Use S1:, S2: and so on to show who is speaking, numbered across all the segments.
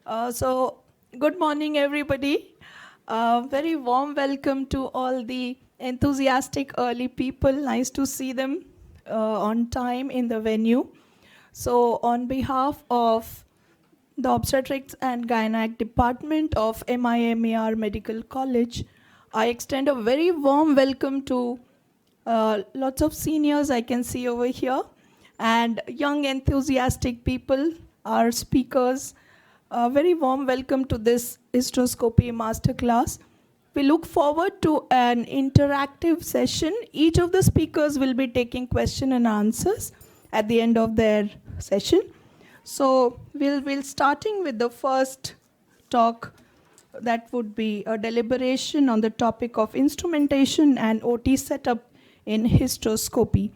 S1: Good morning, everybody. Very warm welcome to all the enthusiastic early people. Nice to see them on time in the venue. So, on behalf of the Obstetrics and Gynec Department of MIMAR Medical College, I extend a very warm welcome to lots of seniors I can see over here, and young enthusiastic people, our speakers. A very warm welcome to this Hysteroscopy Masterclass. We look forward to an interactive session. Each of the speakers will be taking question and answers at the end of their session. So we'll starting with the first talk. That would be a deliberation on the topic of instrumentation and OT setup in hysteroscopy.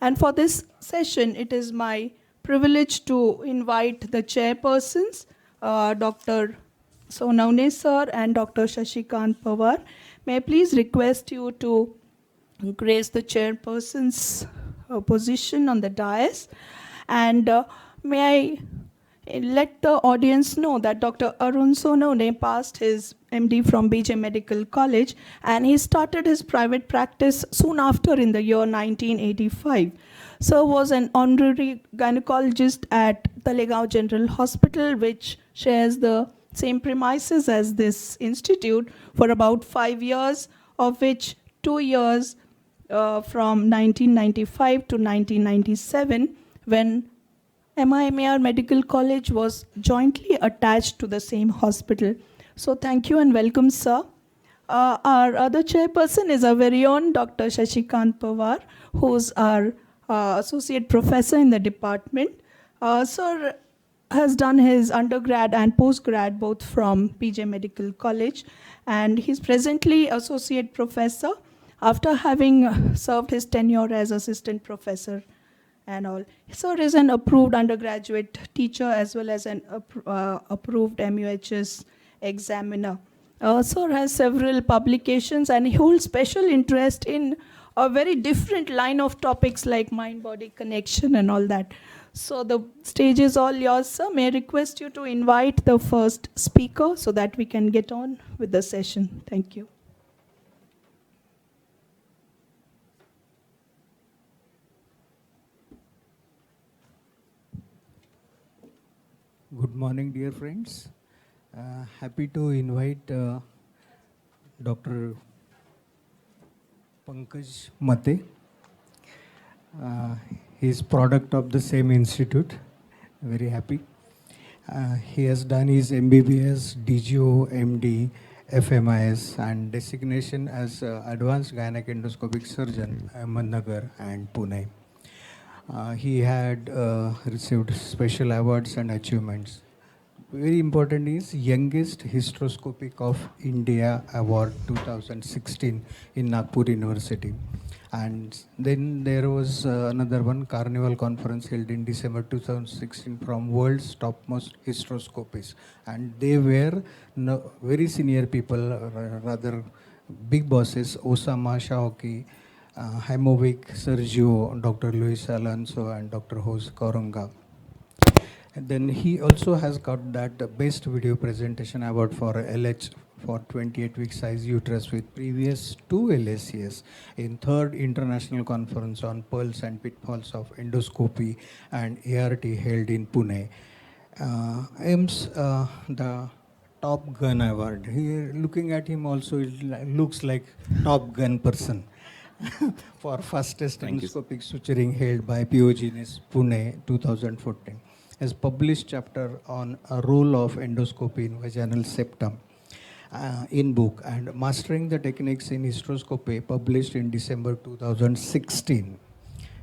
S1: And for this session, it is my privilege to invite the chairpersons, Dr. Sonaune sir and Dr. Shashikant Pawar. May I please request you to grace the chairperson's position on the dais. And may I let the audience know that Dr. Arun Sonaune passed his MD from BJ Medical College, and he started his private practice soon after in the year 1985. Sir was an honorary gynecologist at Talegaon General Hospital, which shares the same premises as this institute, for about 5 years, of which 2 years from 1995 to 1997, when MIMAR Medical College was jointly attached to the same hospital. So thank you and welcome, sir. Our other chairperson is our very own Dr. Shashikant Pawar, who's our associate professor in the department. Sir has done his undergrad and postgrad both from PJ Medical College, and he's presently associate professor after having served his tenure as assistant professor and all. Sir is an approved undergraduate teacher as well as an approved MUHS examiner. Sir has several publications and he holds special interest in a very different line of topics like mind-body connection and all that. So the stage is all yours, sir. May I request you to invite the first speaker so that we can get on with the session. Thank you.
S2: Good morning, dear friends. Happy to invite Dr. Pankaj Mate. He's product of the same institute. Very happy. He has done his MBBS, DGO, MD, FMIS, and designation as Advanced Gynec Endoscopic Surgeon, Ahmednagar and Pune. He had received special awards and achievements. Very important is Youngest Hysteroscopic of India Award 2016 in Nagpur University. And then there was another one, Carnival Conference held in December 2016 from world's topmost hysteroscopists. And they were very senior people, rather big bosses, Osama Shaoki, Hemorrhage, Sergio, Dr. Luis Alonso, and Dr. Jose Coronga. And then he also has got that Best Video Presentation Award for LH for 28-week size uterus with previous 2 LACS in 3rd International Conference on Pearls and Pitfalls of Endoscopy and ART held in Pune. Aims the Top Gun Award. Here, looking at him also, it looks like Top Gun person. For fastest endoscopic suturing held by POGNS Pune 2014. Has published chapter on a role of endoscopy in vaginal septum in book, and Mastering the Techniques in Hysteroscopy published in December 2016.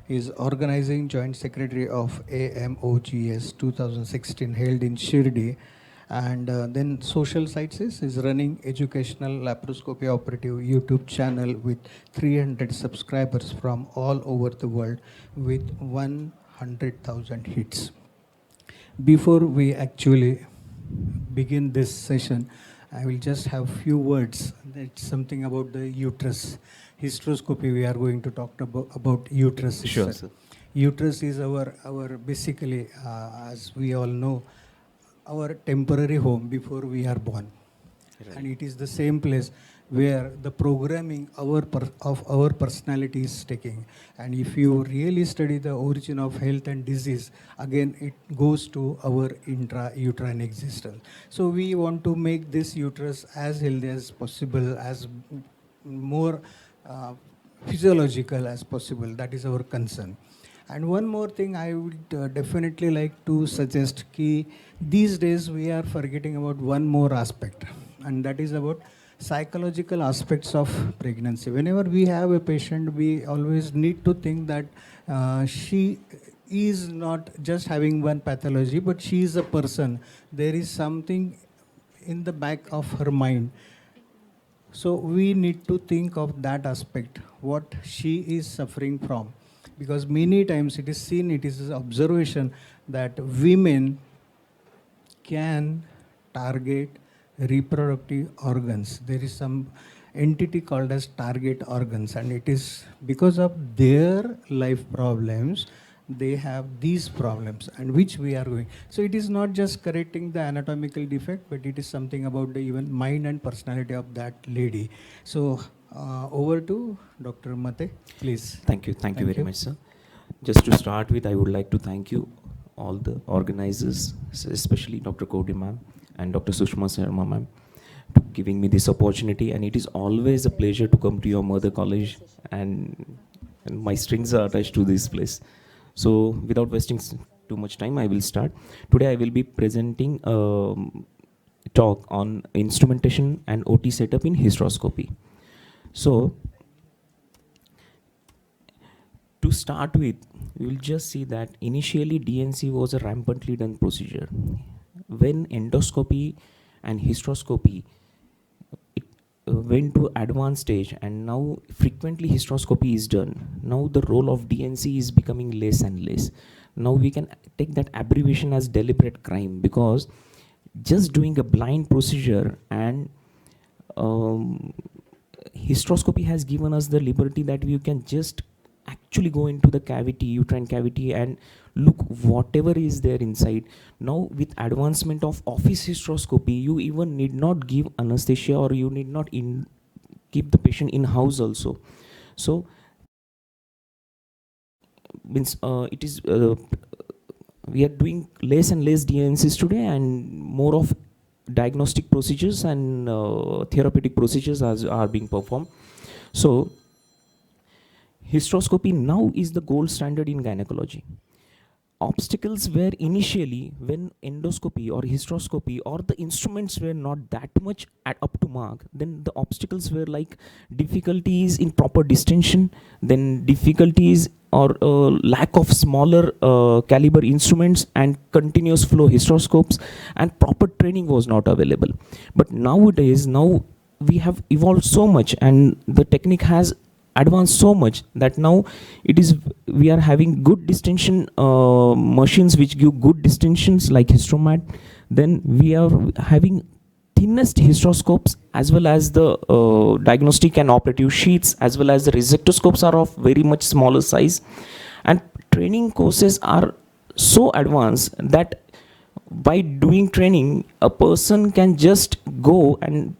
S2: He is organizing joint secretary of AMOGS 2016 held in Shirdi. And then social sites is running educational laparoscopy operative YouTube channel with 300 subscribers from all over the world with 100,000 hits. Before we actually begin this session, I will just have few words. It's something about the uterus. Hysteroscopy, we are going to talk about uterus.
S3: Sure, sir.
S2: Uterus is our basically, as we all know, our temporary home before we are born.
S3: Right.
S2: And it is the same place where the programming of our personality is taking. And if you really study the origin of health and disease, again it goes to our intrauterine existence. So we want to make this uterus as healthy as possible, as more physiological as possible. That is our concern. And one more thing I would definitely like to suggest, ki these days we are forgetting about one more aspect, and that is about psychological aspects of pregnancy. Whenever we have a patient, we always need to think that she is not just having one pathology, but she is a person. There is something in the back of her mind. So we need to think of that aspect, what she is suffering from. Because many times it is seen, it is observation that women can target reproductive organs. There is some entity called as target organs, and it is because of their life problems they have these problems, and which we are going. So it is not just correcting the anatomical defect, but it is something about the even mind and personality of that lady. So over to Dr. Mate, please.
S3: Thank you very much, sir. Just to start with, I would like to thank you, all the organizers, especially Dr. Cautery ma'am and Dr. Sushma Sharma ma'am, to giving me this opportunity. And it is always a pleasure to come to your mother college, and my strings are attached to this place. So without wasting too much time, I will start. Today I will be presenting a talk on instrumentation and OT setup in hysteroscopy. So to start with, we will just see that initially DNC was a rampantly done procedure. When endoscopy and hysteroscopy went to advanced stage, and now frequently hysteroscopy is done, now the role of DNC is becoming less and less. Now we can take that abbreviation as deliberate crime, because just doing a blind procedure and hysteroscopy has given us the liberty that we can just actually go into the cavity, uterine cavity, and look whatever is there inside. Now with advancement of office hysteroscopy, you even need not give anesthesia, or you need not keep the patient in house also. So means it is we are doing less and less DNCs today, and more of diagnostic procedures and therapeutic procedures are being performed. So hysteroscopy now is the gold standard in gynecology. Obstacles were initially, when endoscopy or hysteroscopy or the instruments were not that much up to mark, then the obstacles were like difficulties in proper distension, then difficulties or lack of smaller caliber instruments and continuous flow hysteroscopes, and proper training was not available. But nowadays, now we have evolved so much, and the technique has advanced so much that now we are having good distension machines which give good distensions like Histromat. Then we are having thinnest hysteroscopes, as well as the diagnostic and operative sheaths, as well as the resectoscopes are of very much smaller size. And training courses are so advanced that by doing training, a person can just go and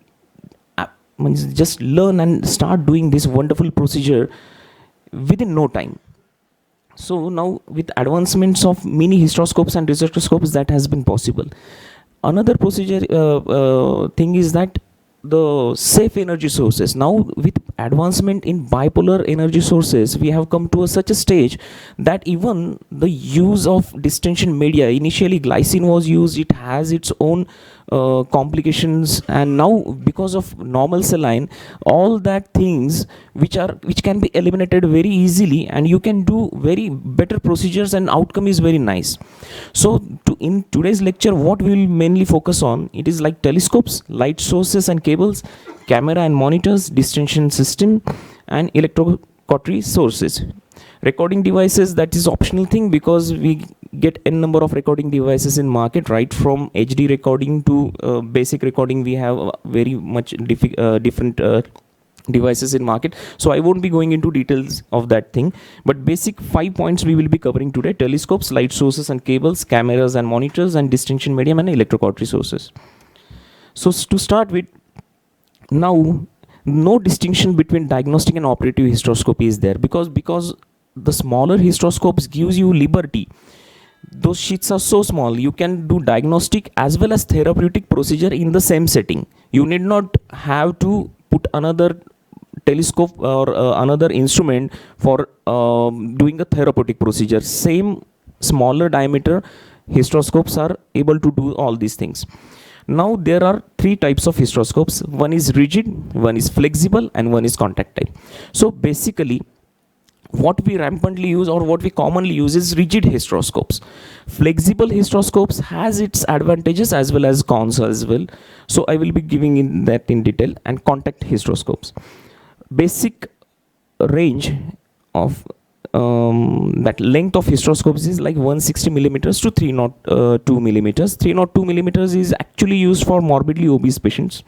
S3: just learn and start doing this wonderful procedure within no time. So now with advancements of mini hysteroscopes and resectoscopes, that has been possible. Another procedure thing is that the safe energy sources. Now with advancement in bipolar energy sources, we have come to such a stage that even the use of distension media, initially glycine was used, it has its own complications, and now because of normal saline, all that things which can be eliminated very easily, and you can do very better procedures, and outcome is very nice. So in today's lecture, what we will mainly focus on, it is like telescopes, light sources and cables, camera and monitors, distension system, and electrocautery sources. Recording devices, that is optional thing, because we get n number of recording devices in market, right from HD recording to basic recording. We have very much different devices in market, so I won't be going into details of that thing, but basic 5 points we will be covering today: telescopes, light sources and cables, cameras and monitors, and distension medium and electrocautery sources. So to start with, now no distinction between diagnostic and operative hysteroscopy is there, because the smaller hysteroscopes gives you liberty. Those sheaths are so small, you can do diagnostic as well as therapeutic procedure in the same setting. You need not have to put another telescope or another instrument for doing a therapeutic procedure. Same smaller diameter hysteroscopes are able to do all these things. Now there are 3 types of hysteroscopes. One is rigid, one is flexible, and one is contractile. So basically what we rampantly use or what we commonly use is rigid hysteroscopes. Flexible hysteroscopes has its advantages as well as cons as well, so I will be giving in that in detail. And contact hysteroscopes, basic range of that length of hysteroscopes is like 160 millimeters to 302 millimeters. 302 millimeters is actually used for morbidly obese patients.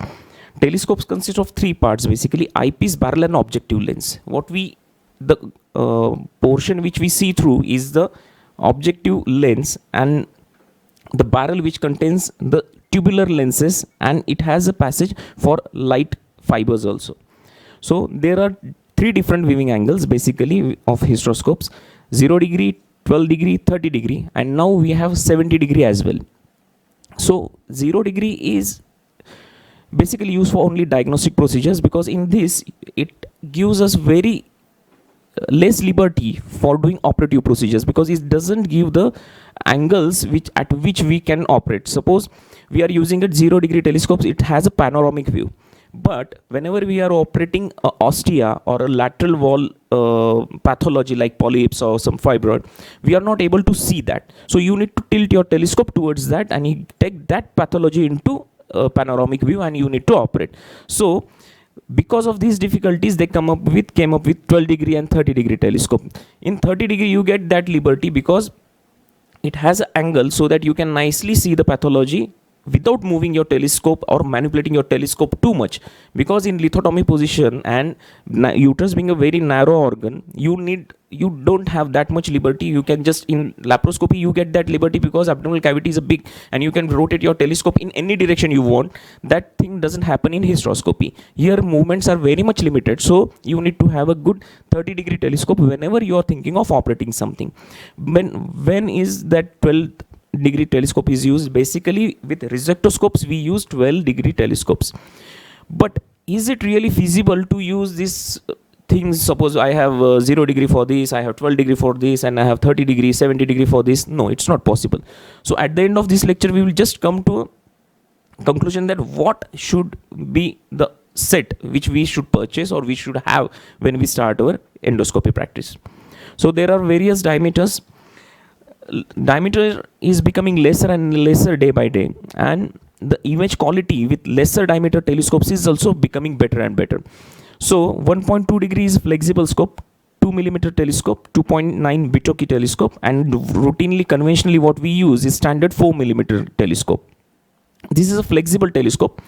S3: Telescopes consist of 3 parts basically: eyepiece, barrel, and objective lens. The portion which we see through is the objective lens, and the barrel which contains the tubular lenses, and it has a passage for light fibers also. So there are 3 different viewing angles basically of hysteroscopes: 0 degree, 12 degree, 30 degree, and now we have 70 degree as well. So 0 degree is basically used for only diagnostic procedures, because in this it gives us very less liberty for doing operative procedures, because it doesn't give the angles at which we can operate. Suppose we are using a 0 degree telescope, it has a panoramic view, but whenever we are operating a ostia or a lateral wall pathology like polyps or some fibroid, we are not able to see that. So you need to tilt your telescope towards that and you take that pathology into a panoramic view and you need to operate. So because of these difficulties, they came up with 12 degree and 30 degree telescope. In 30 degree you get that liberty because it has an angle so that you can nicely see the pathology without moving your telescope or manipulating your telescope too much, because in lithotomy position and uterus being a very narrow organ, you don't have that much liberty. You can just, in laparoscopy you get that liberty because abdominal cavity is big and you can rotate your telescope in any direction you want. That thing doesn't happen in hysteroscopy. Here movements are very much limited, so you need to have a good 30 degree telescope whenever you are thinking of operating something. When is that 12 degree telescope is used? Basically with resectoscopes we use 12 degree telescopes. But is it really feasible to use these things? Suppose I have 0 degree for this, I have 12 degree for this, and I have 30 degree, 70 degree for this. No, it's not possible. So at the end of this lecture we will just come to a conclusion that what should be the set which we should purchase or we should have when we start our endoscopy practice. So there are various diameters. Diameter is becoming lesser and lesser day by day, and the image quality with lesser diameter telescopes is also becoming better and better. So 1.2 degree is flexible scope, 2 millimeter telescope, 2.9 Bitoki telescope, and routinely conventionally what we use is standard 4 millimeter telescope. This is a flexible telescope.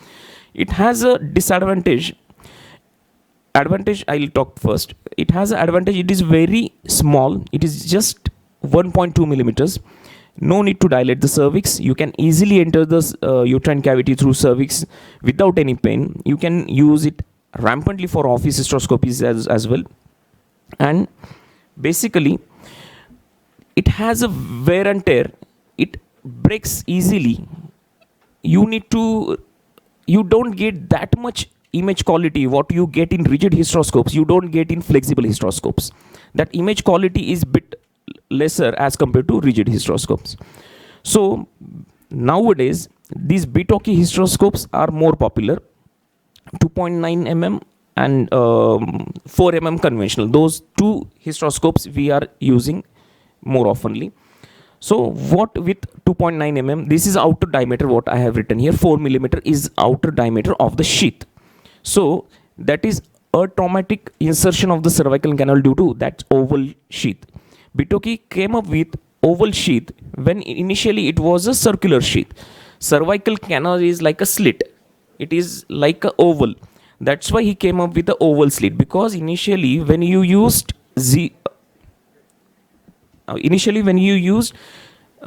S3: It has a disadvantage. Advantage I'll talk first. It has an advantage, it is very small. It is just 1.2 millimeters. No need to dilate the cervix. You can easily enter the uterine cavity through cervix without any pain. You can use it rampantly for office hysteroscopies as well. And basically it has a wear and tear. It breaks easily. You don't get that much image quality what you get in rigid hysteroscopes. You don't get in flexible hysteroscopes. That image quality is bit lesser as compared to rigid hysteroscopes. So nowadays these Bitoki hysteroscopes are more popular. 2.9 mm and 4 mm conventional. Those 2 hysteroscopes we are using more oftenly. So what with 2.9 mm, this is outer diameter what I have written here. 4 millimeter is outer diameter of the sheath. So that is a traumatic insertion of the cervical canal due to that oval sheath. Bitoki came up with oval sheath when initially it was a circular sheath. Cervical canal is like a slit. It is like a oval. That's why he came up with the oval slit, because initially when you used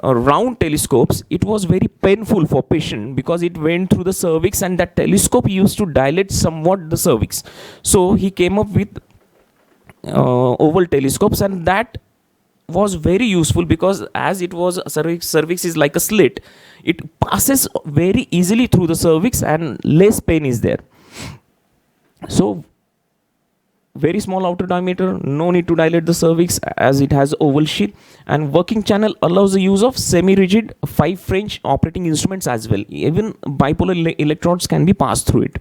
S3: round telescopes, it was very painful for patient because it went through the cervix, and that telescope used to dilate somewhat the cervix. So he came up with oval telescopes, and that was very useful because as it was cervix is like a slit, it passes very easily through the cervix and less pain is there. So very small outer diameter, no need to dilate the cervix as it has oval sheath, and working channel allows the use of semi-rigid 5 French operating instruments as well. Even bipolar electrodes can be passed through it.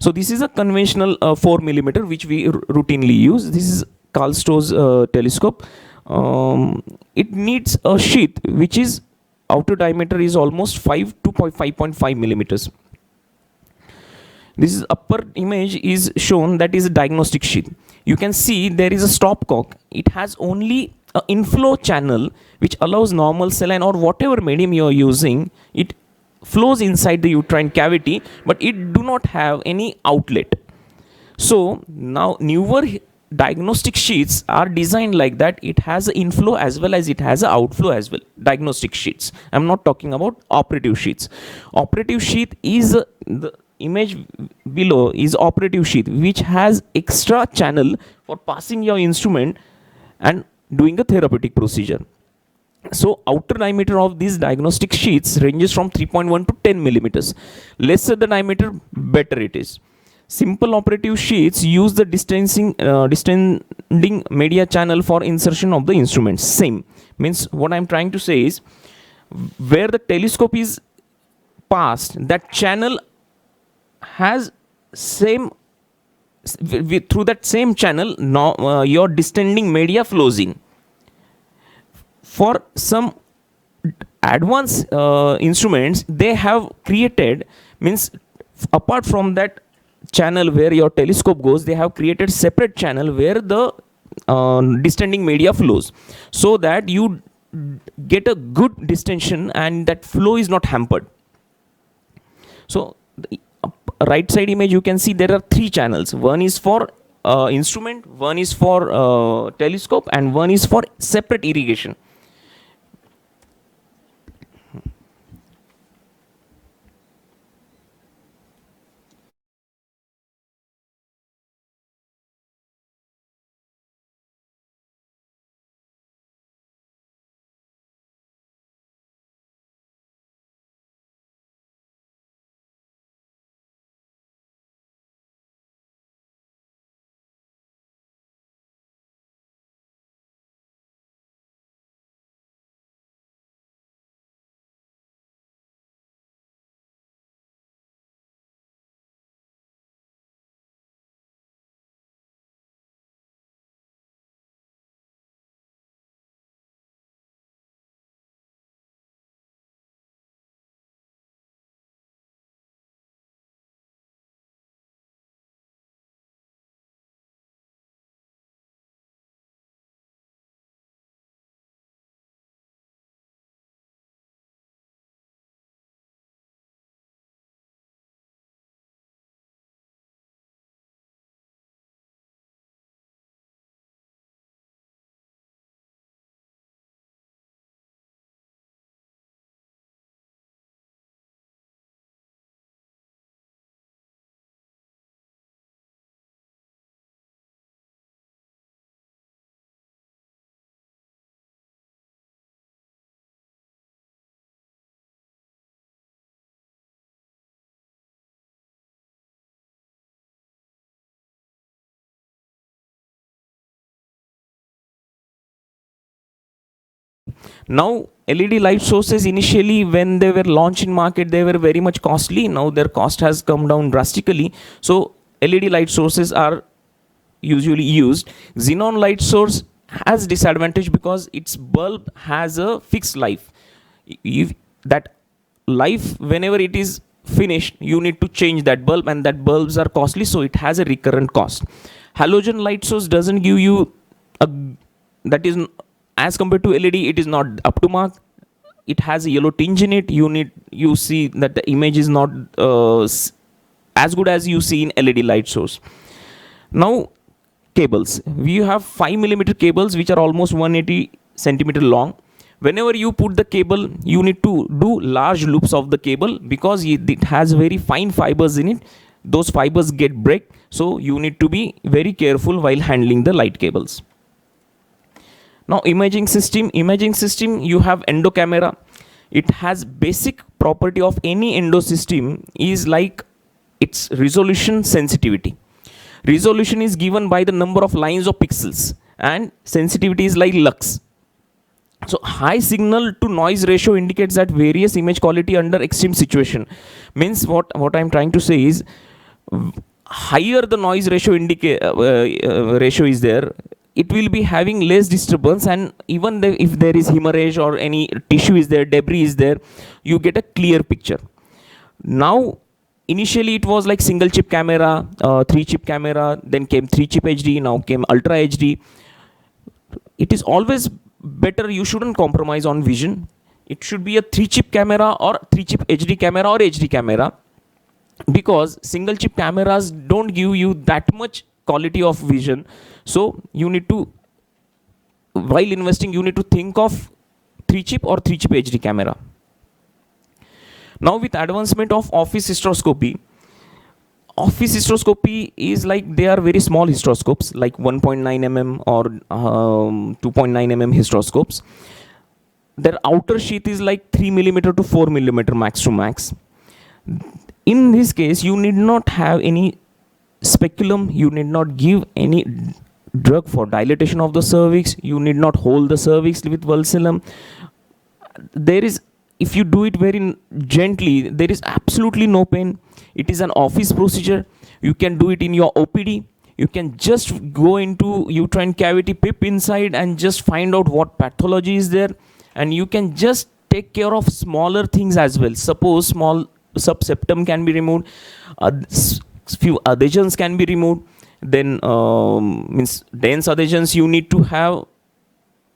S3: So this is a conventional 4 millimeter which we routinely use. This is Karl Stowe's telescope. It needs a sheath which is outer diameter is almost 5 to 5.5 millimeters. This is upper image is shown, that is a diagnostic sheath. You can see there is a stopcock. It has only an inflow channel which allows normal saline or whatever medium you are using, it flows inside the uterine cavity, but it do not have any outlet. So now newer diagnostic sheaths are designed like that. It has an inflow as well as it has an outflow as well. Diagnostic sheaths. I'm not talking about operative sheaths. Operative sheath is the image below is operative sheath, which has extra channel for passing your instrument and doing a therapeutic procedure. So outer diameter of these diagnostic sheaths ranges from 3.1 to 10 millimeters. Lesser the diameter, better it is. Simple operative sheaths use the distending media channel for insertion of the instruments. Same means what I'm trying to say is, where the telescope is passed, that channel has same through that same channel now your distending media flows in. For some advanced instruments, they have created, means apart from that channel where your telescope goes, they have created separate channel where the distending media flows, so that you get a good distension and that flow is not hampered. So the right side image, you can see there are 3 channels. One is for instrument, one is for telescope, and one is for separate irrigation. Now LED light sources, initially when they were launched in market, they were very much costly. Now their cost has come down drastically. So LED light sources are usually used. Xenon light source has disadvantage because its bulb has a fixed life. If that life, whenever it is finished, you need to change that bulb, and that bulbs are costly, so it has a recurrent cost. Halogen light source doesn't give you a, that is, as compared to LED, it is not up to mark. It has a yellow tinge in it. You see that the image is not as good as you see in LED light source. Now, cables. We have 5mm cables which are almost 180 centimeter long. Whenever you put the cable, you need to do large loops of the cable because it has very fine fibers in it. Those fibers get break, so you need to be very careful while handling the light cables. Now, imaging system, you have endo camera. It has basic property of any endo system is like its resolution sensitivity. Resolution is given by the number of lines of pixels and sensitivity is like lux. So high signal to noise ratio indicates that various image quality under extreme situation. Means what I'm trying to say is, higher the noise ratio ratio is there, it will be having less disturbance, and even if there is hemorrhage or any tissue is there, debris is there, you get a clear picture. Now, initially it was like single chip camera, 3-chip camera, then came 3-chip HD, now came Ultra HD. It is always better, you shouldn't compromise on vision. It should be a 3-chip camera or 3-chip HD camera or HD camera, because single chip cameras don't give you that much quality of vision. So you need to, while investing, you need to think of 3-chip or 3-chip HD camera. Now, with advancement of office hysteroscopy is like, they are very small hysteroscopes like 1.9 mm or 2.9 mm hysteroscopes. Their outer sheath is like 3 mm to 4 mm max to max. In this case, you need not have any speculum, you need not give any drug for dilatation of the cervix, you need not hold the cervix with valsalum. There is, if you do it very gently, there is absolutely no pain. It is an office procedure. You can do it in your OPD. You can just go into uterine cavity, pip inside and just find out what pathology is there. And you can just take care of smaller things as well. Suppose small subseptum can be removed, few adhesions can be removed. Then means dense adhesions you need to have.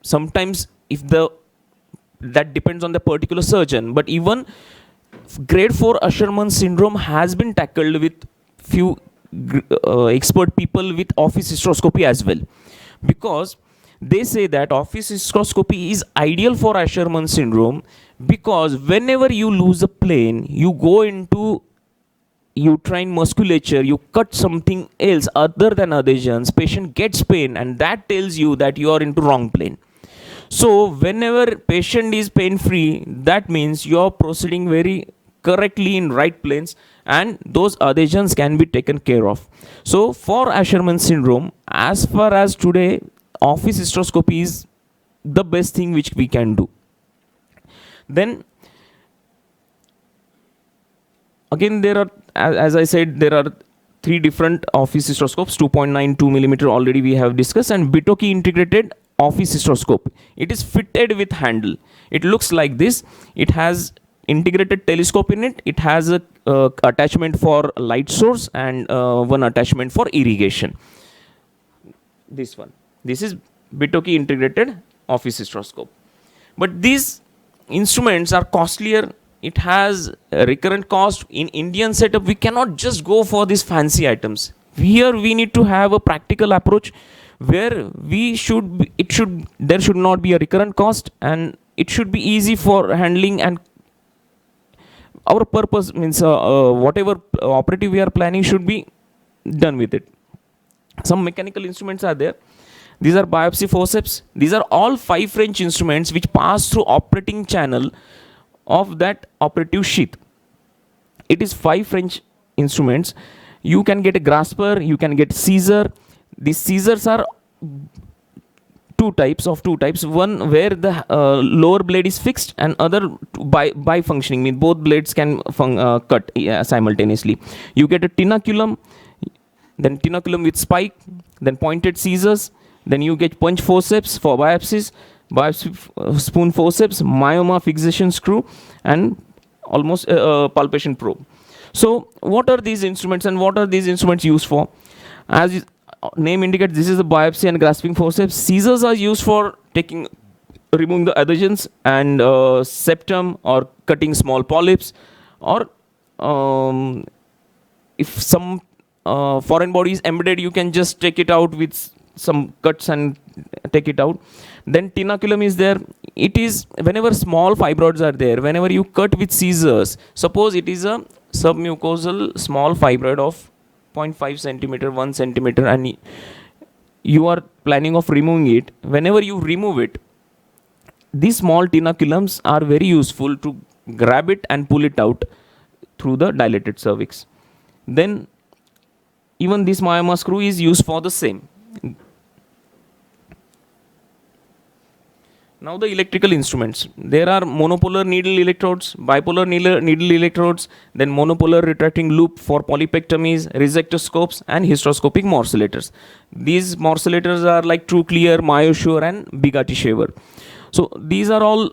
S3: Sometimes if that depends on the particular surgeon, but even grade 4 Asherman syndrome has been tackled with few expert people with office hysteroscopy as well, because they say that office hysteroscopy is ideal for Asherman syndrome, because whenever you lose a plane, you go into uterine musculature, you cut something else other than adhesions, patient gets pain, and that tells you that you are into wrong plane. So whenever patient is pain free, that means you are proceeding very correctly in right planes, and those adhesions can be taken care of. So for Asherman syndrome, as far as today, office hysteroscopy is the best thing which we can do. Then again, there are, as I said, there are 3 different office hysteroscopes. 2.9 2mm already we have discussed, and Bitoki integrated office hysteroscope. It is fitted with handle. It looks like this. It has integrated telescope in it. It has a attachment for light source and one attachment for irrigation. This one. This is Bitoki integrated office hysteroscope. But these instruments are costlier. It has a recurrent cost. In Indian setup, we cannot just go for these fancy items. Here we need to have a practical approach where there should not be a recurrent cost, and it should be easy for handling, and our purpose means whatever operative we are planning should be done with it. Some mechanical instruments are there. These are biopsy forceps. These are all 5 French instruments which pass through operating channel of that operative sheath. It is 5 French instruments. You can get a grasper, you can get Caesar. These Caesars are two types. One where the lower blade is fixed, and other by functioning, means both blades can cut simultaneously. You get a tenaculum, then tenaculum with spike, then pointed Caesars, then you get punch forceps for biopsies, biopsy spoon forceps, myoma fixation screw, and almost palpation probe. So what are these instruments, and what are these instruments used for? As name indicates, this is the biopsy and grasping forceps. Scissors are used for removing the adhesions and septum, or cutting small polyps, or if some foreign body is embedded, you can just take it out with some cuts and take it out. Then tenaculum is there. It is whenever small fibroids are there, whenever you cut with scissors, suppose it is a submucosal small fibroid of 0.5 centimeter, 1 centimeter, and you are planning of removing it. Whenever you remove it, these small tenaculums are very useful to grab it and pull it out through the dilated cervix. Then even this Myoma screw is used for the same. Now the electrical instruments. There are monopolar needle electrodes, bipolar needle electrodes, then monopolar retracting loop for polypectomies, resectoscopes, and hysteroscopic morcellators. These morcellators are like True Clear, MyoSure, and Bugatti Shaver. So these are all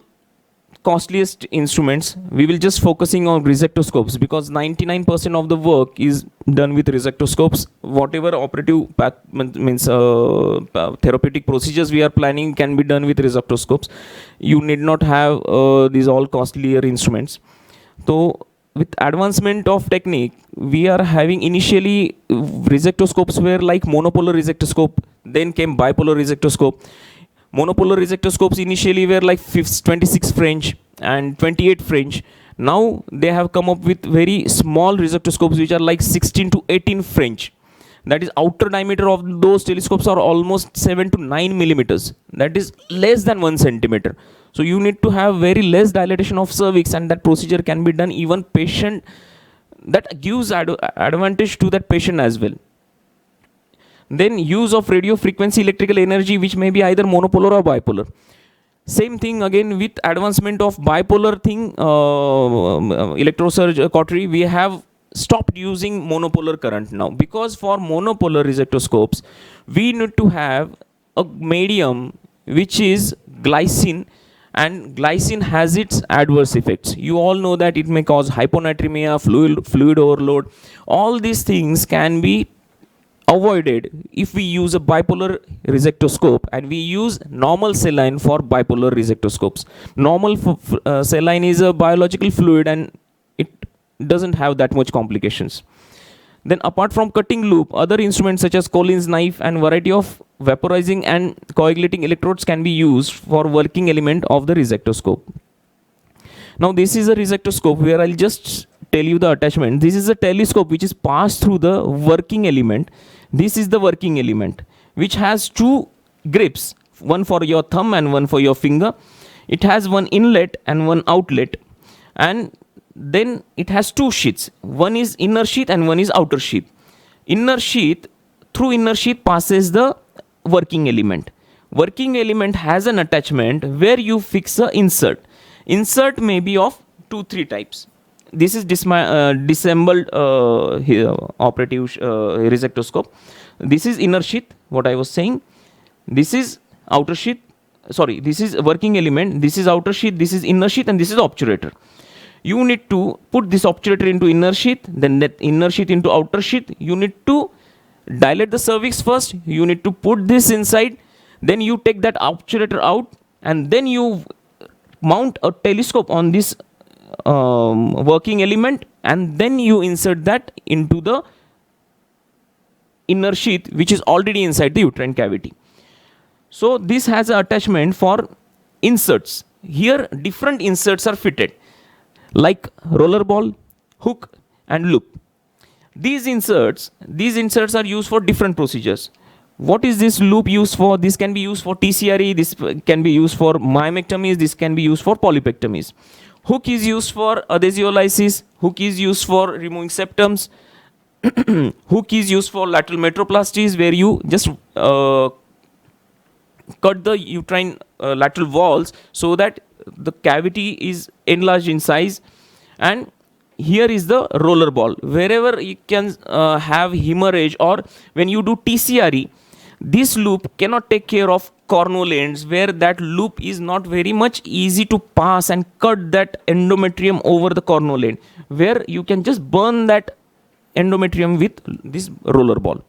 S3: costliest instruments. We will just focusing on resectoscopes because 99% of the work is done with resectoscopes. Whatever operative path means therapeutic procedures we are planning can be done with resectoscopes. You need not have these all costlier instruments. So with advancement of technique, we are having initially resectoscopes were like monopolar resectoscope, then came bipolar resectoscope. Monopolar resectoscopes initially were like 26 French and 28 French. Now they have come up with very small resectoscopes which are like 16 to 18 French. That is, outer diameter of those telescopes are almost 7 to 9 millimeters. That is less than 1 centimeter. So you need to have very less dilatation of cervix, and that procedure can be done even patient. That gives advantage to that patient as well. Then use of radio frequency electrical energy, which may be either monopolar or bipolar. Same thing again with advancement of bipolar thing, electrosurge cautery, we have stopped using monopolar current now, because for monopolar resectoscopes we need to have a medium which is glycine, and glycine has its adverse effects. You all know that it may cause hyponatremia, fluid overload. All these things can be avoided if we use a bipolar resectoscope and we use normal saline for bipolar resectoscopes. Normal saline is a biological fluid and it doesn't have that much complications. Then apart from cutting loop, other instruments such as Collins knife and variety of vaporizing and coagulating electrodes can be used for working element of the resectoscope. Now this is a resectoscope where I'll just tell you the attachment. This is a telescope which is passed through the working element. This is the working element which has two grips, one for your thumb and one for your finger. It has one inlet and one outlet, and then it has two sheaths. One is inner sheath and one is outer sheath. Inner sheath, through inner sheath passes the working element. Working element has an attachment where you fix a insert. Insert may be of 2-3 types. This is disassembled operative resectoscope. This is inner sheath, what I was saying. This is outer sheath. Sorry, this is working element. This is outer sheath. This is inner sheath, and this is obturator. You need to put this obturator into inner sheath, then that inner sheath into outer sheath. You need to dilate the cervix first. You need to put this inside. Then you take that obturator out, and then you mount a telescope on this working element, and then you insert that into the inner sheath which is already inside the uterine cavity. So this has an attachment for inserts. Here different inserts are fitted like roller ball, hook, and loop. These inserts are used for different procedures. What is this loop used for? This can be used for TCRE, this can be used for myomectomies, this can be used for polypectomies. Hook is used for adhesiolysis, hook is used for removing septums, hook is used for lateral metroplasties, where you just cut the uterine lateral walls so that the cavity is enlarged in size. And here is the roller ball. Wherever you can have hemorrhage, or when you do TCRE, this loop cannot take care of cornal ends, where that loop is not very much easy to pass and cut that endometrium over the cornal end, where you can just burn that endometrium with this roller ball.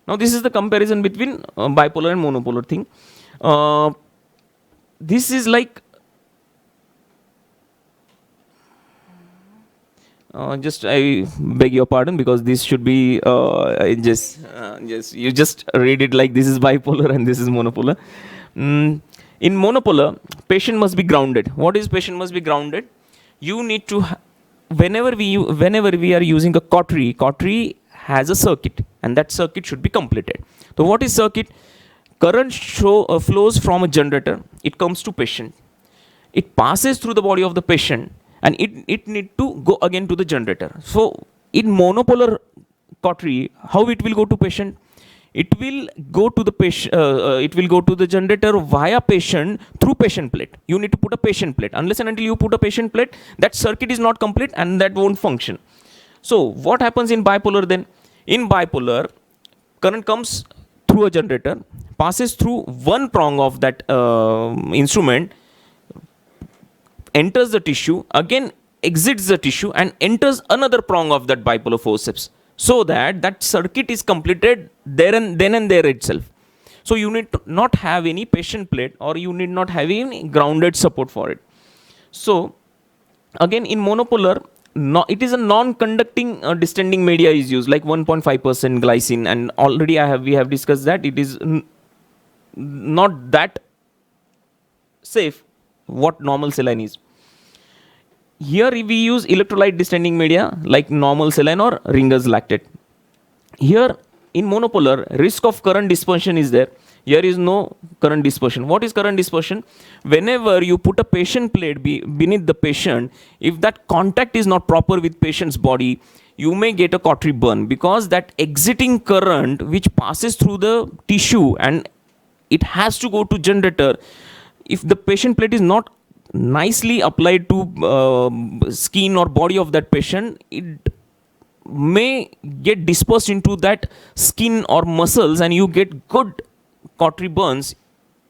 S3: Now this is the comparison between bipolar and monopolar thing. This is like Just I beg your pardon, because this should be just you just read it like this is bipolar and this is monopolar. In monopolar, patient must be grounded. What is patient must be grounded? You need to whenever we are using a cautery has a circuit, and that circuit should be completed. So what is circuit? Current flows from a generator. It comes to patient. It passes through the body of the patient, and it need to go again to the generator. So in monopolar cautery, how it will go to patient? It will go to the patient. It will go to the generator via patient through patient plate. You need to put a patient plate. Unless and until you put a patient plate, that circuit is not complete and that won't function. So what happens in bipolar then? In bipolar, current comes through a generator, passes through one prong of that instrument, enters the tissue, again exits the tissue and enters another prong of that bipolar forceps, so that that circuit is completed there and then and there itself. So you need to not have any patient plate, or you need not have any grounded support for it. So again in monopolar, it is a non-conducting distending media is used, like 1.5% glycine, and already we have discussed that it is not that safe what normal saline is. Here we use electrolyte distending media like normal saline or Ringer's lactate. Here in monopolar, risk of current dispersion is there. Here is no current dispersion. What is current dispersion? Whenever you put a patient plate beneath the patient, if that contact is not proper with patient's body, you may get a cautery burn, because that exiting current which passes through the tissue and it has to go to generator. If the patient plate is not nicely applied to skin or body of that patient, it may get dispersed into that skin or muscles, and you get good cautery burns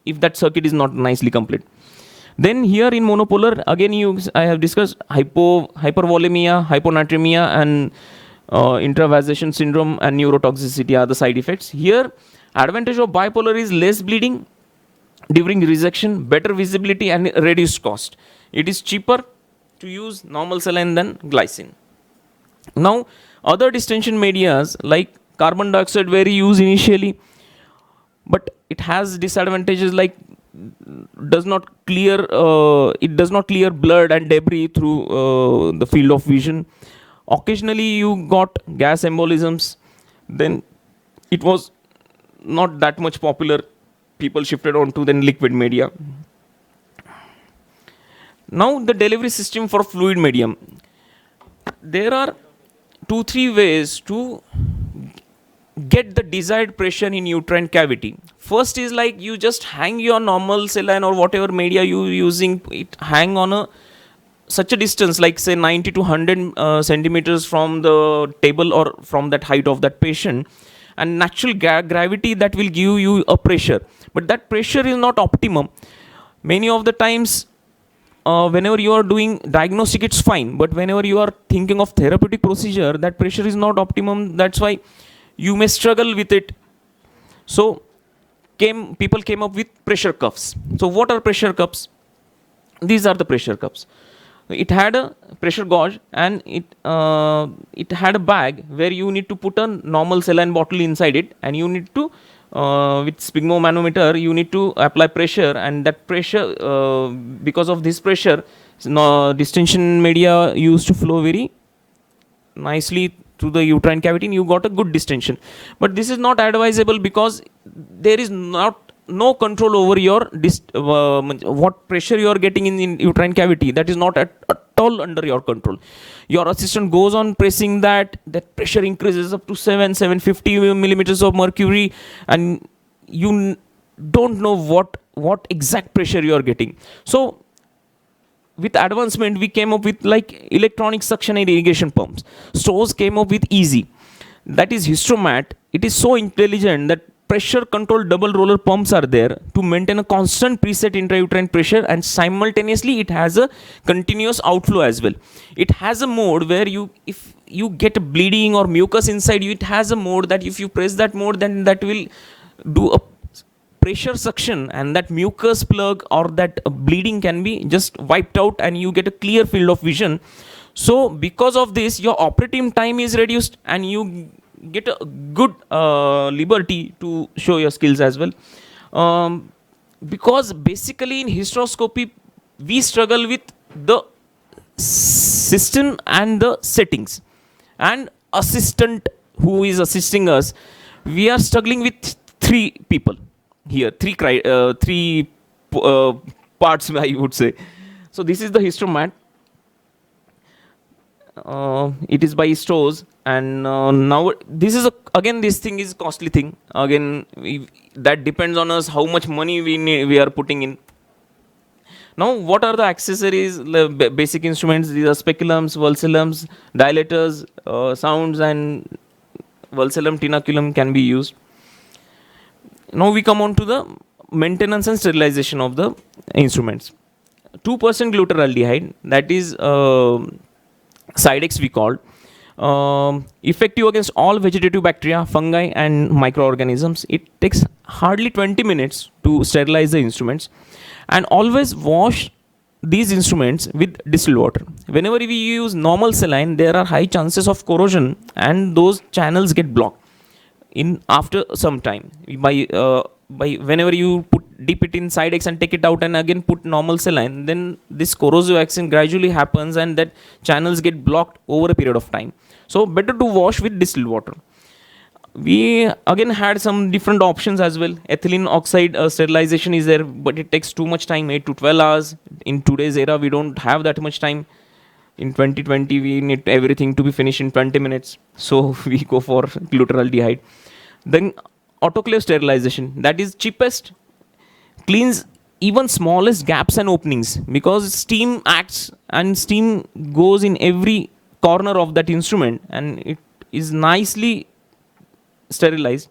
S3: if that circuit is not nicely complete. Then here in monopolar, again I have discussed hypervolemia, hyponatremia, and intravasation syndrome and neurotoxicity are the side effects. Here, advantage of bipolar is less bleeding during resection, better visibility, and reduced cost. It is cheaper to use normal saline than glycine. Now, other distension medias like carbon dioxide were used initially, but it has disadvantages like it does not clear blood and debris through the field of vision. Occasionally you got gas embolisms. Then it was not that much popular. People shifted on to then liquid media. Now the delivery system for fluid medium. There are 2-3 ways to get the desired pressure in uterine cavity. First is like you just hang your normal saline or whatever media you using, it hang on such a distance, like say 90 to 100 centimeters from the table or from that height of that patient, and natural gravity that will give you a pressure. But that pressure is not optimum. Many of the times whenever you are doing diagnostic, it's fine, but whenever you are thinking of therapeutic procedure, that pressure is not optimum. That's why you may struggle with it. So people came up with pressure cuffs. So what are pressure cuffs? These are the pressure cuffs. It had a pressure gauge, and it had a bag where you need to put a normal saline bottle inside it, and you need to with sphygmomanometer you need to apply pressure, and that pressure because of this pressure, distension media used to flow very nicely to the uterine cavity, and you got a good distension. But this is not advisable, because there is no control over your what pressure you are getting in uterine cavity. That is not at all under your control. Your assistant goes on pressing that pressure increases up to 750 millimeters of mercury, and you don't know what exact pressure you are getting. So with advancement, we came up with like electronic suction and irrigation pumps. Stores came up with easy, that is Hystomat. It is so intelligent that pressure controlled double roller pumps are there to maintain a constant preset intrauterine pressure, and simultaneously it has a continuous outflow as well. It has a mode where if you get bleeding or mucus inside you, it has a mode that if you press that mode, then that will do a pressure suction, and that mucus plug or that bleeding can be just wiped out, and you get a clear field of vision. So because of this, your operating time is reduced and you get a good liberty to show your skills as well. Because basically in hysteroscopy, we struggle with the system and the settings, and assistant who is assisting us, we are struggling with three people here, three uh, parts, I would say. So this is the histomat. It is by stores, and now this is again, this thing is costly thing again. That depends on us how much money we are putting in. Now what are the accessories, the basic instruments? These are speculums, valsellums, dilators, sounds, and valsellum tenaculum can be used. Now we come on to the maintenance and sterilization of the instruments. 2% glutaraldehyde, that is Sidex we called, effective against all vegetative bacteria, fungi, and microorganisms. It takes hardly 20 minutes to sterilize the instruments, and always wash these instruments with distilled water. Whenever we use normal saline, there are high chances of corrosion, and those channels get blocked in after some time. By whenever you dip it in Sidex and take it out and again put normal saline, then this corrosive action gradually happens and that channels get blocked over a period of time. So better to wash with distilled water. We again had some different options as well. Ethylene oxide sterilization is there, but it takes too much time, 8 to 12 hours. In today's era, we don't have that much time. In 2020, we need everything to be finished in 20 minutes. So we go for glutaraldehyde. Then autoclave sterilization, that is cheapest, cleans even smallest gaps and openings, because steam acts and steam goes in every corner of that instrument and it is nicely sterilized.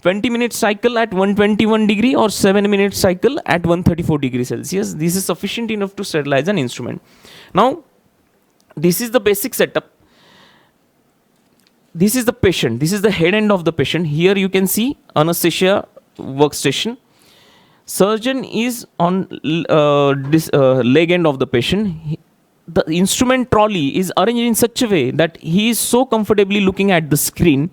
S3: 20-minute cycle at 121 degree or 7-minute cycle at 134 degrees Celsius. This is sufficient enough to sterilize an instrument. Now, this is the basic setup. This is the patient. This is the head end of the patient. Here you can see anesthesia workstation. Surgeon is on this leg end of the patient. The instrument trolley is arranged in such a way that he is so comfortably looking at the screen.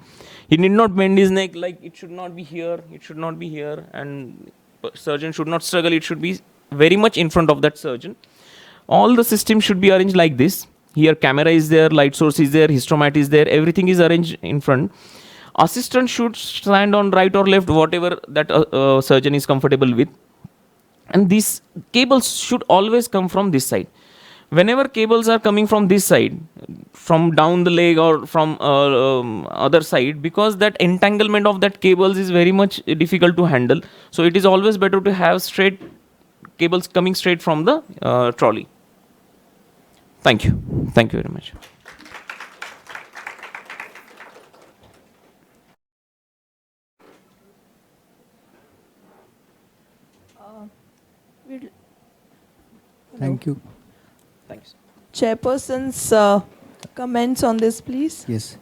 S3: He need not bend his neck, like it should not be here, it should not be here, and surgeon should not struggle. It should be very much in front of that surgeon. All the system should be arranged like this. Here camera is there, light source is there, histomat is there, everything is arranged in front. Assistant should stand on right or left, whatever that surgeon is comfortable with. And these cables should always come from this side. Whenever cables are coming from this side, from down the leg or from other side, because that entanglement of that cables is very much difficult to handle. So it is always better to have straight cables coming straight from the trolley. Thank you. Thank you very much.
S2: Thank you.
S3: Thanks.
S1: Chairperson's comments on this, please.
S2: Yes.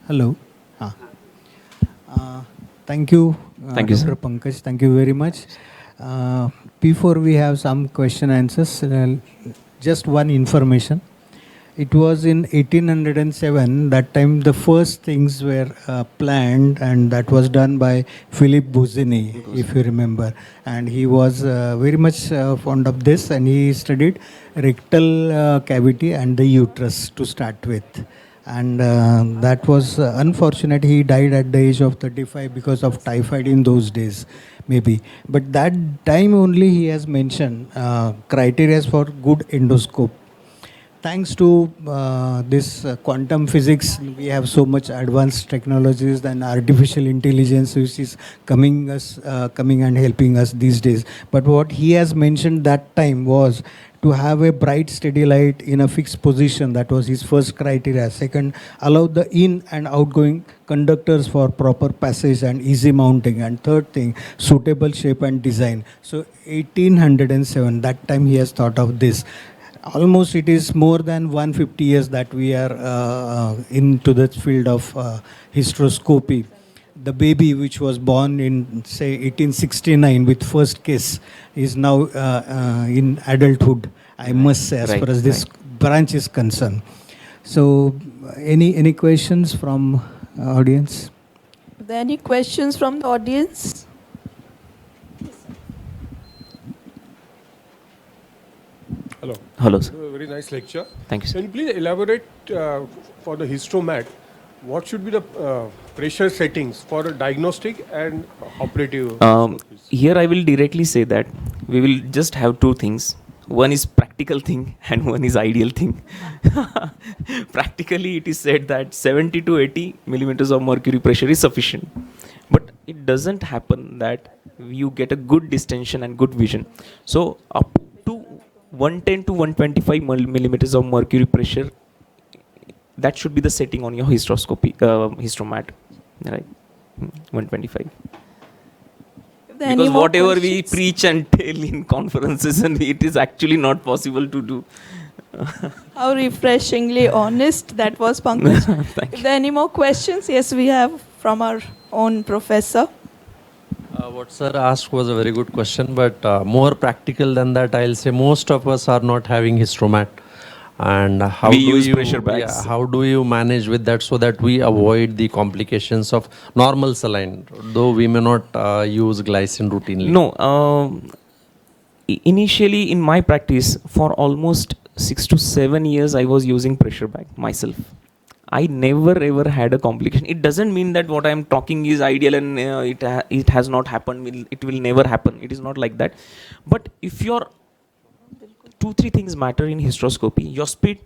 S2: Hello. Thank you,
S3: Thank you,
S2: Dr.
S3: sir.
S2: Pankaj. Thank you very much. Before we have some question answers, just one information. It was in 1807, that time the first things were planned, and that was done by Philip Boussini, if you remember. And he was very much fond of this, and he studied rectal cavity and the uterus to start with. And that was unfortunate. He died at the age of 35 because of typhoid in those days, maybe. But that time only he has mentioned criteria for good endoscope. Thanks to this quantum physics, we have so much advanced technologies and artificial intelligence which is coming and helping us these days. But what he has mentioned that time was to have a bright steady light in a fixed position. That was his first criteria. Second, allow the in and outgoing conductors for proper passage and easy mounting. And third thing, suitable shape and design. So 1807, that time he has thought of this. Almost it is more than 150 years that we are into the field of hysteroscopy. The baby which was born in, say, 1869 with first case is now in adulthood, I must say, as
S3: Right,
S2: far as this branch is concerned. So, any questions from audience?
S1: Are there any questions from the audience?
S4: Hello.
S3: Hello, sir.
S4: Very nice lecture.
S3: Thank you, sir.
S4: Can you please elaborate for the histomat, what should be the pressure settings for a diagnostic and operative?
S3: Here I will directly say that we will just have two things. One is practical thing and one is ideal thing. Practically, it is said that 70 to 80 millimeters of mercury pressure is sufficient. But it doesn't happen that you get a good distension and good vision. So up to 110 to 125 millimeters of mercury pressure, that should be the setting on your hysteroscopy histomat, right? 125. Because whatever we preach and tell in conferences, and it is actually not possible to do.
S1: How refreshingly honest that was, Pankaj.
S3: Thank
S1: If there are any more questions, yes, we have from our own professor.
S5: What sir asked was a very good question, but more practical than that, I'll say most of us are not having histomat. And how
S3: We
S5: do
S3: use
S5: you,
S3: pressure bags.
S5: Yeah, how do you manage with that so that we avoid the complications of normal saline, though we may not use glycine routinely?
S3: No, initially in my practice, for almost 6 to 7 years, I was using pressure bag myself. I never ever had a complication. It doesn't mean that what I am talking is ideal and it has not happened. It will never happen. It is not like that. But if your 2-3 things matter in hysteroscopy, your speed,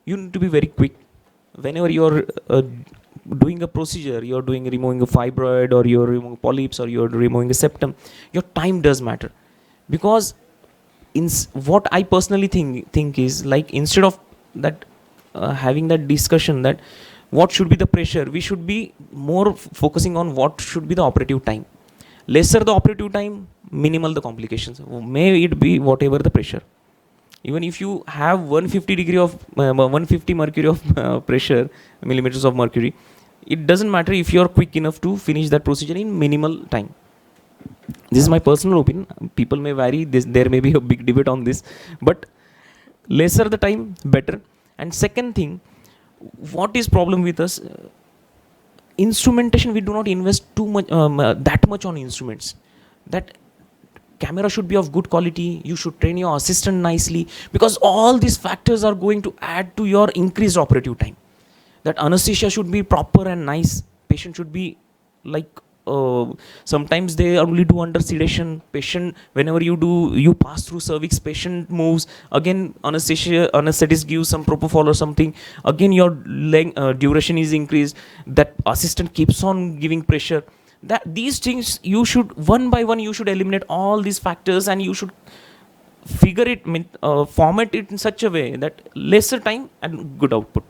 S3: you need to be very quick. Whenever you're doing a procedure, you're doing removing a fibroid or you're removing polyps or you're removing a septum, your time does matter. Because what I personally think is, like, instead of that having that discussion that what should be the pressure, we should be more focusing on what should be the operative time. Lesser the operative time, minimal the complications. May it be whatever the pressure. Even if you have 150 mercury of pressure, millimeters of mercury, it doesn't matter if you are quick enough to finish that procedure in minimal time. This is my personal opinion. People may vary. There may be a big debate on this, but lesser the time, better. And second thing, what is problem with us? Instrumentation, we do not invest too much, that much on instruments. That camera should be of good quality. You should train your assistant nicely, because all these factors are going to add to your increased operative time. That anesthesia should be proper and nice. Patient should be like, sometimes they only do under sedation. Patient, whenever you pass through cervix, patient moves. Again, anesthetist gives some propofol or something. Again, your duration is increased. That assistant keeps on giving pressure. That these things, you should one by one, you should eliminate all these factors, and you should figure it, format it in such a way that lesser time and good output.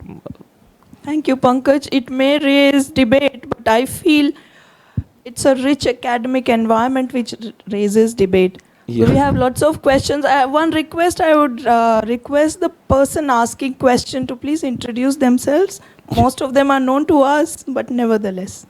S1: Thank you, Pankaj. It may raise debate, but I feel it's a rich academic environment which raises debate.
S3: Yeah.
S1: We have lots of questions. I have one request. I would request the person asking question to please introduce themselves. Most of them are known to us, but nevertheless.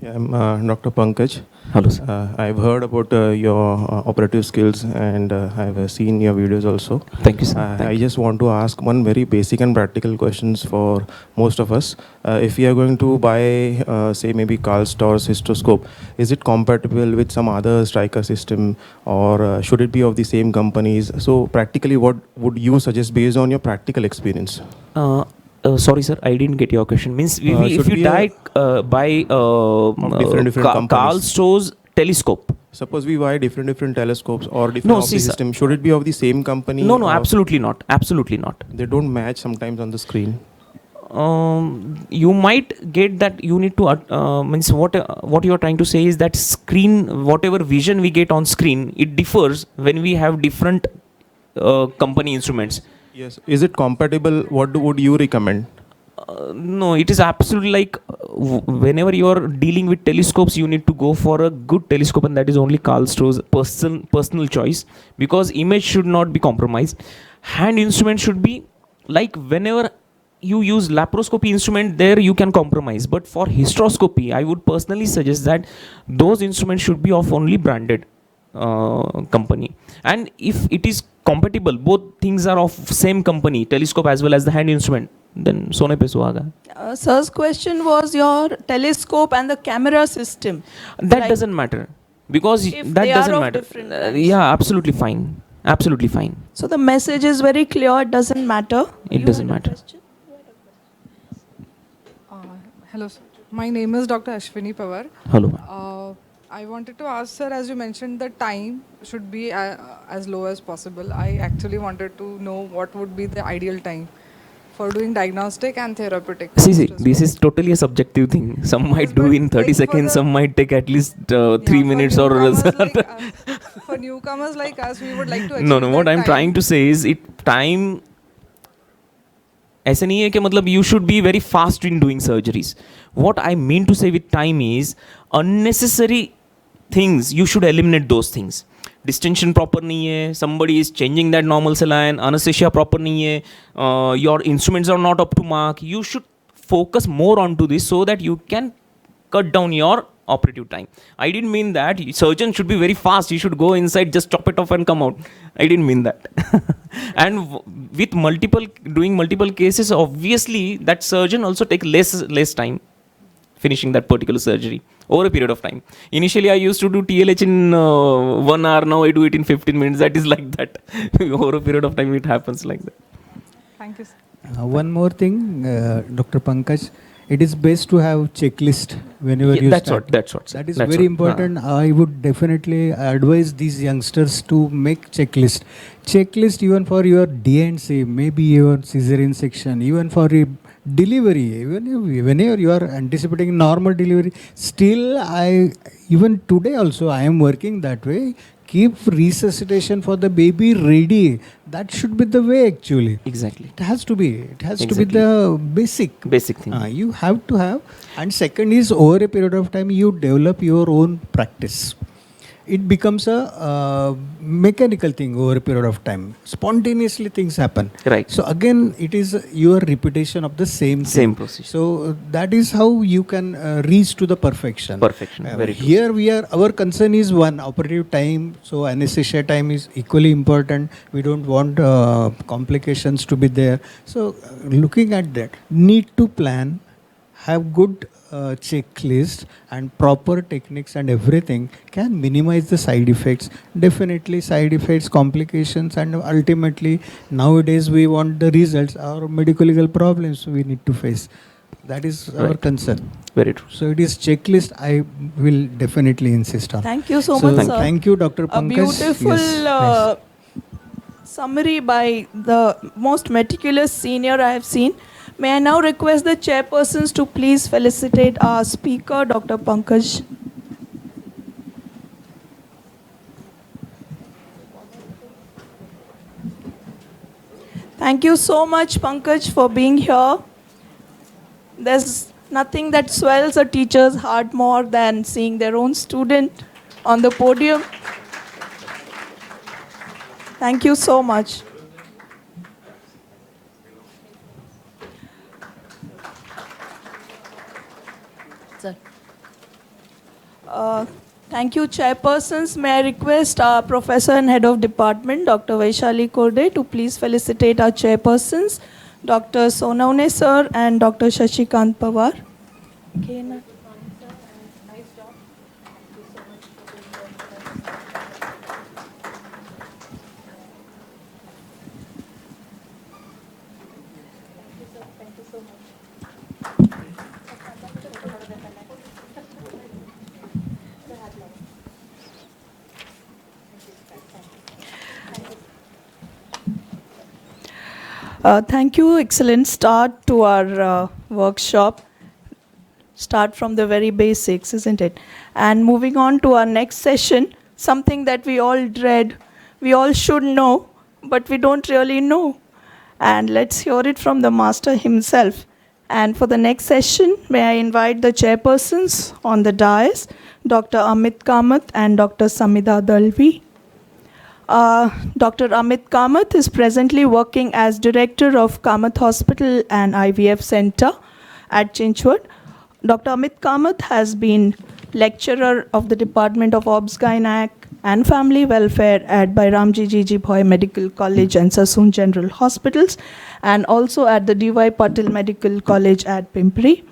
S6: Yeah, I'm Dr. Pankaj.
S3: Hello, sir.
S6: I've heard about your operative skills, and I've seen your videos also.
S3: Thank you, sir.
S6: I just want to ask one very basic and practical questions for most of us. If we are going to buy, say, maybe Karl Storz hysteroscope, is it compatible with some other striker system, or should it be of the same companies? So practically, what would you suggest based on your practical experience?
S3: Sorry, sir, I didn't get your question. Means if
S6: should
S3: you
S6: be
S3: buy
S6: different
S3: Karl
S6: companies.
S3: Storz telescope.
S6: Suppose we buy different telescopes or different
S3: No, see, sir.
S6: system. Should it be of the same company?
S3: No,
S6: or
S3: absolutely not. Absolutely not.
S6: They don't match sometimes on the screen.
S3: You might get that you need to means what you are trying to say is that screen, whatever vision we get on screen, it differs when we have different company instruments.
S6: Yes. Is it compatible? What would you recommend?
S3: No, it is absolutely like whenever you are dealing with telescopes, you need to go for a good telescope, and that is only Karl Stroh's personal choice, because image should not be compromised. Hand instrument should be like, whenever you use laparoscopy instrument, there you can compromise, but for hysteroscopy I would personally suggest that those instruments should be of only branded company. And if it is compatible, both things are of same company, telescope as well as the hand instrument, then sone pe suhaga.
S1: Sir's question was your telescope and the camera system.
S3: That
S1: Like,
S3: doesn't matter, because
S1: if
S3: that
S1: they are
S3: doesn't
S1: of
S3: matter.
S1: different kinds.
S3: Yeah, absolutely fine. Absolutely fine.
S1: So the message is very clear, it doesn't matter.
S3: It
S1: You
S3: doesn't
S1: had a
S3: matter.
S1: question?
S7: Hello, sir. My name is Dr. Ashwini Pawar.
S3: Hello, ma'am.
S7: I wanted to ask, sir, as you mentioned, the time should be as low as possible. I actually wanted to know what would be the ideal time for doing diagnostic and therapeutic.
S3: See, this is totally a subjective thing. Some might
S7: Yes,
S3: do
S7: but
S3: in 30
S7: like for
S3: seconds,
S7: the-
S3: some might take at least 3
S7: Yeah,
S3: minutes
S7: for
S3: or...
S7: newcomers like us, for newcomers like us, we would like to achieve
S3: No, what
S7: that
S3: I'm
S7: time.
S3: trying to say is, time ऐसा नहीं है कि मतलब you should be very fast in doing surgeries. What I mean to say with time is, unnecessary things, you should eliminate those things. Distension proper नहीं है, somebody is changing that normal saline, anesthesia proper नहीं है, your instruments are not up to mark. You should focus more onto this so that you can cut down your operative time. I didn't mean that surgeon should be very fast, he should go inside, just chop it off and come out. I didn't mean that. And with doing multiple cases, obviously that surgeon also take less time finishing that particular surgery over a period of time. Initially I used to do TLH in 1 hour, now I do it in 15 minutes. That is like that. Over a period of time it happens like that.
S7: Thank you, sir.
S2: One more thing, Dr. Pankaj, it is best to have checklist whenever you start.
S3: That's what.
S2: That is very important. I would definitely advise these youngsters to make checklist. Checklist even for your D&C, maybe your cesarean section, even for a delivery, even whenever you are anticipating normal delivery. Still, even today also I am working that way. Keep resuscitation for the baby ready. That should be the way actually.
S3: Exactly.
S2: It has to be. It has to be
S3: Exactly.
S2: the basic
S3: thing.
S2: You have to have. And second is, over a period of time, you develop your own practice. It becomes a mechanical thing over a period of time. Spontaneously things happen.
S3: Right.
S2: So again, it is your repetition of the same thing.
S3: procedure.
S2: So that is how you can reach to the perfection.
S3: Very true.
S2: Here our concern is one, operative time. So anesthesia time is equally important. We don't want complications to be there. So looking at that, need to plan, have good checklist and proper techniques and everything can minimize the side effects. Definitely side effects, complications, and ultimately nowadays we want the results. Our medical legal problems we need to face. That is our
S3: Right.
S2: concern.
S3: Very true.
S2: So it is checklist I will definitely insist on.
S1: Thank you so much, sir.
S2: Thank you, Dr.
S1: A
S2: Pankaj.
S1: beautiful
S2: Yes,
S1: summary by the most meticulous senior I have seen. May I now request the chairpersons to please felicitate our speaker, Dr. Pankaj. Thank you so much, Pankaj, for being here. There's nothing that swells a teacher's heart more than seeing their own student on the podium. Thank you so much.
S8: Sir.
S1: Thank you, chairpersons. May I request our professor and head of department, Dr. Vaishali Korde, to please felicitate our chairpersons, Dr. Sonaune sir and Dr. Shashikant Pawar. Okay, na? Thank you. Excellent start to our workshop. Start from the very basics, isn't it? And moving on to our next session, something that we all dread, we all should know, but we don't really know. And let's hear it from the master himself. And for the next session, may I invite the chairpersons on the dais, Dr. Amit Kamath and Dr. Samida Dalvi. Dr. Amit Kamath is presently working as Director of Kamath Hospital and IVF Center at Chinchwad. Dr. Amit Kamath has been lecturer of the Department of OBGY and Family Welfare at Bairamji Jiji Bhoy Medical College and Sassoon General Hospitals, and also at the D.Y. Patil Medical College at Pimpri.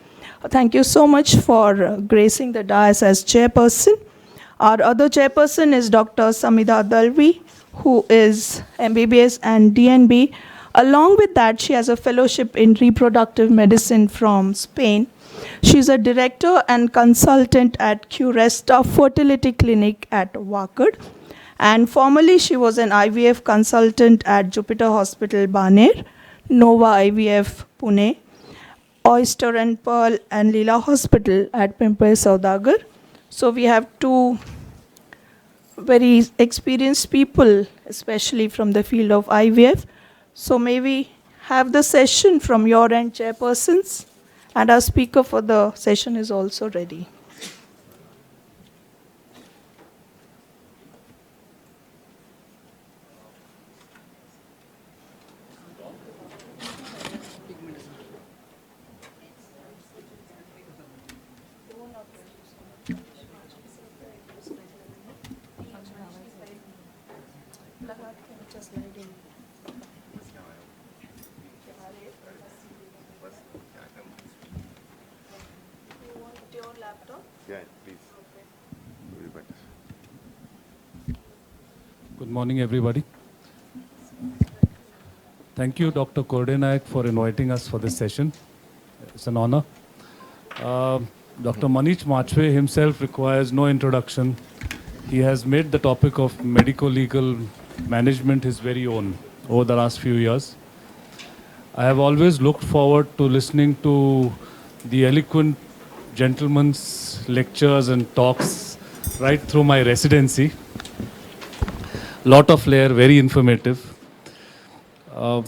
S1: Thank you so much for gracing the dais as chairperson. Our other chairperson is Dr. Samida Dalvi, who is MBBS and DNB. Along with that, she has a fellowship in reproductive medicine from Spain. She's a director and consultant at Curesta Fertility Clinic at Wakad. And formerly, she was an IVF consultant at Jupiter Hospital, Baner, Nova IVF, Pune, Oyster and Pearl and Leela Hospital at Pimpri Saudagar. So we have two very experienced people, especially from the field of IVF. So may we have the session from your end, chairpersons? And our speaker for the session is also ready.
S8: Good morning, everybody. Thank you, Dr. Kordenayak, for inviting us for this session. It's an honor. Dr. Manish Machwe himself requires no introduction. He has made the topic of medico-legal management his very own over the last few years. I have always looked forward to listening to the eloquent gentleman's lectures and talks right through my residency. Lot of flair, very informative. Now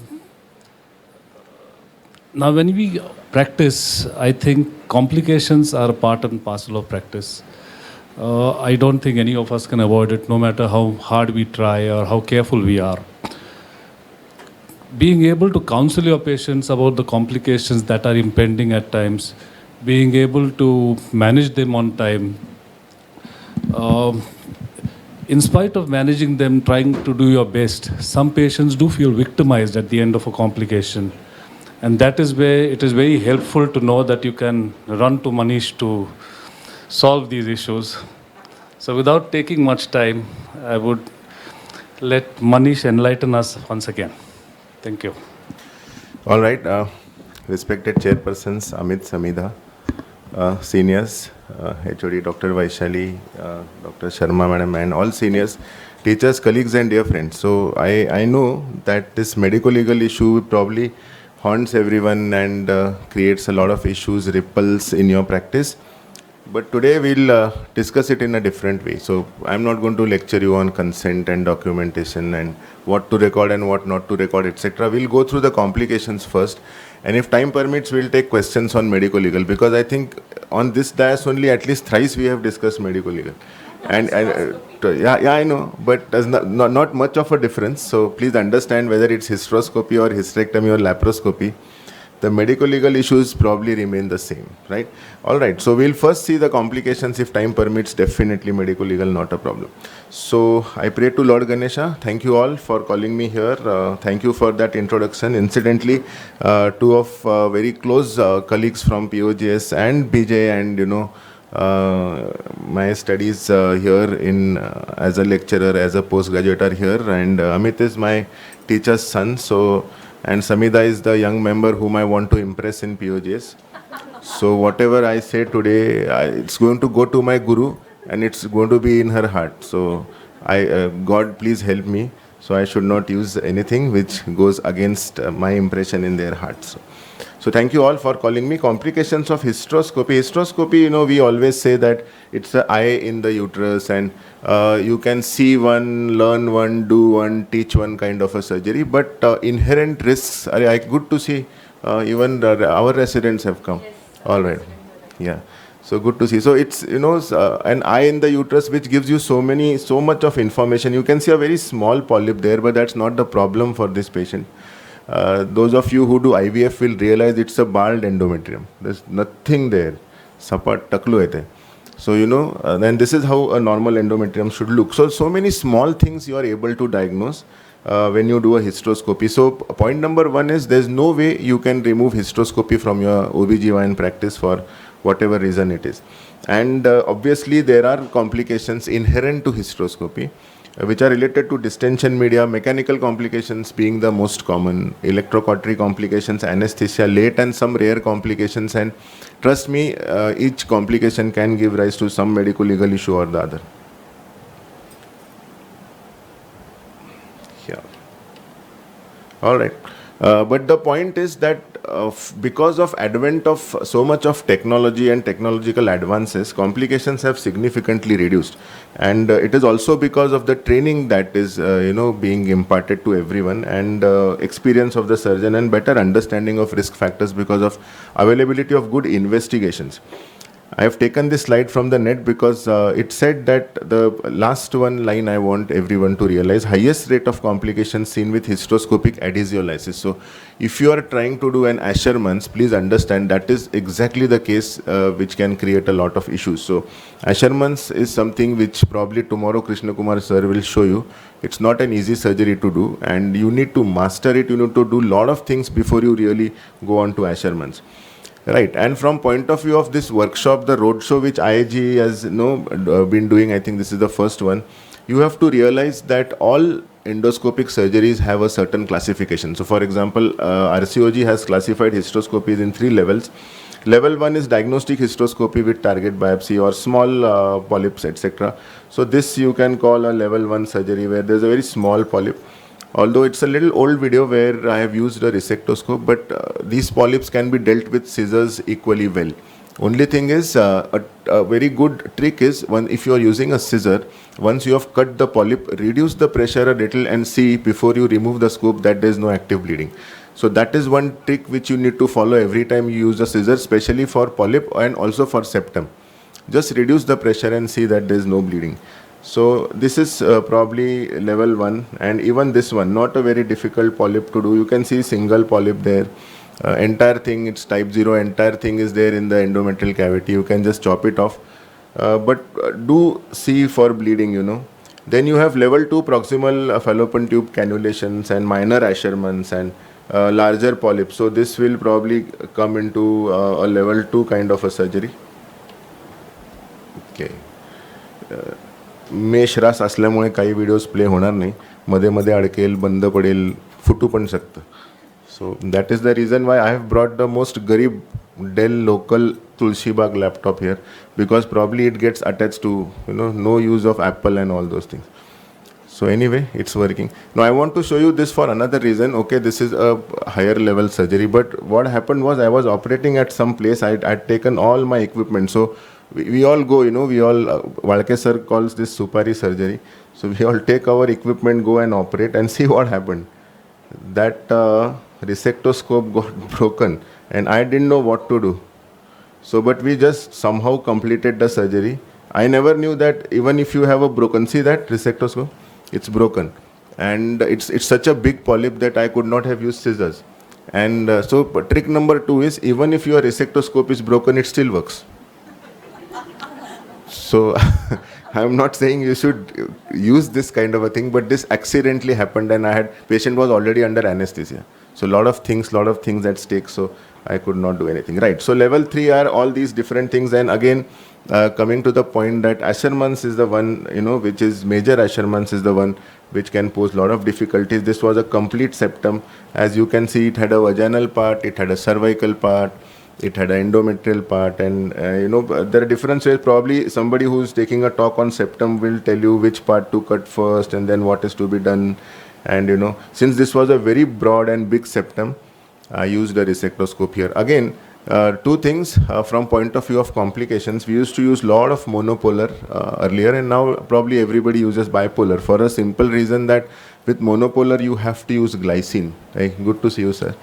S8: when we practice, I think complications are a part and parcel of practice. I don't think any of us can avoid it, no matter how hard we try or how careful we are. Being able to counsel your patients about the complications that are impending at times, being able to manage them on time, in spite of managing them, trying to do your best, some patients do feel victimized at the end of a complication. And that is where it is very helpful to know that you can run to Manish to solve these issues. So without taking much time, I would let Manish enlighten us once again. Thank you.
S9: All right, respected chairpersons, Amit, Samida, seniors, HOD Dr. Vaishali, Dr. Sharma madam, and all seniors, teachers, colleagues and dear friends. So I know that this medico-legal issue probably haunts everyone and creates a lot of issues, ripples in your practice. But today we'll discuss it in a different way. So I'm not going to lecture you on consent and documentation and what to record and what not to record, etc. We'll go through the complications first. And if time permits, we'll take questions on medico-legal, because I think on this dais only at least thrice we have discussed medico-legal. And yeah, I know, but there's not much of a difference. So please understand, whether it's hysteroscopy or hysterectomy or laparoscopy, the medico-legal issues probably remain the same, right? All right, so we'll first see the complications. If time permits, definitely medico-legal, not a problem. So I pray to Lord Ganesha. Thank you all for calling me here. Thank you for that introduction. Incidentally, two of very close colleagues from POGS and BJ, and my studies here in as a lecturer, as a postgraduate are here, and Amit is my teacher's son. So, and Samida is the young member whom I want to impress in POGS. So whatever I say today, it's going to go to my guru and it's going to be in her heart. So God, please help me. So I should not use anything which goes against my impression in their hearts. So thank you all for calling me. Complications of hysteroscopy. Hysteroscopy, we always say that it's the eye in the uterus, and you can see one, learn one, do one, teach one kind of a surgery. But inherent risks, are good to see Even our residents have come. All right. Yeah. So good to see. So it's, an eye in the uterus which gives you so much of information. You can see a very small polyp there, but that's not the problem for this patient. Those of you who do IVF will realize it's a bald endometrium. There's nothing there. Sapat taklu ete. So, then this is how a normal endometrium should look. So many small things you are able to diagnose when you do a hysteroscopy. So point number one is there's no way you can remove hysteroscopy from your OBGYN practice for whatever reason it is. And obviously there are complications inherent to hysteroscopy, which are related to distension media, mechanical complications being the most common, electrocautery complications, anesthesia, late and some rare complications. And trust me, each complication can give rise to some medical legal issue or the other. Yeah. All right. But the point is that because of advent of so much of technology and technological advances, complications have significantly reduced. And it is also because of the training that is, being imparted to everyone, and experience of the surgeon and better understanding of risk factors because of availability of good investigations. I have taken this slide from the net because it said that the last one line I want everyone to realize, highest rate of complications seen with hysteroscopic adhesiolysis. So if you are trying to do an Asherman's, please understand that is exactly the case which can create a lot of issues. So Asherman's is something which probably tomorrow Krishna Kumar sir will show you. It's not an easy surgery to do, and you need to master it. You need to do a lot of things before you really go on to Asherman's. Right, and from point of view of this workshop, the roadshow which IIG has been doing, I think this is the first one, you have to realize that all endoscopic surgeries have a certain classification. So for example, RCOG has classified hysteroscopies in 3 levels. Level 1 is diagnostic hysteroscopy with target biopsy or small polyps, etc. So this you can call a level 1 surgery where there's a very small polyp. Although it's a little old video where I have used a resectoscope, but these polyps can be dealt with scissors equally well. Only thing is, a very good trick is, if you are using a scissor, once you have cut the polyp, reduce the pressure a little and see before you remove the scope that there is no active bleeding. So that is one trick which you need to follow every time you use a scissor, especially for polyp and also for septum. Just reduce the pressure and see that there is no bleeding. So this is probably level 1, and even this one, not a very difficult polyp to do. You can see single polyp there. Entire thing, it's type 0, entire thing is there in the endometrial cavity. You can just chop it off. But do see for bleeding, Then you have level 2 proximal fallopian tube cannulations and minor Asherman's and larger polyps. So this will probably come into a level 2 kind of a surgery. Okay. Mesh रास असल्यामुळे काही videos play होणार नाही, मध्ये मध्ये अडकेल, बंद पडेल, फुटू पण शकतं. So that is the reason why I have brought the most गरीब Dell local Tulshibaug laptop here, because probably it gets attach to no use of Apple and all those things. So anyway, it's working. Now I want to show you this for another reason. Okay, this is a higher level surgery, but what happened was I was operating at some place. I'd taken all my equipment. So we all go, we all, Walke sir calls this supari surgery. So we all take our equipment, go and operate and see what happened. That resectoscope got broken and I didn't know what to do. So, but we just somehow completed the surgery. I never knew that even if you have a broken, see that resectoscope, it's broken. And it's such a big polyp that I could not have used scissors. And so trick number 2 is, even if your resectoscope is broken, it still works. So I'm not saying you should use this kind of a thing, but this accidentally happened and patient was already under anesthesia. So lot of things at stake, so I could not do anything. Right, so level 3 are all these different things, and again, coming to the point that Asherman's is the one, which is major Asherman's is the one which can pose a lot of difficulties. This was a complete septum. As you can see, it had a vaginal part, it had a cervical part, it had an endometrial part, and there are different ways. Probably somebody who's taking a talk on septum will tell you which part to cut first and then what is to be done. And since this was a very broad and big septum, I used a resectoscope here. Again, 2 things from point of view of complications. We used to use a lot of monopolar earlier, and now probably everybody uses bipolar for a simple reason that with monopolar you have to use glycine. Right? Good to see you, sir.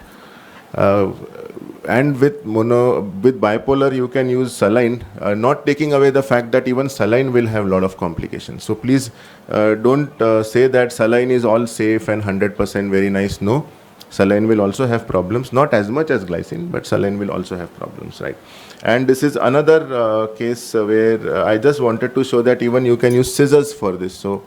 S9: And with bipolar, you can use saline, not taking away the fact that even saline will have a lot of complications. So please don't say that saline is all safe and 100% very nice. No, saline will also have problems, not as much as glycine, but saline will also have problems, right? And this is another case where I just wanted to show that even you can use scissors for this. So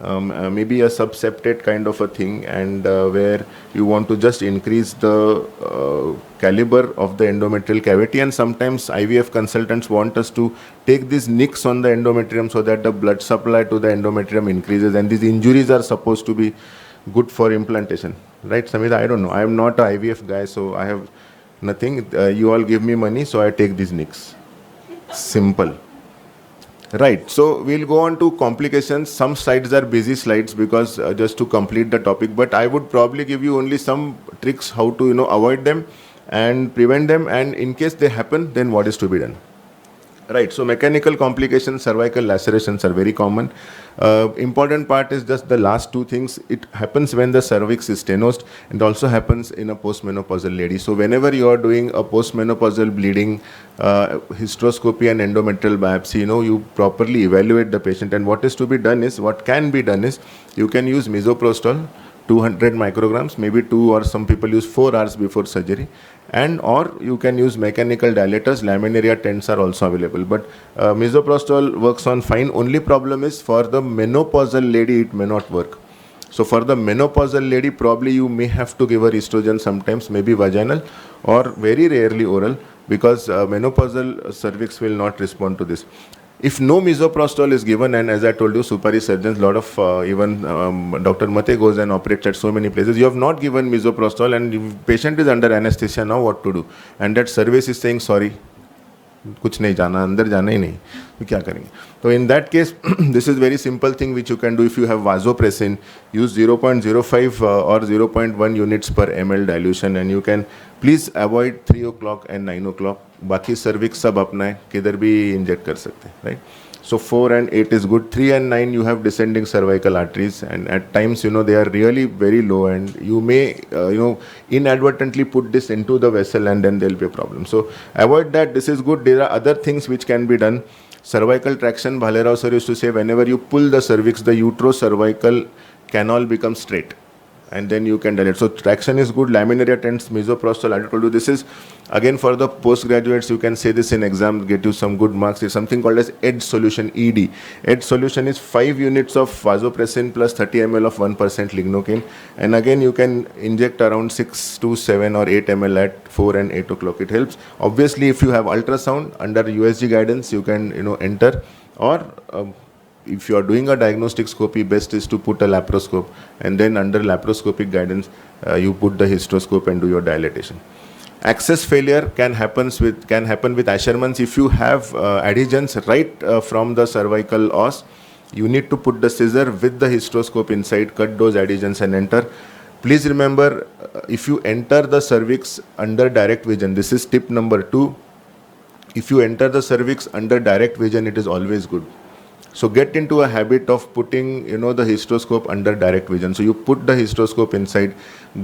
S9: maybe a subseptate kind of a thing, and where you want to just increase the caliber of the endometrial cavity, and sometimes IVF consultants want us to take these nicks on the endometrium so that the blood supply to the endometrium increases, and these injuries are supposed to be good for implantation, right, Samita? I don't know. I am not an IVF guy, so I have nothing. You all give me money, so I take these nicks. Simple. Right, so we'll go on to complications. Some slides are busy slides because just to complete the topic, but I would probably give you only some tricks how to avoid them and prevent them, and in case they happen, then what is to be done. Right, so mechanical complications, cervical lacerations are very common. Important part is just the last two things. It happens when the cervix is stenosed, and also happens in a postmenopausal lady. So whenever you are doing a postmenopausal bleeding, hysteroscopy and endometrial biopsy, you properly evaluate the patient, and what can be done is you can use misoprostol, 200 micrograms, maybe 2, or some people use 4 hours before surgery, and or you can use mechanical dilators. Laminaria tents are also available, but misoprostol works on fine. Only problem is for the menopausal lady it may not work. So for the menopausal lady, probably you may have to give her estrogen sometimes, maybe vaginal or very rarely oral, because menopausal cervix will not respond to this. If no misoprostol is given, and as I told you, supari surgeons, lot of even Dr. Mate goes and operates at so many places. You have not given misoprostol, and the patient is under anesthesia now, what to do? And that service is saying, sorry, कुछ नहीं जाना, अंदर जाना ही नहीं, तो क्या करेंगे? So in that case, this is very simple thing which you can do. If you have vasopressin, use 0.05 or 0.1 units per ml dilution, and you can please avoid 3 o'clock and 9 o'clock. बाकी cervix सब अपना है, किधर भी inject कर सकते हैं, right? So 4 and 8 is good. 3 and 9 you have descending cervical arteries, and at times they are really very low, and you may inadvertently put this into the vessel, and then there will be a problem. So avoid that. This is good. There are other things which can be done. Cervical traction, Bhalerao sir used to say, whenever you pull the cervix, the uterocervical canal becomes straight, and then you can dilate. So traction is good. Laminaria tents, misoprostol, I told you. This is again for the postgraduates. You can say this in exam, get you some good marks. It's something called as ED solution, ED. ED solution is 5 units of vasopressin plus 30 ml of 1% lignocaine, and again you can inject around 6 to 7 or 8 ml at 4 and 8 o'clock. It helps. Obviously, if you have ultrasound under USG guidance, you can enter, or if you are doing a diagnostic scopy, best is to put a laparoscope, and then under laparoscopic guidance, you put the hysteroscope and do your dilatation. Access failure can happen with Asherman's. If you have adhesions right from the cervical os, you need to put the scissor with the hysteroscope inside, cut those adhesions and enter. Please remember, if you enter the cervix under direct vision, this is tip number 2. If you enter the cervix under direct vision, it is always good. So get into a habit of putting, the hysteroscope under direct vision. So you put the hysteroscope inside,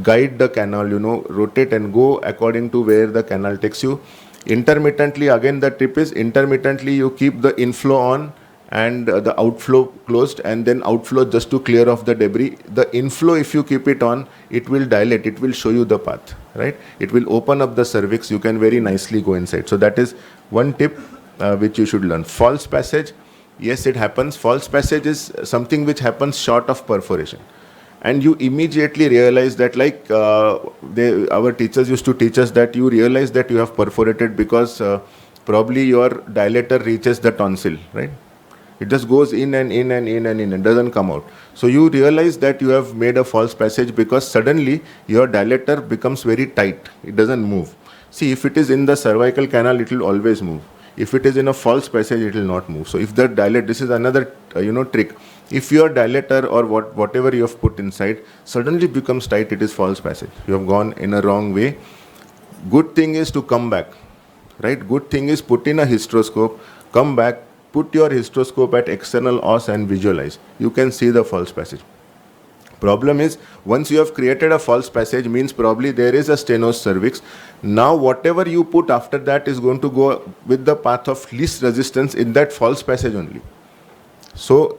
S9: guide the canal, rotate and go according to where the canal takes you. Intermittently, again the tip is intermittently you keep the inflow on and the outflow closed, and then outflow just to clear off the debris. The inflow, if you keep it on, it will dilate, it will show you the path, right? It will open up the cervix, you can very nicely go inside. So that is one tip which you should learn. False passage. Yes, it happens. False passage is something which happens short of perforation, and you immediately realize that, like our teachers used to teach us, that you realize that you have perforated because probably your dilator reaches the tonsil, right? It just goes in and in and in and in and doesn't come out. So you realize that you have made a false passage because suddenly your dilator becomes very tight. It doesn't move. See, if it is in the cervical canal, it will always move. If it is in a false passage, it will not move. So if the dilate, this is another trick. If your dilator or whatever you have put inside suddenly becomes tight, it is false passage. You have gone in a wrong way. Good thing is to come back, right? Good thing is put in a hysteroscope, come back, put your hysteroscope at external os and visualize. You can see the false passage. Problem is, once you have created a false passage, means probably there is a stenosed cervix. Now whatever you put after that is going to go with the path of least resistance in that false passage only. So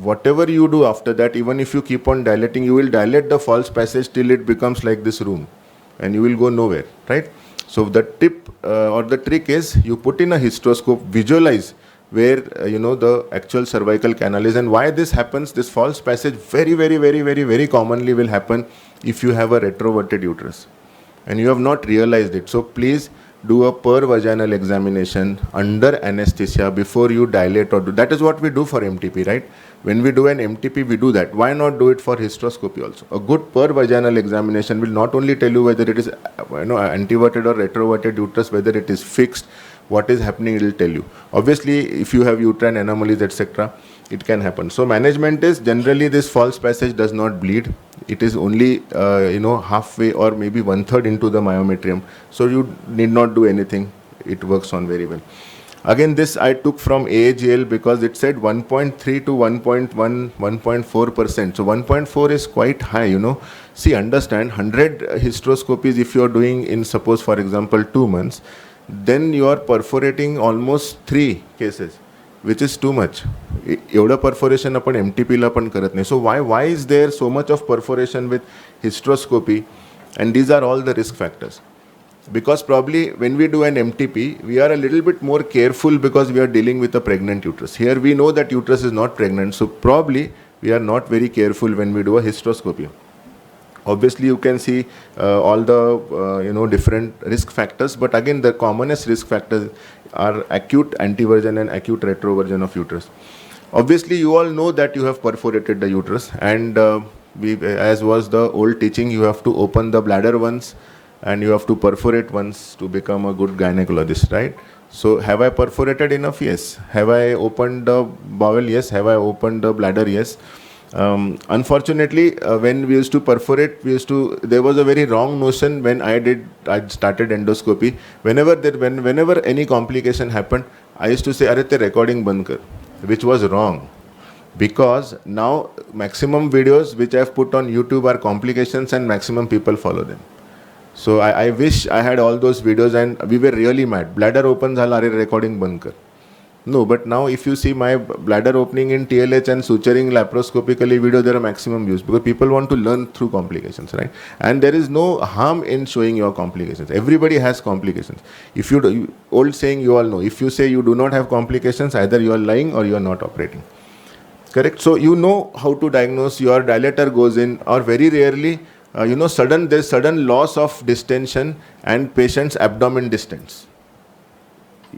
S9: whatever you do after that, even if you keep on dilating, you will dilate the false passage till it becomes like this room, and you will go nowhere, right? So the tip or the trick is, you put in a hysteroscope, visualize where the actual cervical canal is. And why this happens, this false passage very commonly will happen if you have a retroverted uterus and you have not realized it. So please do a per vaginal examination under anesthesia before you dilate or do. That is what we do for MTP, right? When we do an MTP, we do that. Why not do it for hysteroscopy also? A good per vaginal examination will not only tell you whether it is antiverted or retroverted uterus, whether it is fixed, what is happening, it will tell you. Obviously, if you have uterine anomalies, etc., it can happen. So management is, generally this false passage does not bleed. It is only halfway or maybe 1/3 into the myometrium. So you need not do anything. It works on very well. Again, this I took from AAGL because it said 1.3 to 1.1, 1.4%. So 1.4 is quite high, See, understand, 100 hysteroscopies if you are doing in, suppose for example, 2 months, then you are perforating almost 3 cases, which is too much. Evda perforation upon MTP la pan karat nahi. So why is there so much of perforation with hysteroscopy? And these are all the risk factors. Because probably when we do an MTP, we are a little bit more careful because we are dealing with a pregnant uterus. Here we know that uterus is not pregnant, so probably we are not very careful when we do a hysteroscopy. Obviously, you can see all the different risk factors, but again, the commonest risk factors are acute antiversion and acute retroversion of uterus. Obviously, you all know that you have perforated the uterus, and as was the old teaching, you have to open the bladder once and you have to perforate once to become a good gynecologist, right? So, have I perforated enough? Yes. Have I opened the bowel? Yes. Have I opened the bladder? Yes. Unfortunately, when we used to perforate, there was a very wrong notion when I started endoscopy. Whenever any complication happened, I used to say, "Arre te recording band kar," which was wrong. Because now maximum videos which I have put on YouTube are complications and maximum people follow them. So I wish I had all those videos and we were really mad. Bladder opens, are recording band kar. No, but now if you see my bladder opening in TLH and suturing laparoscopically video, there are maximum views because people want to learn through complications, right? And there is no harm in showing your complications. Everybody has complications. If you do, old saying you all know, if you say you do not have complications, either you are lying or you are not operating. Correct? So you know how to diagnose. Your dilator goes in, or very rarely, there's sudden loss of distension and patient's abdomen distends.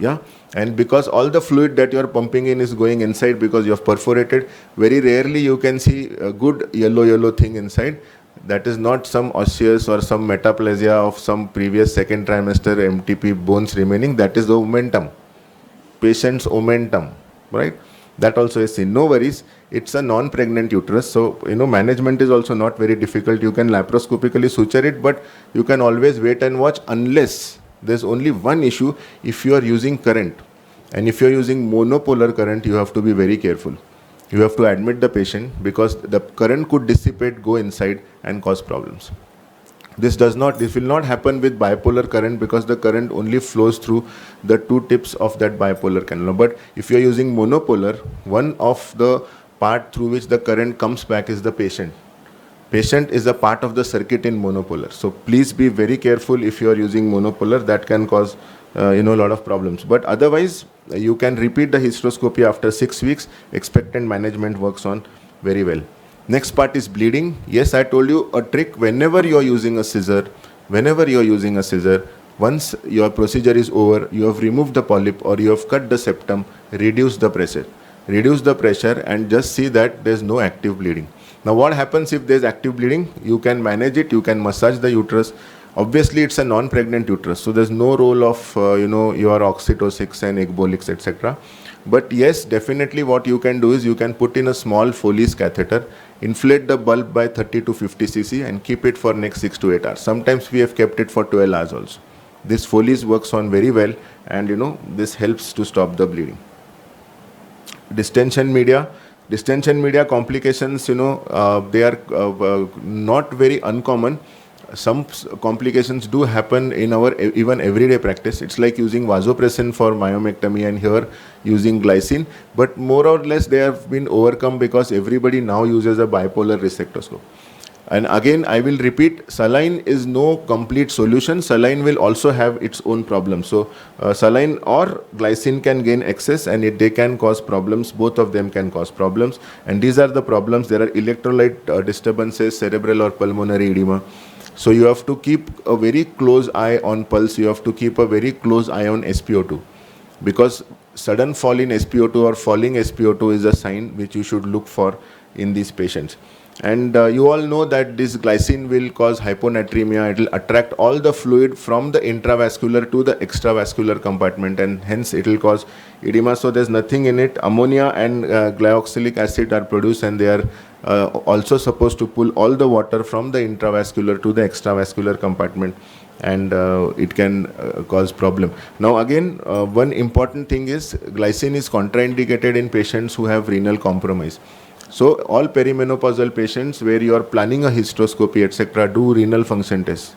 S9: Yeah, and because all the fluid that you are pumping in is going inside because you have perforated, very rarely you can see a good yellow thing inside. That is not some osseous or some metaplasia of some previous second trimester MTP bones remaining. That is the omentum, patient's omentum, right? That also is seen. No worries. It's a non-pregnant uterus, so management is also not very difficult. You can laparoscopically suture it, but you can always wait and watch, unless there's only one issue. If you are using current, and if you are using monopolar current, you have to be very careful. You have to admit the patient because the current could dissipate, go inside and cause problems. This will not happen with bipolar current because the current only flows through the 2 tips of that bipolar cannula. But if you are using monopolar, one of the part through which the current comes back is the patient. Patient is a part of the circuit in monopolar. So please be very careful if you are using monopolar. That can cause a lot of problems. But otherwise, you can repeat the hysteroscopy after 6 weeks. Expectant management works on very well. Next part is bleeding. Yes, I told you a trick. Whenever you are using a scissor, once your procedure is over, you have removed the polyp or you have cut the septum, reduce the pressure. Reduce the pressure and just see that there is no active bleeding. Now what happens if there is active bleeding? You can manage it, you can massage the uterus. Obviously it's a non-pregnant uterus, so there's no role of your oxytocin and ecbolics, etc. But yes, definitely what you can do is you can put in a small Foley's catheter, inflate the bulb by 30 to 50 cc and keep it for next 6 to 8 hours. Sometimes we have kept it for 12 hours also. This Foley's works on very well, and this helps to stop the bleeding. Distension media, Distension media complications, they are not very uncommon. Some complications do happen in our even everyday practice. It's like using vasopressin for myomectomy and here using glycine, but more or less they have been overcome because everybody now uses a bipolar resectoscope. And again, I will repeat, saline is no complete solution. Saline will also have its own problems. So saline or glycine can gain excess and they can cause problems. Both of them can cause problems. And these are the problems. There are electrolyte disturbances, cerebral or pulmonary edema. So you have to keep a very close eye on pulse. You have to keep a very close eye on SpO2. Because sudden fall in SpO2 or falling SpO2 is a sign which you should look for in these patients. And you all know that this glycine will cause hyponatremia. It will attract all the fluid from the intravascular to the extravascular compartment, and hence it will cause edema. So there's nothing in it. Ammonia and glyoxylic acid are produced, and they are also supposed to pull all the water from the intravascular to the extravascular compartment, and it can cause problem. Now again, one important thing is glycine is contraindicated in patients who have renal compromise. So all perimenopausal patients where you are planning a hysteroscopy, etc., do renal function tests.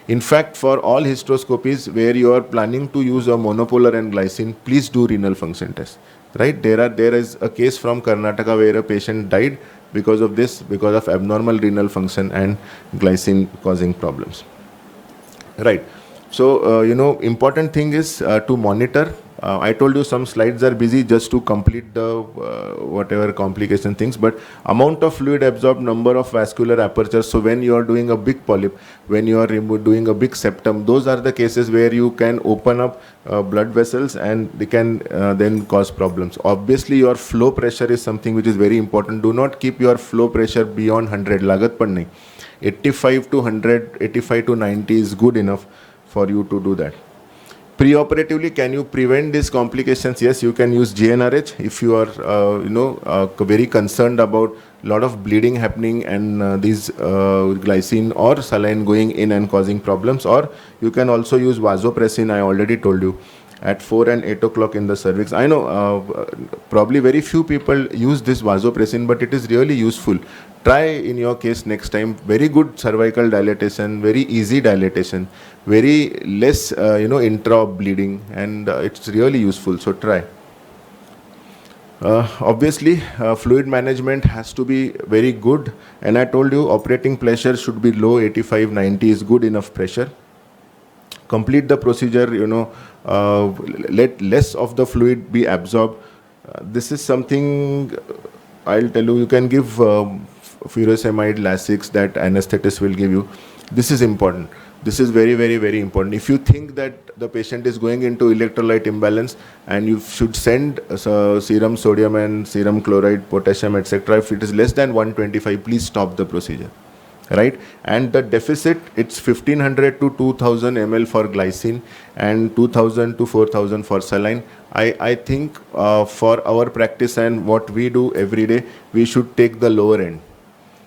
S9: In fact, for all hysteroscopies where you are planning to use a monopolar and glycine, please do renal function tests. Right? There is a case from Karnataka where a patient died because of this, because of abnormal renal function and glycine causing problems. Right. So, important thing is to monitor. I told you some slides are busy just to complete the whatever complication things, but amount of fluid absorbed, number of vascular apertures. So when you are doing a big polyp, when you are doing a big septum, those are the cases where you can open up blood vessels and they can then cause problems. Obviously, your flow pressure is something which is very important. Do not keep your flow pressure beyond 100. Lagat par nahi. 85 to 100, 85 to 90 is good enough for you to do that. Preoperatively, can you prevent these complications? Yes, you can use GnRH if you are, very concerned about a lot of bleeding happening and these glycine or saline going in and causing problems. Or you can also use vasopressin. I already told you at 4 and 8 o'clock in the cervix. I know probably very few people use this vasopressin, but it is really useful. Try in your case next time. Very good cervical dilatation, very easy dilatation, very less intra bleeding, and it's really useful. So try. Obviously, fluid management has to be very good, and I told you operating pressure should be low. 85, 90 is good enough pressure. Complete the procedure. Let less of the fluid be absorbed. This is something I'll tell you. You can give furosemide, Lasix that anesthetist will give you. This is important. This is very, very, very important. If you think that the patient is going into electrolyte imbalance and you should send serum sodium and serum chloride, potassium, etc., if it is less than 125, please stop the procedure. Right? And the deficit, it's 1500 to 2000 ml for glycine and 2000 to 4000 for saline. I think for our practice and what we do every day, we should take the lower end.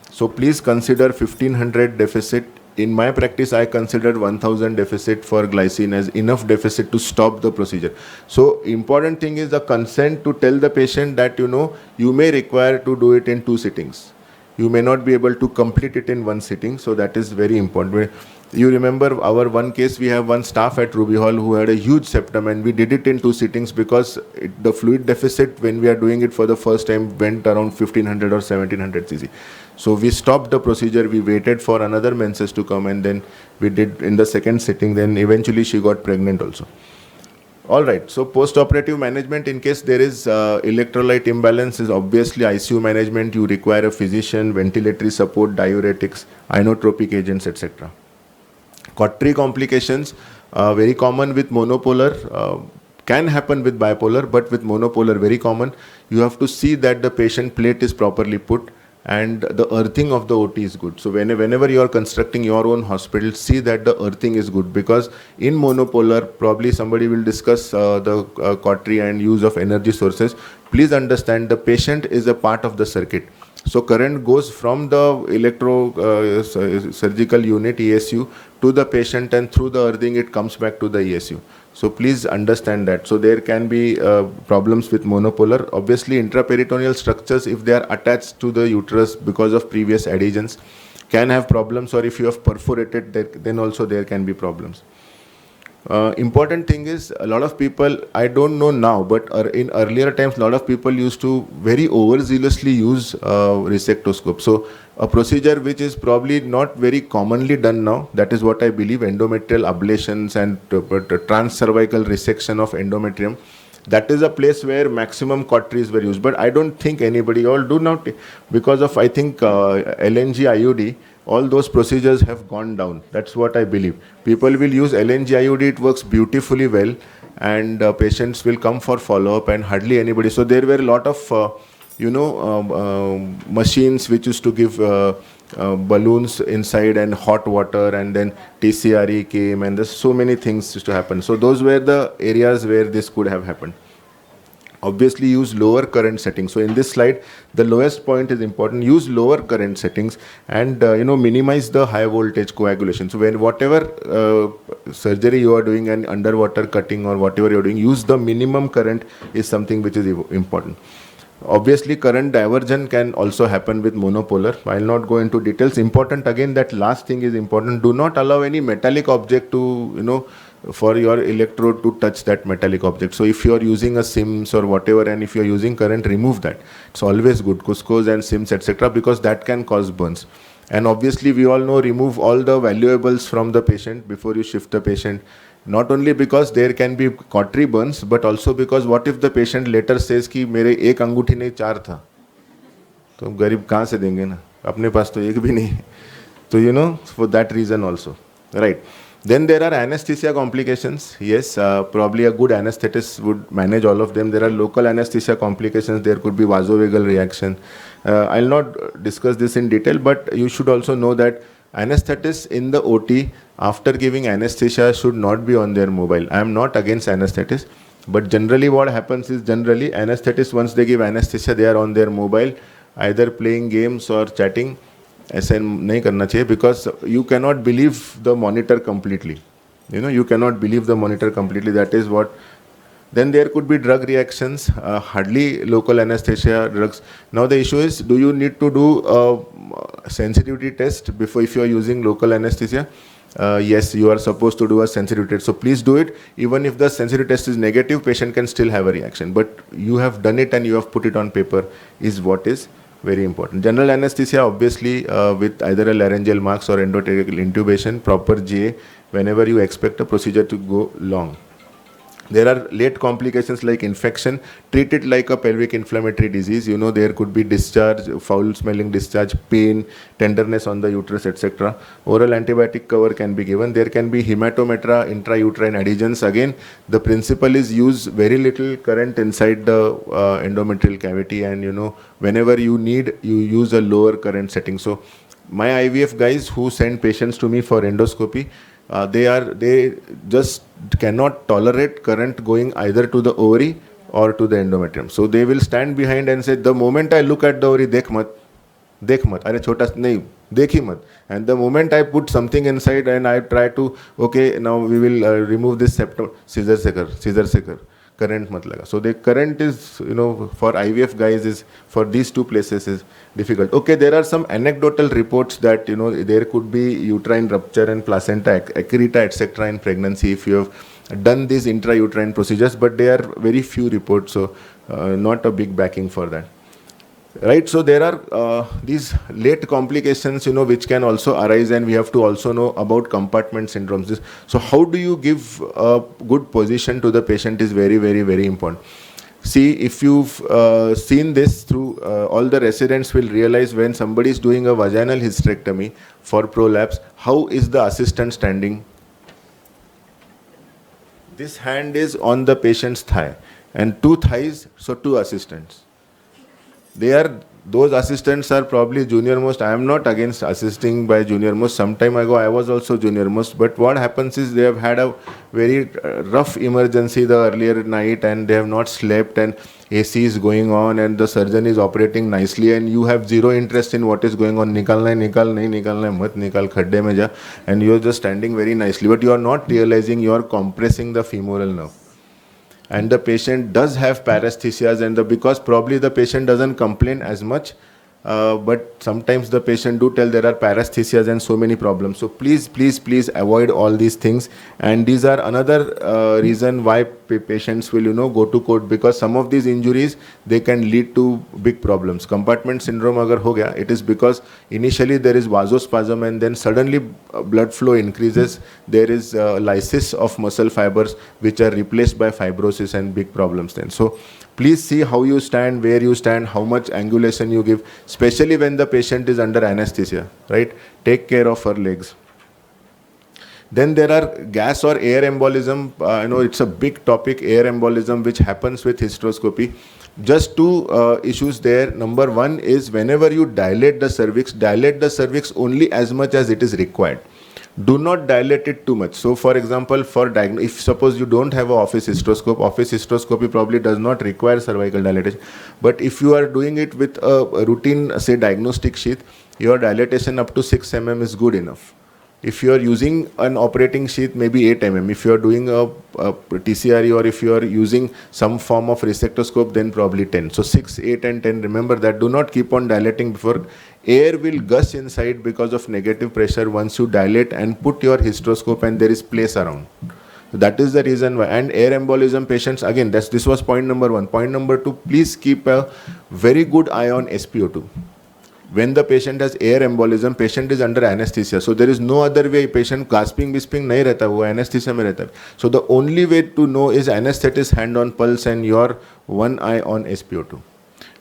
S9: So please consider 1500 deficit. In my practice, I consider 1000 deficit for glycine as enough deficit to stop the procedure. So important thing is the consent to tell the patient that you may require to do it in 2 sittings. You may not be able to complete it in 1 sitting, so that is very important. You remember our one case, we have one staff at Ruby Hall who had a huge septum and we did it in 2 sittings because the fluid deficit when we are doing it for the first time went around 1500 or 1700 cc. So we stopped the procedure, we waited for another menses to come and then we did in the 2nd sitting, then eventually she got pregnant also. Alright, so post-operative management in case there is electrolyte imbalance is obviously ICU management. You require a physician, ventilatory support, diuretics, inotropic agents, etc. Cautery complications, very common with monopolar, can happen with bipolar, but with monopolar very common. You have to see that the patient plate is properly put and the earthing of the OT is good. So whenever you are constructing your own hospital, see that the earthing is good, because in monopolar, probably somebody will discuss the cautery and use of energy sources. Please understand the patient is a part of the circuit. So current goes from the surgical unit ESU to the patient, and through the earthing it comes back to the ESU. So please understand that. So there can be problems with monopolar. Obviously, intraperitoneal structures, if they are attached to the uterus because of previous adhesions, can have problems, or if you have perforated, then also there can be problems. Important thing is, a lot of people, I don't know now, but in earlier times, a lot of people used to very overzealously use resectoscope. So a procedure which is probably not very commonly done now, that is what I believe, endometrial ablations and transcervical resection of endometrium. That is a place where maximum cauteries were used. But I don't think anybody, all do not, because of, I think, LNG IUD, all those procedures have gone down. That's what I believe. People will use LNG IUD, it works beautifully well, and patients will come for follow-up, and hardly anybody. So there were a lot of, machines which used to give balloons inside and hot water, and then TCRE came, and there's so many things used to happen. So those were the areas where this could have happened. Obviously use lower current settings. So in this slide, the lowest point is important. Use lower current settings, and minimize the high voltage coagulation. So when whatever surgery you are doing, and underwater cutting or whatever you are doing, use the minimum current is something which is important. Obviously, current diversion can also happen with monopolar. I will not go into details. Important again, that last thing is important. Do not allow any metallic object to, for your electrode to touch that metallic object. So if you are using a SIMS or whatever, and if you are using current, remove that. It's always good, Cuscos and SIMS, etc., because that can cause burns. And obviously, we all know, remove all the valuables from the patient before you shift the patient. Not only because there can be cautery burns, but also because what if the patient later says कि मेरे एक अंगूठी नहीं चार था, तो गरीब कहाँ से देंगे ना, अपने पास तो एक भी नहीं. So for that reason also, right? Then there are anesthesia complications. Yes, probably a good anesthetist would manage all of them. There are local anesthesia complications. There could be vasovagal reaction. I'll not discuss this in detail, but you should also know that anesthetists in the OT, after giving anesthesia, should not be on their mobile. I am not against anesthetists, but generally what happens is, generally anesthetists, once they give anesthesia, they are on their mobile, either playing games or chatting. ऐसे नहीं करना चाहिए, because you cannot believe the monitor completely. You cannot believe the monitor completely. That is what. Then there could be drug reactions, hardly local anesthesia drugs. Now the issue is, do you need to do a sensitivity test before, if you are using local anesthesia? Yes, you are supposed to do a sensitivity test. So please do it. Even if the sensitivity test is negative, patient can still have a reaction. But you have done it and you have put it on paper is what is very important. General anesthesia, obviously, with either a laryngeal marks or endotracheal intubation, proper GA, whenever you expect a procedure to go long. There are late complications like infection. Treat it like a pelvic inflammatory disease. There could be discharge, foul smelling discharge, pain, tenderness on the uterus, etc. Oral antibiotic cover can be given. There can be hematometra, intrauterine adhesions. Again, the principle is use very little current inside the endometrial cavity, and whenever you need, you use a lower current setting. So my IVF guys who send patients to me for endoscopy, they just cannot tolerate current going either to the ovary or to the endometrium. So they will stand behind and say, the moment I look at the ovary, dekh mat, are chota nahi, dekhi mat. And the moment I put something inside and I try to, okay, now we will remove this septum, scissor se kar, current mat laga. So the current is, for IVF guys, is for these two places is difficult. Okay, there are some anecdotal reports that, there could be uterine rupture and placenta accreta, etc. in pregnancy if you have done these intrauterine procedures, but there are very few reports, so not a big backing for that. Right, so there are these late complications, which can also arise, and we have to also know about compartment syndromes. So how do you give a good position to the patient is very, very, very important. See, if you've seen this through, all the residents will realize when somebody is doing a vaginal hysterectomy for prolapse, how is the assistant standing? This hand is on the patient's thigh, and two thighs, so two assistants. They are those assistants are probably junior most. I am not against assisting by junior most. Some time ago I was also junior most, but what happens is they have had a very rough emergency the earlier night and they have not slept and AC is going on and the surgeon is operating nicely and you have zero interest in what is going on. Nikalna hai, nikal, nahi nikalna hai, mat nikal, khadde mein ja, and you are just standing very nicely, but you are not realizing you are compressing the femoral nerve. And the patient does have paresthesias, and because probably the patient doesn't complain as much, but sometimes the patient do tell there are paresthesias and so many problems. So please, please, please avoid all these things. And these are another reason why patients will, go to court, because some of these injuries, they can lead to big problems. Compartment syndrome agar ho gaya, it is because initially there is vasospasm and then suddenly blood flow increases. There is lysis of muscle fibers which are replaced by fibrosis and big problems then. So please see how you stand, where you stand, how much angulation you give, especially when the patient is under anesthesia, right? Take care of her legs. Then there are gas or air embolism. It's a big topic, air embolism, which happens with hysteroscopy. Just two issues there. Number one is whenever you dilate the cervix only as much as it is required. Do not dilate it too much. So for example, if suppose you don't have an office hysteroscopy probably does not require cervical dilatation. But if you are doing it with a routine, say, diagnostic sheath, your dilatation up to 6 mm is good enough. If you are using an operating sheath, maybe 8 mm. If you are doing a TCRE or if you are using some form of resectoscope, then probably 10. So 6, 8 and 10, remember that. Do not keep on dilating before. Air will gush inside because of negative pressure once you dilate and put your hysteroscope and there is place around. So that is the reason why. And air embolism patients, again, this was point number one. Point number two, please keep a very good eye on SpO2. When the patient has air embolism, patient is under anesthesia. So there is no other way. Patient gasping, bisping nahi rehta, wo anesthesia mein rehta. So the only way to know is anesthetist hand on pulse and your one eye on SpO2.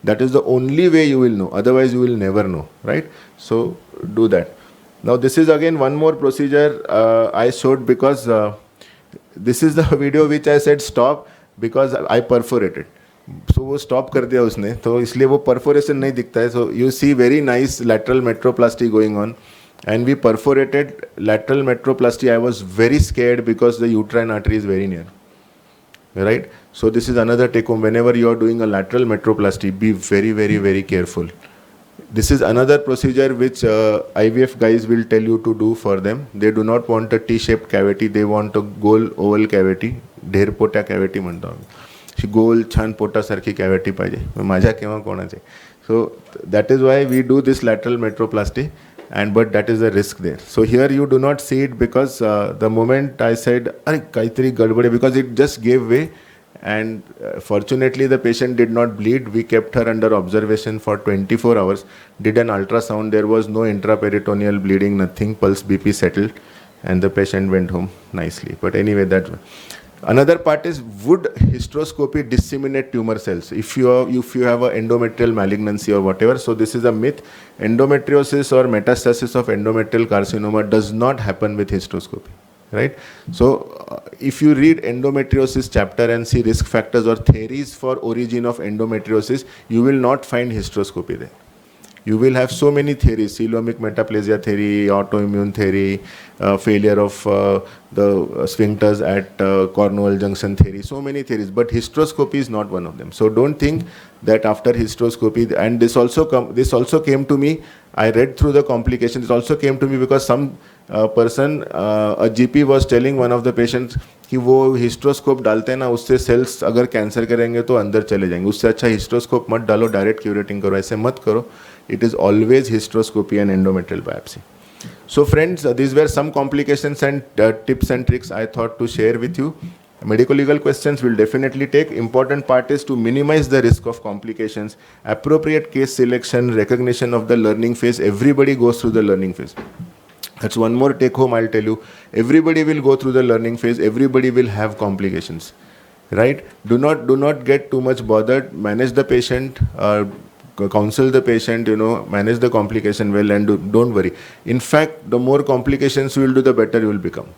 S9: That is the only way you will know. Otherwise you will never know, right? So do that. Now this is again one more procedure I showed because this is the video which I said stop because I perforated. So वो stop कर दिया उसने, तो इसलिए वो perforation नहीं दिखता है. So you see very nice lateral metroplasty going on, and we perforated lateral metroplasty. I was very scared because the uterine artery is very near, right? So this is another take home. Whenever you are doing a lateral metroplasty, be very, very, very careful. This is another procedure which IVF guys will tell you to do for them. They do not want a T-shaped cavity. They want a goal oval cavity. ढेर पोटा cavity म्हणतो आम्ही. गोल छान पोटासारखी cavity पाहिजे, माझ्या किंवा कोणाचे. So that is why we do this lateral metroplasty, but that is a risk there. So here you do not see it because the moment I said अरे काहीतरी गडबड, because it just gave way, and fortunately the patient did not bleed. We kept her under observation for 24 hours, did an ultrasound, there was no intraperitoneal bleeding, nothing, pulse BP settled, and the patient went home nicely. But anyway, that another part is, would hysteroscopy disseminate tumor cells if you have an endometrial malignancy or whatever? So this is a myth. Endometriosis or metastasis of endometrial carcinoma does not happen with hysteroscopy, right? So if you read endometriosis chapter and see risk factors or theories for origin of endometriosis, you will not find hysteroscopy there. You will have so many theories: coelomic metaplasia theory, autoimmune theory, failure of the sphincters at Cornwall junction theory, so many theories, but hysteroscopy is not one of them. So don't think that after hysteroscopy, and this also came to me, I read through the complications. It also came to me because some person, a GP was telling one of the patients कि वो हिस्ट्रोस्कोप डालते हैं ना, उससे sales अगर cancer करेंगे तो अंदर चले जाएंगे, उससे अच्छा हिस्ट्रोस्कोप मत डालो, डायरेक्ट क्यूरेटिंग करो, ऐसे मत करो. It is always hysteroscopy and endometrial biopsy. So friends, these were some complications and tips and tricks I thought to share with you. Medical legal questions will definitely take. Important part is to minimize the risk of complications, appropriate case selection, recognition of the learning phase. Everybody goes through the learning phase. That's one more take home I'll tell you. Everybody will go through the learning phase. Everybody will have complications, right? Do not get too much bothered. Manage the patient, counsel the patient, manage the complication well, and don't worry. In fact, the more complications you will do, the better you will become,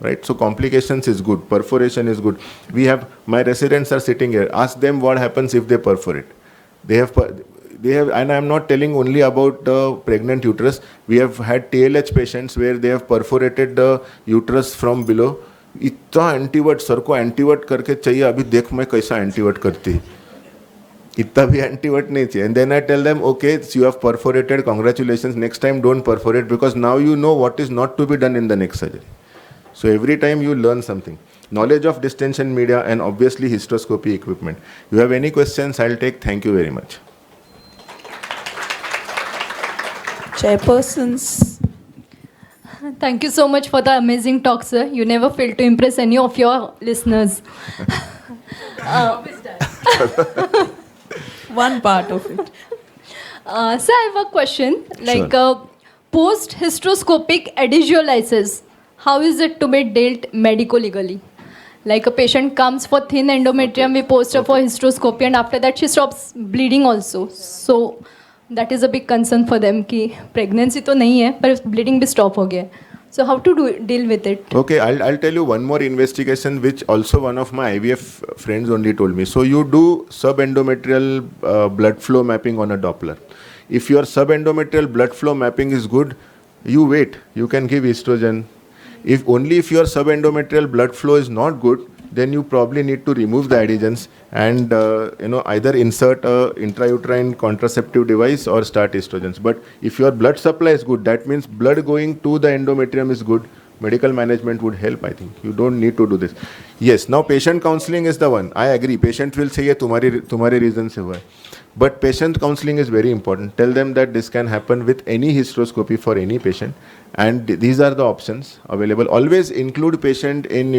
S9: right? So complications is good, perforation is good. My residents are sitting here. Ask them what happens if they perforate. they have, and I'm not telling only about pregnant uterus. We have had TLH patients where they have perforated the uterus from below. इतना एंटीवर्ट sir को एंटीवर्ट करके चाहिए, अभी देख मैं कैसा एंटीवर्ट करती, इतना भी एंटीवर्ट नहीं चाहिए. And then I tell them, okay, you have perforated, congratulations, next time don't perforate, because now you know what is not to be done in the next surgery. So every time you learn something. Knowledge of distension media and obviously hysteroscopy equipment. You have any questions, I'll take. Thank you very much.
S1: Chairpersons.
S10: Thank you so much for the amazing talk, sir. You never fail to impress any of your listeners.
S1: One part of it.
S10: Sir, I have a question. Like
S9: Sure.
S10: post-hysteroscopic adhesiolysis, how is it to be dealt medico-legally? Like a patient comes for thin endometrium, we post her for hysteroscopy, and after that she stops bleeding also. So that is a big concern for them कि pregnancy तो नहीं है पर bleeding भी stop हो गया. So how to deal with it?
S9: Okay, I'll tell you one more investigation which also one of my IVF friends only told me. So you do subendometrial blood flow mapping on a Doppler. If your subendometrial blood flow mapping is good, you wait. You can give estrogen. If your subendometrial blood flow is not good, then you probably need to remove the adhesions and either insert a intrauterine contraceptive device or start estrogens. But if your blood supply is good, that means blood going to the endometrium is good. Medical management would help, I think. You don't need to do this. Yes, now patient counseling is the one. I agree. Patient will say, तुम्हारे reason से हुआ है. But patient counseling is very important. Tell them that this can happen with any hysteroscopy for any patient, and these are the options available. Always include patient in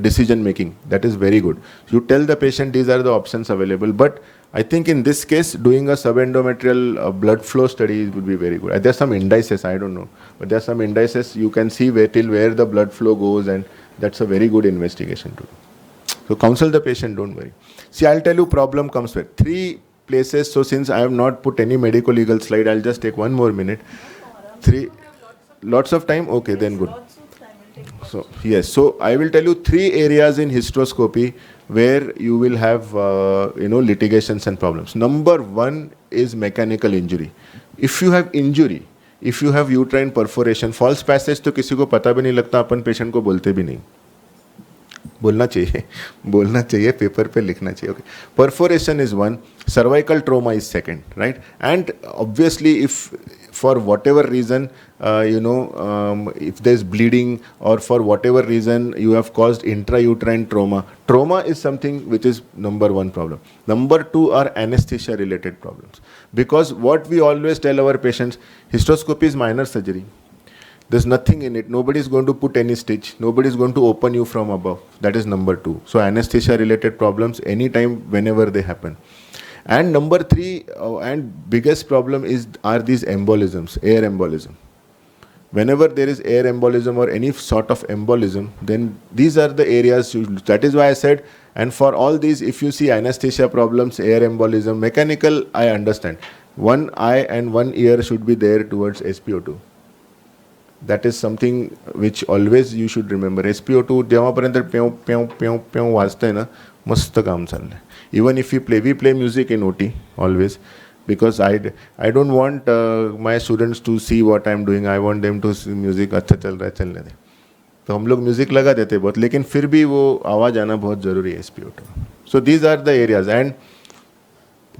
S9: decision making. That is very good. You tell the patient these are the options available. But I think in this case, doing a subendometrial blood flow study would be very good. There are some indices, I don't know, but there are some indices you can see till where the blood flow goes, and that's a very good investigation to do. So counsel the patient, don't worry. See, I'll tell you problem comes with 3 places. So since I have not put any medical legal slide, I'll just take 1 more minute. 3, lots of time? Okay, then good. So yes, so I will tell you 3 areas in hysteroscopy where you will have litigations and problems. Number 1 is mechanical injury. If you have injury, if you have uterine perforation, false passage तो किसी को पता भी नहीं लगता, अपन patient को बोलते भी नहीं. बोलना चाहिए पेपर पे लिखना चाहिए. Okay, perforation is 1, cervical trauma is 2nd, right? And obviously if for whatever reason if there is bleeding, or for whatever reason you have caused intrauterine trauma is something which is number 1 problem. Number 2 are anesthesia related problems, because what we always tell our patients, hysteroscopy is minor surgery. There's nothing in it. Nobody is going to put any stitch. Nobody is going to open you from above. That is number 2. So anesthesia related problems anytime, whenever they happen. And number 3 and biggest problem are these embolisms, air embolism. Whenever there is air embolism or any sort of embolism, then these are the areas. That is why I said, and for all these, if you see anesthesia problems, air embolism, mechanical, I understand. 1 eye and 1 ear should be there towards SpO2. That is something which always you should remember. SpO2 जेव्हापर्यंत प्याव प्याव प्याव प्याव वाजतंय ना, मस्त काम चाललंय. Even if we play music in OT always, because I don't want my students to see what I'm doing. I want them to see music अच्छा चल रहा है, चलने दे. तो हम लोग म्यूजिक लगा देते बहुत, लेकिन फिर भी वो आवाज आना बहुत जरूरी है SpO2. So these are the areas. And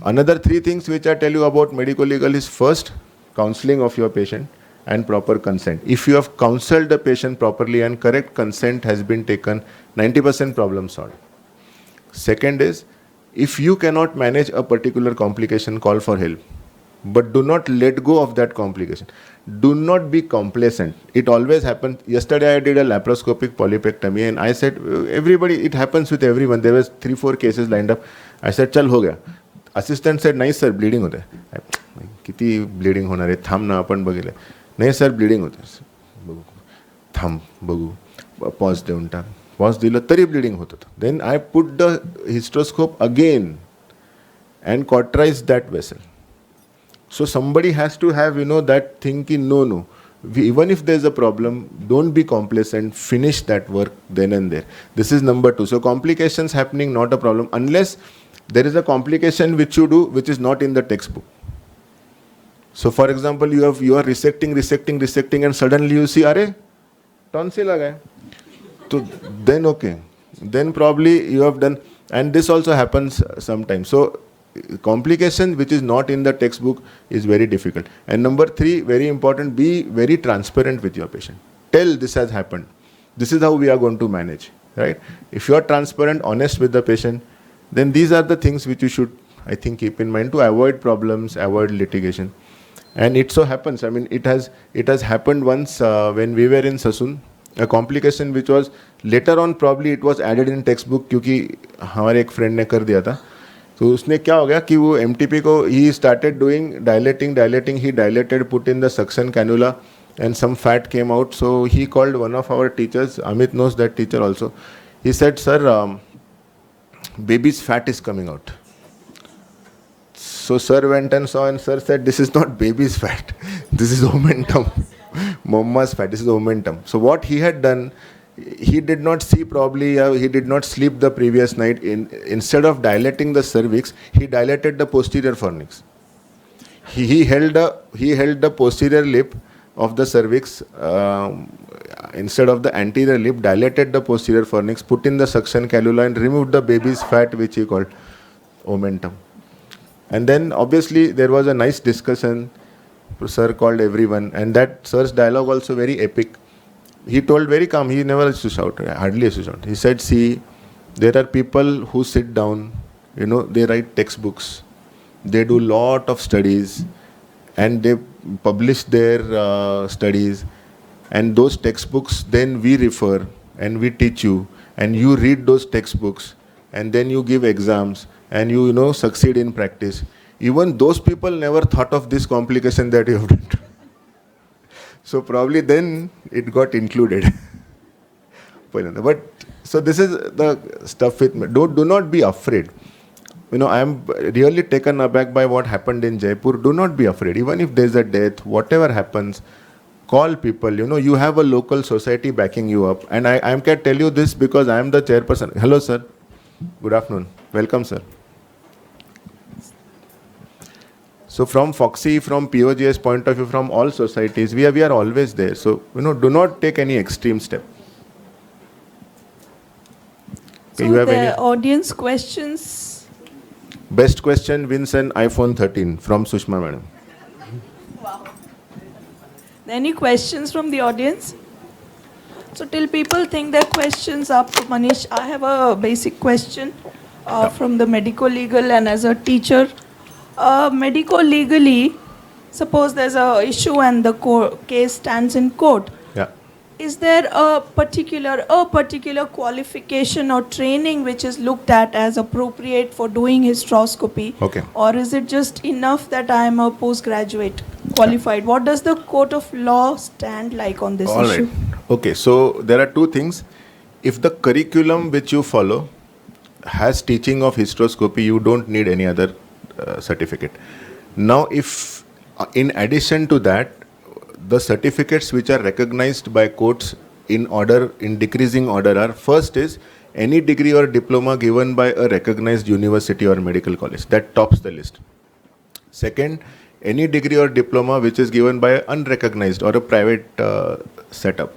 S9: another 3 things which I tell you about medical legal is, first, counseling of your patient and proper consent. If you have counseled the patient properly and correct consent has been taken, 90% problem solved. Second is, if you cannot manage a particular complication, call for help. But do not let go of that complication. Do not be complacent. It always happens. Yesterday I did a laparoscopic polypectomy and I said, everybody, it happens with everyone. There was 3-4 cases lined up. I said, chal ho gaya. Assistant said, nahi sir, bleeding होता है. किती bleeding होणार आहे, थांब ना, आपण बघितलं. नाही सर, ब्लिडिंग होतं. बघू, थांब, बघू, पॉज देऊन टाक. पॉज दिलं तरी ब्लिडिंग होत होतं. Then I put the hysteroscope again and cauterized that vessel. So somebody has to have that thing ki no. Even if there's a problem, don't be complacent, finish that work then and there. This is number 2. So complications happening, not a problem, unless there is a complication which you do which is not in the textbook. So for example, you are resecting, and suddenly you see, "Arey, tonsil aa gaya." So then okay, then probably you have done, and this also happens sometimes. So complication which is not in the textbook is very difficult. And number 3, very important, be very transparent with your patient. Tell this has happened. This is how we are going to manage, right? If you are transparent, honest with the patient, then these are the things which you should, I think, keep in mind to avoid problems, avoid litigation. And it so happens, I mean, it has happened once when we were in Sassoon, a complication which was later on probably it was added in textbook क्योंकि हमारे एक friend ने कर दिया था. तो उसने क्या हो गया कि वो MTP को he started doing dilating, he dilated, put in the suction cannula, and some fat came out. So he called one of our teachers, Amit knows that teacher also. He said, "Sir, baby's fat is coming out." So sir went and saw, and sir said, "This is not baby's fat, this is omentum, momma's fat, this is omentum." So what he had done, he did not see probably, he did not sleep the previous night. Instead of dilating the cervix, he dilated the posterior fornix. He held the posterior lip of the cervix instead of the anterior lip, dilated the posterior fornix, put in the suction cannula, and removed the baby's fat, which he called omentum. And then obviously there was a nice discussion. Sir called everyone, and that sir's dialogue also very epic. He told very calm, he never used to shout, hardly used to shout. He said, "See, there are people who sit down, they write textbooks, they do lot of studies, and they publish their studies, and those textbooks then we refer and we teach you, and you read those textbooks, and then you give exams, and you succeed in practice. Even those people never thought of this complication that you have done." So probably then it got included. But so this is the stuff with me. Do not be afraid. I am really taken aback by what happened in Jaipur. Do not be afraid. Even if there's a death, whatever happens, call people. You have a local society backing you up. And I can tell you this because I am the chairperson. Hello, sir. Good afternoon. Welcome, sir. So from Foxy, from POGS point of view, from all societies, we are always there. So, do not take any extreme step.
S1: So you have the audience questions.
S9: Best question wins an iPhone 13 from Sushma Madam.
S1: Wow. Any questions from the audience? So till people think their questions up, Manish, I have a basic question from the medico-legal and as a teacher. Medico-legally, suppose there's a issue and the case stands in court.
S9: Yeah.
S1: Is there a particular qualification or training which is looked at as appropriate for doing hysteroscopy?
S9: Okay.
S1: Or is it just enough that I am a postgraduate qualified? What does the court of law stand like on this issue?
S9: Right. Okay, so there are two things. If the curriculum which you follow has teaching of hysteroscopy, you don't need any other certificate. Now, if in addition to that, the certificates which are recognized by courts in decreasing order are, first is any degree or diploma given by a recognized university or medical college. That tops the list. Second, any degree or diploma which is given by an unrecognized or a private setup.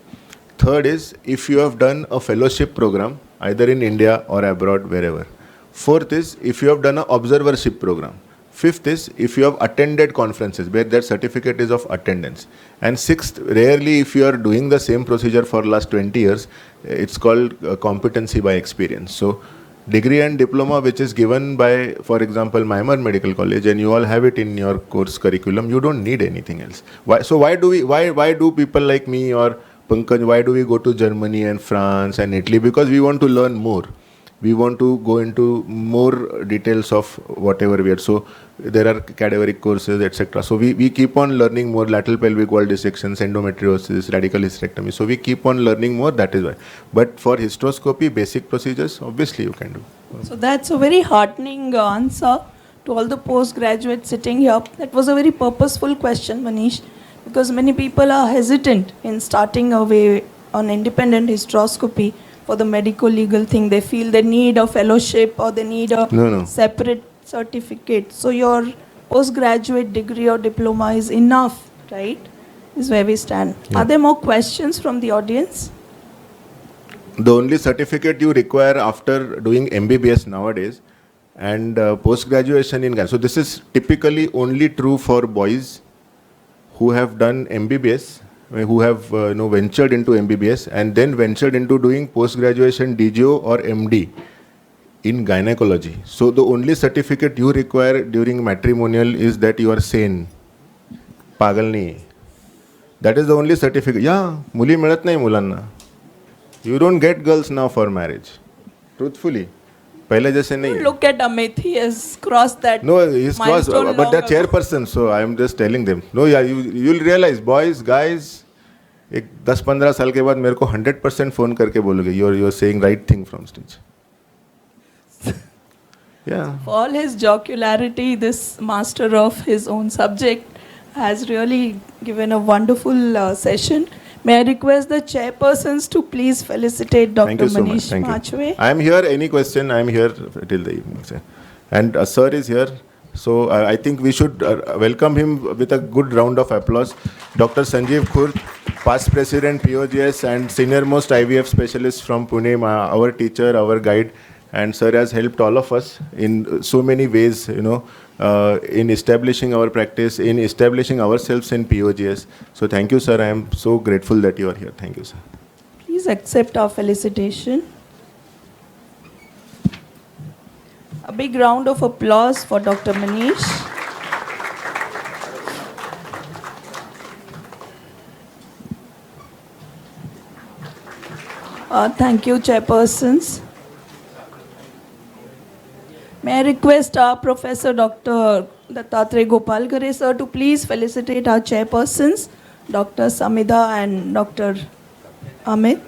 S9: Third is if you have done a fellowship program either in India or abroad, wherever. Fourth is if you have done an observership program. Fifth is if you have attended conferences where that certificate is of attendance. And sixth, rarely if you are doing the same procedure for last 20 years, it's called competency by experience. So degree and diploma which is given by, for example, Myoma Medical College, and you all have it in your course curriculum, you don't need anything else. Why do people like me or Pankaj, why do we go to Germany and France and Italy? Because we want to learn more. We want to go into more details of whatever we are. So there are cadaveric courses, etc. So we keep on learning more, lateral pelvic wall dissections, endometriosis, radical hysterectomy. So we keep on learning more, that is why. But for hysteroscopy, basic procedures, obviously you can do.
S1: So that's a very heartening answer to all the postgraduates sitting here. That was a very purposeful question, Manish, because many people are hesitant in starting away on independent hysteroscopy for the medico-legal thing. They feel they need a fellowship or they need a separate certificate. So your postgraduate degree or diploma is enough, right? Is where we stand. Are there more questions from the audience?
S9: The only certificate you require after doing MBBS nowadays and post-graduation in Ghana. So this is typically only true for boys who have done MBBS, who have ventured into MBBS and then ventured into doing post-graduation DGO or MD in gynecology. So the only certificate you require during matrimonial is that you are sane. Pagal nahi hai. That is the only certificate. Yeah, muli milat nahi mulanna. You don't get girls now for marriage. Truthfully. Pehle jaise nahi.
S1: Look at Amit, he has crossed that.
S9: No, he's crossed,
S1: milestone
S9: but they're
S1: long ago.
S9: chairperson, so I am just telling them. No, yeah, you'll realize, boys, guys, एक 10-15 साल के बाद मेरे को 100% phone करके बोलोगे, you're saying right thing from stage. Yeah.
S1: For all his jocularity, this master of his own subject has really given a wonderful session. May I request the chairpersons to please felicitate Dr.
S9: Thank you so much.
S1: Manish
S9: Thank you.
S1: Machwe.
S9: I am here. Any question? I am here till the evening, sir. And sir is here. So I think we should welcome him with a good round of applause. Dr. Sanjeev Khurd, past president POGS and senior most IVF specialist from Pune, our teacher, our guide. And sir has helped all of us in so many ways, in establishing our practice, in establishing ourselves in POGS. So thank you, sir. I am so grateful that you are here. Thank you, sir.
S1: Please accept our felicitation. A big round of applause for Dr. Manish. Thank you, chairpersons. May I request our Professor Dr. Dattatreya Gopalkare sir to please felicitate our chairpersons, Dr. Samida and Dr. Amit.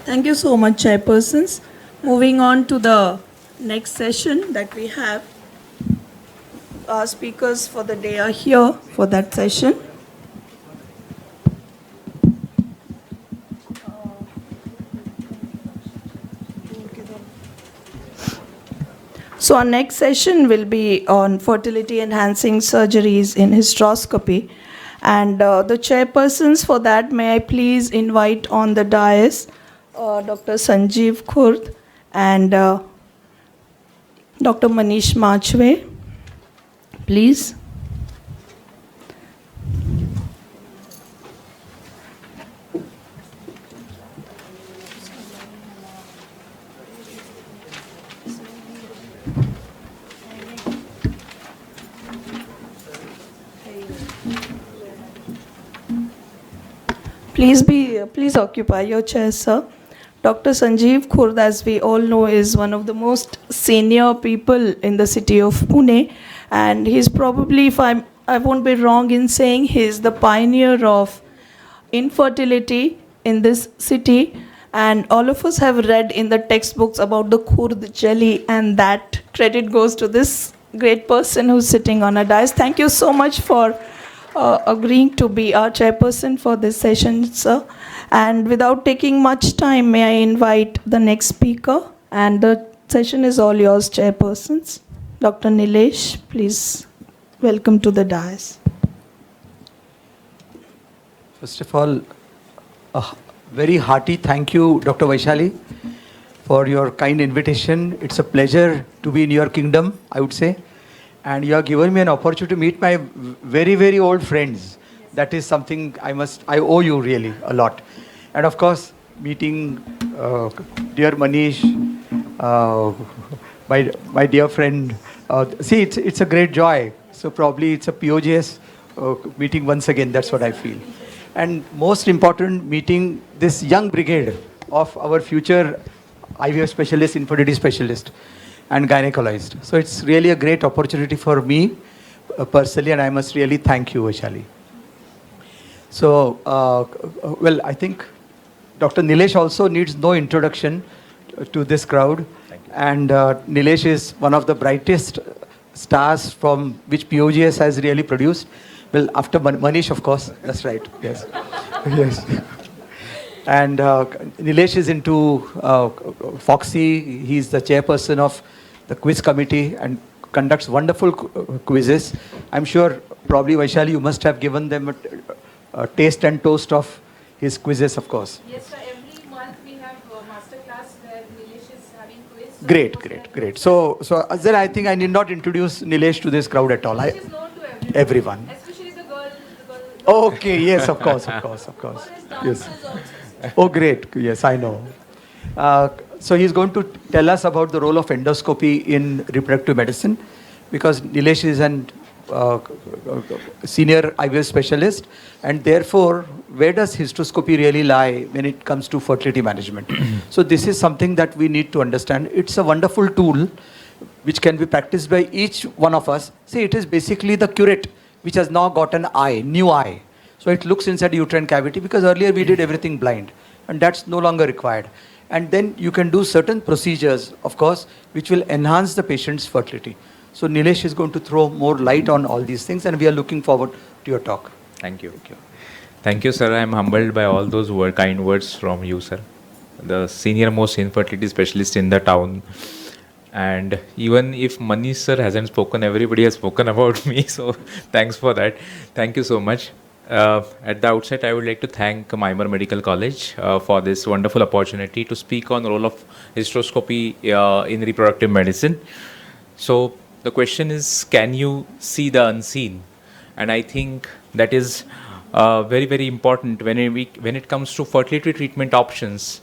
S1: Thank you so much, chairpersons. Moving on to the next session that we have. Our speakers for the day are here for that session. So our next session will be on fertility enhancing surgeries in hysteroscopy. And the chairpersons for that, may I please invite on the dais Dr. Sanjeev Khurd and Dr. Manish Machwe, please. Please occupy your chair, sir. Dr. Sanjeev Khurd, as we all know, is one of the most senior people in the city of Pune, and he's probably, if I won't be wrong in saying, he's the pioneer of infertility in this city, and all of us have read in the textbooks about the Khurd jelly, and that credit goes to this great person who's sitting on a dais. Thank you so much for agreeing to be our chairperson for this session, sir. And without taking much time, may I invite the next speaker? And the session is all yours, chairpersons. Dr. Nilesh, please welcome to the dais.
S11: First of all, a very hearty thank you, Dr. Vaishali, for your kind invitation. It's a pleasure to be in your kingdom, I would say. And you have given me an opportunity to meet my very, very old friends. That is something I owe you really a lot. And of course, meeting dear Manish, my dear friend. See, it's a great joy. So probably it's a POGS meeting once again, that's what I feel. And most important, meeting this young brigade of our future IVF specialist, infertility specialist, and gynecologist. So it's really a great opportunity for me. personally, and I must really thank you, Vaishali. So, well, I think Dr. Nilesh also needs no introduction to this crowd. And Nilesh is one of the brightest stars from which POGS has really produced. Well, after Manish, of course. That's right. Yes. Yes. And Nilesh is into Foxy. He's the chairperson of the quiz committee and conducts wonderful quizzes. I'm sure probably Vaishali, you must have given them a taste and toast of his quizzes, of course.
S12: Yes, sir. Every month we have a Masterclass where Nilesh is having quiz. So
S11: Great. So then I think I need not introduce Nilesh to this crowd at all.
S12: Nilesh is known to
S11: everyone.
S12: Especially the girl.
S11: Okay, yes, of course. Yes. Oh, great. Yes, I know. So he's going to tell us about the role of endoscopy in reproductive medicine, because Nilesh is an senior IVF specialist, and therefore, where does hysteroscopy really lie when it comes to fertility management? So this is something that we need to understand. It's a wonderful tool which can be practiced by each one of us. See, it is basically the curate which has now got an eye, new eye. So it looks inside the uterine cavity, because earlier we did everything blind, and that's no longer required. And then you can do certain procedures, of course, which will enhance the patient's fertility. So Nilesh is going to throw more light on all these things, and we are looking forward to your talk.
S13: Thank you. Thank you, sir. I am humbled by all those kind words from you, sir. The senior most infertility specialist in the town. And even if Manish sir hasn't spoken, everybody has spoken about me. So thanks for that. Thank you so much. At the outset, I would like to thank Myoma Medical College for this wonderful opportunity to speak on the role of hysteroscopy in reproductive medicine. So the question is, can you see the unseen? And I think that is very, very important when it comes to fertility treatment options.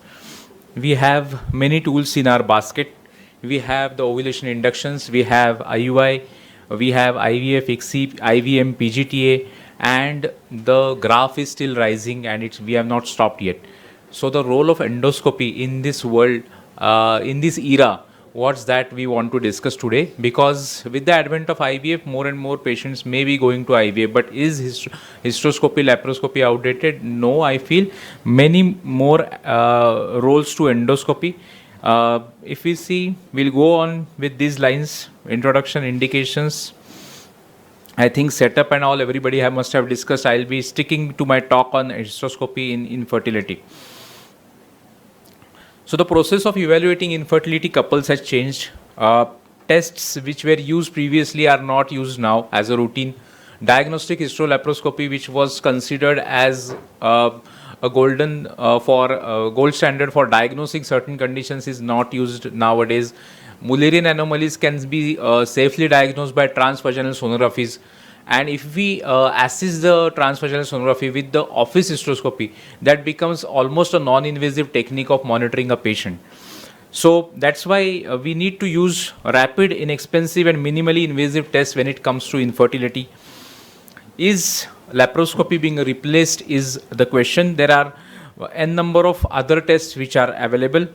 S13: We have many tools in our basket. We have the ovulation inductions, we have IUI, we have IVF, ICSI, IVM, PGTA, and the graph is still rising, and we have not stopped yet. So the role of endoscopy in this world, in this era, what's that we want to discuss today, because with the advent of IVF, more and more patients may be going to IVF, but is hysteroscopy, laparoscopy outdated? No, I feel many more roles to endoscopy. If we see, we'll go on with these lines, introduction, indications. I think setup and all everybody must have discussed. I'll be sticking to my talk on hysteroscopy in infertility. So the process of evaluating infertility couples has changed. Tests which were used previously are not used now as a routine. Diagnostic hysterolaparoscopy, which was considered as a gold standard for diagnosing certain conditions, is not used nowadays. Mullerian anomalies can be safely diagnosed by transvaginal sonographies, and if we assist the transvaginal sonography with the office hysteroscopy, that becomes almost a non-invasive technique of monitoring a patient. So that's why we need to use rapid, inexpensive and minimally invasive tests when it comes to infertility. Is laparoscopy being replaced is the question. There are n number of other tests which are available.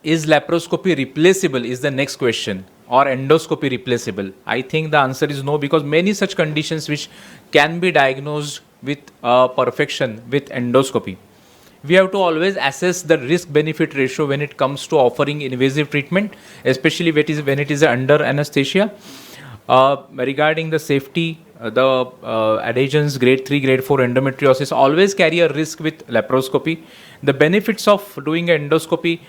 S13: Is laparoscopy replaceable is the next question, or endoscopy replaceable? I think the answer is no, because many such conditions which can be diagnosed with perfection with endoscopy. We have to always assess the risk-benefit ratio when it comes to offering invasive treatment, especially when it is under anesthesia. Regarding the safety, the adhesions, grade 3, grade 4 endometriosis always carry a risk with laparoscopy. The benefits of doing endoscopy,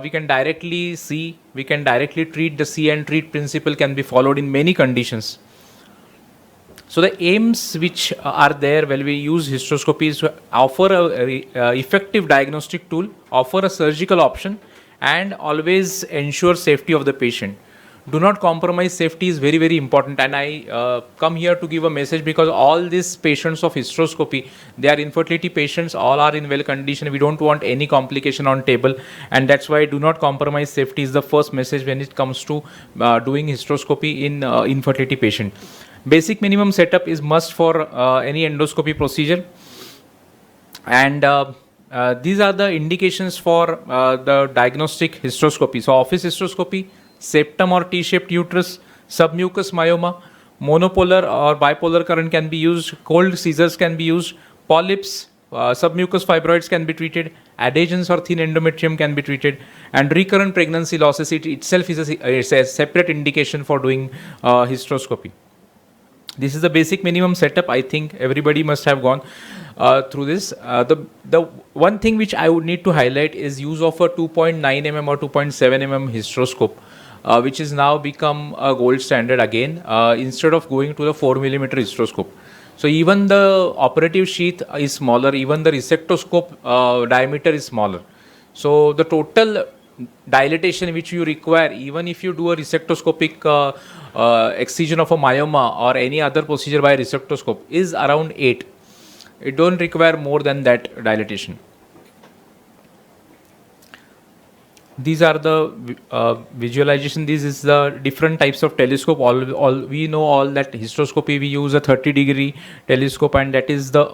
S13: we can directly see, we can directly treat. The see and treat principle can be followed in many conditions. So the aims which are there when we use hysteroscopy is to offer a effective diagnostic tool, offer a surgical option, and always ensure safety of the patient. Do not compromise safety is very, very important, and I come here to give a message, because all these patients of hysteroscopy, they are infertility patients, all are in well condition. We don't want any complication on table, and that's why do not compromise safety is the first message when it comes to doing hysteroscopy in infertility patient. Basic minimum setup is must for any endoscopy procedure, and these are the indications for the diagnostic hysteroscopy. So office hysteroscopy, septum or T-shaped uterus, submucous myoma, monopolar or bipolar current can be used, cold scissors can be used, polyps, submucous fibroids can be treated, adhesions or thin endometrium can be treated, and recurrent pregnancy losses itself is a separate indication for doing hysteroscopy. This is the basic minimum setup. I think everybody must have gone through this. The one thing which I would need to highlight is use of a 2.9 mm or 2.7 mm hysteroscope, which is now become a gold standard again, instead of going to the 4 mm hysteroscope. So even the operative sheath is smaller, even the resectoscope diameter is smaller. So the total dilatation which you require, even if you do a resectoscopic excision of a myoma or any other procedure by resectoscope, is around 8. It don't require more than that dilatation. These are the visualization. This is the different types of telescope. All we know all that hysteroscopy we use a 30-degree telescope, and that is the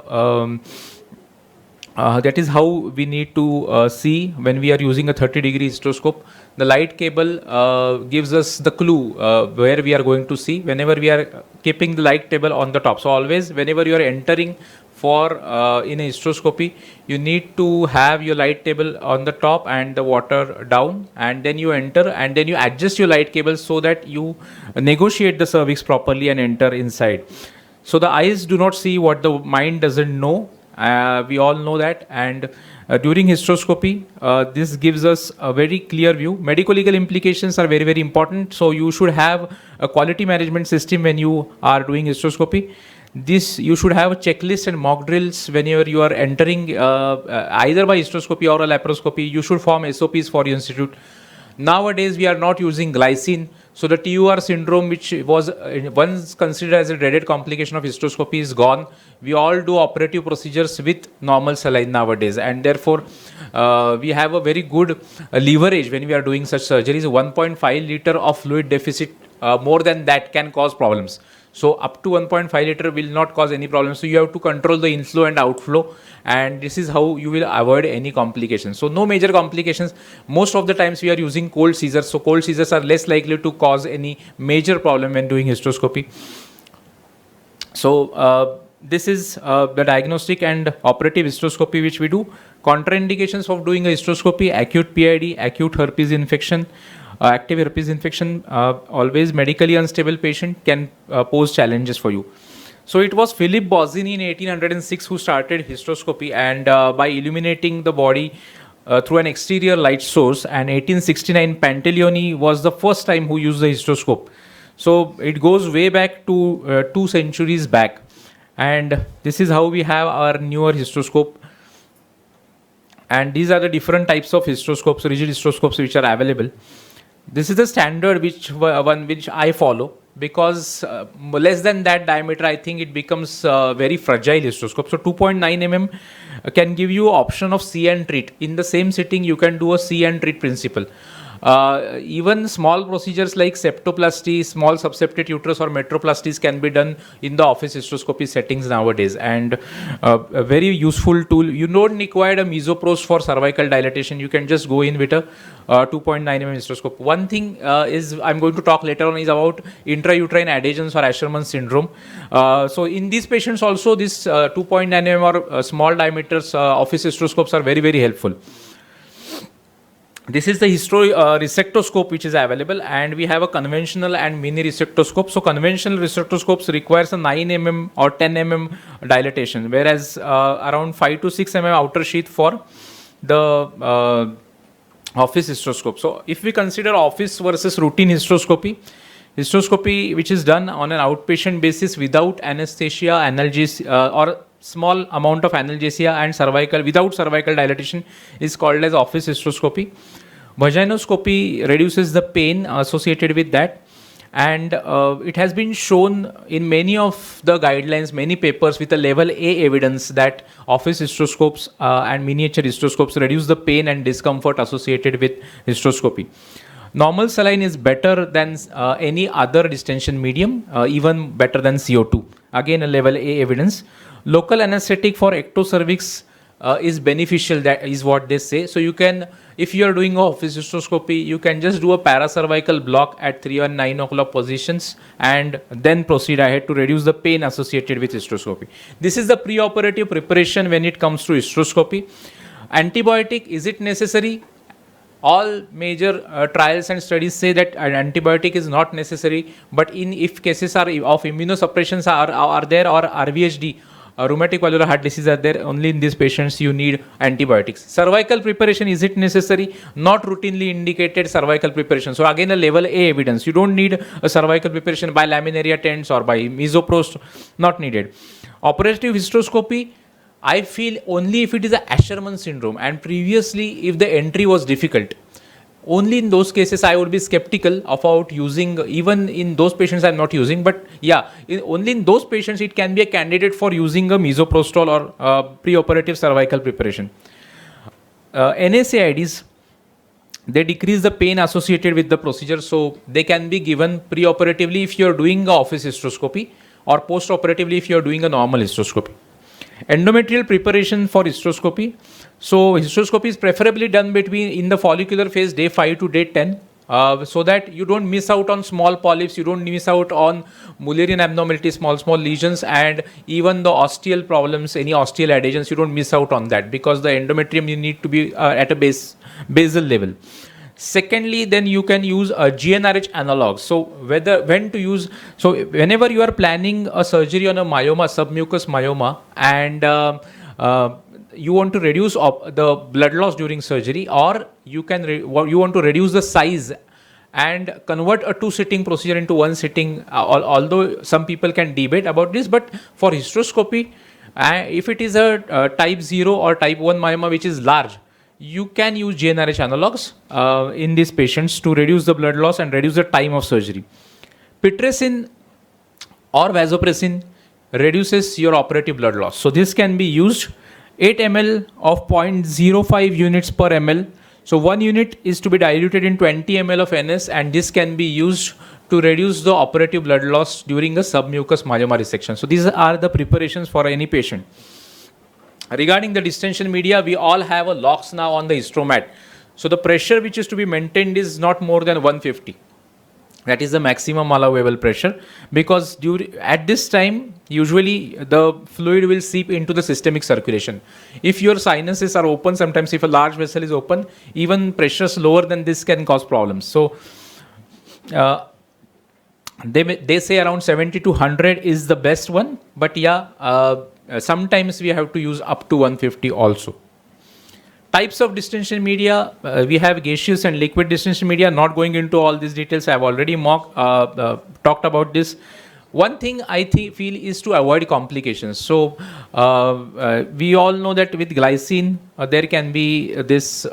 S13: that is how we need to see when we are using a 30-degree hysteroscope. The light cable gives us the clue where we are going to see whenever we are keeping the light table on the top. So always whenever you are entering for in a hysteroscopy, you need to have your light table on the top and the water down, and then you enter, and then you adjust your light cable so that you negotiate the cervix properly and enter inside. So the eyes do not see what the mind doesn't know. We all know that, and during hysteroscopy, this gives us a very clear view. Medico-legal implications are very, very important. So you should have a quality management system when you are doing hysteroscopy. This you should have a checklist and mock drills whenever you are entering either by hysteroscopy or a laparoscopy. You should form SOPs for your institute. Nowadays we are not using glycine, so the TUR syndrome, which was once considered as a dreaded complication of hysteroscopy, is gone. We all do operative procedures with normal saline nowadays, and therefore we have a very good leverage when we are doing such surgeries. 1.5 liter of fluid deficit, more than that can cause problems. So up to 1.5 liter will not cause any problem. So you have to control the inflow and outflow, and this is how you will avoid any complications. So no major complications. Most of the times we are using cold scissors. So cold scissors are less likely to cause any major problem when doing hysteroscopy. So this is the diagnostic and operative hysteroscopy which we do. Contraindications of doing a hysteroscopy: acute PID, acute herpes infection. Active herpes infection, always medically unstable patient, can pose challenges for you. So it was Philip Bozzini in 1806 who started hysteroscopy, and by illuminating the body through an exterior light source, and 1869 Pantaleoni was the first time who used the hysteroscope. So it goes way back to 2 centuries back, and this is how we have our newer hysteroscope. And these are the different types of hysteroscopes, rigid hysteroscopes, which are available. This is the standard which I follow, because less than that diameter, I think it becomes very fragile hysteroscope. So 2.9 mm can give you option of see and treat. In the same sitting, you can do a see and treat principle. Even small procedures like septoplasty, small subseptate uterus or metroplasties can be done in the office hysteroscopy settings nowadays, and a very useful tool. You don't require a mesoprose for cervical dilatation. You can just go in with a 2.9 mm hysteroscope. One thing is I'm going to talk later on is about intrauterine adhesions or Asherman syndrome. So in these patients also, this 2.9 mm or small diameters office hysteroscopes are very, very helpful. This is the resectoscope which is available, and we have a conventional and mini resectoscope. So conventional resectoscopes requires a 9 mm or 10 mm dilatation, whereas around 5 to 6 mm outer sheath for the office hysteroscope. So if we consider office versus routine hysteroscopy which is done on an outpatient basis without anesthesia, analgesia, or small amount of analgesia and cervical, without cervical dilatation, is called as office hysteroscopy. Vaginoscopy reduces the pain associated with that, and it has been shown in many of the guidelines, many papers with a level A evidence that office hysteroscopes and miniature hysteroscopes reduce the pain and discomfort associated with hysteroscopy. Normal saline is better than any other distension medium, even better than CO2. Again, a level A evidence. Local anesthetic for ectocervix is beneficial. That is what they say. So you can, if you are doing a office hysteroscopy, you can just do a paracervical block at 3 and 9 o'clock positions and then proceed ahead to reduce the pain associated with hysteroscopy. This is the preoperative preparation when it comes to hysteroscopy. Antibiotic, is it necessary? All major trials and studies say that an antibiotic is not necessary, but if cases are of immunosuppressions are there, or RVHD, rheumatic valvular heart disease are there, only in these patients you need antibiotics. Cervical preparation, is it necessary? Not routinely indicated cervical preparation. So again, a level A evidence. You don't need a cervical preparation by laminaria tents or by mesoprost, not needed. Operative hysteroscopy, I feel only if it is a Asherman syndrome and previously if the entry was difficult. Only in those cases I would be skeptical about using, even in those patients I'm not using, but yeah, only in those patients it can be a candidate for using a mesoprostol or preoperative cervical preparation. NSAIDs, they decrease the pain associated with the procedure, so they can be given preoperatively if you're doing a office hysteroscopy or postoperatively if you're doing a normal hysteroscopy. Endometrial preparation for hysteroscopy. So hysteroscopy is preferably done in the follicular phase, day 5 to day 10, so that you don't miss out on small polyps, you don't miss out on Mullerian abnormalities, small lesions, and even the osteal problems, any osteal adhesions, you don't miss out on that, because the endometrium you need to be at a basal level. Secondly, then you can use GnRH analogs. So when to use, so whenever you are planning a surgery on a myoma, submucous myoma, and you want to reduce the blood loss during surgery, or you want to reduce the size and convert a 2-sitting procedure into 1 sitting, although some people can debate about this, but for hysteroscopy, if it is a type 0 or type 1 myoma which is large, you can use GnRH analogs in these patients to reduce the blood loss and reduce the time of surgery. Pitresin or vasopressin reduces your operative blood loss. So this can be used 8 ml of 0.05 units per ml. So 1 unit is to be diluted in 20 ml of NS, and this can be used to reduce the operative blood loss during a submucous myoma resection. So these are the preparations for any patient. Regarding the distension media, we all have a locks now on the hysteromat. So the pressure which is to be maintained is not more than 150. That is the maximum allowable pressure, because at this time, usually the fluid will seep into the systemic circulation. If your sinuses are open, sometimes if a large vessel is open, even pressures lower than this can cause problems. So they say around 70 to 100 is the best one, but yeah, sometimes we have to use up to 150 also. Types of distension media, we have gaseous and liquid distension media. Not going into all these details, I have already talked about this. One thing I feel is to avoid complications. So we all know that with glycine, there can be this the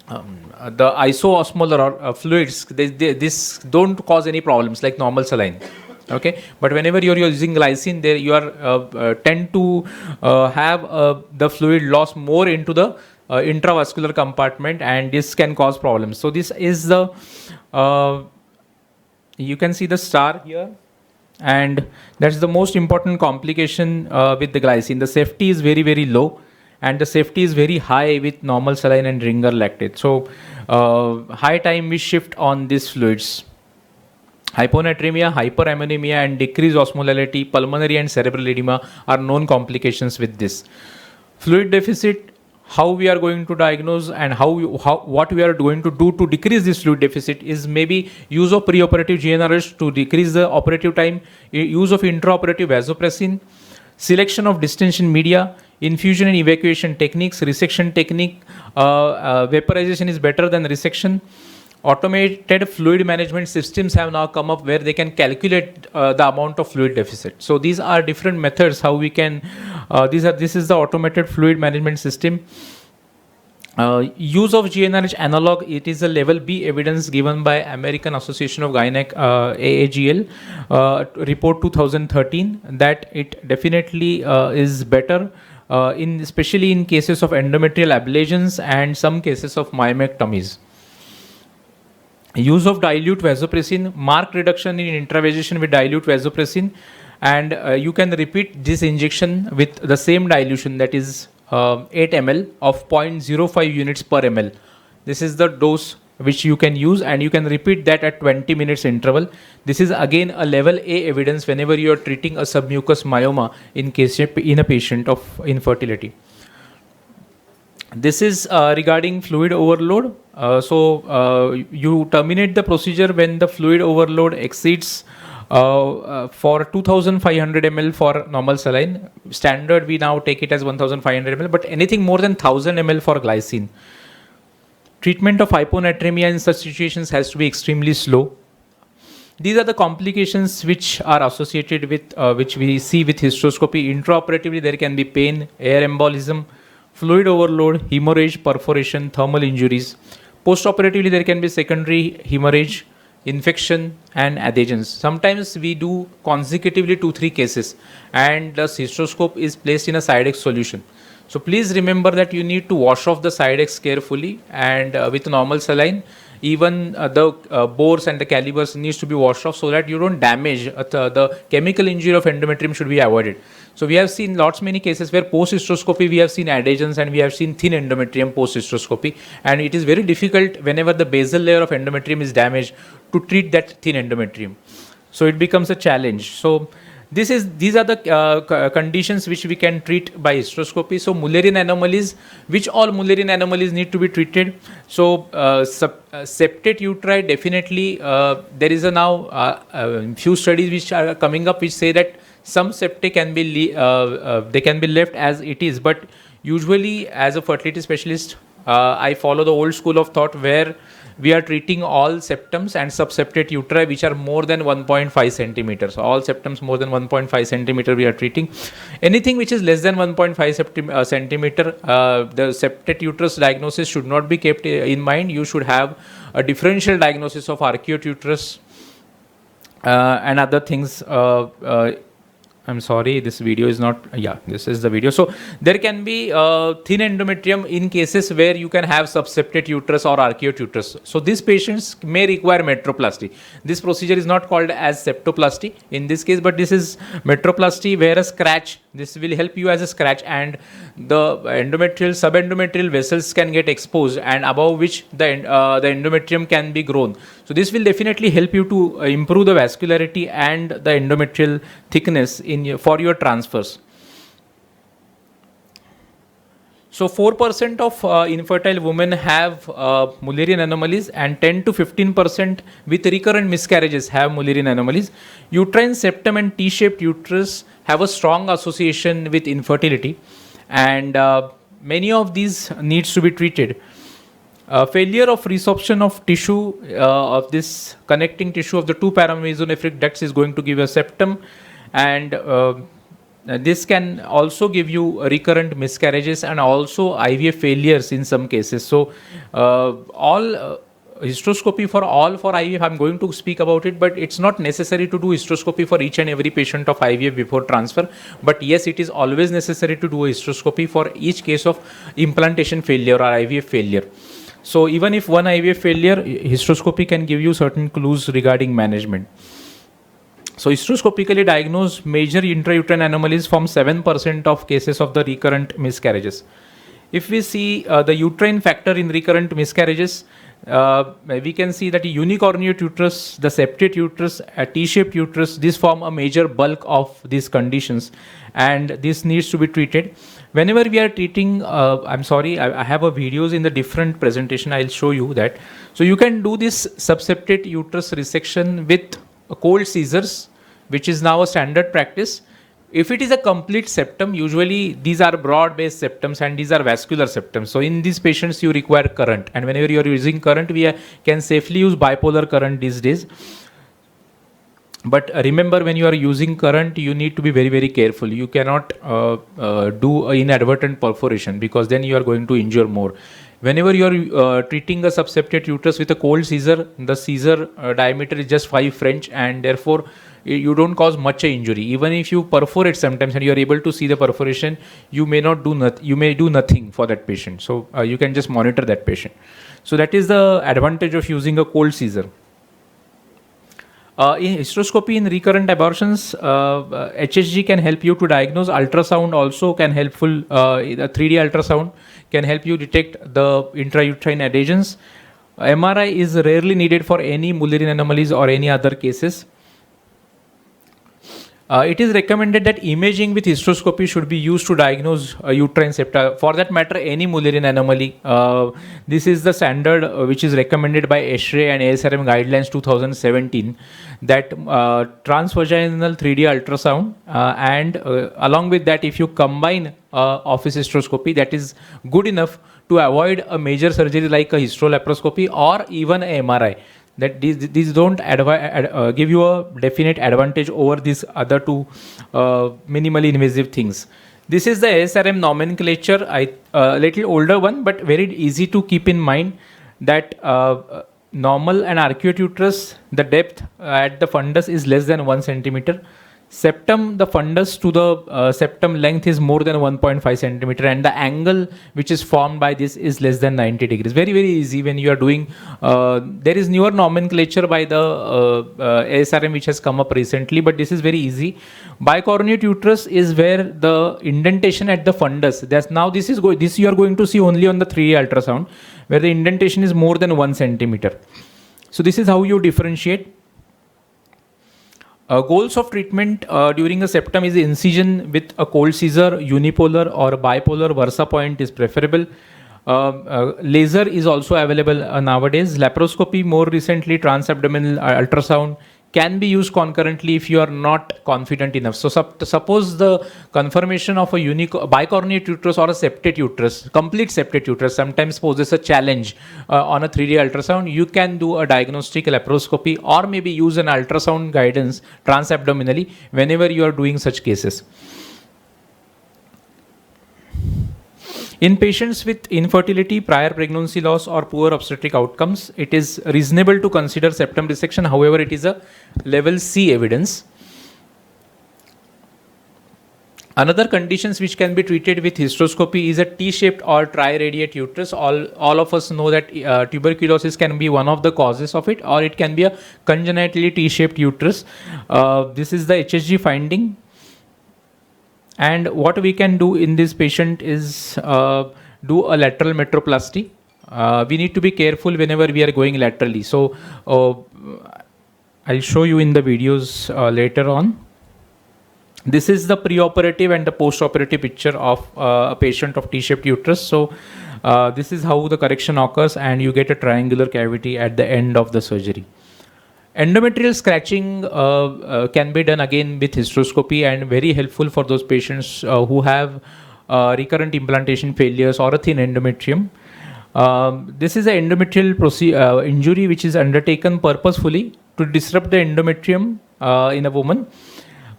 S13: isoosmolar or fluids. This don't cause any problems like normal saline. Okay, but whenever you're using glycine, there you are tend to have the fluid loss more into the intravascular compartment, and this can cause problems. So this is the you can see the star here, and that's the most important complication with the glycine. The safety is very, very low, and the safety is very high with normal saline and ringer lactate. So high time we shift on these fluids. Hyponatremia, hyperammonemia, and decreased osmolality, pulmonary and cerebral edema are known complications with this. Fluid deficit, how we are going to diagnose and what we are going to do to decrease this fluid deficit is maybe use of preoperative GnRH to decrease the operative time, use of intraoperative vasopressin, selection of distension media, infusion and evacuation techniques, resection technique, vaporization is better than resection. Automated fluid management systems have now come up where they can calculate the amount of fluid deficit. So these are different methods how we can, this is the automated fluid management system. Use of GnRH analog, it is a level B evidence given by American Association of Gynec, AAGL, report 2013, that it definitely is better especially in cases of endometrial ablations and some cases of myomectomies. Use of dilute vasopressin, marked reduction in intravasation with dilute vasopressin, and you can repeat this injection with the same dilution, that is 8 ml of 0.05 units per ml. This is the dose which you can use, and you can repeat that at 20 minutes interval. This is again a level A evidence whenever you are treating a submucous myoma in a patient of infertility. This is regarding fluid overload. You terminate the procedure when the fluid overload exceeds for 2500 ml for normal saline. Standard, we now take it as 1500 ml, but anything more than 1000 ml for glycine. Treatment of hyponatremia in such situations has to be extremely slow. These are the complications which are associated with, which we see with hysteroscopy. Intraoperatively, there can be pain, air embolism, fluid overload, hemorrhage, perforation, thermal injuries. Postoperatively, there can be secondary hemorrhage, infection, and adhesions. Sometimes we do consecutively 2-3 cases, and the hysteroscope is placed in a Sidex solution. So please remember that you need to wash off the Sidex carefully, and with normal saline, even the bores and the calibers needs to be washed off so that you don't damage the chemical injury of endometrium should be avoided. So we have seen many cases where post-hysteroscopy we have seen adhesions and we have seen thin endometrium post-hysteroscopy, and it is very difficult whenever the basal layer of endometrium is damaged to treat that thin endometrium. So it becomes a challenge. So these are the conditions which we can treat by hysteroscopy. So Mullerian anomalies, which all Mullerian anomalies need to be treated. So septate uteri, definitely there is now few studies which are coming up which say that some septate can be they can be left as it is, but usually as a fertility specialist I follow the old school of thought where we are treating all septums and subseptate uteri which are more than 1.5 centimeters. So all septums more than 1.5 centimeter we are treating. Anything which is less than 1.5 centimeter, the septate uterus diagnosis should not be kept in mind. You should have a differential diagnosis of arcuate uterus and other things. I'm sorry, this video is not, this is the video. So there can be thin endometrium in cases where you can have subseptate uterus or arcuate uterus. So these patients may require metroplasty. This procedure is not called as septoplasty in this case, but this is metroplasty where a scratch, this will help you as a scratch, and the subendometrial vessels can get exposed and above which the endometrium can be grown. So this will definitely help you to improve the vascularity and the endometrial thickness for your transfers. So 4% of infertile women have Mullerian anomalies, and 10 to 15% with recurrent miscarriages have Mullerian anomalies. Uterine septum and T-shaped uterus have a strong association with infertility, and many of these needs to be treated. Failure of resorption of tissue of this connecting tissue of the two paramesonephric ducts is going to give a septum, and this can also give you recurrent miscarriages and also IVF failures in some cases. So all hysteroscopy for IVF, I'm going to speak about it, but it's not necessary to do hysteroscopy for each and every patient of IVF before transfer. But yes, it is always necessary to do a hysteroscopy for each case of implantation failure or IVF failure. So even if one IVF failure, hysteroscopy can give you certain clues regarding management. So hysteroscopically diagnosed major intrauterine anomalies form 7% of cases of the recurrent miscarriages. If we see the uterine factor in recurrent miscarriages, we can see that a unicornuate uterus, the septate uterus, a T-shaped uterus, these form a major bulk of these conditions, and this needs to be treated. Whenever we are treating, I'm sorry, I have a videos in the different presentation, I'll show you that. So you can do this subseptate uterus resection with cold scissors, which is now a standard practice. If it is a complete septum, usually these are broad-based septums and these are vascular septums. So in these patients, you require current. And whenever you are using current, we can safely use bipolar current these days. But remember, when you are using current, you need to be very, very careful. You cannot do inadvertent perforation because then you are going to injure more. Whenever you are treating a subseptate uterus with a cold scissor, the scissor diameter is just 5 French, and therefore you don't cause much injury. Even if you perforate sometimes and you are able to see the perforation, you may not do you may do nothing for that patient. So you can just monitor that patient. So that is the advantage of using a cold scissor. In hysteroscopy in recurrent abortions, HSG can help you to diagnose. Ultrasound also can helpful. The 3D ultrasound can help you detect the intrauterine adhesions. MRI is rarely needed for any Mullerian anomalies or any other cases. It is recommended that imaging with hysteroscopy should be used to diagnose uterine septa. For that matter, any Mullerian anomaly. This is the standard which is recommended by ESHRE and ASRM guidelines 2017, that transvaginal 3D ultrasound and along with that, if you combine office hysteroscopy, that is good enough to avoid a major surgery like a hysterolaparoscopy or even a MRI. That these don't give you a definite advantage over these other two minimally invasive things. This is the ASRM nomenclature, little older one, but very easy to keep in mind, that normal and arcuate uterus, the depth at the fundus is less than 1 centimeter. Septum, the fundus to the septum length is more than 1.5 centimeter, and the angle which is formed by this is less than 90 degrees. Very, very easy when you are doing. There is newer nomenclature by the ASRM which has come up recently, but this is very easy. Bicornuate uterus is where the indentation at the fundus. This you are going to see only on the 3D ultrasound, where the indentation is more than 1 centimeter. So this is how you differentiate. Goals of treatment during a septum is incision with a cold scissor, unipolar or bipolar Versa point is preferable. Laser is also available nowadays. Laparoscopy, more recently transabdominal ultrasound, can be used concurrently if you are not confident enough. So suppose the confirmation of a bicornuate uterus or a septate uterus, complete septate uterus, sometimes poses a challenge on a 3D ultrasound. You can do a diagnostic laparoscopy or maybe use an ultrasound guidance transabdominally whenever you are doing such cases. In patients with infertility, prior pregnancy loss or poor obstetric outcomes, it is reasonable to consider septum resection. However, it is a level C evidence. Another conditions which can be treated with hysteroscopy is a T-shaped or triradiate uterus. All of us know that tuberculosis can be one of the causes of it, or it can be a congenitally T-shaped uterus. This is the HSG finding. And what we can do in this patient is do a lateral metroplasty. We need to be careful whenever we are going laterally. So I'll show you in the videos later on. This is the preoperative and the postoperative picture of a patient of T-shaped uterus. So this is how the correction occurs, and you get a triangular cavity at the end of the surgery. Endometrial scratching can be done again with hysteroscopy, and very helpful for those patients who have recurrent implantation failures or a thin endometrium. This is an endometrial injury which is undertaken purposefully to disrupt the endometrium in a woman.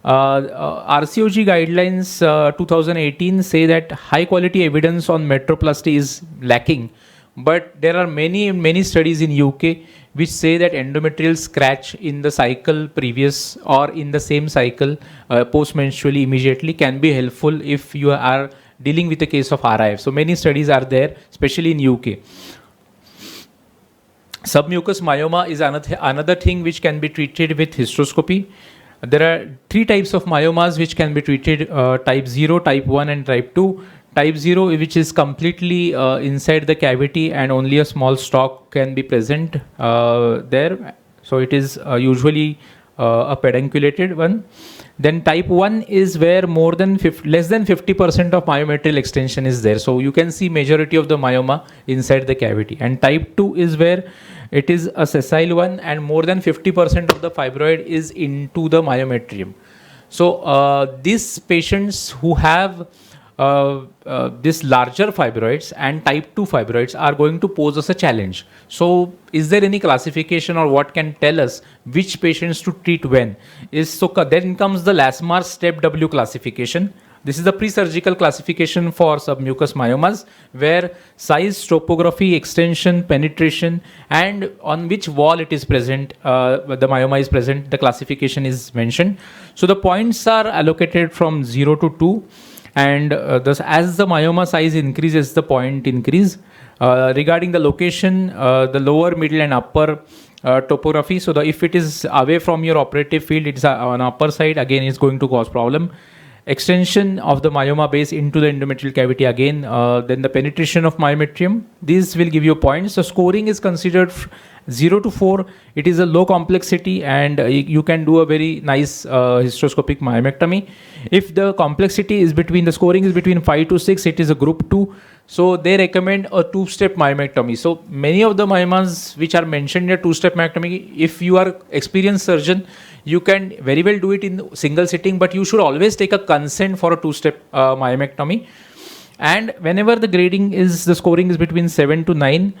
S13: RCOG guidelines 2018 say that high quality evidence on metroplasty is lacking, but there are many studies in UK which say that endometrial scratch in the cycle previous or in the same cycle post-menstrually immediately can be helpful if you are dealing with a case of RIF. So many studies are there, especially in UK. Submucous myoma is another thing which can be treated with hysteroscopy. There are 3 types of myomas which can be treated, type 0, type 1 and type 2. Type 0, which is completely inside the cavity and only a small stalk can be present there. So it is usually a pedunculated one. Then type 1 is where less than 50% of myometrial extension is there. So you can see majority of the myoma inside the cavity. And type 2 is where it is a sessile one and more than 50% of the fibroid is into the myometrium. So these patients who have this larger fibroids and type 2 fibroids are going to pose us a challenge. So is there any classification or what can tell us which patients to treat when? Then comes the Lasmar step W classification. This is the pre-surgical classification for submucous myomas, where size, topography, extension, penetration, and on which wall it is present, the myoma is present, the classification is mentioned. So the points are allocated from 0 to 2. And as the myoma size increases, the point increase. Regarding the location, the lower, middle and upper topography. So if it is away from your operative field, it's on upper side, again it's going to cause problem. Extension of the myoma base into the endometrial cavity, again, then the penetration of myometrium, these will give you points. So scoring is considered 0 to 4. It is a low complexity, and you can do a very nice hysteroscopic myomectomy. If the complexity is the scoring is between 5 to 6, it is a group 2. So they recommend a 2-step myomectomy. So many of the myomas which are mentioned in a 2-step myomectomy, if you are experienced surgeon, you can very well do it in single sitting, but you should always take a consent for a 2-step myomectomy. And whenever the scoring is between 7 to 9,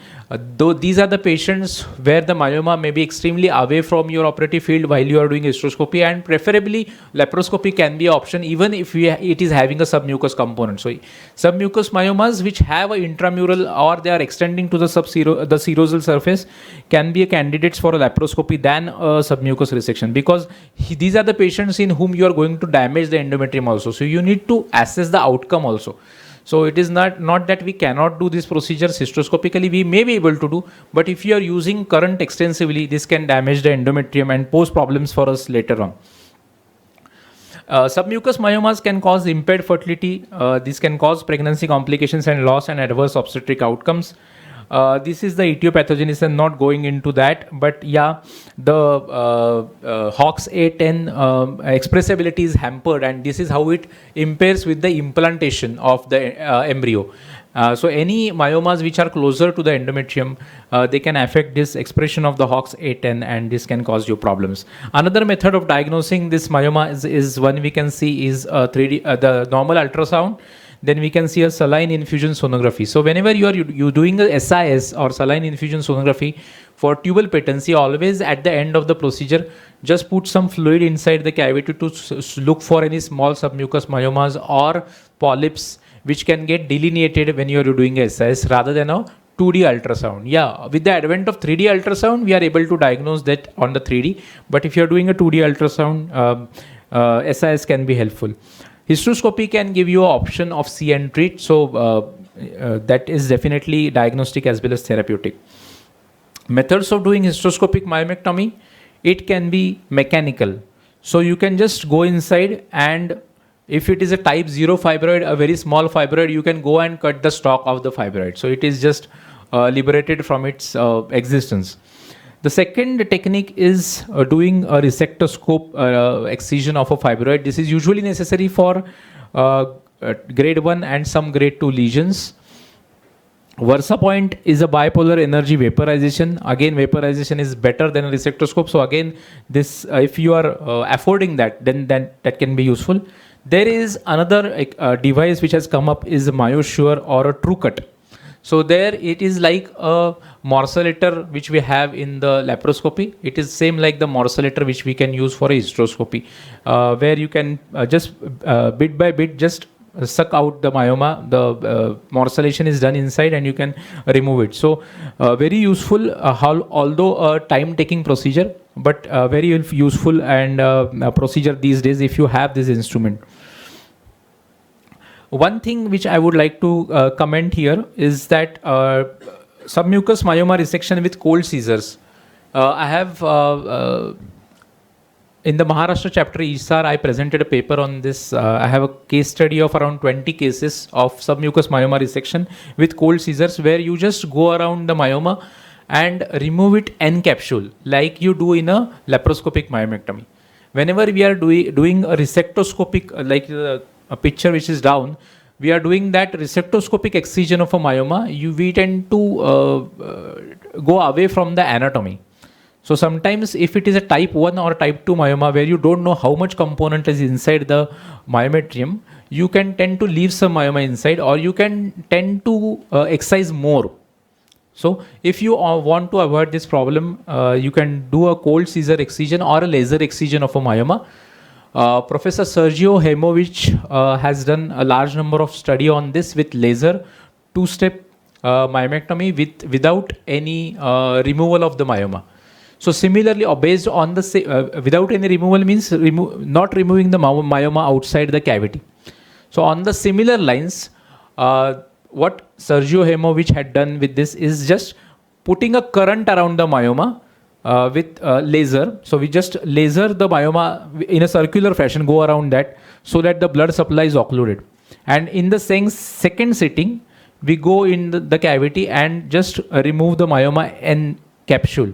S13: though these are the patients where the myoma may be extremely away from your operative field while you are doing hysteroscopy, and preferably laparoscopy can be an option even if it is having a submucous component. So submucous myomas which have an intramural or they are extending to the serosal surface can be a candidates for a laparoscopy than a submucous resection, because these are the patients in whom you are going to damage the endometrium also. So you need to assess the outcome also. So it is not that we cannot do this procedure hysteroscopically, we may be able to do, but if you are using current extensively, this can damage the endometrium and pose problems for us later on. Submucous myomas can cause impaired fertility. This can cause pregnancy complications and loss and adverse obstetric outcomes. This is the etiopathogenesis, and not going into that, but yeah, the HOX A10 expressibility is hampered, and this is how it impairs with the implantation of the embryo. So any myomas which are closer to the endometrium, they can affect this expression of the HOX A10, and this can cause you problems. Another method of diagnosing this myoma is one we can see is 3D, the normal ultrasound. Then we can see a saline infusion sonography. So whenever you are doing a SIS or saline infusion sonography for tubal patency, always at the end of the procedure, just put some fluid inside the cavity to look for any small submucous myomas or polyps which can get delineated when you are doing a SIS rather than a 2D ultrasound. Yeah, with the advent of 3D ultrasound, we are able to diagnose that on the 3D. But if you are doing a 2D ultrasound, SIS can be helpful. Hysteroscopy can give you an option of see and treat, so that is definitely diagnostic as well as therapeutic. Methods of doing hysteroscopic myomectomy, it can be mechanical. So you can just go inside, and if it is a type 0 fibroid, a very small fibroid, you can go and cut the stalk of the fibroid. So it is just liberated from its existence. The second technique is doing a resectoscope excision of a fibroid. This is usually necessary for grade 1 and some grade 2 lesions. Versa point is a bipolar energy vaporization. Again, vaporization is better than a resectoscope. So again, this if you are affording that, then that can be useful. There is another device which has come up, is a MyoSure or a TrueCut. So there it is like a morcellator which we have in the laparoscopy. It is same like the morcellator which we can use for a hysteroscopy, where you can just bit by bit just suck out the myoma. The morcellation is done inside and you can remove it. So very useful, although a time-taking procedure, but very useful and procedure these days if you have this instrument. One thing which I would like to comment here is that submucous myoma resection with cold scissors. I have in the Maharashtra chapter ISAR, I presented a paper on this. I have a case study of around 20 cases of submucous myoma resection with cold scissors, where you just go around the myoma and remove it en capsule like you do in a laparoscopic myomectomy. Whenever we are doing a resectoscopic, like a picture which is down, we are doing that resectoscopic excision of a myoma, we tend to go away from the anatomy. So sometimes if it is a type 1 or type 2 myoma where you don't know how much component is inside the myometrium, you can tend to leave some myoma inside, or you can tend to excise more. So if you want to avoid this problem, you can do a cold scissor excision or a laser excision of a myoma. Professor Sergio Hemorrhage has done a large number of study on this with laser 2-step myomectomy without any removal of the myoma. So similarly, based on the without any removal means not removing the myoma outside the cavity. So on the similar lines, what Sergio Hemorrhage had done with this is just putting a current around the myoma, with laser. So we just laser the myoma in a circular fashion, go around that, so that the blood supply is occluded. And in the second sitting, we go in the cavity and just remove the myoma and capsule.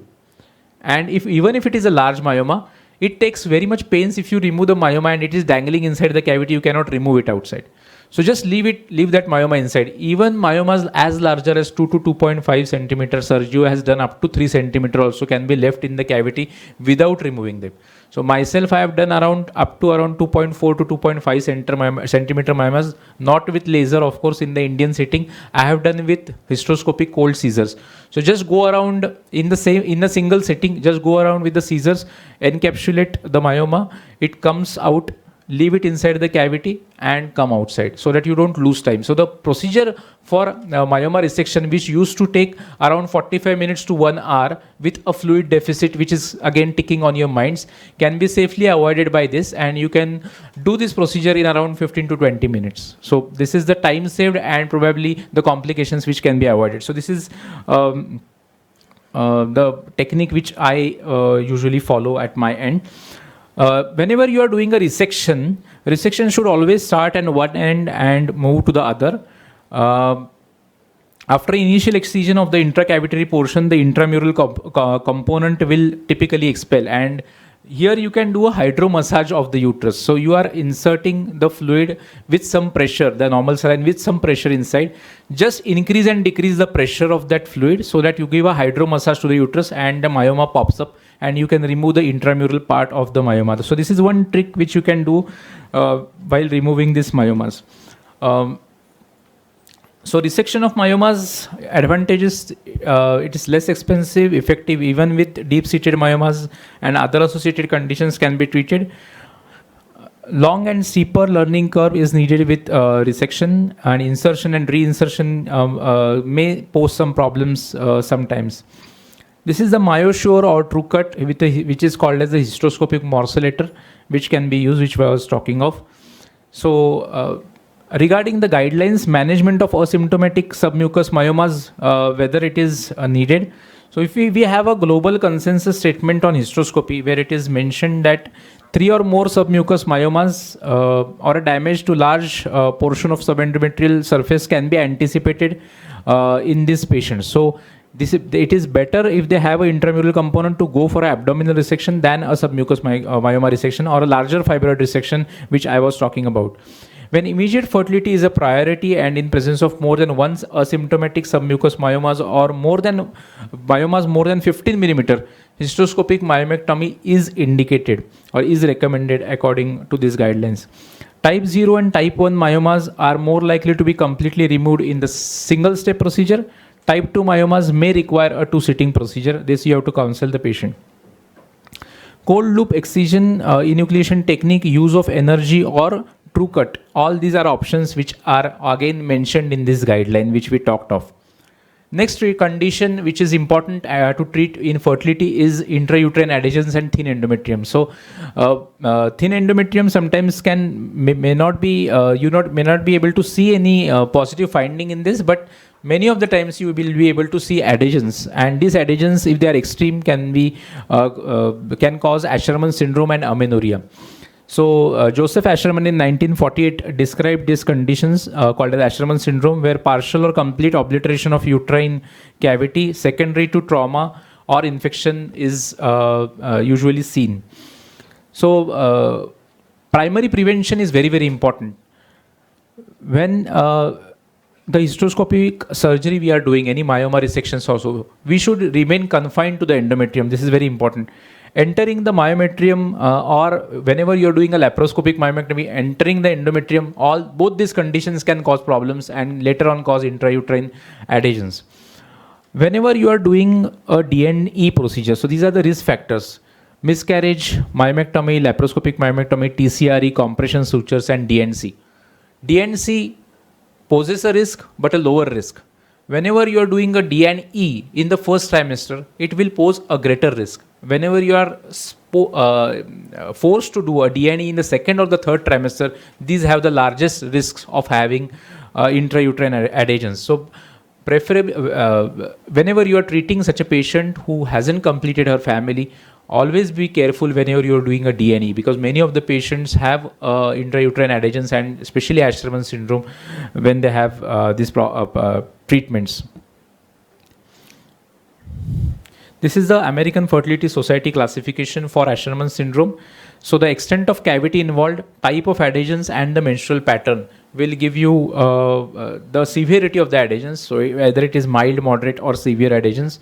S13: And even if it is a large myoma, it takes very much pains. If you remove the myoma and it is dangling inside the cavity, you cannot remove it outside. So just leave that myoma inside. Even myomas as larger as 2 to 2.5 centimeters, Sergio has done up to 3 centimeter also can be left in the cavity without removing them. So myself, I have done up to around 2.4 to 2.5 centimeter myomas, not with laser, of course. In the Indian setting, I have done with hysteroscopic cold scissors. So just go around in a single setting, just go around with the scissors, encapsulate the myoma, it comes out, leave it inside the cavity and come outside, so that you don't lose time. So the procedure for myoma resection, which used to take around 45 minutes to 1 hour with a fluid deficit, which is again ticking on your minds, can be safely avoided by this, and you can do this procedure in around 15 to 20 minutes. So this is the time saved and probably the complications which can be avoided. So this is the technique which I usually follow at my end. Whenever you are doing a resection should always start at one end and move to the other. After initial excision of the intracavitary portion, the intramural component will typically expel, and here you can do a hydro massage of the uterus. So you are inserting the fluid with some pressure, the normal saline with some pressure inside. Just increase and decrease the pressure of that fluid so that you give a hydro massage to the uterus and the myoma pops up, and you can remove the intramural part of the myoma. So this is one trick which you can do while removing these myomas. So resection of myomas advantages, it is less expensive, effective even with deep-seated myomas, and other associated conditions can be treated. Long and steeper learning curve is needed with resection, and insertion and reinsertion may pose some problems sometimes. This is the MyoSure or TrueCut, which is called as the hysteroscopic morcellator, which can be used, which I was talking of. So regarding the guidelines, management of asymptomatic submucous myomas, whether it is needed. So if we have a global consensus statement on hysteroscopy where it is mentioned that 3 or more submucous myomas or a damage to large portion of subendometrial surface can be anticipated in these patients. So it is better if they have an intramural component to go for an abdominal resection than a submucous myoma resection or a larger fibroid resection, which I was talking about. When immediate fertility is a priority and in presence of more than one asymptomatic submucous myomas or more than 15 millimeter, hysteroscopic myomectomy is indicated or is recommended according to these guidelines. Type 0 and type 1 myomas are more likely to be completely removed in the single step procedure. Type 2 myomas may require a 2-sitting procedure. This you have to counsel the patient. Cold loop excision, enucleation technique, use of energy or TrueCut. All these are options which are again mentioned in this guideline which we talked of. Next condition which is important to treat in fertility is intrauterine adhesions and thin endometrium. So thin endometrium sometimes may not be able to see any positive finding in this, but many of the times you will be able to see adhesions, and these adhesions, if they are extreme, can cause Asherman syndrome and amenorrhea. So Joseph Asherman in 1948 described these conditions called as Asherman syndrome, where partial or complete obliteration of uterine cavity secondary to trauma or infection is usually seen. So primary prevention is very, very important. When the hysteroscopic surgery we are doing, any myoma resections also, we should remain confined to the endometrium. This is very important. Entering the myometrium or whenever you are doing a laparoscopic myomectomy, entering the endometrium, both these conditions can cause problems and later on cause intrauterine adhesions. Whenever you are doing a D&E procedure, so these are the risk factors: miscarriage, myomectomy, laparoscopic myomectomy, TCRE, compression sutures, and D&C. D&C poses a risk but a lower risk. Whenever you are doing a D&E in the first trimester, it will pose a greater risk. Whenever you are forced to do a D&E in the second or the third trimester, these have the largest risks of having intrauterine adhesions. So preferably, whenever you are treating such a patient who hasn't completed her family, always be careful whenever you're doing a DNE, because many of the patients have intrauterine adhesions and especially Asherman syndrome when they have these treatments. This is the American Fertility Society classification for Asherman syndrome. So the extent of cavity involved, type of adhesions, and the menstrual pattern will give you the severity of the adhesions. So whether it is mild, moderate, or severe adhesions.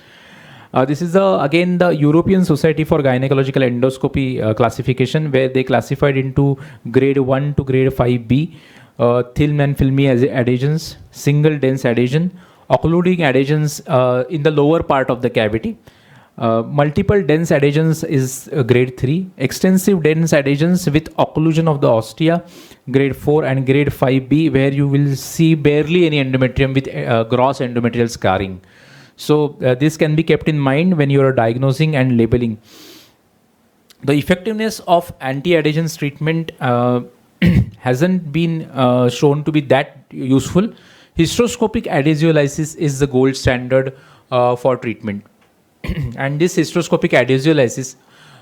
S13: This is again the European Society for Gynecological Endoscopy classification, where they classified into grade 1 to grade 5B, thin and filmy adhesions, single dense adhesion, occluding adhesions in the lower part of the cavity. Multiple dense adhesions is grade 3, extensive dense adhesions with occlusion of the ostia, grade 4, and grade 5B, where you will see barely any endometrium with gross endometrial scarring. So this can be kept in mind when you are diagnosing and labeling. The effectiveness of anti-adhesions treatment hasn't been shown to be that useful. Hysteroscopic adhesiolysis is the gold standard for treatment. And this hysteroscopic adhesiolysis,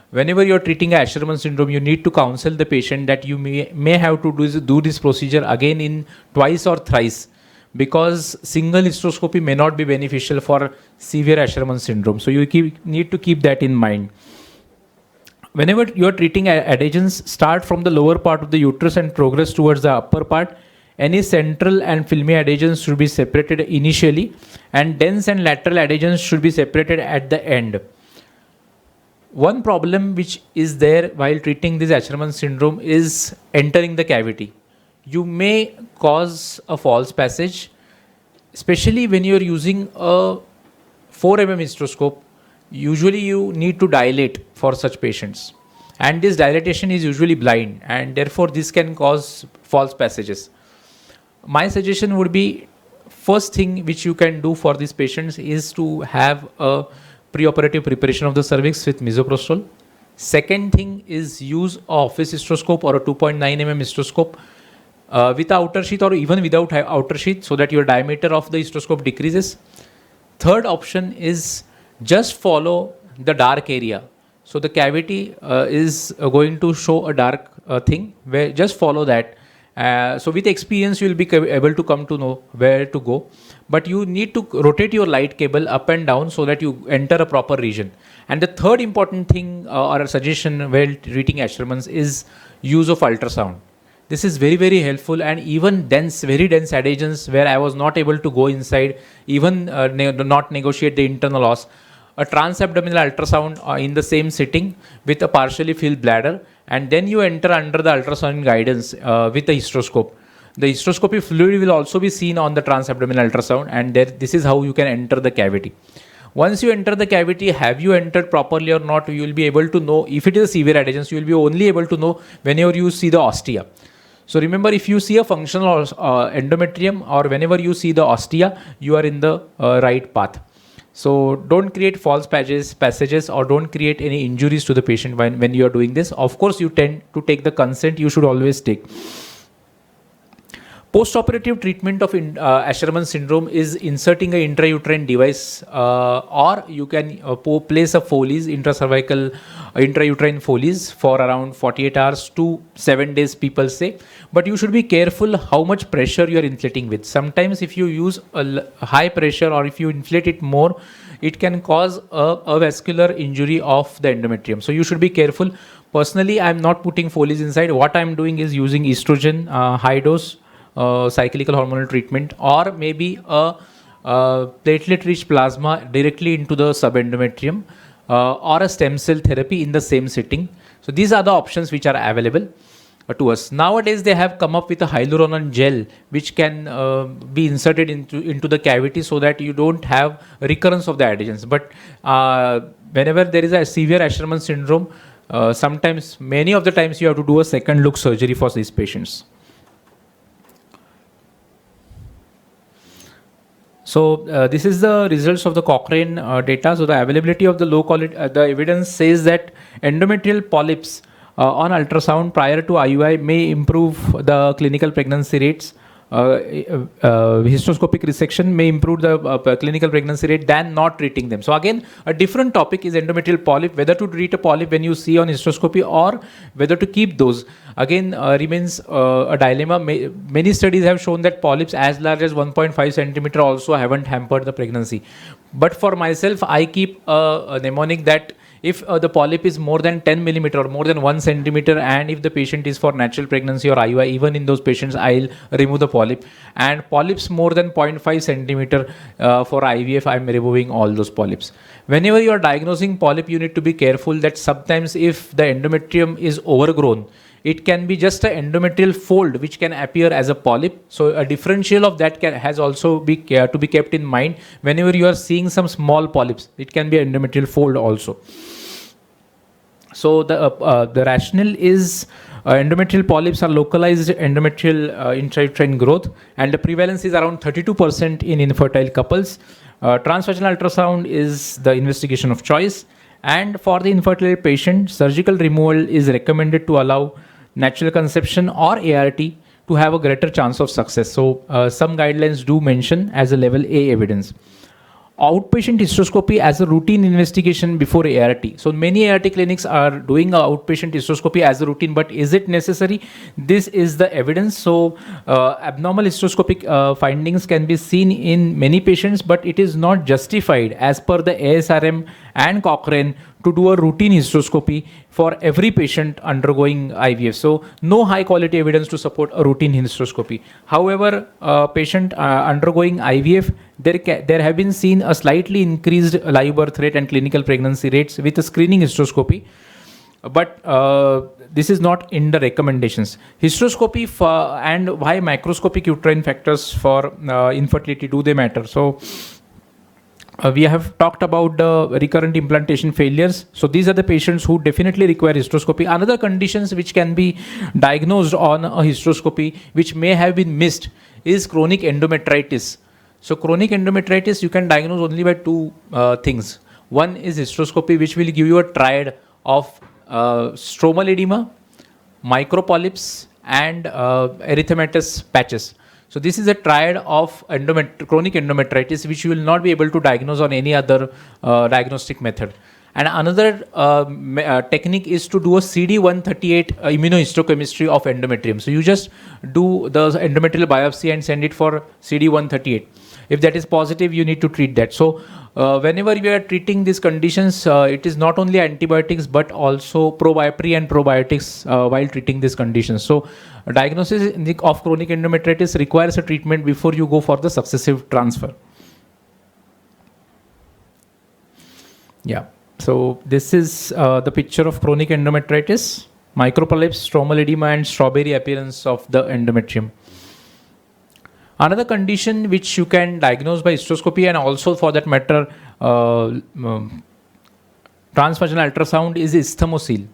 S13: whenever you are treating Asherman syndrome, you need to counsel the patient that you may have to do this procedure again in twice or thrice, because single hysteroscopy may not be beneficial for severe Asherman syndrome. So you need to keep that in mind. Whenever you are treating adhesions, start from the lower part of the uterus and progress towards the upper part. Any central and filmy adhesions should be separated initially, and dense and lateral adhesions should be separated at the end. One problem which is there while treating this Asherman syndrome is entering the cavity. You may cause a false passage, especially when you are using a 4 mm hysteroscope. Usually you need to dilate for such patients, and this dilatation is usually blind, and therefore this can cause false passages. My suggestion would be, first thing which you can do for these patients is to have a preoperative preparation of the cervix with misoprostol. Second thing is use a office hysteroscope or a 2.9 mm hysteroscope with outer sheath or even without outer sheath, so that your diameter of the hysteroscope decreases. Third option is just follow the dark area. So the cavity is going to show a dark thing, where just follow that. So with experience you will be able to come to know where to go, but you need to rotate your light cable up and down so that you enter a proper region. And the third important thing or a suggestion while treating Ashermans is use of ultrasound. This is very, very helpful, and even very dense adhesions where I was not able to go inside, even not negotiate the internal os, a transabdominal ultrasound in the same sitting with a partially filled bladder, and then you enter under the ultrasound guidance with the hysteroscope. The hysteroscopy fluid will also be seen on the transabdominal ultrasound, and this is how you can enter the cavity. Once you enter the cavity, have you entered properly or not, you will be able to know. If it is a severe adhesions, you will be only able to know whenever you see the ostia. So remember, if you see a functional endometrium or whenever you see the ostia, you are in the right path. So don't create false passages or don't create any injuries to the patient when you are doing this. Of course, you tend to take the consent you should always take. Post-operative treatment of Asherman syndrome is inserting an intrauterine device, or you can place a Foley's intrauterine Foley's for around 48 hours to 7 days, people say. But you should be careful how much pressure you are inflating with. Sometimes if you use a high pressure or if you inflate it more, it can cause a vascular injury of the endometrium. So you should be careful. Personally, I am not putting Foley's inside. What I am doing is using estrogen, high dose, cyclical hormonal treatment, or maybe a platelet-rich plasma directly into the subendometrium, or a stem cell therapy in the same sitting. So these are the options which are available to us. Nowadays, they have come up with a hyaluronan gel which can be inserted into the cavity so that you don't have recurrence of the adhesions. But whenever there is a severe Asherman syndrome, sometimes, many of the times, you have to do a second look surgery for these patients. So this is the results of the Cochrane data. So the availability of the low quality, the evidence says that endometrial polyps on ultrasound prior to IUI may improve the clinical pregnancy rates. hysteroscopic resection may improve the clinical pregnancy rate than not treating them. So again, a different topic is endometrial polyp. Whether to treat a polyp when you see on hysteroscopy or whether to keep those, again, remains a dilemma. Many studies have shown that polyps as large as 1.5 centimeter also haven't hampered the pregnancy. But for myself, I keep a mnemonic that if the polyp is more than 10 millimeter or more than 1 centimeter, and if the patient is for natural pregnancy or IUI, even in those patients, I'll remove the polyp. And polyps more than 0.5 centimeter for IVF, I'm removing all those polyps. Whenever you are diagnosing polyp, you need to be careful that sometimes if the endometrium is overgrown, it can be just an endometrial fold which can appear as a polyp. So a differential of that has also to be kept in mind whenever you are seeing some small polyps. It can be an endometrial fold also. So the rationale is endometrial polyps are localized endometrial intrauterine growth, and the prevalence is around 32% in infertile couples. Transvaginal ultrasound is the investigation of choice, and for the infertile patient, surgical removal is recommended to allow natural conception or ART to have a greater chance of success. So some guidelines do mention as a level A evidence. Outpatient hysteroscopy as a routine investigation before ART. So many ART clinics are doing outpatient hysteroscopy as a routine, but is it necessary? This is the evidence. So abnormal hysteroscopic findings can be seen in many patients, but it is not justified as per the ASRM and Cochrane to do a routine hysteroscopy for every patient undergoing IVF. So no high quality evidence to support a routine hysteroscopy. However, patient undergoing IVF, there have been seen a slightly increased live birth rate and clinical pregnancy rates with a screening hysteroscopy. But this is not in the recommendations. Hysteroscopy and why microscopic uterine factors for infertility, do they matter? So we have talked about the recurrent implantation failures. So these are the patients who definitely require hysteroscopy. Another conditions which can be diagnosed on a hysteroscopy which may have been missed is chronic endometritis. So chronic endometritis you can diagnose only by two things. One is hysteroscopy, which will give you a triad of stromal edema, micropolyps, and erythematous patches. So this is a triad of chronic endometritis which you will not be able to diagnose on any other diagnostic method. And another technique is to do a CD138 immunohistochemistry of endometrium. So you just do the endometrial biopsy and send it for CD138. If that is positive, you need to treat that. So whenever you are treating these conditions, it is not only antibiotics but also pre and probiotics while treating these conditions. So diagnosis of chronic endometritis requires a treatment before you go for the successive transfer. Yeah. So this is the picture of chronic endometritis, micropolyps, stromal edema, and strawberry appearance of the endometrium. Another condition which you can diagnose by hysteroscopy and also for that matter transvaginal ultrasound is isthmocele.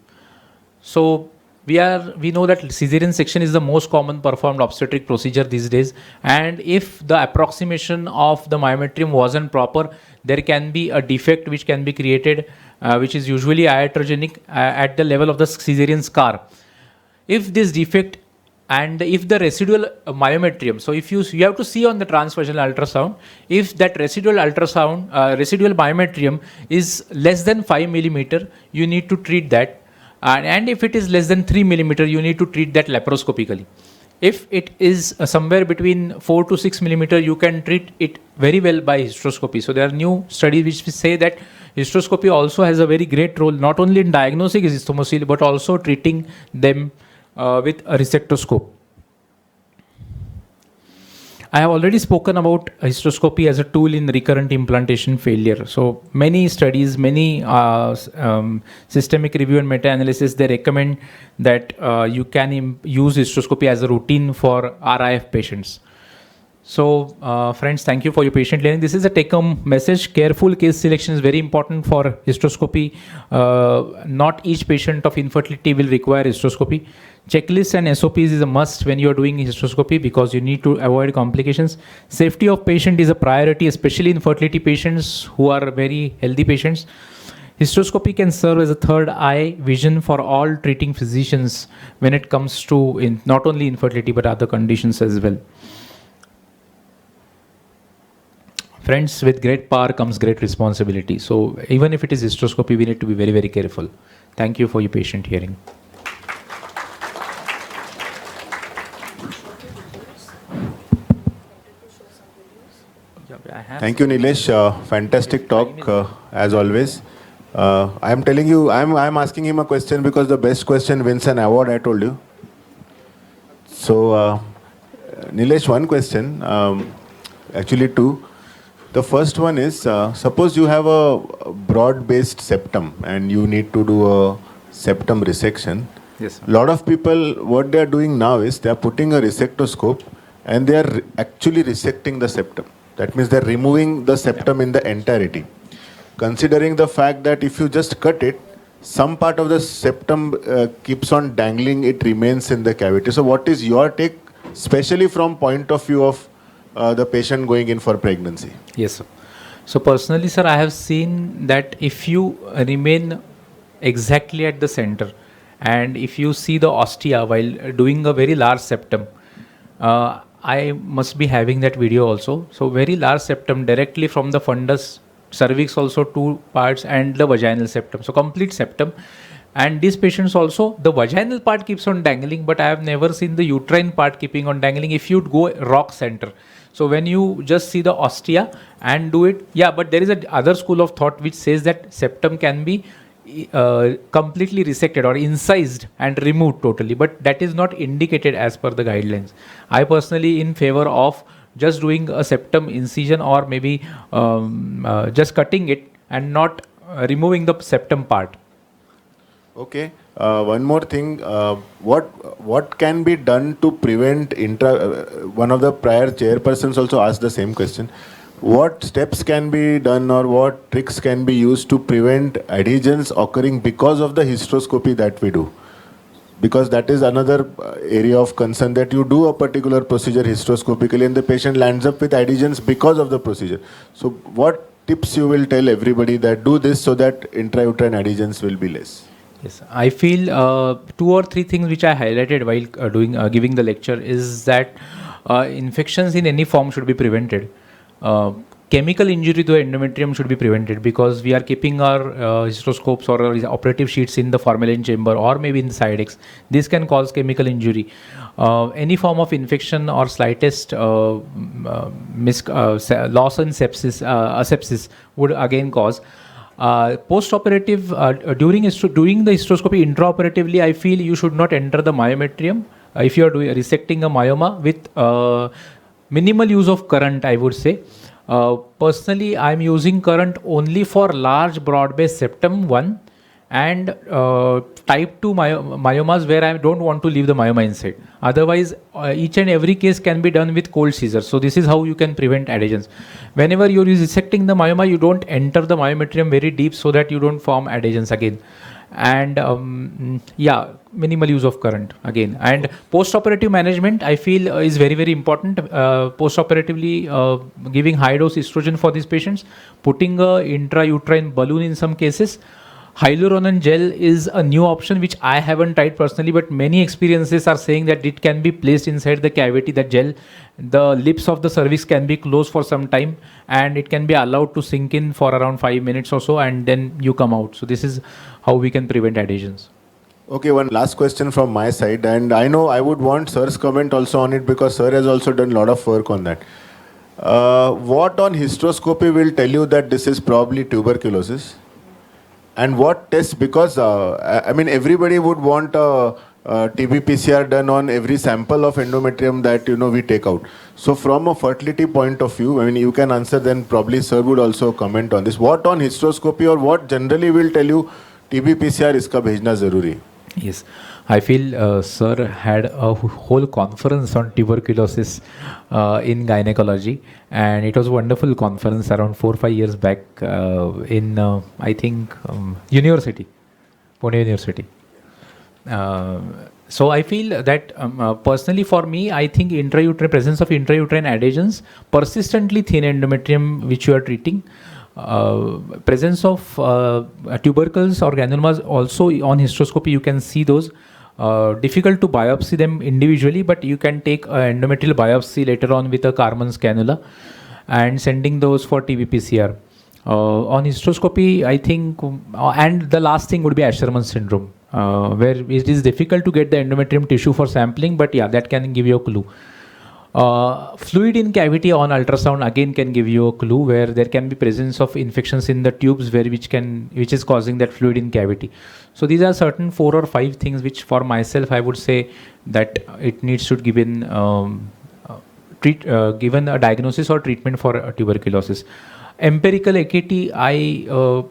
S13: So we know that cesarean section is the most common performed obstetric procedure these days, and if the approximation of the myometrium wasn't proper, there can be a defect which can be created which is usually iatrogenic at the level of the caesarean scar. If this defect and if the residual myometrium, so if you have to see on the transvaginal ultrasound, if that residual myometrium is less than 5 millimeter, you need to treat that. And if it is less than 3 millimeter, you need to treat that laparoscopically. If it is somewhere between 4 to 6 millimeter, you can treat it very well by hysteroscopy. So there are new studies which say that hysteroscopy also has a very great role, not only in diagnosing isthmocele, but also treating them with a resectoscope. I have already spoken about hysteroscopy as a tool in recurrent implantation failure. So many studies, many systemic review and meta-analysis, they recommend that you can use hysteroscopy as a routine for RIF patients. So friends, thank you for your patient learning. This is a take-home message. Careful case selection is very important for hysteroscopy. Not each patient of infertility will require hysteroscopy. Checklists and SOPs is a must when you are doing hysteroscopy because you need to avoid complications. Safety of patient is a priority, especially in fertility patients who are very healthy patients. Hysteroscopy can serve as a third eye vision for all treating physicians when it comes to not only infertility but other conditions as well. Friends, with great power comes great responsibility. So even if it is hysteroscopy, we need to be very, very careful. Thank you for your patient hearing.
S9: Thank you, Nilesh. Fantastic talk, as always. I'm telling you, I'm asking him a question because the best question wins an award, I told you. So, Nilesh, one question, actually two. The first one is, suppose you have a broad-based septum and you need to do a septum resection.
S13: Yes, sir.
S9: A lot of people, what they are doing now is they are putting a resectoscope and they are actually resecting the septum. That means they're removing the septum in the entirety. Considering the fact that if you just cut it, some part of the septum keeps on dangling, it remains in the cavity. So what is your take, especially from point of view of the patient going in for pregnancy?
S13: Yes, sir. So personally, sir, I have seen that if you remain exactly at the center and if you see the ostia while doing a very large septum, I must be having that video also. So very large septum directly from the fundus, cervix also 2 parts, and the vaginal septum. So complete septum. And these patients also, the vaginal part keeps on dangling, but I have never seen the uterine part keeping on dangling if you go rock center. So when you just see the ostia and do it, yeah, but there is a other school of thought which says that septum can be completely resected or incised and removed totally, but that is not indicated as per the guidelines. I personally in favor of just doing a septum incision or maybe just cutting it and not removing the septum part.
S9: Okay. One more thing. What can be done to prevent one of the prior chairpersons also asked the same question. What steps can be done or what tricks can be used to prevent adhesions occurring because of the hysteroscopy that we do? Because that is another area of concern, that you do a particular procedure hysteroscopically and the patient lands up with adhesions because of the procedure. So what tips you will tell everybody that do this so that intrauterine adhesions will be less?
S13: Yes, I feel 2 or 3 things which I highlighted while giving the lecture is that infections in any form should be prevented. Chemical injury to the endometrium should be prevented because we are keeping our hysteroscopes or our operative sheets in the formalin chamber or maybe in the sidex. This can cause chemical injury. Any form of infection or slightest loss in sepsis, asepsis would again cause. Post-operative, during the hysteroscopy intraoperatively, I feel you should not enter the myometrium if you are resecting a myoma with minimal use of current, I would say. Personally, I am using current only for large broad-based septum 1 and type 2 myomas where I don't want to leave the myoma inside. Otherwise, each and every case can be done with cold scissors. So this is how you can prevent adhesions. Whenever you are resecting the myoma, you don't enter the myometrium very deep so that you don't form adhesions again. And yeah, minimal use of current again. And post-operative management, I feel is very, very important. Post-operatively giving high dose estrogen for these patients, putting a intrauterine balloon in some cases. Hyaluronan gel is a new option which I haven't tried personally, but many experiences are saying that it can be placed inside the cavity, that gel. The lips of the cervix can be closed for some time and it can be allowed to sink in for around 5 minutes or so and then you come out. So this is how we can prevent adhesions.
S9: Okay, one last question from my side, and I know I would want sir's comment also on it because sir has also done a lot of work on that. What on hysteroscopy will tell you that this is probably tuberculosis? And what tests, because I mean everybody would want a TB PCR done on every sample of endometrium that we take out. So from a fertility point of view, I mean you can answer, then probably sir would also comment on this. What on hysteroscopy or what generally will tell you TB PCR iska bhejna zaruri?
S13: Yes, I feel sir had a whole conference on tuberculosis in gynecology, and it was a wonderful conference around 4 or 5 years back in I think university, Pune University. So I feel that personally for me, I think presence of intrauterine adhesions, persistently thin endometrium which you are treating, presence of tubercles or granulomas also on hysteroscopy, you can see those. Difficult to biopsy them individually, but you can take endometrial biopsy later on with a Karman's cannula. and sending those for TB-PCR. On hysteroscopy, I think, and the last thing would be Asherman syndrome, where it is difficult to get the endometrium tissue for sampling, but yeah, that can give you a clue. Fluid in cavity on ultrasound again can give you a clue, where there can be presence of infections in the tubes which is causing that fluid in cavity. So these are certain 4 or 5 things which for myself I would say that it needs to given given a diagnosis or treatment for tuberculosis. Empirical AKT, I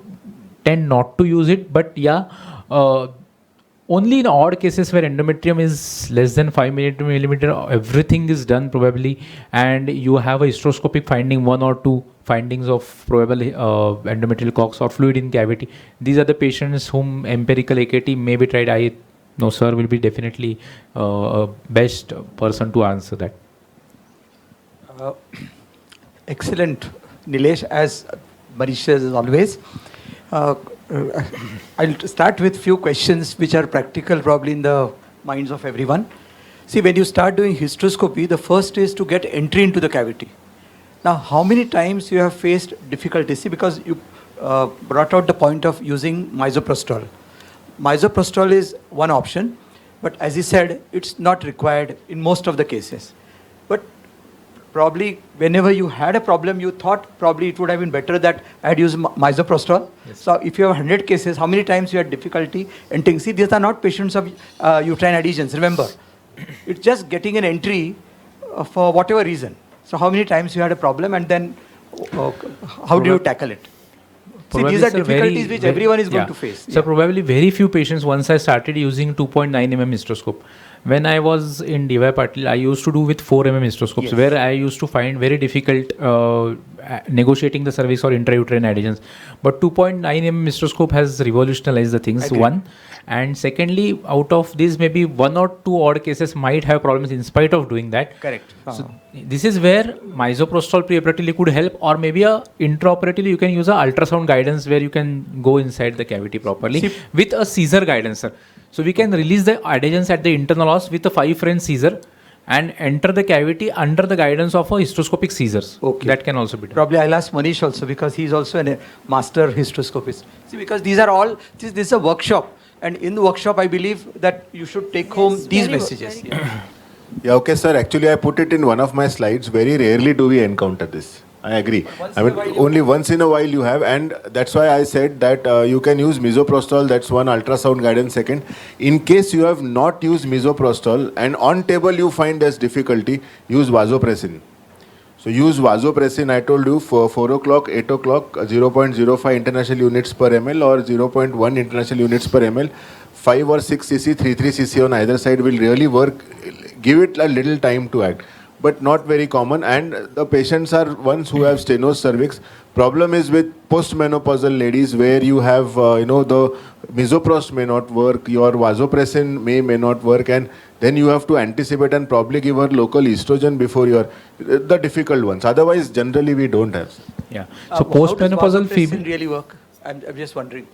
S13: tend not to use it, but yeah, only in odd cases where endometrium is less than 5 millimeter, everything is done probably, and you have a hysteroscopic finding, 1 or 2 findings of probable endometrial cocks or fluid in cavity. These are the patients whom empirical AKT may be tried. I know sir will be definitely best person to answer that.
S11: Excellent, Nilesh, as Manish says as always. I'll start with few questions which are practical probably in the minds of everyone. See, when you start doing hysteroscopy, the first is to get entry into the cavity. Now, how many times you have faced difficulty? See, because you brought out the point of using misoprostol. Misoprostol is one option, but as he said, it's not required in most of the cases. But probably whenever you had a problem, you thought probably it would have been better that I had used misoprostol. Yes. So if you have 100 cases, how many times you had difficulty entering? See, these are not patients of uterine adhesions, remember. It's just getting an entry for whatever reason. So how many times you had a problem, and then how do you tackle it? See, these are difficulties which everyone is going to face.
S13: So probably very few patients, once I started using 2.9 mm hysteroscope. When I was in DY Patil, I used to do with 4 mm hysteroscopes, yes, where I used to find very difficult negotiating the cervix or intrauterine adhesions. But 2.9 mm hysteroscope has revolutionized the things, one. And secondly, out of these, maybe 1 or 2 odd cases might have problems in spite of doing that.
S11: Correct.
S13: So this is where misoprostol preoperatively could help, or maybe a intraoperatively you can use a ultrasound guidance where you can go inside the cavity properly with a Caesar guidance, sir. So we can release the adhesions at the internal os with a 5 French Caesar and enter the cavity under the guidance of a hysteroscopic Caesars. Okay. That can also be done.
S11: Probably I'll ask Manish also, because he's also a master hysteroscopist. See, because these are all, this is a workshop. And in the workshop, I believe that you should take home these messages.
S9: Yeah, okay, sir. Actually, I put it in one of my slides. Very rarely do we encounter this. I agree. I mean, only once in a while you have, and that's why I said that you can use misoprostol. That's one, ultrasound guidance second. In case you have not used misoprostol and on table you find there's difficulty, use vasopressin. So use vasopressin, I told you, for 4 o'clock, 8 o'clock, 0.05 international units per ml or 0.1 international units per ml. 5 or 6 cc, 3 cc on either side will really work. Give it a little time to act, but not very common. And the patients are ones who have stenosed cervix. Problem is with postmenopausal ladies where you have, the misoprost may not work, your vasopressin may not work, and then you have to anticipate and probably give her local estrogen before the difficult ones. Otherwise, generally we don't have.
S13: Yeah. So postmenopausal
S11: female really work? I'm just wondering.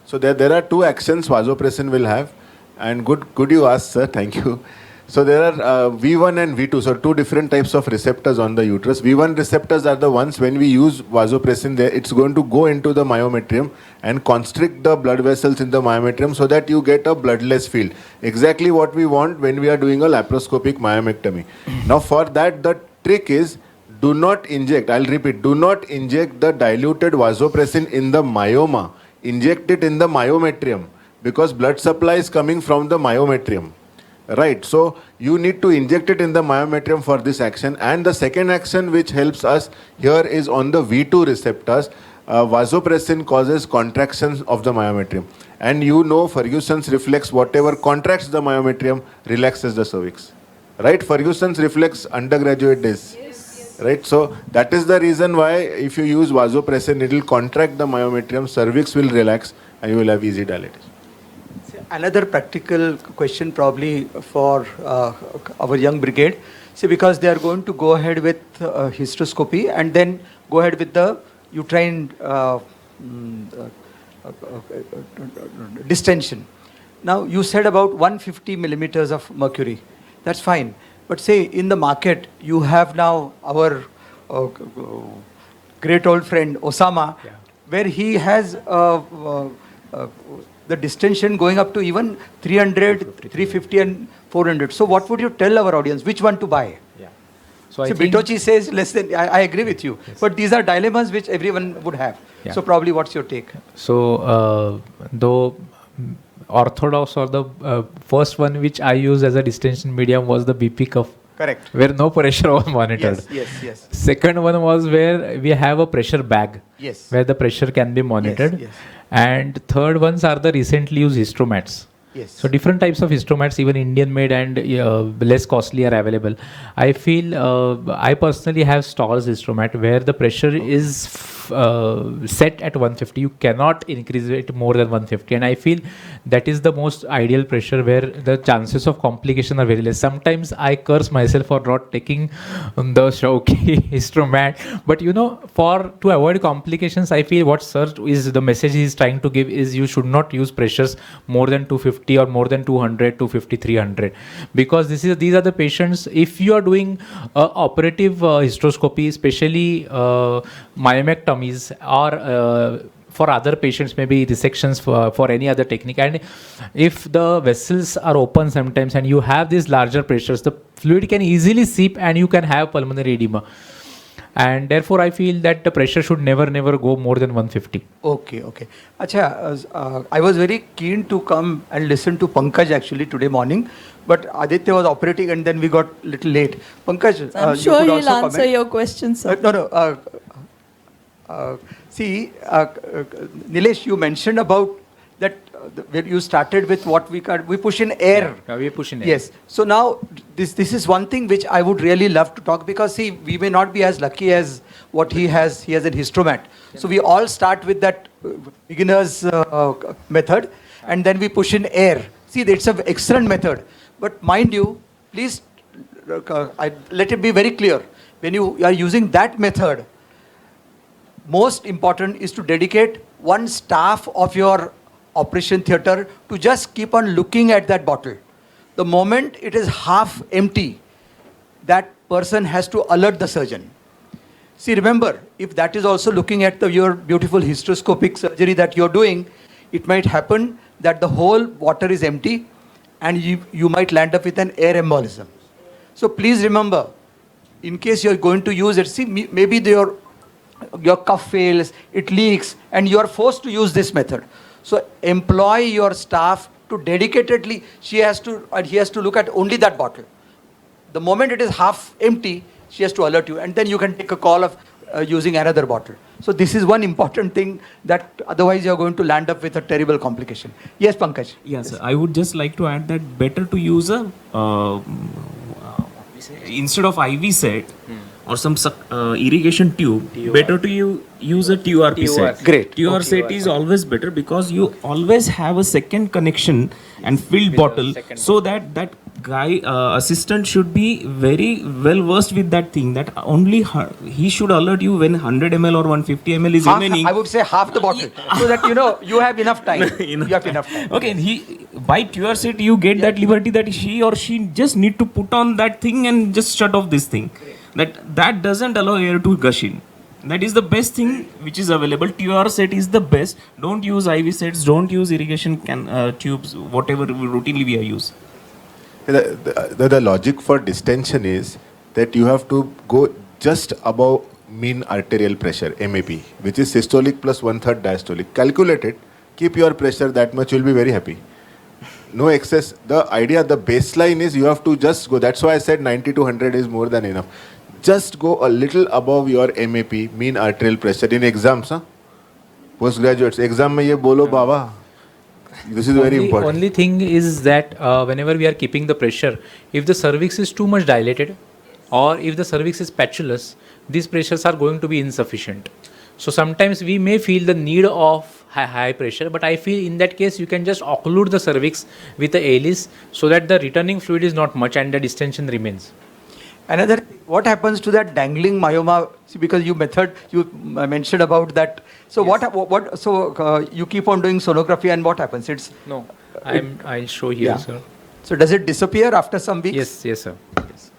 S9: So there are 2 actions vasopressin will have, and good you asked, sir. Thank you. So there are V1 and V2, so 2 different types of receptors on the uterus. V1 receptors are the ones when we use vasopressin there, it's going to go into the myometrium and constrict the blood vessels in the myometrium so that you get a bloodless field. Exactly what we want when we are doing a laparoscopic myomectomy. Now for that, the trick is do not inject, I'll repeat, do not inject the diluted vasopressin in the myoma. Inject it in the myometrium because blood supply is coming from the myometrium. Right, so you need to inject it in the myometrium for this action. And the second action which helps us here is on the V2 receptors. Vasopressin causes contractions of the myometrium. And you know Ferguson's reflex, whatever contracts the myometrium, relaxes the cervix. Right, Ferguson's reflex undergraduate days. Yes. Right, so that is the reason why if you use vasopressin, it will contract the myometrium, cervix will relax, and you will have easy dilatation.
S11: Another practical question probably for our young brigade. See, because they are going to go ahead with hysteroscopy and then go ahead with the uterine distension. Now, you said about 150 millimeters of mercury. That's fine. But say in the market, you have now our great old friend Osama, where he has the distension going up to even 300, 350 and 400. So what would you tell our audience? Which one to buy?
S13: So I
S11: See,
S13: think
S11: Bitochi says less than, I agree with you.
S13: Yes.
S11: But these are dilemmas which everyone would have.
S13: Yeah.
S11: So probably what's your take?
S13: So, though orthodox or the first one which I used as a distension medium was the BP cuff.
S11: Correct.
S13: Where no pressure was monitored.
S11: Yes.
S13: Second one was where we have a pressure bag.
S11: Yes.
S13: Where the pressure can be monitored.
S11: Yes.
S13: And third ones are the recently used hystromats.
S11: Yes.
S13: So different types of hystromats, even Indian made and less costly, are available. I feel I personally have Storz hystromat where the pressure is set at 150. You cannot increase it more than 150, and I feel that is the most ideal pressure where the chances of complication are very less. Sometimes I curse myself for not taking the Shauki hystromat, but to avoid complications, I feel what sir is the message he is trying to give is you should not use pressures more than 250 or more than 200, 250, 300, because these are the patients. If you are doing operative hysteroscopy, especially myomectomies or for other patients, maybe resections for any other technique, and if the vessels are open sometimes and you have these larger pressures, the fluid can easily seep and you can have pulmonary edema. And therefore, I feel that the pressure should never go more than 150.
S11: Okay. Acha, I was very keen to come and listen to Pankaj actually today morning, but Aditya was operating and then we got a little late. Pankaj,
S1: I'm
S11: you
S1: sure
S11: could
S1: he'll
S11: also
S1: answer
S11: comment.
S1: your question, sir.
S11: See, Nilesh, you mentioned about that where you started with what we push in air.
S13: Yeah, we push in air.
S11: Yes. So now this is one thing which I would really love to talk, because see, we may not be as lucky as what he has. He has an hystromat. So we all start with that beginner's method, and then we push in air. See, it's an excellent method. But mind you, please let it be very clear. When you are using that method, most important is to dedicate one staff of your operation theatre to just keep on looking at that bottle. The moment it is half empty, that person has to alert the surgeon. See, remember, if that is also looking at your beautiful hysteroscopic surgery that you're doing, it might happen that the whole water is empty and you might land up with an air embolism. So please remember, in case you're going to use it, see, maybe your cuff fails, it leaks, and you are forced to use this method. So employ your staff to dedicatedly, he has to look at only that bottle. The moment it is half empty, she has to alert you, and then you can take a call of using another bottle. So this is one important thing, that otherwise you are going to land up with a terrible complication. Yes, Pankaj.
S3: Yes, sir. I would just like to add that better to use a instead of IV set or some irrigation tube, better to use a TURP set.
S11: Great.
S3: TUR set is always better because you always have a second connection and filled bottle, so that guy assistant should be very well versed with that thing, that only he should alert you when 100 ml or 150 ml is remaining.
S11: I would say half the bottle, so that you have enough time. You have enough time.
S3: Okay, by TUR set you get that liberty that he or she just need to put on that thing and just shut off this thing. That doesn't allow air to gush in. That is the best thing which is available. TUR set is the best. Don't use IV sets. Don't use irrigation tubes. Whatever routinely we are using.
S9: The logic for distension is that you have to go just above mean arterial pressure, MAP, which is systolic plus 1/3 diastolic. Calculate it, keep your pressure that much, you'll be very happy. No excess. The idea, the baseline is you have to just go. That's why I said 90 to 100 is more than enough. Just go a little above your MAP, mean arterial pressure. In exams, postgraduates, exam mein ye bolo baba. This is very important.
S13: Only thing is that whenever we are keeping the pressure, if the cervix is too much dilated or if the cervix is patulous, these pressures are going to be insufficient. So sometimes we may feel the need of high pressure, but I feel in that case you can just occlude the cervix with the ALIS so that the returning fluid is not much and the distension remains.
S11: Another, what happens to that dangling myoma? See, because you mentioned about that. So yes. So you keep on doing sonography and what happens?
S13: No, I'll show here, sir.
S11: So does it disappear after some weeks?
S13: Yes, sir. Yes.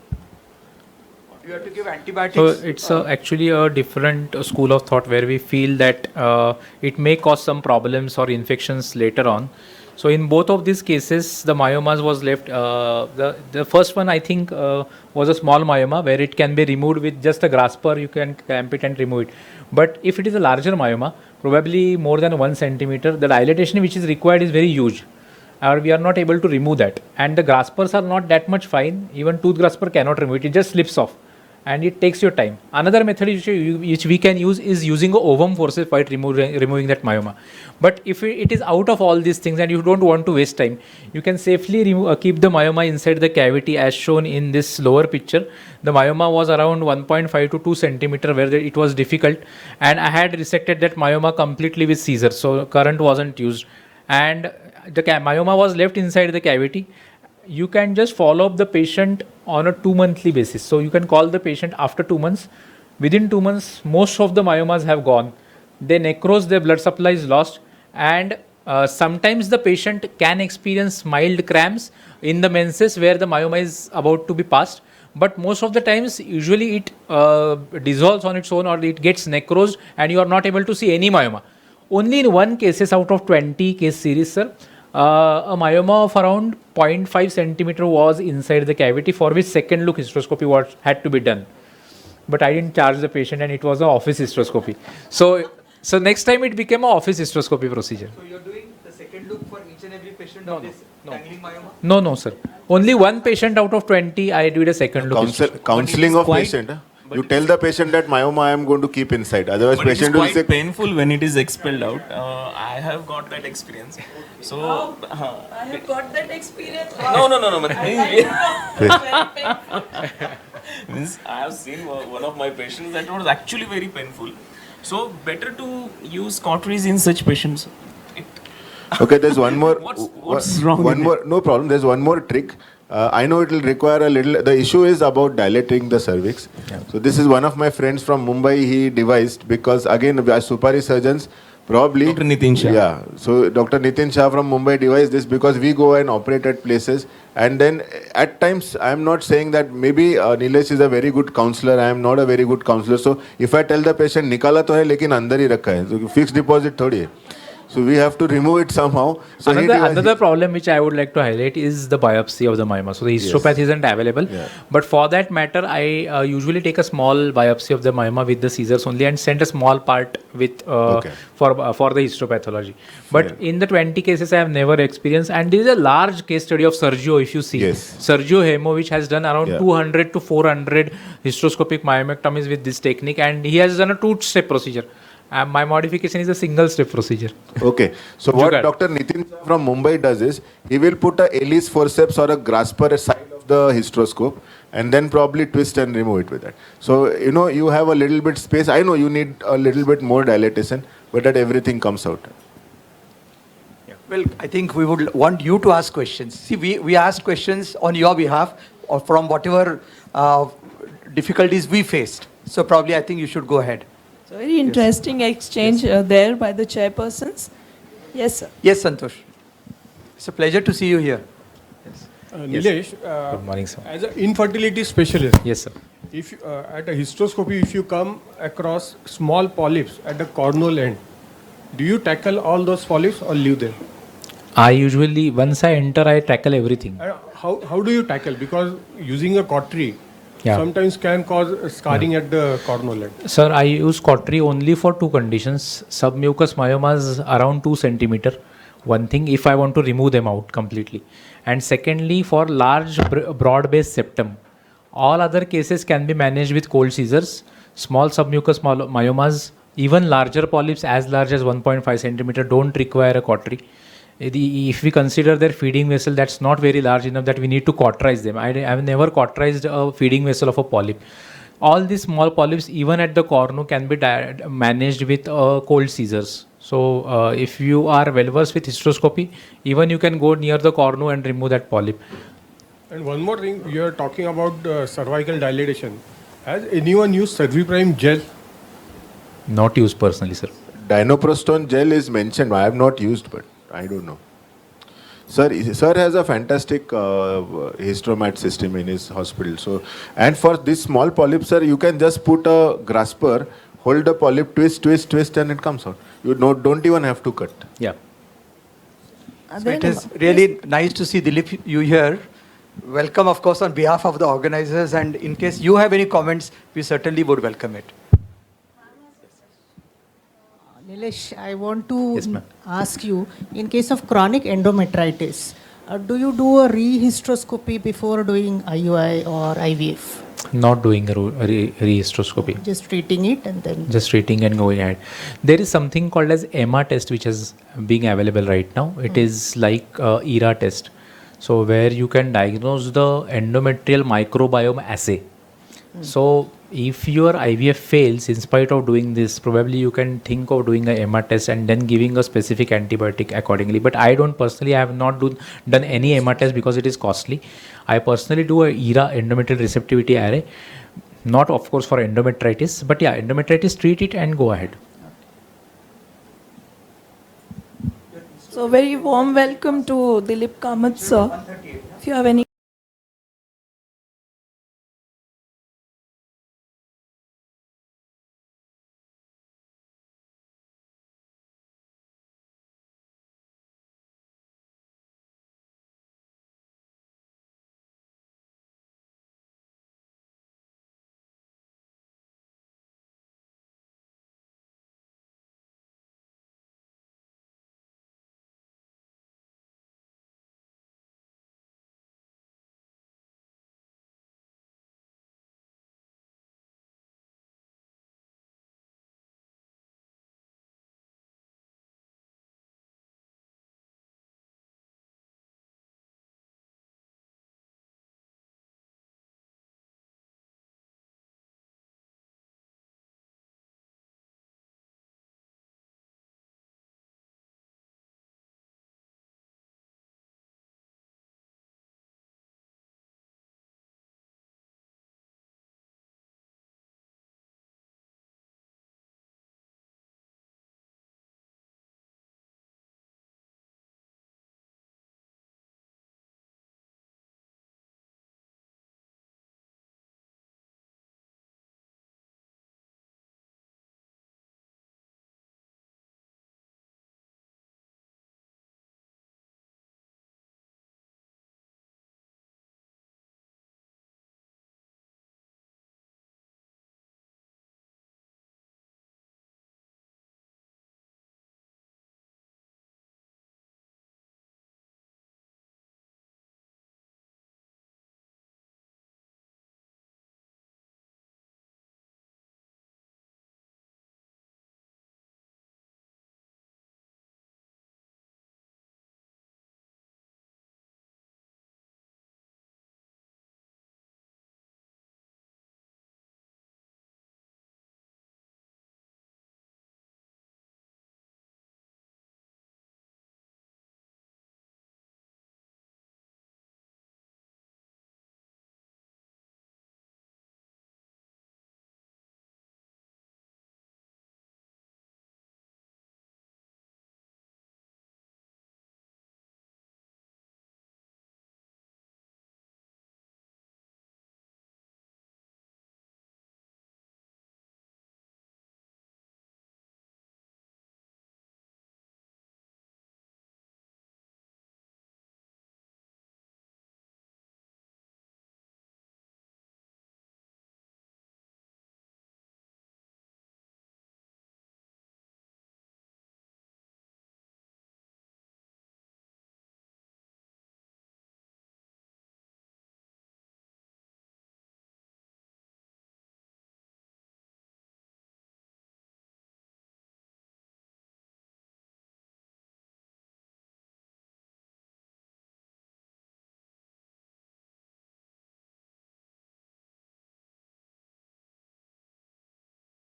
S11: You have to give antibiotics.
S13: So it's actually a different school of thought where we feel that it may cause some problems or infections later on. So in both of these cases, the myomas was left. The first one I think was a small myoma where it can be removed with just a grasper. You can clamp it and remove it. But if it is a larger myoma, probably more than 1 centimeter, the dilatation which is required is very huge. Or we are not able to remove that. And the graspers are not that much fine. Even tooth grasper cannot remove it. It just slips off. And it takes your time. Another method which we can use is using a ovum forceps while removing that myoma. But if it is out of all these things and you don't want to waste time, you can safely keep the myoma inside the cavity as shown in this lower picture. The myoma was around 1.5 to 2 centimeter where it was difficult, and I had resected that myoma completely with scissors, so current wasn't used, and the myoma was left inside the cavity. You can just follow up the patient on a 2-monthly basis. So you can call the patient after 2 months. Within 2 months, most of the myomas have gone. They necrose, their blood supply is lost, and sometimes the patient can experience mild cramps in the menses where the myoma is about to be passed. But most of the times, usually it dissolves on its own or it gets necrosed and you are not able to see any myoma. Only in one cases out of 20 case series, sir, a myoma of around 0.5 centimeter was inside the cavity, for which second look hysteroscopy had to be done. But I didn't charge the patient and it was an office hysteroscopy. So next time it became an office hysteroscopy procedure.
S11: So you're doing the second look for each and every patient of this dangling myoma?
S13: No, sir. Only one patient out of 20 I did a second look.
S9: Counseling of patient. You tell the patient that myoma I am going to keep inside. Otherwise,
S3: but
S9: patient
S3: will
S9: will say.
S3: It's quite painful when it is expelled out. I have got that experience. So
S1: I have got that experience.
S3: No. But
S1: Very
S3: means I have seen one of my patients that was actually very painful. So better to use cauteries in such patients.
S9: Okay, there's one more.
S3: What's wrong?
S9: One more. No problem. There's one more trick. I know it will require a little. The issue is about dilating the cervix. Yeah. So this is one of my friends from Mumbai. He devised, because again, as Supari surgeons, probably
S3: Dr. Nitin Shah.
S9: Yeah. So Dr. Nitin Shah from Mumbai devised this because we go and operate at places, and then at times I am not saying that maybe Nilesh is a very good counselor. I am not a very good counselor. So if I tell the patient निकाला तो है लेकिन अंदर ही रखा है, so fixed deposit थोड़ी है. So we have to remove it somehow. So
S13: another problem which I would like to highlight is the biopsy of the myoma. So the histopathy isn't available. Yeah. But for that matter, I usually take a small biopsy of the myoma with the scissors only and send a small part with for the histopathology. But in the 20 cases I have never experienced, and there is a large case study of Sergio, if you see.
S9: Yes.
S13: Sergio Hemo, which has done around 200 to 400 hysteroscopic myomectomies with this technique, and he has done a 2-step procedure. My modification is a single-step procedure.
S9: Okay. So what Dr. Nitin from Mumbai does is, he will put a Ellis forceps or a grasper side of the hysteroscope and then probably twist and remove it with that. So, you have a little bit space. I know you need a little bit more dilatation, but that everything comes out.
S11: Yeah. Well, I think we would want you to ask questions. See, we asked questions on your behalf or from whatever difficulties we faced. So probably I think you should go ahead.
S1: So very interesting exchange there by the chairpersons. Yes, sir.
S11: Yes, Santosh. It's a pleasure to see you here.
S4: Yes. Nilesh,
S13: good morning, sir.
S4: As an infertility specialist,
S13: yes, sir.
S4: If at a hysteroscopy, if you come across small polyps at the corneal end, do you tackle all those polyps or leave them?
S13: I usually, once I enter, I tackle everything.
S4: How do you tackle? Because using a cautery sometimes can cause scarring at the corneal end.
S13: Sir, I use cautery only for 2 conditions. Submucous myomas around 2 centimeter. One thing, if I want to remove them out completely. And secondly, for large broad-based septum. All other cases can be managed with cold scissors. Small submucous myomas, even larger polyps as large as 1.5 centimeter don't require a cautery. If we consider their feeding vessel, that's not very large enough that we need to cauterize them. I have never cauterized a feeding vessel of a polyp. All these small polyps, even at the cornu, can be managed with cold scissors. So if you are well versed with hysteroscopy, even you can go near the cornu and remove that polyp.
S4: And one more thing, you are talking about cervical dilatation. Has anyone used Cerviprime gel?
S13: Not used personally, sir.
S9: Dinoprostone gel is mentioned. I have not used, but I don't know. Sir has a fantastic histomat system in his hospital. So, and for this small polyp, sir, you can just put a grasper, hold the polyp, twist, and it comes out. You don't even have to cut.
S13: Yeah.
S11: So it is really nice to see Dilip, you here. Welcome, of course, on behalf of the organizers. And in case you have any comments, we certainly would welcome it.
S14: Nilesh, I want to ask you, in case of chronic endometritis, do you do a rehysteroscopy before doing IUI or IVF?
S13: Not doing a rehysteroscopy.
S14: Just treating it and then...
S13: Just treating and going ahead. There is something called as EMA test which is being available right now. It is like ERA test. So where you can diagnose the endometrial microbiome assay. So if your IVF fails, in spite of doing this, probably you can think of doing a EMA test and then giving a specific antibiotic accordingly. But I don't personally, I have not done any EMA test because it is costly. I personally do a ERA, endometrial receptivity array, not of course for endometritis, but yeah, endometritis, treat it and go ahead.
S1: So very warm welcome to Dilip Kamath sir. If you have any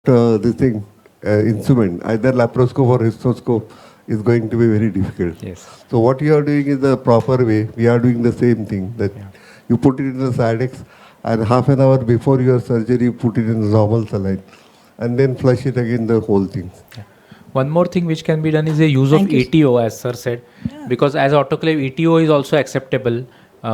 S15: this thing, instrument, either laparoscope or hysteroscope, is going to be very difficult.
S13: Yes.
S15: So what you are doing is the proper way. We are doing the same thing, that you put it in the Sadex, and half an hour before your surgery, you put it in the normal saline, and then flush it again, the whole thing.
S13: One more thing which can be done is the use of ETO, as sir said, because as autoclave ETO is also acceptable.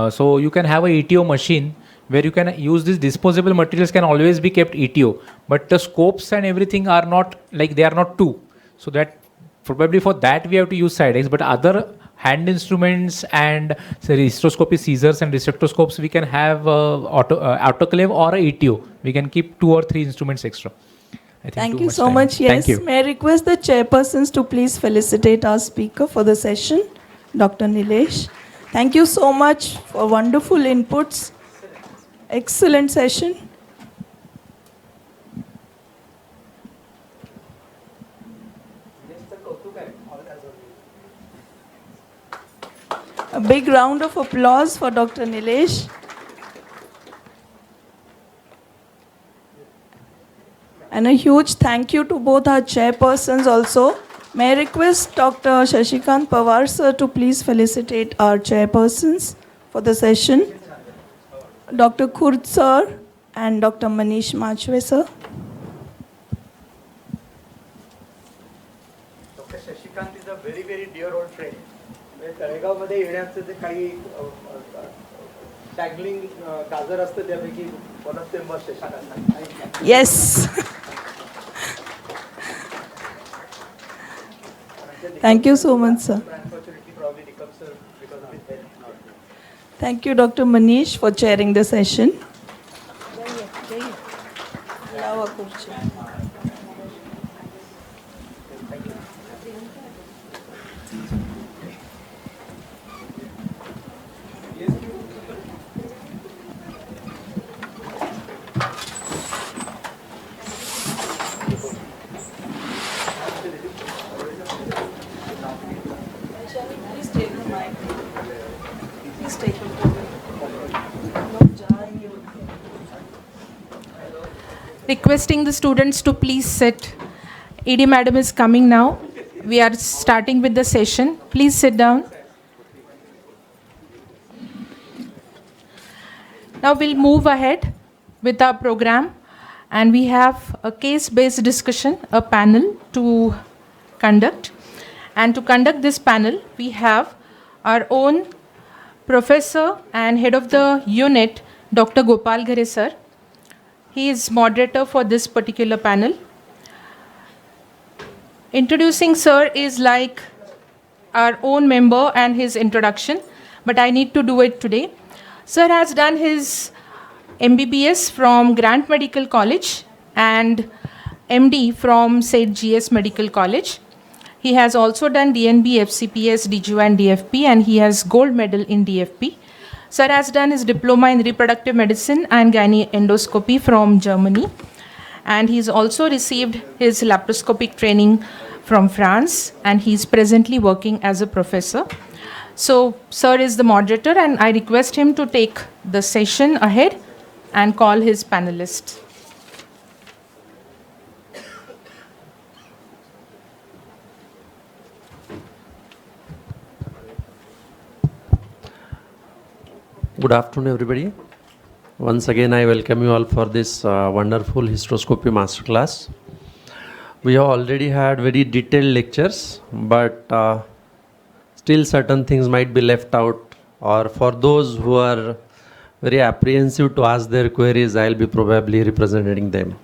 S13: So you can have a ETO machine where you can use these disposable materials can always be kept ETO, but the scopes and everything are not like they are not two. So that probably for that we have to use side X, but other hand instruments and say hysteroscopy scissors and resectoscopes we can have autoclave or a ETO. We can keep 2 or 3 instruments extra.
S1: Thank you so much. Yes, may I request the chairpersons to please felicitate our speaker for the session, Dr. Nilesh. Thank you so much for wonderful inputs. Excellent session. A big round of applause for Dr. Nilesh. And a huge thank you to both our chairpersons also. May I request Dr. Shashikant Pawar sir to please felicitate our chairpersons for the session. Dr. Khurd sir and Dr. Manish Machwe sir.
S11: Dr. Shashikant is a very, very dear old friend. तळेगावमध्ये येण्याचं जे काही टॅगलिंग गाजर असतं त्यापैकी one of them was Shashikant.
S1: Yes. Thank you so much, sir. Thank you, Dr. Manish, for chairing the session.
S12: Requesting the students to please sit. ED madam is coming now. We are starting with the session. Please sit down. Now we'll move ahead with our program, and we have a case-based discussion, a panel to conduct. And to conduct this panel, we have our own professor and head of the unit, Dr. Gopal Ghare sir. He is moderator for this particular panel. Introducing sir is like our own member and his introduction, but I need to do it today. Sir has done his MBBS from Grant Medical College and MD from St. GS Medical College. He has also done DNB, FCPS, DGO and DFP, and he has gold medal in DFP. Sir has done his diploma in reproductive medicine and gynae endoscopy from Germany. And he's also received his laparoscopic training from France, and he's presently working as a professor. So, sir is the moderator, and I request him to take the session ahead and call his panelists.
S5: Good afternoon, everybody. Once again, I welcome you all for this wonderful hysteroscopy masterclass. We have already had very detailed lectures, but still certain things might be left out, or for those who are very apprehensive to ask their queries, I'll be probably representing them.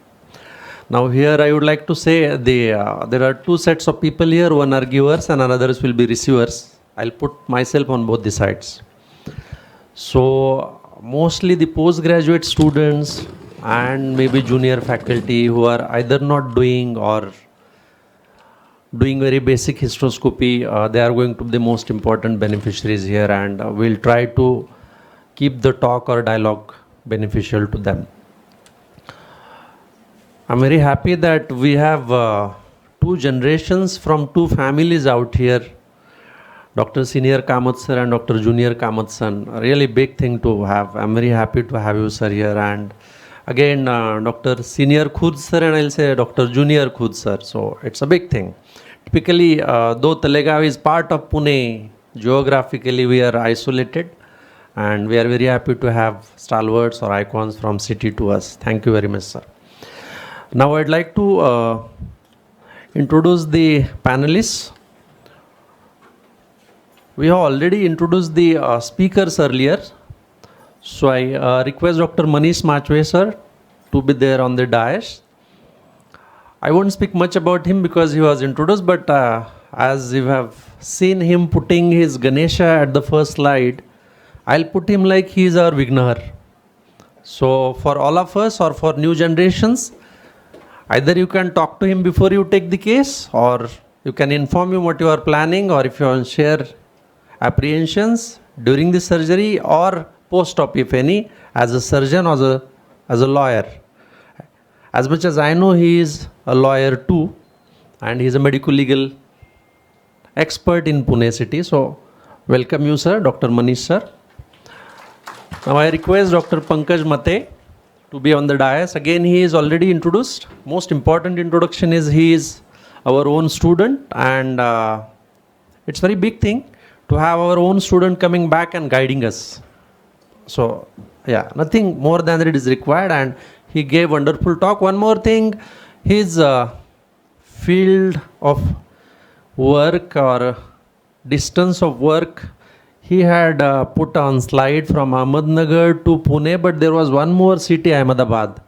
S5: Now here I would like to say there are two sets of people here, one are givers and others will be receivers. I'll put myself on both the sides. So mostly the postgraduate students and maybe junior faculty who are either not doing or doing very basic hysteroscopy, they are going to be the most important beneficiaries here, and we'll try to keep the talk or dialogue beneficial to them. I'm very happy that we have two generations from two families out here, Dr. Senior Kamath sir and Dr. Junior Kamath son. A really big thing to have. I'm very happy to have you, sir, here. And again, Dr. Senior Khud sir and I'll say Dr. Junior Khud sir. So it's a big thing. Typically, though Talegaon is part of Pune, geographically we are isolated, and we are very happy to have stalwarts or icons from city to us. Thank you very much, sir. Now I'd like to introduce the panelists. We have already introduced the speakers earlier. So I request Dr. Manish Machwe sir to be there on the dais. I won't speak much about him because he was introduced, but as you have seen him putting his Ganesha at the first slide, I'll put him like he is our Vignahar. So for all of us or for new generations, either you can talk to him before you take the case, or you can inform him what you are planning, or if you want to share apprehensions during the surgery or post-op, if any, as a surgeon or as a lawyer. As much as I know, he is a lawyer too, and he is a medical legal expert in Pune city. So welcome you, sir, Dr. Manish sir. Now I request Dr. Pankaj Mate to be on the dais. Again, he is already introduced. Most important introduction is he is our own student, and it's very big thing to have our own student coming back and guiding us. So yeah, nothing more than that is required, and he gave wonderful talk. One more thing, his field of work or distance of work, he had put on slide from Ahmednagar to Pune, but there was one more city, Ahmedabad.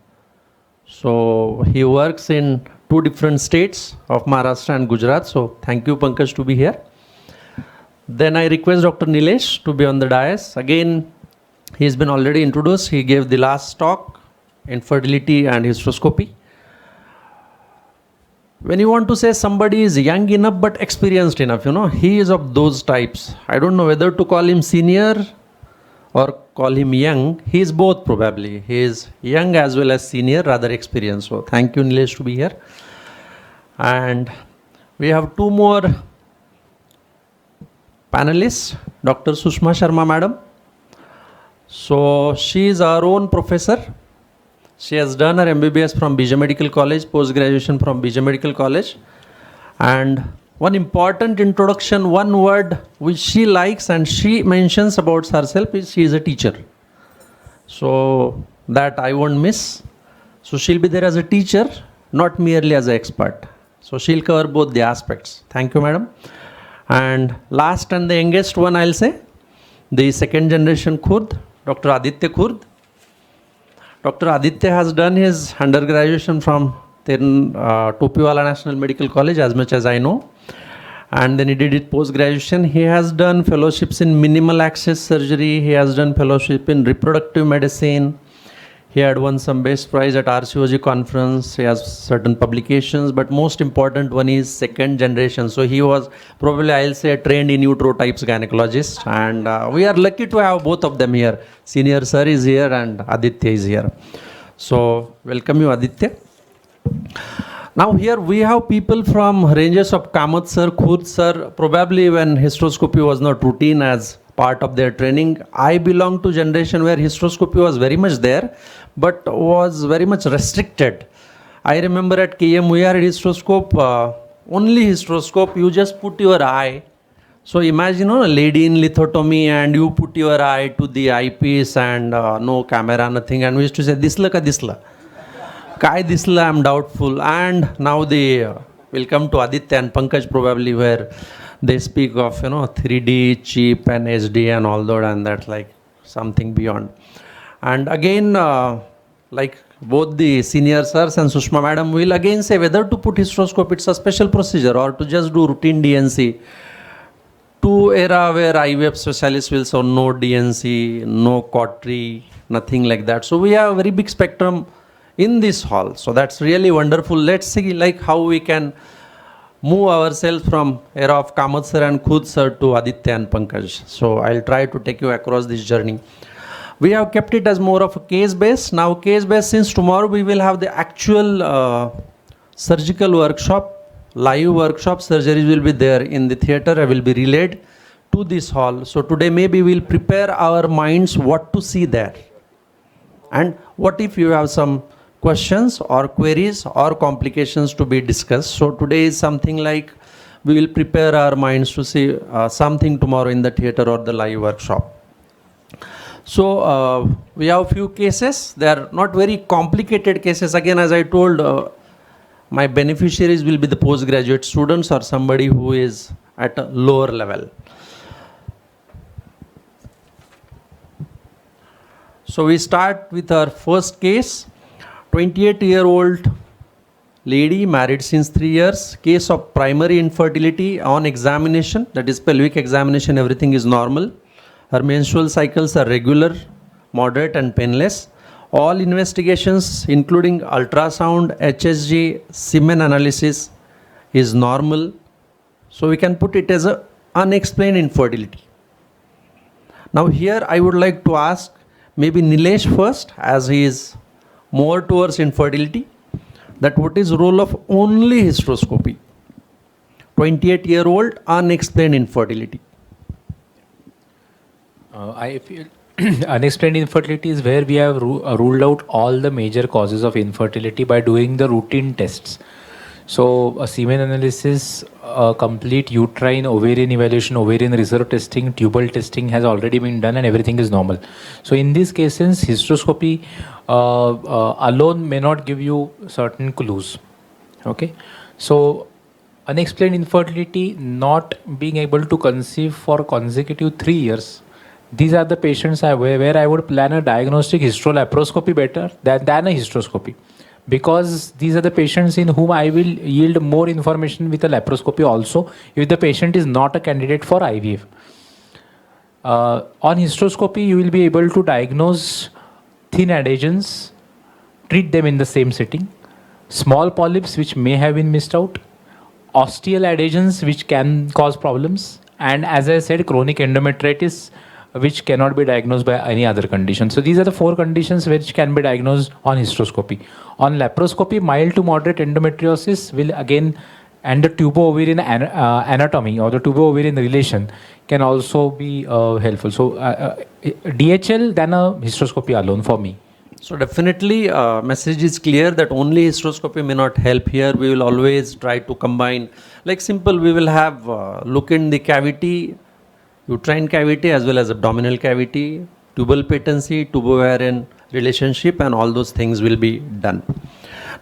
S5: So he works in 2 different states of Maharashtra and Gujarat. So thank you, Pankaj, to be here. Then I request Dr. Nilesh to be on the dais. Again, he's been already introduced. He gave the last talk, Infertility and Hysteroscopy. When you want to say somebody is young enough but experienced enough, he is of those types. I don't know whether to call him senior or call him young. He is both probably. He is young as well as senior, rather experienced. So thank you, Nilesh, to be here. And we have 2 more panelists, Dr. Sushma Sharma madam. So she is our own professor. She has done her MBBS from BJ Medical College, post-graduation from BJ Medical College. And one important introduction, one word which she likes and she mentions about herself is she is a teacher. So that I won't miss. So she'll be there as a teacher, not merely as an expert. So she'll cover both the aspects. Thank you, madam. And last and the youngest one, I'll say, the second generation Khurd, Dr. Aditya Khurd. Dr. Aditya has done his undergraduation from Topiwala National Medical College, as much as I know. And then he did his post-graduation. He has done fellowships in minimal access surgery. He has done fellowship in reproductive medicine. He had won some best prize at RCOG conference. He has certain publications, but most important one is second generation. So he was probably, I'll say, a trained in utero types gynecologist. And we are lucky to have both of them here. Senior sir is here and Aditya is here. So welcome you, Aditya. Now here we have people from ranges of Kamath sir, Khurd sir. Probably when hysteroscopy was not routine as part of their training. I belong to generation where hysteroscopy was very much there, but was very much restricted. I remember at KM we had hysteroscope, only hysteroscope, you just put your eye. So imagine a lady in lithotomy and you put your eye to the eyepiece and no camera, nothing. And we used to say, disla ka disla. Kai disla, I'm doubtful. And now we'll come to Aditya and Pankaj probably where they speak of 3D, cheap and HD and all that, and that's like something beyond. And again, like both the senior sirs and Sushma madam will again say whether to put hysteroscope, it's a special procedure, or to just do routine DNC. To era where IVF specialists will say no DNC, no Cautery, nothing like that. So we have a very big spectrum in this hall. So that's really wonderful. Let's see like how we can move ourselves from era of Kamath sir and Khurd sir to Aditya and Pankaj. So I'll try to take you across this journey. We have kept it as more of a case base. Now case base, since tomorrow we will have the actual surgical workshop, live workshop, surgeries will be there in the theatre. I will be relayed to this hall. So today maybe we'll prepare our minds what to see there. And what if you have some questions or queries or complications to be discussed. So today is something like we will prepare our minds to see something tomorrow in the theatre or the live workshop. So we have few cases. They are not very complicated cases. Again, as I told, my beneficiaries will be the postgraduate students or somebody who is at a lower level. So we start with our first case, 28-year-old lady, married since 3 years, case of primary infertility on examination, that is pelvic examination, everything is normal. Her menstrual cycles are regular, moderate and painless. All investigations including ultrasound, HSG, semen analysis is normal. So we can put it as a unexplained infertility. Now here I would like to ask maybe Nilesh first, as he is more towards infertility, that what is role of only hysteroscopy? 28-year-old unexplained infertility.
S13: I feel unexplained infertility is where we have ruled out all the major causes of infertility by doing the routine tests. So a semen analysis, a complete uterine, ovarian evaluation, ovarian reserve testing, tubal testing has already been done and everything is normal. So in these cases, hysteroscopy alone may not give you certain clues. Okay, so unexplained infertility, not being able to conceive for consecutive 3 years. These are the patients where I would plan a diagnostic hysterolaparoscopy better than a hysteroscopy. Because these are the patients in whom I will yield more information with a laparoscopy also if the patient is not a candidate for IVF. On hysteroscopy, you will be able to diagnose thin adhesions, treat them in the same sitting, small polyps which may have been missed out, osteal adhesions which can cause problems, and as I said, chronic endometritis which cannot be diagnosed by any other condition. So these are the 4 conditions which can be diagnosed on hysteroscopy. On laparoscopy, mild to moderate endometriosis will again, and the tubo-ovarian anatomy or the tubo-ovarian relation can also be helpful. So DHL than a hysteroscopy alone for me.
S5: So definitely message is clear that only hysteroscopy may not help here. We will always try to combine, like simple, we will have look in the cavity, uterine cavity as well as abdominal cavity, tubal patency, tubo-ovarian relationship, and all those things will be done.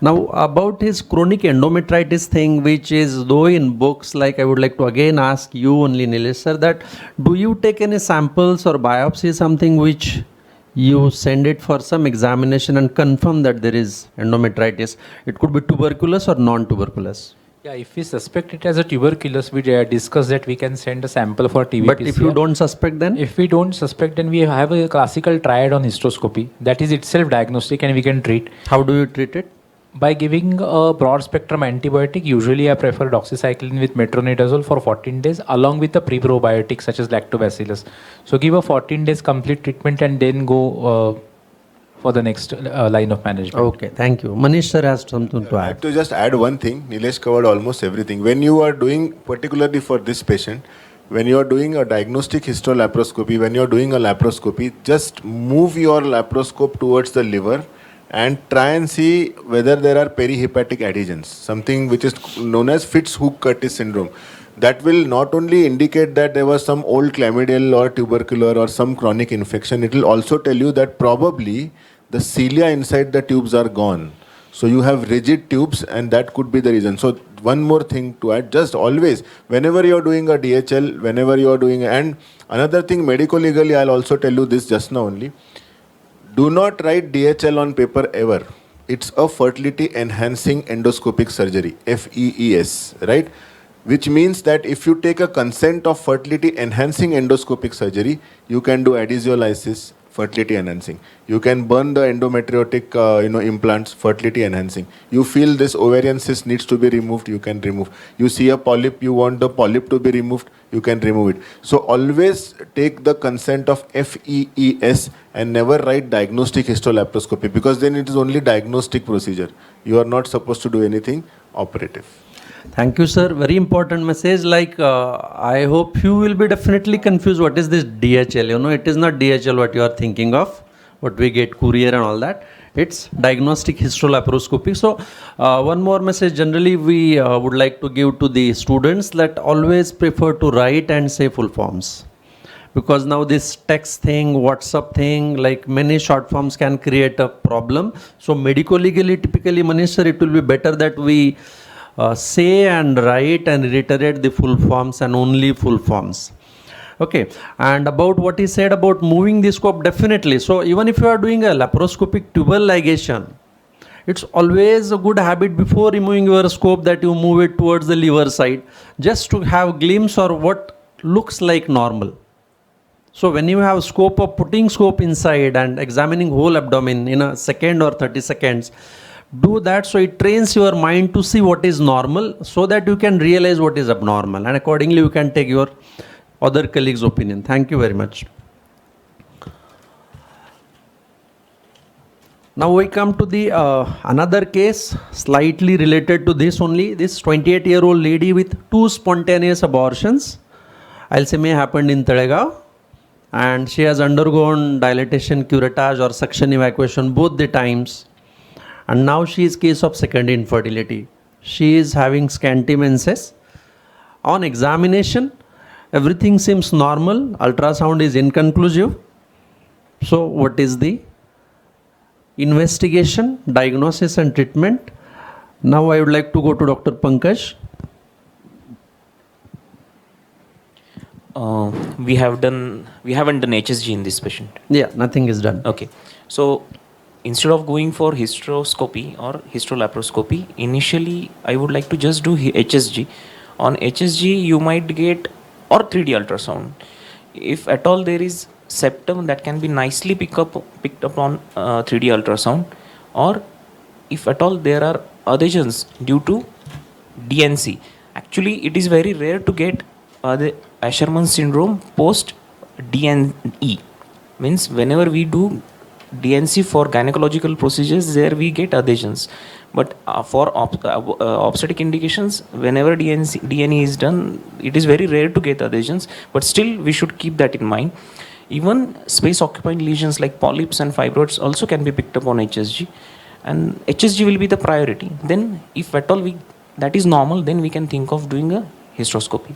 S5: Now about his chronic endometritis thing, which is though in books, like I would like to again ask you only, Nilesh sir, that do you take any samples or biopsy, something which you send it for some examination and confirm that there is endometritis? It could be tuberculous or non-tuberculous.
S13: Yeah, if we suspect it as a tuberculous, we discuss that we can send a sample for TB.
S5: But if you don't suspect, then?
S13: If we don't suspect, then we have a classical triad on hysteroscopy. That is itself diagnostic and we can treat.
S5: How do you treat it?
S13: By giving a broad spectrum antibiotic. Usually I prefer doxycycline with metronidazole for 14 days along with a pre-probiotic such as lactobacillus. So give a 14 days complete treatment and then go for the next line of management.
S5: Okay, thank you. Manish sir has something to add.
S9: I have to just add one thing. Nilesh covered almost everything. When you are doing, particularly for this patient, when you are doing a diagnostic hysterolaparoscopy, when you are doing a laparoscopy, just move your laparoscope towards the liver and try and see whether there are perihepatic adhesions, something which is known as Fitz-Hugh-Curtis syndrome. That will not only indicate that there was some old chlamydial or tubercular or some chronic infection, it will also tell you that probably the cilia inside the tubes are gone. So you have rigid tubes and that could be the reason. So one more thing to add, just always, whenever you are doing a DHL, whenever you are doing, and another thing medico-legally, I'll also tell you this just now only, do not write DHL on paper ever. It's a fertility enhancing endoscopic surgery, FEES, right? Which means that if you take a consent of fertility enhancing endoscopic surgery, you can do adhesiolysis, fertility enhancing. You can burn the endometriotic implants, fertility enhancing. You feel this ovarian cyst needs to be removed, you can remove. You see a polyp, you want the polyp to be removed, you can remove it. So always take the consent of FEES and never write diagnostic histolaparoscopy, because then it is only diagnostic procedure. You are not supposed to do anything operative.
S5: Thank you, sir. Very important message. Like, I hope you will be definitely confused. What is this DHL? You know, it is not DHL what you are thinking of, what we get courier and all that. It's diagnostic histolaparoscopy. So, one more message generally we would like to give to the students, that always prefer to write and say full forms. because now this text thing, WhatsApp thing, like many short forms can create a problem. So medico-legally, typically, Manish sir, it will be better that we say and write and reiterate the full forms and only full forms. Okay, and about what he said about moving the scope, definitely. So even if you are doing a laparoscopic tubal ligation, it's always a good habit before removing your scope that you move it towards the liver side, just to have glimpse or what looks like normal. So when you have scope of putting scope inside and examining whole abdomen in a second or 30 seconds, do that so it trains your mind to see what is normal so that you can realize what is abnormal, and accordingly you can take your other colleagues' opinion. Thank you very much. Now we come to the another case slightly related to this only. This 28-year-old lady with 2 spontaneous abortions, I'll say may happened in Talegaon, and she has undergone dilatation, curettage or suction evacuation both the times, and now she is case of secondary infertility. She is having scanty menses. On examination, everything seems normal. Ultrasound is inconclusive. So what is the investigation, diagnosis and treatment? Now I would like to go to Dr. Pankaj.
S3: We haven't done HSG in this patient.
S5: Yeah, nothing is done.
S3: Okay. So instead of going for hysteroscopy or hysterolaparoscopy, initially I would like to just do HSG. On HSG you might get or 3D ultrasound. If at all there is septum, that can be nicely picked up on 3D ultrasound, or if at all there are adhesions due to DNC. Actually it is very rare to get the Asherman syndrome post DNE. Means whenever we do DNC for gynecological procedures, there we get adhesions. But for obstetric indications, whenever DNE is done, it is very rare to get adhesions. But still, we should keep that in mind. Even space-occupying lesions like polyps and fibroids also can be picked up on HSG. And HSG will be the priority. Then, if at all that is normal, then we can think of doing a hysteroscopy.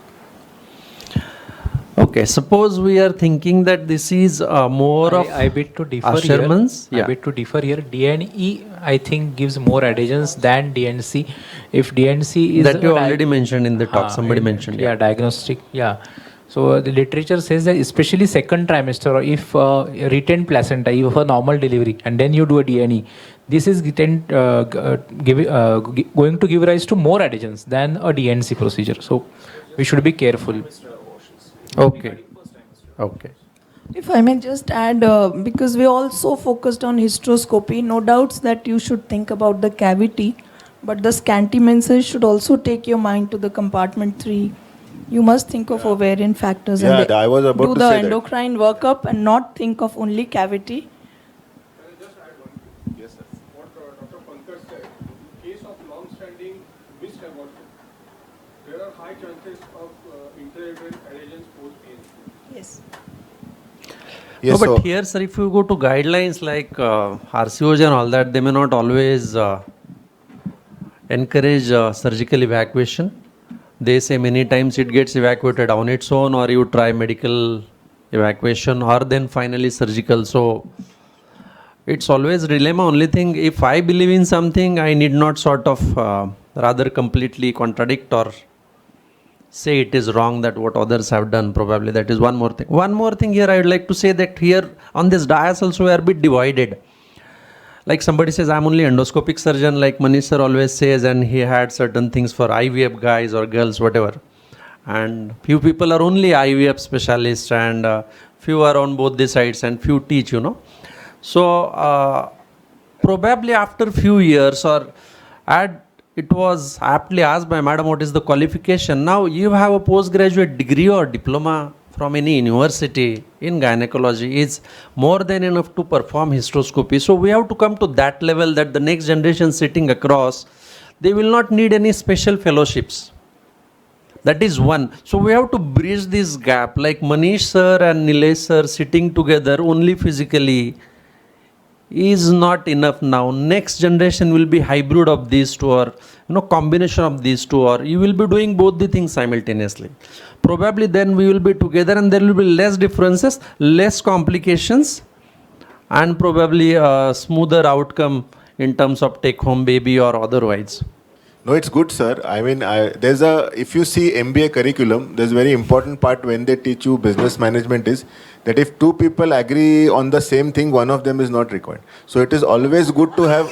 S5: Okay, suppose we are thinking that this is more of
S13: I beg to differ
S5: Asherman's.
S13: here. I beg to differ here. DNE, I think, gives more adhesions than DNC. If DNC is...
S5: That you already mentioned in the talk, somebody mentioned.
S13: Yeah, diagnostic, yeah. So the literature says that especially second trimester, or if retained placenta, if a normal delivery, and then you do a DNE, this is going to give rise to more adhesions than a DNC procedure. So we should be careful.
S5: Okay. Okay.
S1: If I may just add, because we also focused on hysteroscopy, no doubts that you should think about the cavity, but the scanty menses should also take your mind to the compartment 3. You must think of ovarian factors and
S9: I was about
S1: do
S9: to
S1: the
S9: say
S1: endocrine workup and not think of only cavity.
S4: Yes, sir. What Dr. Pankaj said, in case of long-standing missed abortion, there are high chances of intrauterine adhesions post-PNC.
S1: Yes.
S5: No,
S9: Yes,
S5: but
S9: so
S5: here, sir, if you go to guidelines like RCOs and all that, they may not always encourage surgical evacuation. They say many times it gets evacuated on its own, or you try medical evacuation, or then finally surgical. So it's always dilemma. Only thing, if I believe in something, I need not sort of rather completely contradict or say it is wrong that what others have done. Probably that is one more thing. One more thing here I would like to say that here on this dais also we are a bit divided. Like somebody says, I'm only endoscopic surgeon, like Manish sir always says, and he had certain things for IVF guys or girls, whatever. And few people are only IVF specialists, and few are on both the sides, and few teach, you know. So probably after few years, or it was aptly asked by madam, what is the qualification? Now you have a postgraduate degree or diploma from any university in gynecology is more than enough to perform hysteroscopy. So we have to come to that level that the next generation sitting across, they will not need any special fellowships. That is one. So we have to bridge this gap, like Manish sir and Nilesh sir sitting together only physically is not enough now. Next generation will be hybrid of these two, or combination of these two, or you will be doing both the things simultaneously. Probably then we will be together and there will be less differences, less complications, and probably a smoother outcome in terms of take home baby or otherwise.
S9: No, it's good, sir. I mean, if you see MBA curriculum, there's a very important part when they teach you business management is that if two people agree on the same thing, one of them is not required. So it is always good to have,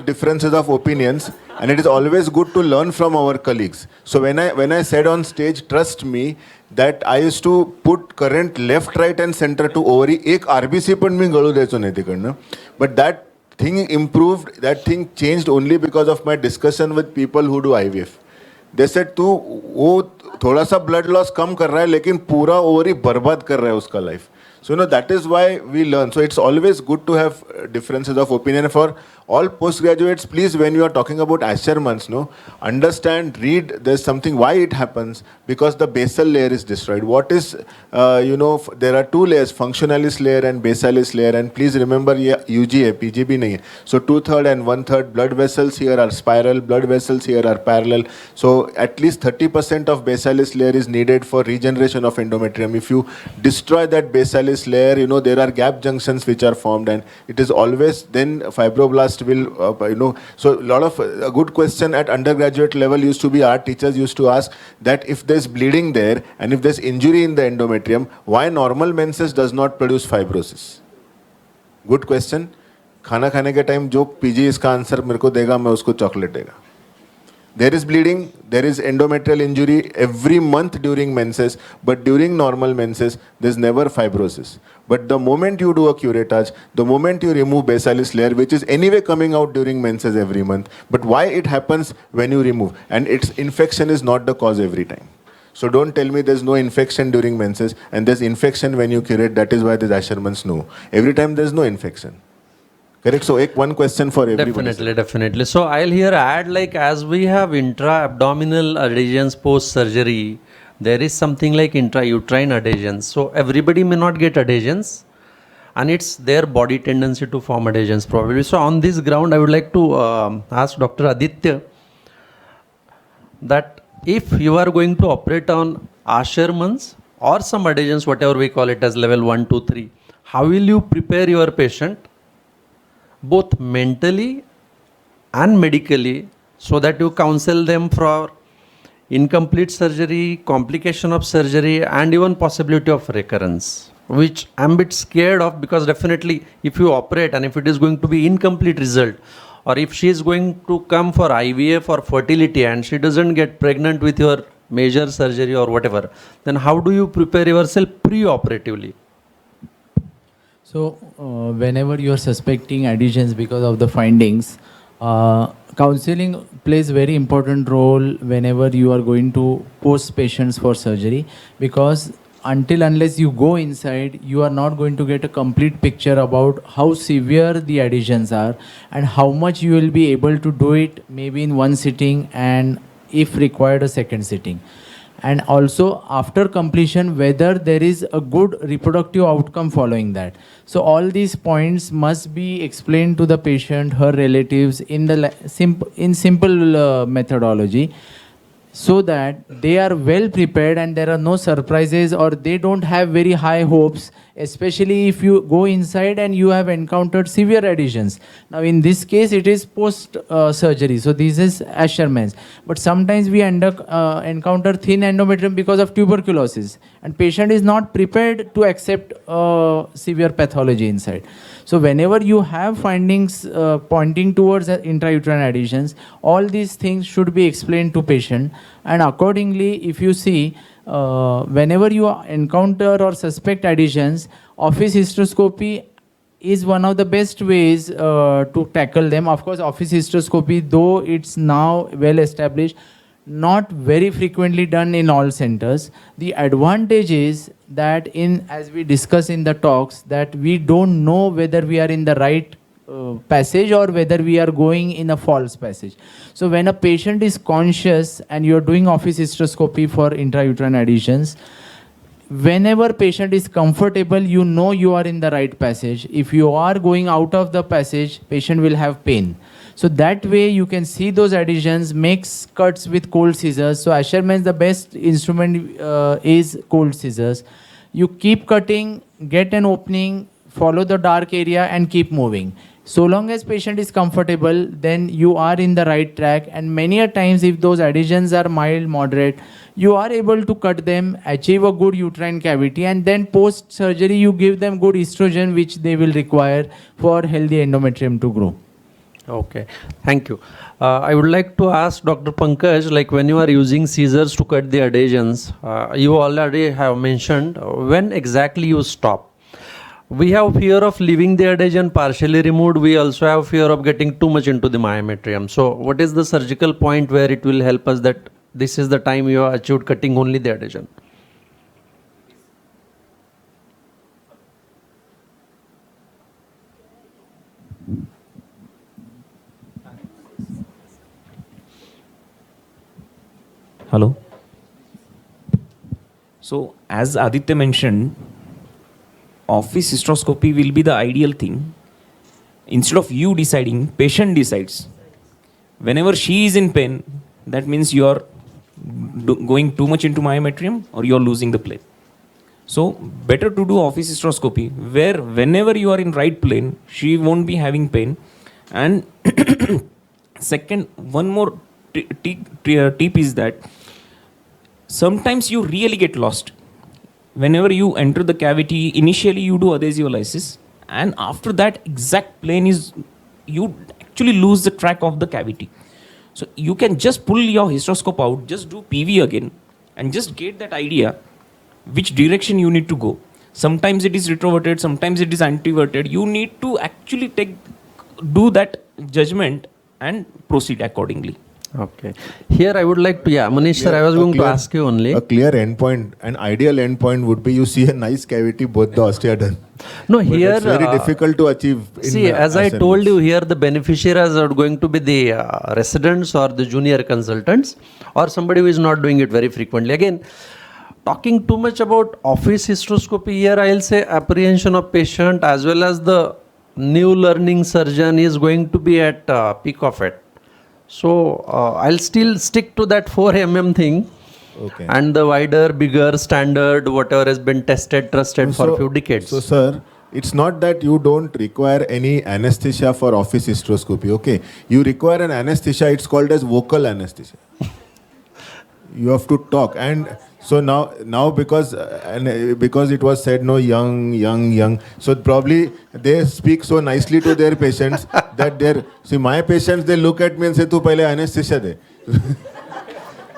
S9: differences of opinions, and it is always good to learn from our colleagues. So when I said on stage, trust me, that I used to put current left, right and center to ovary, ek RBC पण मी गळू द्यायचो नाही तिकडनं. But that thing improved, that thing changed only because of my discussion with people who do IVF. They said, तू वो थोड़ा सा blood loss कम कर रहा है लेकिन पूरा ovary बर्बाद कर रहा है उसका life. So that is why we learn. So it's always good to have differences of opinion. For all postgraduates, please, when you are talking about Asherman's, understand, read, there's something, why it happens, because the basal layer is destroyed. What is, there are two layers, functionalis layer and basalis layer, and please remember, UG hai, PGB nahi hai. So 2/3 and 1/3 blood vessels here are spiral, blood vessels here are parallel. So at least 30% of basalis layer is needed for regeneration of endometrium. If you destroy that basalis layer, there are gap junctions which are formed, and it is always then fibroblast will, so a lot of a good question at undergraduate level used to be, our teachers used to ask that if there's bleeding there and if there's injury in the endometrium, why normal menses does not produce fibrosis? Good question. खाना खाने के time जो PG इसका answer मेरे को देगा, मैं उसको चॉकलेट देगा. There is bleeding, there is endometrial injury every month during menses, but during normal menses, there's never fibrosis. But the moment you do a curettage, the moment you remove basalis layer, which is anyway coming out during menses every month, but why it happens when you remove? And its infection is not the cause every time. So don't tell me there's no infection during menses and there's infection when you curate. That is why there's Asherman's. No. Every time there's no infection. Correct. So one question for everybody.
S5: Definitely. So I'll here add, like, as we have intra-abdominal adhesions post-surgery, there is something like intrauterine adhesions. So everybody may not get adhesions, and it's their body tendency to form adhesions probably. So on this ground, I would like to ask Dr. Aditya that if you are going to operate on Asherman's or some adhesions, whatever we call it as level 1, 2, 3, how will you prepare your patient both mentally and medically so that you counsel them for incomplete surgery, complication of surgery, and even possibility of recurrence, which I'm a bit scared of, because definitely if you operate and if it is going to be incomplete result, or if she is going to come for IVF or fertility and she doesn't get pregnant with your major surgery or whatever, then how do you prepare yourself pre-operatively?
S16: So whenever you are suspecting adhesions because of the findings, counseling plays very important role whenever you are going to post patients for surgery, because unless you go inside, you are not going to get a complete picture about how severe the adhesions are and how much you will be able to do it maybe in one sitting, and if required a second sitting. And also after completion, whether there is a good reproductive outcome following that. So all these points must be explained to the patient, her relatives in simple methodology, so that they are well prepared and there are no surprises, or they don't have very high hopes, especially if you go inside and you have encountered severe adhesions. Now in this case it is post surgery, so this is Asherman's. But sometimes we encounter thin endometrium because of tuberculosis, and patient is not prepared to accept severe pathology inside. So whenever you have findings pointing towards intrauterine adhesions, all these things should be explained to patient, and accordingly, if you see, whenever you encounter or suspect adhesions, office hysteroscopy is one of the best ways to tackle them. Of course, office hysteroscopy, though it's now well established, not very frequently done in all centers. The advantage is that as we discuss in the talks, that we don't know whether we are in the right passage or whether we are going in a false passage. So when a patient is conscious and you are doing office hysteroscopy for intrauterine adhesions, whenever patient is comfortable, you know you are in the right passage. If you are going out of the passage, patient will have pain. So that way you can see those adhesions, makes cuts with cold scissors. So Asherman's the best instrument is cold scissors. You keep cutting, get an opening, follow the dark area and keep moving. So long as patient is comfortable, then you are in the right track. And many a times if those adhesions are mild, moderate, you are able to cut them, achieve a good uterine cavity, and then post surgery you give them good estrogen which they will require for healthy endometrium to grow.
S5: Okay, thank you. I would like to ask Dr. Pankaj, like when you are using scissors to cut the adhesions, you already have mentioned when exactly you stop. We have fear of leaving the adhesion partially removed. We also have fear of getting too much into the myometrium. So what is the surgical point where it will help us that this is the time you have achieved cutting only the adhesion?
S3: Hello. So as Aditya mentioned, office hysteroscopy will be the ideal thing. Instead of you deciding, patient decides. Whenever she is in pain, that means you are going too much into myometrium or you are losing the plane. So better to do office hysteroscopy where whenever you are in right plane, she won't be having pain. And second, one more tip is that sometimes you really get lost. Whenever you enter the cavity, initially you do adhesive lysis, and after that exact plane is, you actually lose the track of the cavity. So you can just pull your hysteroscope out, just do PV again, and just get that idea which direction you need to go. Sometimes it is retroverted, sometimes it is antiverted. You need to actually do that judgment and proceed accordingly.
S5: Okay. Here I would like to, Manish sir, I was going to ask you only.
S9: A clear endpoint, an ideal endpoint would be you see a nice cavity, both the ostia done.
S5: No,
S9: But
S5: here
S9: it's very difficult to achieve.
S5: See, as I told you, here the beneficiaries are going to be the residents or the junior consultants or somebody who is not doing it very frequently. Again, talking too much about office hysteroscopy here, I'll say apprehension of patient as well as the new learning surgeon is going to be at peak of it. So I'll still stick to that 4 mm thing.
S9: Okay.
S5: And the wider, bigger, standard, whatever has been tested, trusted for a few decades.
S9: So, sir, it's not that you don't require any anesthesia for office hysteroscopy, okay? You require an anesthesia, it's called as vocal anesthesia. You have to talk. And so now because it was said, no, young, so probably they speak so nicely to their patients that my patients, they look at me and say, tu pehle anesthesia de.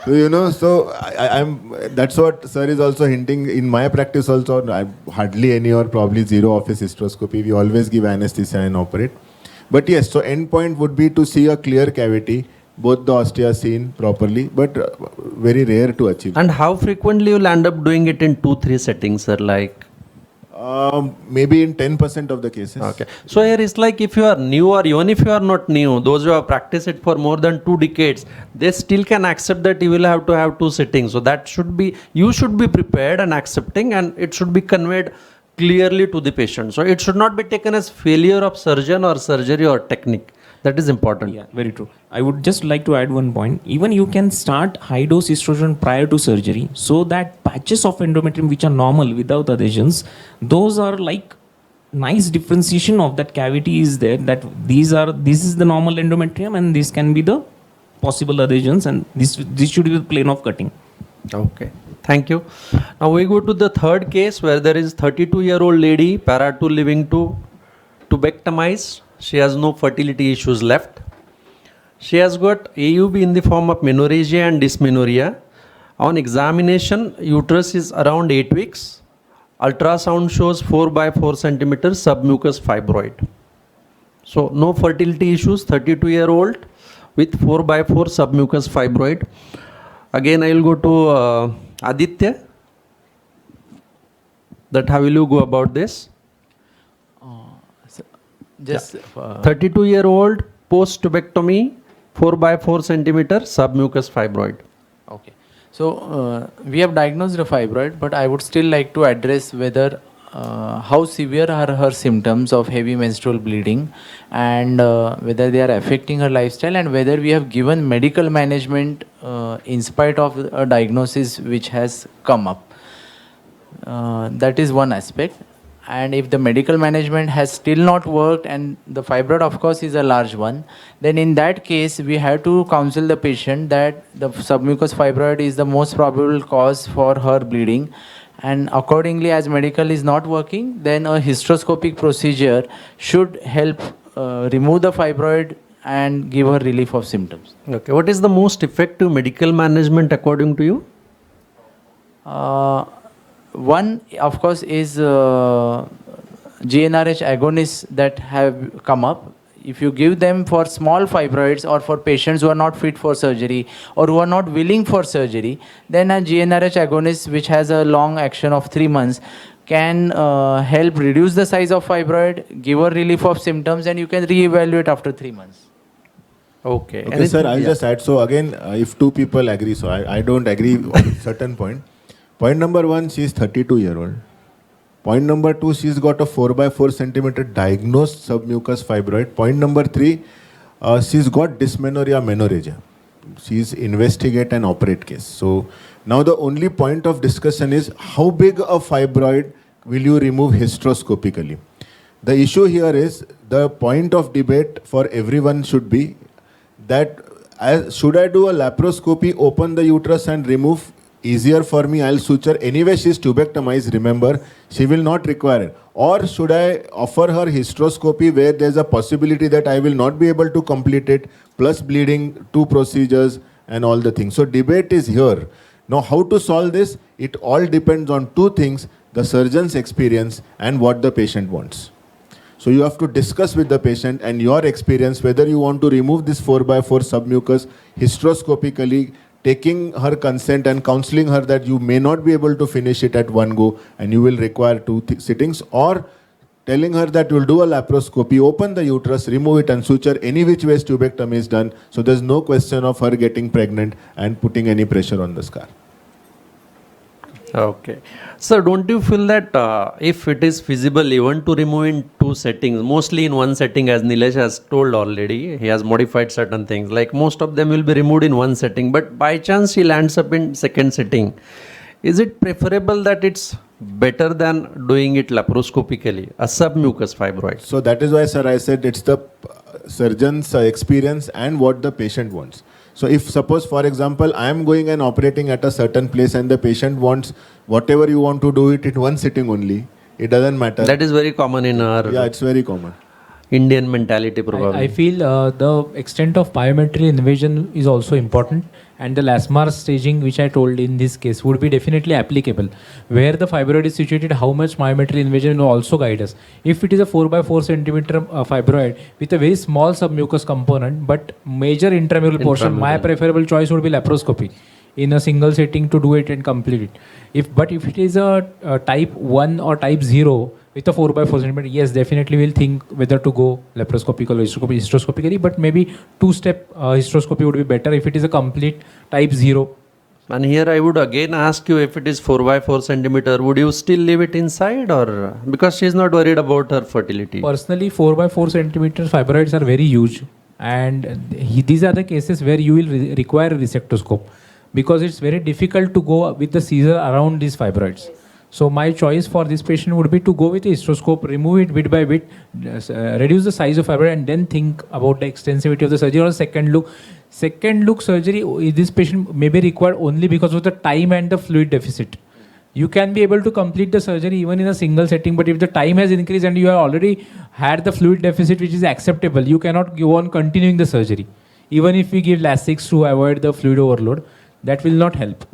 S9: So, so I'm. That's what sir is also hinting. In my practice also, I hardly any or probably zero office hysteroscopy. We always give anesthesia and operate. But yes, so end point would be to see a clear cavity, both the ostia seen properly, but very rare to achieve.
S5: And how frequently you'll end up doing it in 2-3 settings, sir? Like
S9: maybe in 10% of the cases.
S5: Okay. So here it's like if you are new or even if you are not new, those who have practiced it for more than 2 decades, they still can accept that you will have to have 2 sittings. So that should be, you should be prepared and accepting, and it should be conveyed clearly to the patient. So it should not be taken as failure of surgeon or surgery or technique. That is important.
S3: Yeah, very true. I would just like to add one point. Even you can start high dose estrogen prior to surgery, so that patches of endometrium which are normal without adhesions, those are like nice differentiation of that cavity is there, that this is the normal endometrium and this can be the possible adhesions, and this should be the plane of cutting.
S5: Okay. Thank you. Now we go to the third case where there is 32-year-old lady, para 2 living to tubectomized. She has no fertility issues left. She has got AUB in the form of menorrhagia and dysmenorrhea. On examination, uterus is around 8 weeks. Ultrasound shows 4 by 4 centimeters submucous fibroid. So no fertility issues, 32-year-old with 4 by 4 submucous fibroid. Again, I will go to Aditya. That how will you go about this?
S16: Just
S5: 32-year-old post tubectomy, 4 by 4 centimeter submucous fibroid.
S16: Okay. So we have diagnosed a fibroid, but I would still like to address whether how severe are her symptoms of heavy menstrual bleeding, and whether they are affecting her lifestyle, and whether we have given medical management in spite of a diagnosis which has come up. That is one aspect. And if the medical management has still not worked, and the fibroid of course is a large one, then in that case we have to counsel the patient that the submucous fibroid is the most probable cause for her bleeding, and accordingly, as medical is not working, then a hysteroscopic procedure should help remove the fibroid and give her relief of symptoms.
S5: Okay, what is the most effective medical management according to you?
S16: One, of course, is GnRH agonists that have come up. If you give them for small fibroids or for patients who are not fit for surgery or who are not willing for surgery, then a GnRH agonist, which has a long action of 3 months, can help reduce the size of fibroid, give her relief of symptoms, and you can re-evaluate after 3 months.
S5: Okay.
S9: Okay, sir, I'll just add. So again, if two people agree, so I don't agree on certain point. Point number 1, she is 32-year-old. Point number 2, she's got a 4x4 centimeter diagnosed submucous fibroid. Point number 3, she's got dysmenorrhea menorrhagia. She's investigate and operate case. So now the only point of discussion is how big a fibroid will you remove hysteroscopically? The issue here is the point of debate for everyone should be that should I do a laparoscopy, open the uterus and remove? Easier for me, I'll suture. Anyway, she's tubectomized, remember, she will not require it. Or should I offer her hysteroscopy where there's a possibility that I will not be able to complete it, plus bleeding, 2 procedures and all the things. So debate is here. Now how to solve this? It all depends on 2 things, the surgeon's experience and what the patient wants. So you have to discuss with the patient and your experience whether you want to remove this 4x4 submucous hysteroscopically, taking her consent and counseling her that you may not be able to finish it at one go and you will require 2 sittings, or telling her that you will do a laparoscopy, open the uterus, remove it and suture, any which ways tubectomy is done. So there's no question of her getting pregnant and putting any pressure on the scar.
S5: Okay. So don't you feel that if it is feasible even to remove in 2 settings, mostly in one setting, as Nilesh has told already, he has modified certain things, like most of them will be removed in one setting, but by chance he lands up in second setting. Is it preferable that it's better than doing it laparoscopically, a submucous fibroid?
S9: So that is why, sir, I said it's the surgeon's experience and what the patient wants. So if suppose, for example, I am going and operating at a certain place and the patient wants whatever you want to do it in one sitting only, it doesn't matter.
S5: That is very common in our
S9: it's very common.
S5: Indian mentality probably.
S17: I feel the extent of biometry invasion is also important, and the Lasmar staging, which I told in this case, would be definitely applicable. Where the fibroid is situated, how much biometry invasion will also guide us. If it is a 4x4 centimeter fibroid with a very small submucous component but major intramural portion, my preferable choice would be laparoscopy in a single setting to do it and complete it. But if it is a type 1 or type 0 with a 4x4 centimeter, yes, definitely we'll think whether to go laparoscopic or hysteroscopically, but maybe 2-step hysteroscopy would be better if it is a complete type 0.
S5: And here I would again ask you, if it is 4x4 centimeter, would you still leave it inside, or because she is not worried about her fertility?
S17: Personally, 4x4 centimeter fibroids are very huge, and these are the cases where you will require a resectoscope, because it's very difficult to go with the scissor around these fibroids. So my choice for this patient would be to go with a hysteroscope, remove it bit by bit, reduce the size of fibroid, and then think about the extensivity of the surgery or second look. Second look surgery, this patient may be required only because of the time and the fluid deficit. You can be able to complete the surgery even in a single setting, but if the time has increased and you have already had the fluid deficit which is acceptable, you cannot go on continuing the surgery. Even if we give Lasix to avoid the fluid overload, that will not help.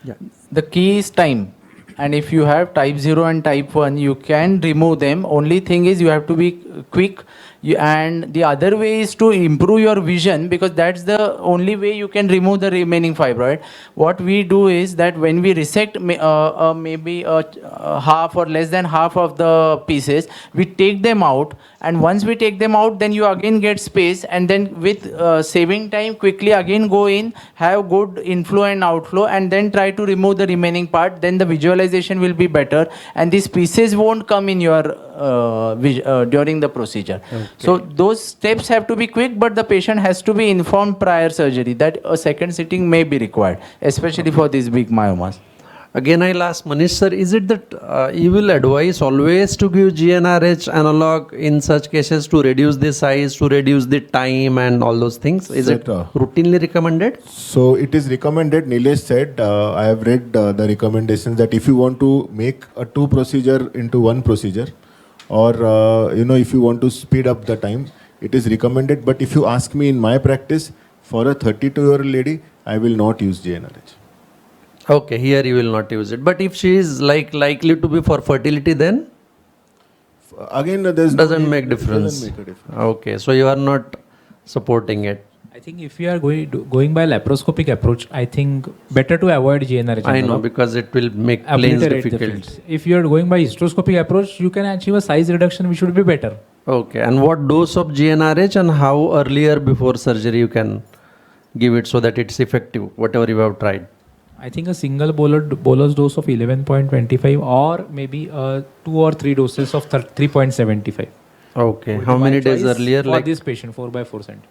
S16: Yeah. The key is time. And if you have type 0 and type 1, you can remove them. Only thing is you have to be quick. And the other way is to improve your vision, because that's the only way you can remove the remaining fibroid. What we do is that when we resect maybe half or less than half of the pieces, we take them out. And once we take them out, then you again get space, and then with saving time, quickly again go in, have good inflow and outflow, and then try to remove the remaining part. Then the visualization will be better, and these pieces won't come in your during the procedure. Okay. So those steps have to be quick, but the patient has to be informed prior surgery that a second sitting may be required, especially for these big myomas.
S5: Again, I'll ask Manish sir, is it that you will advise always to give GnRH analog in such cases to reduce the size, to reduce the time and all those things? Is it routinely recommended?
S9: So it is recommended. Nilesh said, I have read the recommendations that if you want to make a 2 procedure into 1 procedure, or if you want to speed up the time, it is recommended. But if you ask me in my practice, for a 32-year-old lady, I will not use GnRH.
S5: Okay, here you will not use it. But if she is likely to be for fertility, then
S9: again there's
S5: doesn't make difference.
S9: Doesn't make a difference.
S5: Okay, so you are not supporting it.
S17: I think if you are going by laparoscopic approach, I think better to avoid GnRH.
S5: I know, because it will make planes difficult.
S17: If you are going by hysteroscopic approach, you can achieve a size reduction which should be better.
S5: Okay, and what dose of GnRH and how earlier before surgery you can give it so that it's effective, whatever you have tried?
S17: I think a single bolus dose of 11.25 or maybe 2 or 3 doses of 3.75.
S5: Okay, how many days earlier?
S17: For this patient, 4x4 cent.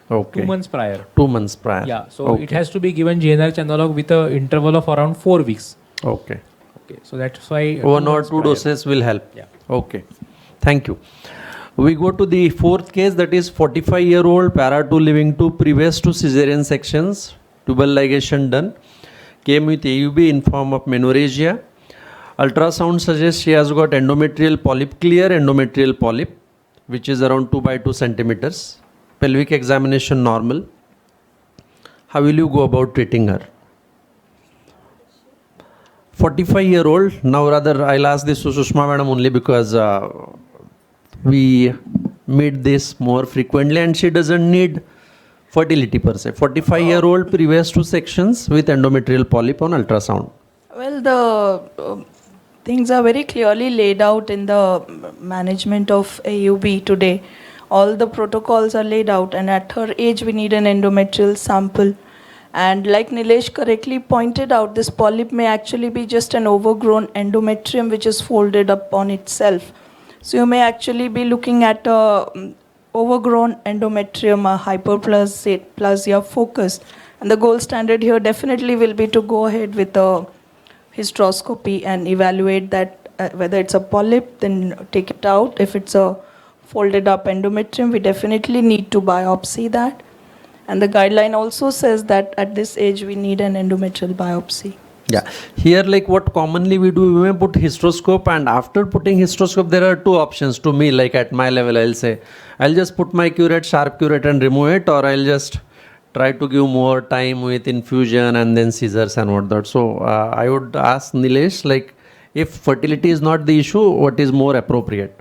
S5: Okay.
S17: 2 months prior.
S5: 2 months prior.
S17: Yeah, so it has to be given GnRH analog with an interval of around 4 weeks.
S5: Okay.
S17: Okay, so that's why
S5: 1 or 2 doses will help.
S17: Yeah.
S5: Okay, thank you. We go to the 4th case, that is 45-year-old para 2 living 2 previous to cesarean sections, tubal ligation done, came with AUB in form of menorrhagia. Ultrasound suggests she has got endometrial polyp, clear endometrial polyp, which is around 2 by 2 centimeters. Pelvic examination normal. How will you go about treating her? 45-year-old, now rather I'll ask this to Sushma madam only because we meet this more frequently and she doesn't need fertility per se. 45-year-old previous to sections with endometrial polyp on ultrasound.
S1: Well, the things are very clearly laid out in the management of AUB today. All the protocols are laid out, and at her age we need an endometrial sample. And like Nilesh correctly pointed out, this polyp may actually be just an overgrown endometrium which is folded up on itself. So you may actually be looking at a overgrown endometrium, a hyperplasia focus. And the gold standard here definitely will be to go ahead with a hysteroscopy and evaluate that whether it's a polyp, then take it out. If it's a folded up endometrium, we definitely need to biopsy that. And the guideline also says that at this age we need an endometrial biopsy.
S5: Yeah, here like what commonly we do, we may put hysteroscope, and after putting hysteroscope there are 2 options to me, like at my level I'll say, I'll just put my curette, sharp curette and remove it, or I'll just try to give more time with infusion and then scissors and whatnot. So I would ask Nilesh, like if fertility is not the issue, what is more appropriate?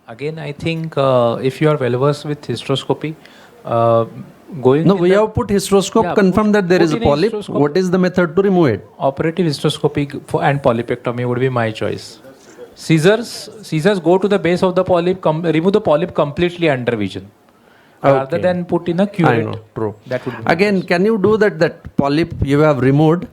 S17: Again, I think if you are well versed with hysteroscopy,
S5: we have put hysteroscope, confirm that there is a polyp. What is the method to remove it?
S17: Operative hysteroscopy and polypectomy would be my choice. Scissors go to the base of the polyp, remove the polyp completely under vision. Rather than put in a curette.
S5: I know, true.
S17: That would be
S5: again, can you do that polyp you have removed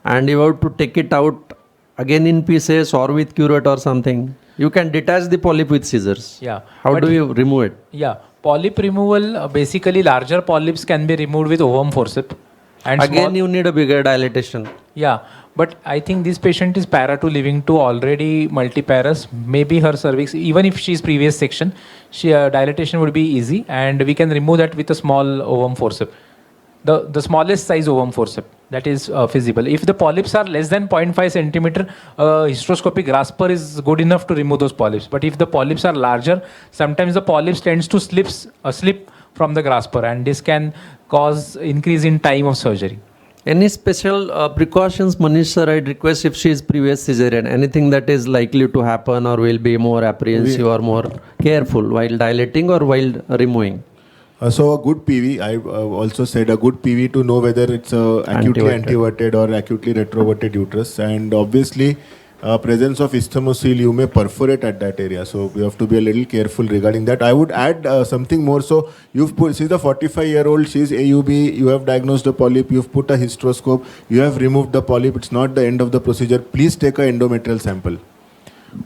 S5: and you have to take it out again in pieces or with curette or something? You can detach the polyp with scissors.
S17: Yeah.
S5: How do you remove it?
S17: Yeah. Polyp removal, basically larger polyps can be removed with ovum forceps. And
S5: again, you need a bigger dilatation.
S17: Yeah. But I think this patient is para 2 living 2 already multiparous. Maybe her cervix, even if she is previous section, dilatation would be easy, and we can remove that with a small ovum forceps. The smallest size ovum forceps, that is feasible. If the polyps are less than 0.5 centimeter, hysteroscopic grasper is good enough to remove those polyps. But if the polyps are larger, sometimes the polyps tends to slip from the grasper, and this can cause increase in time of surgery.
S5: Any special precautions, Manish sir, I'd request if she is previous cesarean, anything that is likely to happen or will be more apprehensive or more careful while dilating or while removing?
S9: So a good PV, I also said a good PV to know whether it's acutely anteverted or acutely retroverted uterus, and obviously presence of isthmocele, you may perforate at that area, so you have to be a little careful regarding that. I would add something more. So you've put, she's a 45-year-old, she's AUB, you have diagnosed a polyp, you've put a hysteroscope, you have removed the polyp, it's not the end of the procedure. Please take a endometrial sample.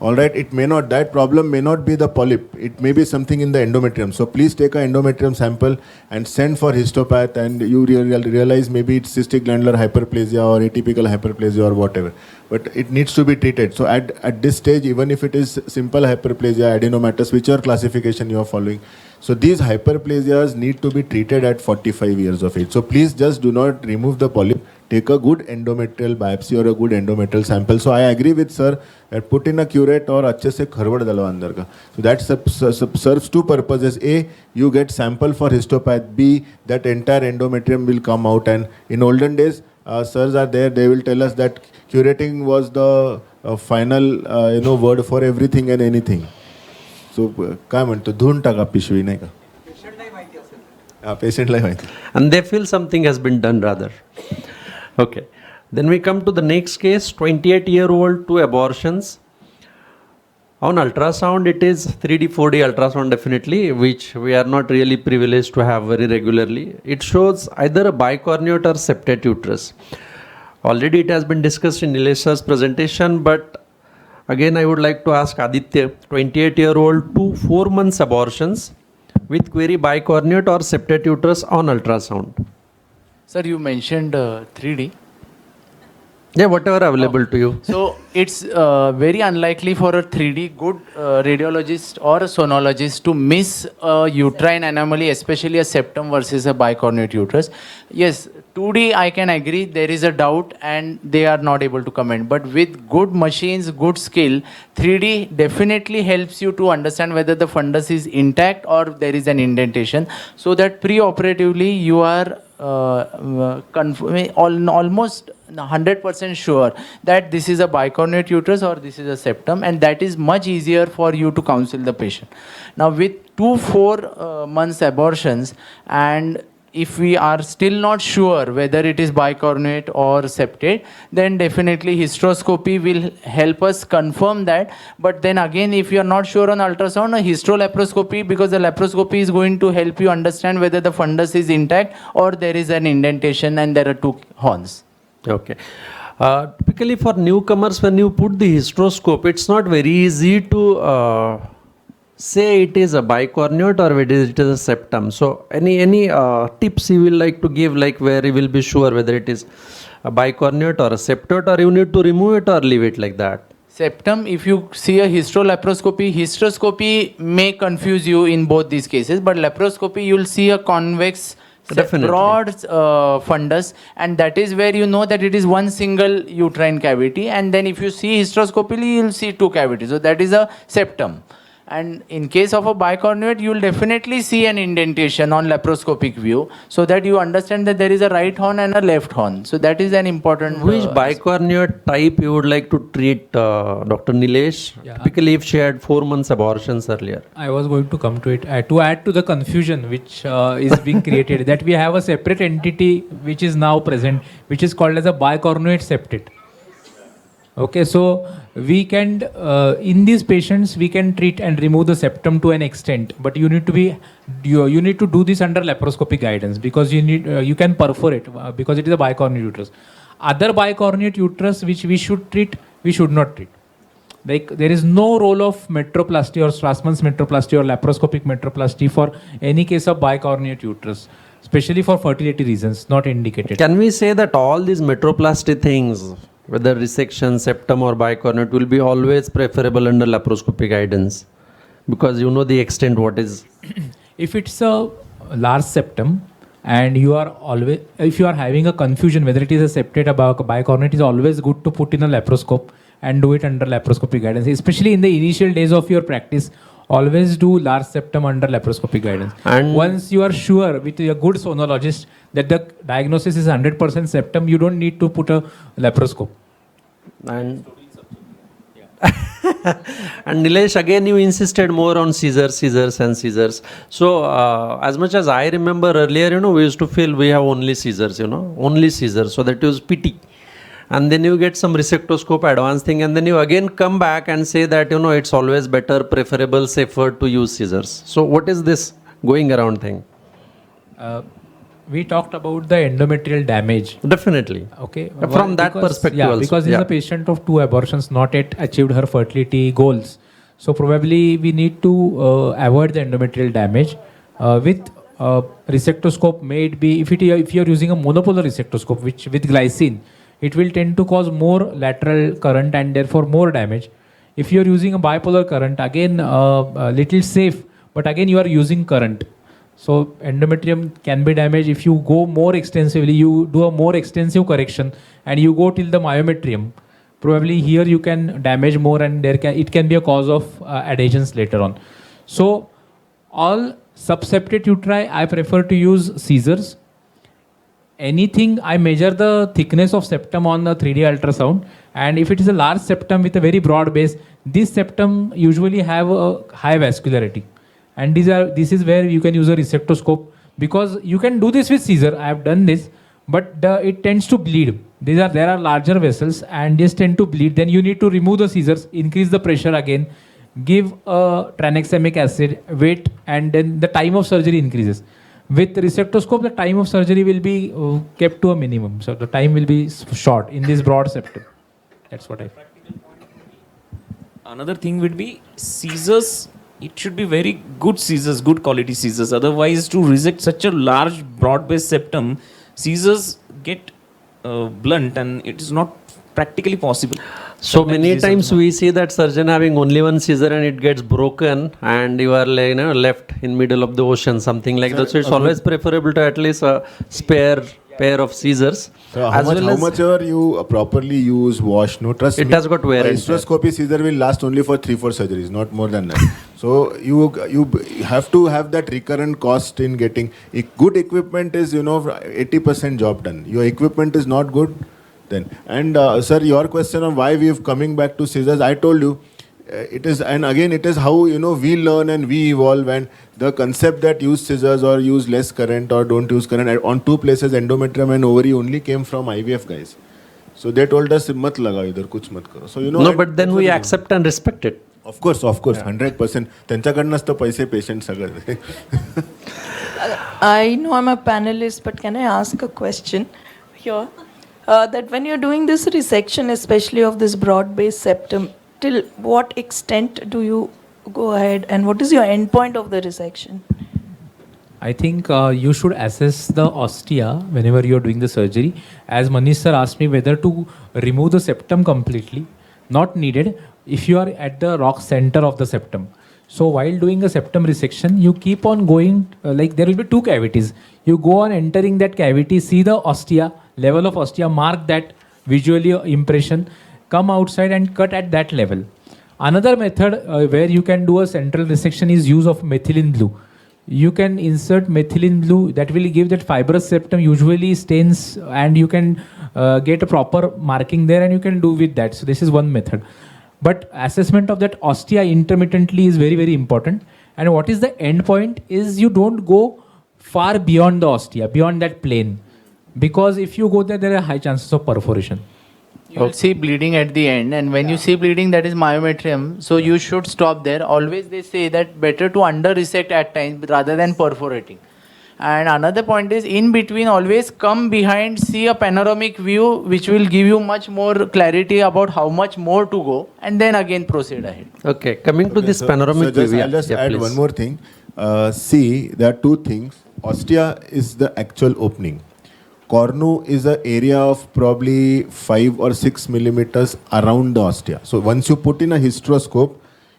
S9: All right, it may not, that problem may not be the polyp, it may be something in the endometrium. So please take an endometrium sample and send for histopath, and you realize maybe it's cystic glandular hyperplasia or atypical hyperplasia or whatever. But it needs to be treated. So at this stage, even if it is simple hyperplasia, adenomatous, whichever classification you are following, so these hyperplasias need to be treated at 45 years of age. So please just do not remove the polyp. Take a good endometrial biopsy or a good endometrial sample. So I agree with sir that put in a curette or अच्छे से खरवड़ डलवा अंदर का. So that serves two purposes. A, you get sample for histopath. B, that entire endometrium will come out. And in olden days, sirs are there. They will tell us that curating was the final word for everything and anything. So काय म्हणतो धुवून टाका पिशवी नाही का? Patientला माहिती.
S5: And they feel something has been done rather. Okay. Then we come to the next case, 28-year-old, 2 abortions. On ultrasound, it is 3D, 4D ultrasound definitely, which we are not really privileged to have very regularly. It shows either a bicornuate or septate uterus. Already it has been discussed in Nilesha's presentation, but again I would like to ask Aditya, 28-year-old, 2 4 months abortions with query bicornuate or septate uterus on ultrasound.
S16: Sir, you mentioned 3D.
S5: Yeah, whatever available to you.
S16: So it's very unlikely for a 3D good radiologist or a sonologist to miss a uterine anomaly, especially a septum versus a bicornuate uterus. Yes, 2D I can agree there is a doubt and they are not able to comment. But with good machines, good skill, 3D definitely helps you to understand whether the fundus is intact or there is an indentation, so that pre-operatively you are almost 100% sure that this is a bicornuate uterus or this is a septum, and that is much easier for you to counsel the patient. Now with 2 4 months abortions, and if we are still not sure whether it is bicornuate or septate, then definitely hysteroscopy will help us confirm that. But then again, if you are not sure on ultrasound, a hysterolaparoscopy, because the laparoscopy is going to help you understand whether the fundus is intact or there is an indentation and there are 2 horns.
S5: Okay. Typically for newcomers, when you put the hysteroscope, it's not very easy to say it is a bicornuate or it is a septum. So any tips you will like to give, like where you will be sure whether it is a bicornuate or a septate, or you need to remove it or leave it like that?
S16: Septum, if you see a hysteroscopy may confuse you in both these cases, but laparoscopy you will see a convex broad fundus, and that is where you know that it is one single uterine cavity, and then if you see hysteroscopically you will see 2 cavities, so that is a septum. And in case of a bicornuate, you will definitely see an indentation on laparoscopic view, so that you understand that there is a right horn and a left horn. So that is an important.
S5: Which bicornuate type you would like to treat, Dr. Nilesh?
S17: Yeah.
S5: Typically, if she had 4 months abortions earlier.
S17: I was going to come to it. To add to the confusion which is being created, that we have a separate entity which is now present, which is called as a bicornuate septate. Okay, so we can, in these patients, we can treat and remove the septum to an extent, but you need to be, you need to do this under laparoscopic guidance, because you need, you can perforate because it is a bicornuate uterus. Other bicornuate uterus which we should treat, we should not treat. Like there is no role of metroplasty or Strassman's metroplasty or laparoscopic metroplasty for any case of bicornuate uterus, especially for fertility reasons, not indicated.
S5: Can we say that all these metroplasty things, whether resection, septum or bicornuate, will be always preferable under laparoscopic guidance? Because you know the extent what is.
S17: If it's a large septum and you are always, if you are having a confusion whether it is a septate or bicornuate, it is always good to put in a laparoscope and do it under laparoscopic guidance, especially in the initial days of your practice, always do large septum under laparoscopic guidance.
S5: And
S17: once you are sure with a good sonologist that the diagnosis is 100% septum, you don't need to put a laparoscope.
S5: And and Nilesh, again you insisted more on scissors. So as much as I remember earlier, we used to feel we have only scissors, only scissors. So that was pity. And then you get some resectoscope advanced thing, and then you again come back and say that it's always better, preferable, safer to use scissors. So what is this going around thing?
S17: We talked about the endometrial damage.
S5: Definitely.
S17: Okay.
S5: From that perspective
S17: yeah,
S5: also.
S17: Because this is a patient of 2 abortions, not yet achieved her fertility goals. So probably we need to avoid the endometrial damage. With resectoscope, may it be, if you are using a monopolar resectoscope, which with glycine, it will tend to cause more lateral current and therefore more damage. If you are using a bipolar current, again little safe, but again you are using current. So endometrium can be damaged if you go more extensively, you do a more extensive correction and you go till the myometrium. Probably here you can damage more and it can be a cause of adhesions later on. So all subseptate uteri, I prefer to use scissors. Anything, I measure the thickness of septum on the 3D ultrasound, and if it is a large septum with a very broad base, this septum usually have a high vascularity. And this is where you can use a resectoscope, because you can do this with scissor. I have done this, but it tends to bleed. There are larger vessels and these tend to bleed. Then you need to remove the scissors, increase the pressure again, give a tranexamic acid, wait, and then the time of surgery increases. With resectoscope, the time of surgery will be kept to a minimum. So the time will be short in this broad septum. That's what I feel.
S3: Another thing would be scissors. It should be very good scissors, good quality scissors. Otherwise, to resect such a large broad-based septum, scissors get blunt and it is not practically possible.
S5: So
S3: Sometimes
S5: many times we see that surgeon having only one scissor and it gets broken and you are left in middle of the ocean, something like that. So it's always preferable to at least a spare pair of scissors.
S18: So how much ever you properly use, wash, no, trust
S5: it
S18: me,
S5: has got wear and
S18: hysteroscopy scissor will last only for 3-4 surgeries, not more than that. So you have to have that recurrent cost in getting good equipment is 80% job done. Your equipment is not good, then. And sir, your question on why we are coming back to scissors, I told you, it is, and again it is how we learn and we evolve, and the concept that use scissors or use less current or don't use current on 2 places, endometrium and ovary, only came from IVF guys. So they told us mat lagao idhar, kuch mat karo. So
S5: no, but then we accept and respect it.
S18: Of course, 100%. त्यांच्याकडनंच तर पैसे patient सगळं.
S1: I know I'm a panelist, but can I ask a question here? That when you're doing this resection, especially of this broad-based septum, till what extent do you go ahead and what is your endpoint of the resection?
S17: I think you should assess the ostia whenever you are doing the surgery. As Manish sir asked me whether to remove the septum completely, not needed if you are at the rock center of the septum. So while doing a septum resection, you keep on going, like there will be 2 cavities. You go on entering that cavity, see the ostia, level of ostia, mark that visually impression, come outside and cut at that level. Another method where you can do a central resection is use of methylene blue. You can insert methylene blue, that will give that fibrous septum usually stains, and you can get a proper marking there and you can do with that. So this is one method. But assessment of that ostia intermittently is very, very important. And what is the end point is you don't go far beyond the ostia, beyond that plane. Because if you go there, there are high chances of perforation.
S16: You will see bleeding at the end, and when you see bleeding, that is myometrium. So you should stop there. Always they say that better to under resect at times rather than perforating. And another point is, in between, always come behind, see a panoramic view, which will give you much more clarity about how much more to go, and then again proceed ahead.
S5: Okay, coming to this panoramic view.
S18: I'll just add one more thing. See, there are 2 things. Ostia is the actual opening. Cornu is an area of probably 5 or 6 millimeters around the ostia. So once you put in a hysteroscope,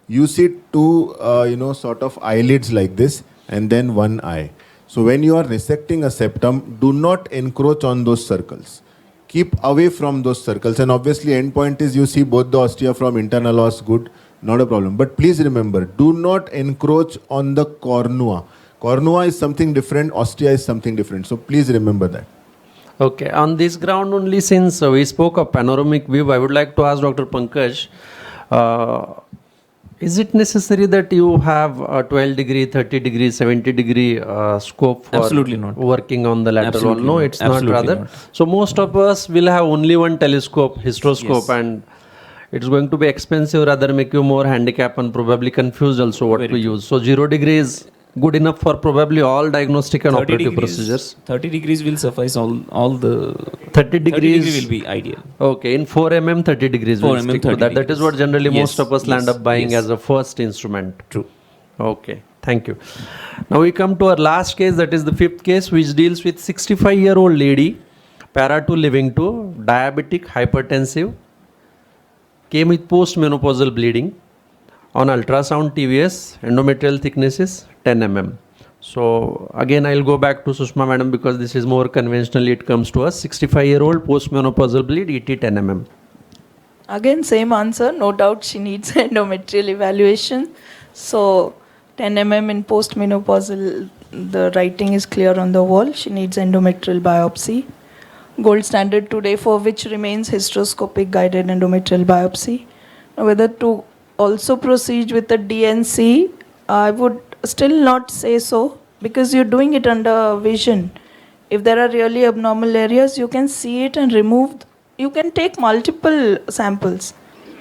S18: you see 2 sort of eyelids like this, and then 1 eye. So when you are resecting a septum, do not encroach on those circles. Keep away from those circles. And obviously end point is you see both the ostia from internal os good, not a problem. But please remember, do not encroach on the cornua. Cornua is something different, ostia is something different. So please remember that.
S5: Okay, on this ground only, since we spoke of panoramic view, I would like to ask Dr. Pankaj, is it necessary that you have a 12 degree, 30 degree, 70 degree scope for
S3: Absolutely not.
S5: working on the lateral wall?
S3: Absolutely
S5: No,
S3: not.
S5: it's
S3: Absolutely
S5: not rather.
S3: not.
S5: So most of us will have only one telescope, hysteroscope,
S3: Yes.
S5: and it's going to be expensive, rather make you more handicapped and probably confused also what to use. So 0 degree is good enough for probably all diagnostic and
S3: 30
S5: operative
S3: degrees,
S5: procedures.
S3: 30 degrees will suffice all the
S5: 30 degrees
S3: will be ideal.
S5: Okay, in 4 mm 30 degrees
S3: 4
S5: will
S3: mm
S5: stick to
S3: 30
S5: that. That is what generally
S3: Yes,
S5: most of us land
S3: yes,
S5: up buying
S3: yes.
S5: as a first instrument.
S3: True.
S5: Okay, thank you. Now we come to our last case, that is the 5th case, which deals with 65-year-old lady, para 2 living 2, diabetic, hypertensive, came with postmenopausal bleeding. On ultrasound TVS, endometrial thickness is 10 mm. So again, I'll go back to Sushma madam because this is more conventionally it comes to us. 65-year-old postmenopausal bleed, ET 10 mm.
S1: Again, same answer. No doubt she needs endometrial evaluation. So 10 mm in postmenopausal, the writing is clear on the wall. She needs endometrial biopsy. Gold standard today for which remains hysteroscopic guided endometrial biopsy. Now, whether to also proceed with the DNC, I would still not say so because you're doing it under vision. If there are really abnormal areas, you can see it and remove. You can take multiple samples.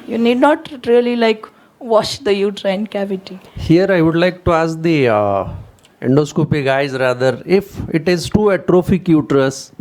S1: You need not really like wash the uterine cavity.
S5: Here I would like to ask the endoscopy guys rather, if it is too atrophic uterus,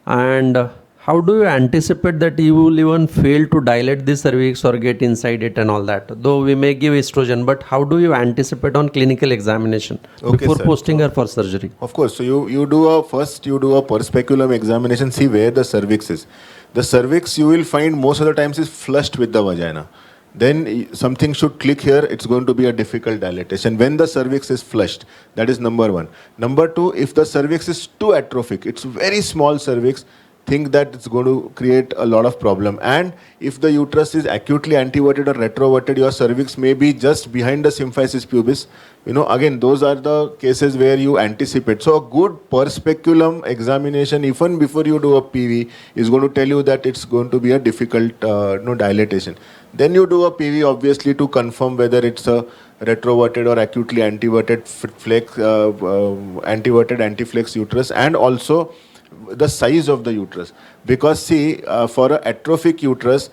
S5: and how do you anticipate that you will even fail to dilate the cervix or get inside it and all that? Though we may give estrogen, but how do you anticipate on clinical examination before
S18: sir.
S5: posting her for surgery?
S18: Of course. So you do a per speculum examination, see where the cervix is. The cervix you will find most of the times is flushed with the vagina. Then something should click here, it's going to be a difficult dilatation. When the cervix is flushed, that is number 1. Number 2, if the cervix is too atrophic, it's very small cervix, think that it's going to create a lot of problem. And if the uterus is acutely anteverted or retroverted, your cervix may be just behind the symphysis pubis. Again, those are the cases where you anticipate. So a good per speculum examination, even before you do a PV, is going to tell you that it's going to be a difficult dilatation. Then you do a PV obviously to confirm whether it's a retroverted or acutely anteverted anteverted antiflex uterus, and also the size of the uterus. Because see, for an atrophic uterus,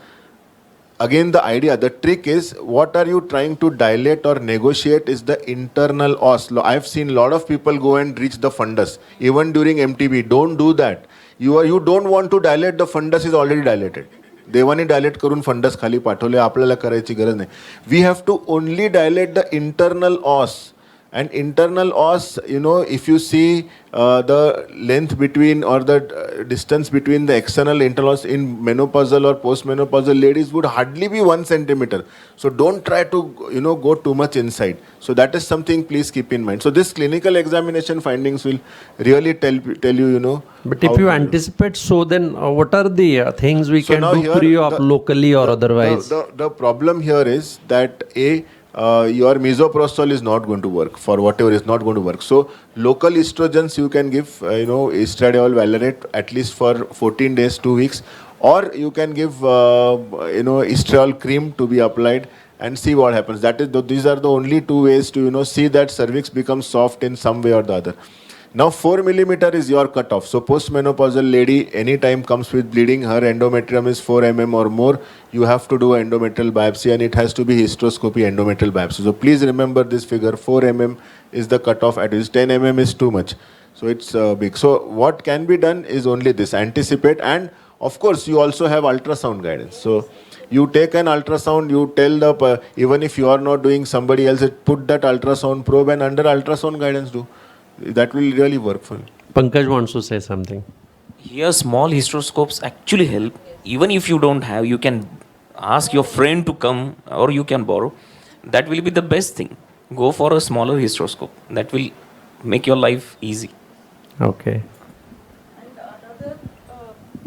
S18: again the trick is, what are you trying to dilate or negotiate is the internal os. I've seen a lot of people go and reach the fundus, even during MTB. Don't do that. You don't want to dilate, the fundus is already dilated. देवाने dilate करून funds खाली पाठवले, आपल्याला करायची गरज नाही. We have to only dilate the internal os. And internal os, if you see the length between or the distance between the external internal os in menopausal or postmenopausal ladies would hardly be 1 centimeter. So don't try to go too much inside. So that is something please keep in mind. So this clinical examination findings will really tell you.
S5: But if you anticipate, so then what are the things we can do pre-op locally or otherwise?
S18: The problem here is that your misoprostol is not going to work for whatever is not going to work. So local estrogens you can give, estradiol valerate at least for 14 days, 2 weeks, or you can give, estriol cream to be applied and see what happens. These are the only 2 ways to, see that cervix becomes soft in some way or the other. Now 4 millimeter is your cutoff. So postmenopausal lady anytime comes with bleeding, her endometrium is 4 mm or more, you have to do endometrial biopsy, and it has to be hysteroscopy endometrial biopsy. So please remember this figure, 4 mm is the cutoff, at least 10 mm is too much. So it's big. So what can be done is only this, anticipate, and of course you also have ultrasound guidance. So you take an ultrasound, you tell the, even if you are not doing, somebody else, put that ultrasound probe and under ultrasound guidance do. That will really work for you.
S5: Pankaj wants to say something.
S3: Here, small hysteroscopes actually help. Even if you don't have, you can ask your friend to come, or you can borrow. That will be the best thing. Go for a smaller hysteroscope. That will make your life easy.
S5: Okay.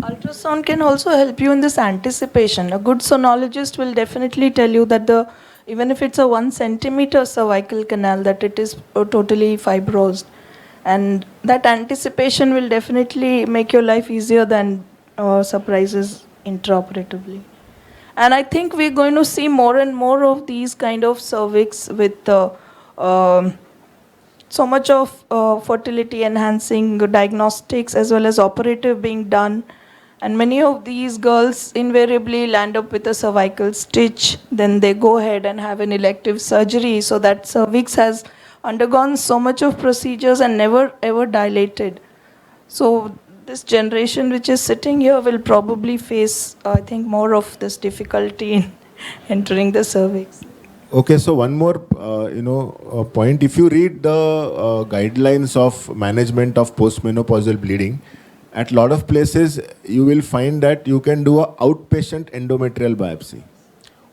S1: Ultrasound can also help you in this anticipation. A good sonologist will definitely tell you that the even if it's a 1 centimeter cervical canal, that it is totally fibrosed. And that anticipation will definitely make your life easier than surprises intraoperatively. And I think we're going to see more and more of these kind of cervix with so much of fertility enhancing diagnostics as well as operative being done. And many of these girls invariably land up with a cervical stitch. Then they go ahead and have an elective surgery, so that cervix has undergone so much of procedures and never ever dilated. So this generation which is sitting here will probably face, I think, more of this difficulty in entering the cervix.
S18: Okay, so one more, point. If you read the guidelines of management of postmenopausal bleeding, at a lot of places you will find that you can do a outpatient endometrial biopsy.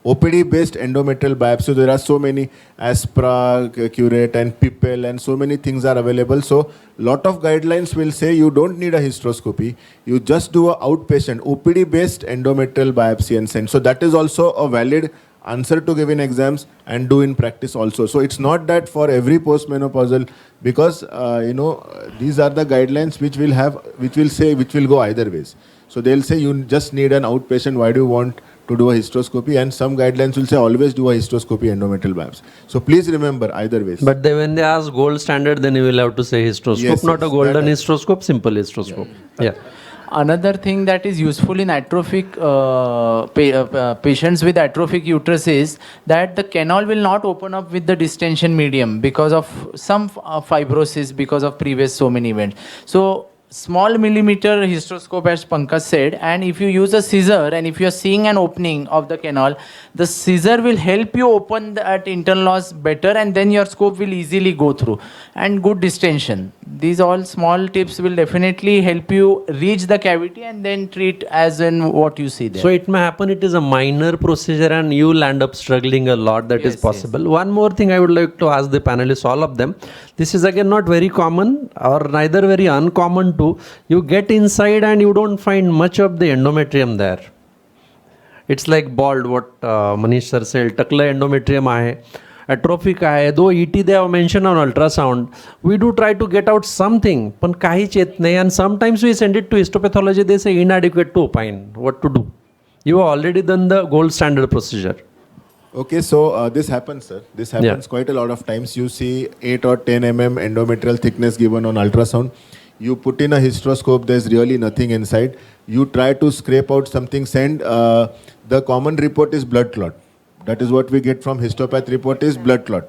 S18: OPD-based endometrial biopsy, there are so many, Aspra, Curate and Pipel, and so many things are available. So, lot of guidelines will say you don't need a hysteroscopy, you just do a outpatient OPD-based endometrial biopsy and send. So, that is also a valid answer to give in exams and do in practice also. So, it's not that for every postmenopausal, because, these are the guidelines which will go either ways. So, they'll say you just need an outpatient, why do you want to do a hysteroscopy, and some guidelines will say always do a hysteroscopy endometrial biopsy. So please remember either ways.
S5: But when they ask gold standard, then you will have to say hysteroscope,
S18: Yes,
S5: not
S18: yes,
S5: a golden hysteroscope, simple hysteroscope. Yeah.
S16: Another thing that is useful in atrophic patients with atrophic uterus is that the canal will not open up with the distension medium because of some fibrosis because of previous so many events. So small millimeter hysteroscope, as Pankaj said, and if you use a scissor and if you are seeing an opening of the canal, the scissor will help you open that internal os better, and then your scope will easily go through, and good distension. These all small tips will definitely help you reach the cavity and then treat as in what you see there.
S5: So it may happen it is a minor procedure and you will end up struggling a lot. That is possible. Yes. One more thing I would like to ask the panelists, all of them. This is again not very common or neither very uncommon too. You get inside and you don't find much of the endometrium there. It's like bald, what Manish sir said, takla endometrium aahe. Atrophic eye, though ET they have mentioned on ultrasound, we do try to get out something, but kahich yet nahi, and sometimes we send it to histopathology, they say inadequate to opine. What to do? You have already done the gold standard procedure.
S18: Okay, so this happens, sir. This happens quite a lot of times. You see 8 or 10 mm endometrial thickness given on ultrasound. You put in a hysteroscope, there's really nothing inside. You try to scrape out something, send, the common report is blood clot. That is what we get from histopath report is blood clot.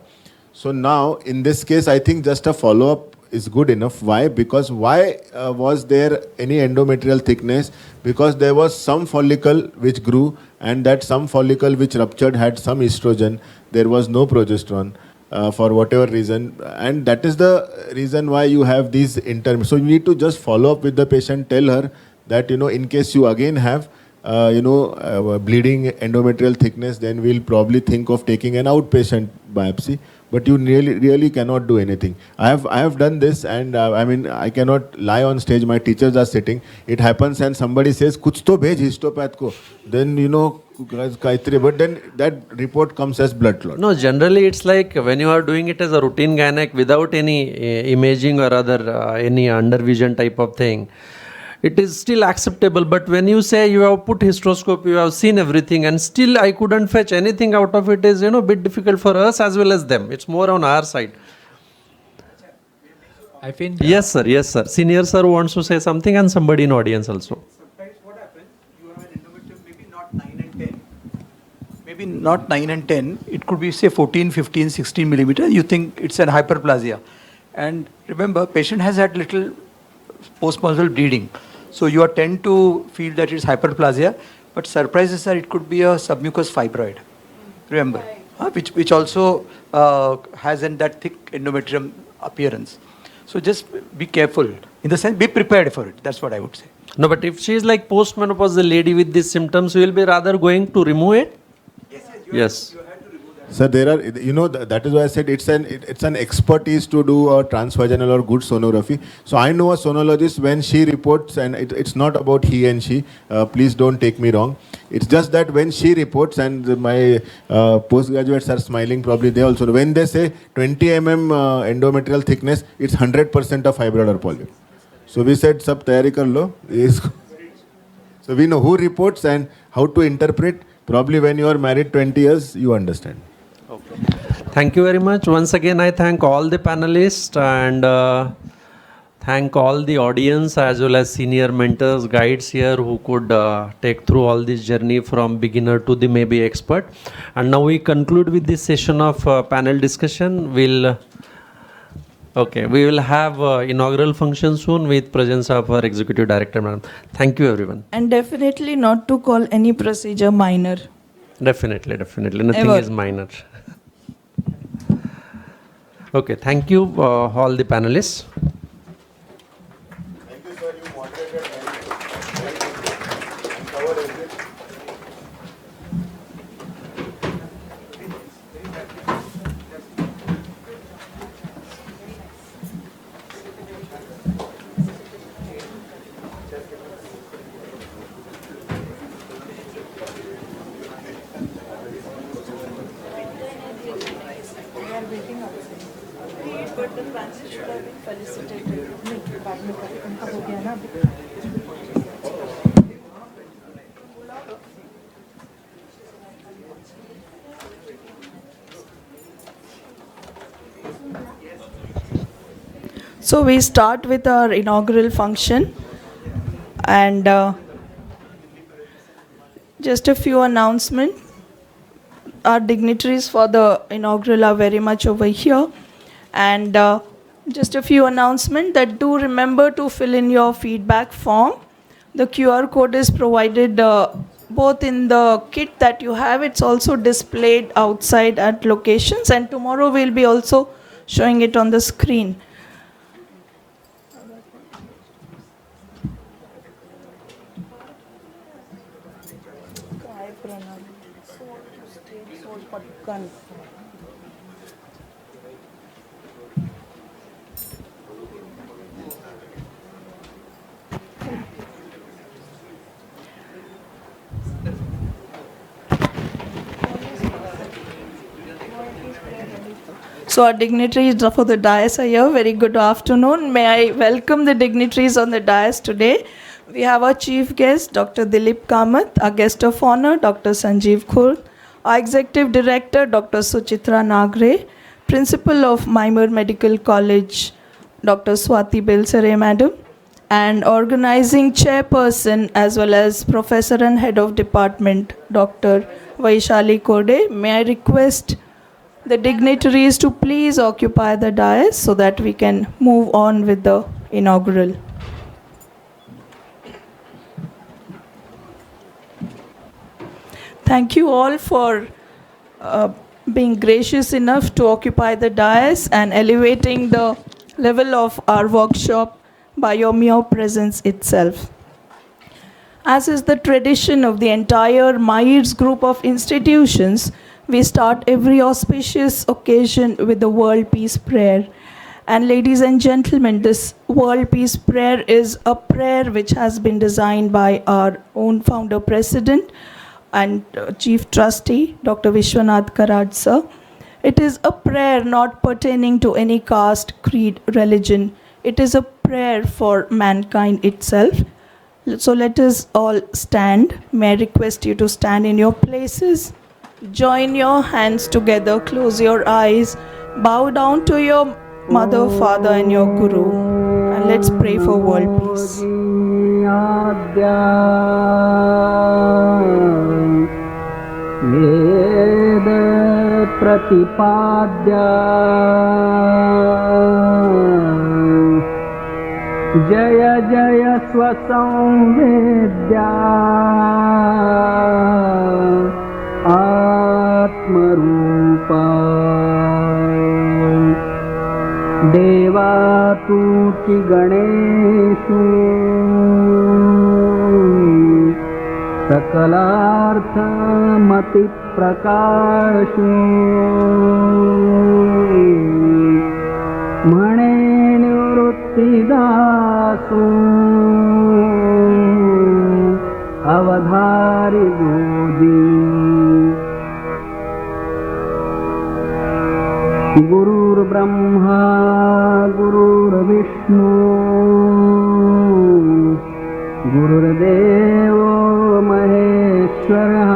S18: So now, in this case, I think just a follow-up is good enough. Why? Because why was there any endometrial thickness? Because there was some follicle which grew, and that some follicle which ruptured had some estrogen. There was no progesterone for whatever reason. And that is the reason why you have these So you need to just follow up with the patient, tell her that, in case you again have bleeding endometrial thickness, then we'll probably think of taking an outpatient biopsy. But you really cannot do anything. I have done this, and I cannot lie on stage. My teachers are sitting. It happens, and somebody says, "Kuch to bhej histopath ko." Then but then that report comes as blood clot.
S5: No, generally it's like when you are doing it as a routine gynec without any imaging or other any undervision type of thing, it is still acceptable. But when you say you have put hysteroscope, you have seen everything, and still I couldn't fetch anything out of it, is a bit difficult for us as well as them. It's more on our side.
S17: I think
S5: yes sir. Senior sir wants to say something, and somebody in audience also.
S11: Sometimes what happens, you have an endometrium maybe not 9 and 10. Maybe not 9 and 10. It could be say 14, 15, 16 millimeter. You think it's an hyperplasia. And remember, patient has had little postmenopausal bleeding. So you tend to feel that it's hyperplasia, but surprises are it could be a submucous fibroid. Remember, which also has that thick endometrium appearance. So just be careful. In the sense, be prepared for it. That's what I would say.
S5: No, but if she is like postmenopausal lady with these symptoms, you will be rather going to remove it?
S11: Yes. You have to remove
S18: Sir, there are, that is why I said it's an expertise to do a transvaginal or good sonography. So I know a sonologist when she reports, and it's not about he and she, please don't take me wrong. It's just that when she reports, and my postgraduates are smiling, probably they also know, when they say 20 endometrial thickness, it's 100% of fibroid or polyp. So we said, sab tayari kar lo. So we know who reports and how to interpret. Probably when you are married 20 years, you understand.
S5: Thank you very much. Once again, I thank all the panelists and thank all the audience as well as senior mentors, guides here who could take through all this journey from beginner to the maybe expert. And now we conclude with this session of panel discussion. We will have inaugural function soon with presence of our executive director, madam. Thank you, everyone.
S1: And definitely not to call any procedure minor.
S5: Definitely. Nothing
S1: Ever.
S5: is minor. Okay, thank you all the panelists.
S1: So we start with our inaugural function, and just a few announcements. Our dignitaries for the inaugural are very much over here, and just a few announcements that do remember to fill in your feedback form. The QR code is provided both in the kit that you have. It's also displayed outside at locations, and tomorrow we'll be also showing it on the screen. So our dignitaries for the dais are here. Very good afternoon. May I welcome the dignitaries on the dais today. We have our chief guest, Dr. Dilip Kamath, our guest of honor, Dr. Sanjeev Khul, our executive director, Dr. Suchitra Nagre, principal of Myoma Medical College, Dr. Swati Belsare, madam, and organizing chairperson as well as professor and head of department, Dr. Vaishali Kode. May I request the dignitaries to please occupy the dais so that we can move on with the inaugural. Thank you all for being gracious enough to occupy the dais and elevating the level of our workshop by your mere presence itself. As is the tradition of the entire MIRS group of institutions, we start every auspicious occasion with the World Peace Prayer. And ladies and gentlemen, this World Peace Prayer is a prayer which has been designed by our own founder president and chief trustee, Dr. Vishwanath Karad sir. It is a prayer not pertaining to any caste, creed, religion. It is a prayer for mankind itself. So let us all stand. May I request you to stand in your places. Join your hands together, close your eyes, bow down to your mother, father and your guru, and let's pray for world peace.
S19: Jaya Jaya Swasamvedya Atmarupa Devatuti Ganeshu Sakalartha Mati प्रकाशो म्हणे निवृत्तिदासो अवधारी गोदी गुरुर्ब्रह्मा गुरुर्विष्णु गुरुर्देवो महेश्वरः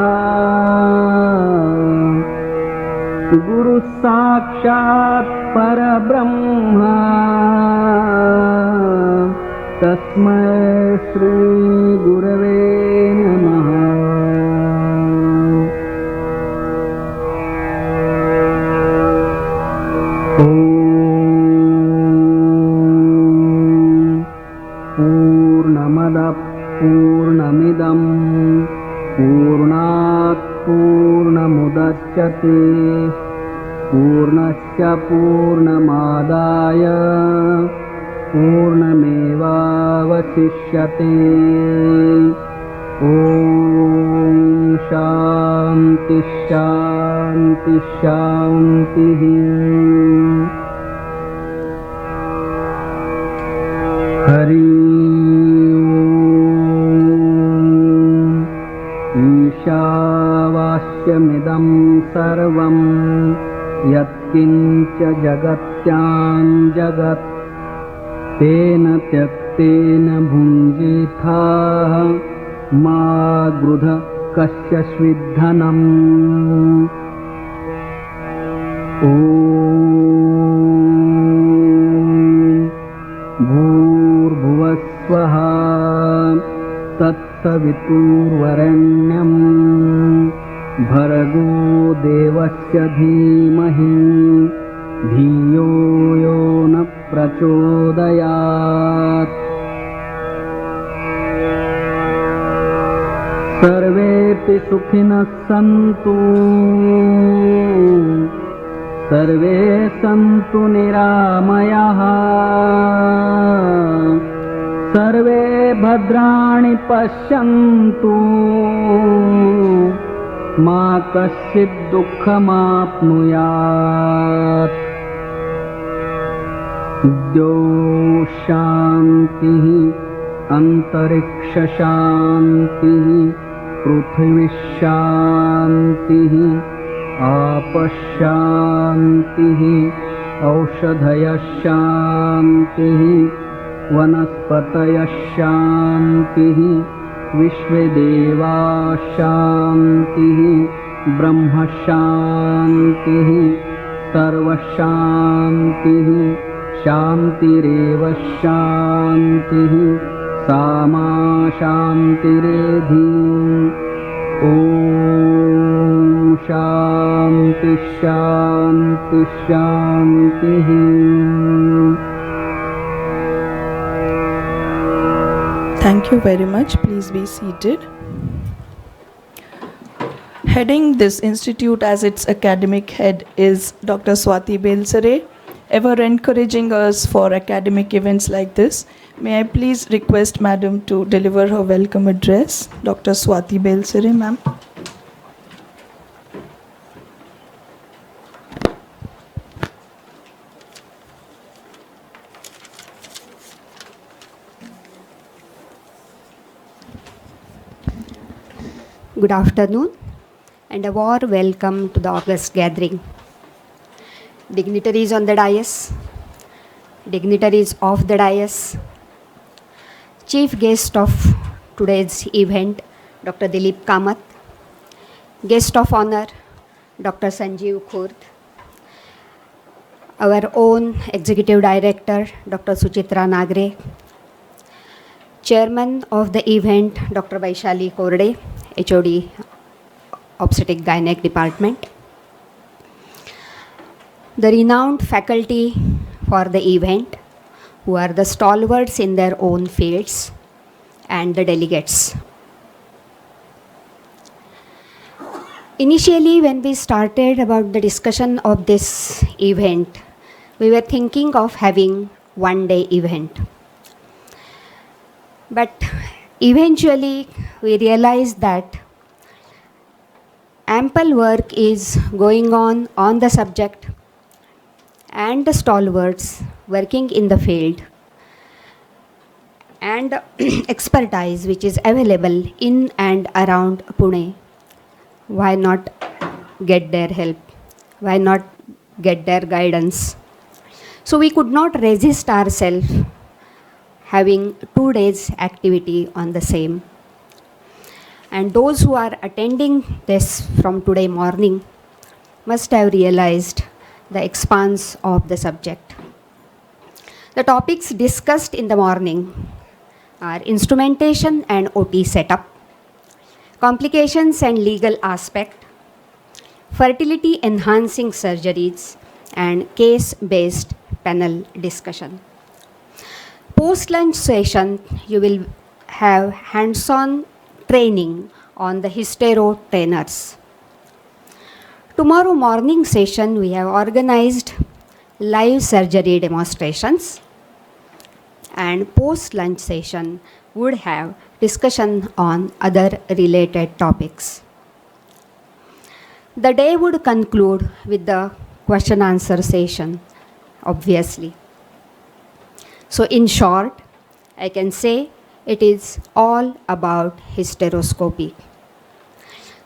S19: गुरुः साक्षात् परब्रह्मा तस्मै श्री गुरवे नमः। पूर्णमदः पूर्णमिदं पूर्णात् पूर्णमुदच्यते पूर्णस्य पूर्णमादाय पूर्णमेवावशिष्यते। ॐ शान्ति शान्ति शान्तिः। हरि ईशावास्यमिदं सर्वं यत्किञ्च जगत्यां जगत् तेन त्यक्तेन भुञ्जीथाः मा गृध कस्य स्विद्धनम्। ॐ भूर्भुवस्वः तत्सवितुर्वरेण्यं भर्गो देवस्य धीमहि धियो यो न प्रचोदयात्। सर्वेऽपि सुखिनः सन्तु सर्वे सन्तु निरामयाः सर्वे भद्राणि पश्यन्तु मा कश्चित् दुःखमाप्नुयात्। द्यौः शान्तिः अन्तरिक्षशान्तिः पृथिवीशान्तिः आपशान्तिः औषधयशान्तिः वनस्पतयशान्तिः विश्वेदेवाशान्तिः ब्रह्मशान्तिः सर्वशान्तिः शान्तिरेव शान्तिः सामा शान्तिरेधि। ॐ शान्ति शान्ति शान्तिः।
S1: Thank you very much. Please be seated. Heading this institute as its academic head is Dr. Swati Belsare, ever encouraging us for academic events like this. May I please request Madam to deliver her welcome address. Dr. Swati Belsare, ma'am.
S20: Good afternoon and a warm welcome to the August gathering. Dignitaries on the dais, dignitaries of the dais, chief guest of today's event, Dr. Dilip Kamath, guest of honor, Dr. Sanjeev Khurd, our own executive director, Dr. Suchitra Nagre, chairman of the event, Dr. Vaishali Korde, HOD Obstetric Gynec Department, the renowned faculty for the event who are the stalwarts in their own fields, and the delegates. Initially, when we started about the discussion of this event, we were thinking of having one-day event. But eventually, we realized that Ample work is going on the subject, and the stalwarts working in the field and expertise which is available in and around Pune. Why not get their help? Why not get their guidance? So we could not resist ourselves having 2 days activity on the same. And those who are attending this from today morning must have realized the expanse of the subject. The topics discussed in the morning are instrumentation and OT setup, complications and legal aspect, fertility enhancing surgeries, and case-based panel discussion. Post-lunch session, you will have hands-on training on the hystero trainers. Tomorrow morning session, we have organized live surgery demonstrations, and post-lunch session would have discussion on other related topics. The day would conclude with the question answer session, obviously. So in short, I can say it is all about hysteroscopy.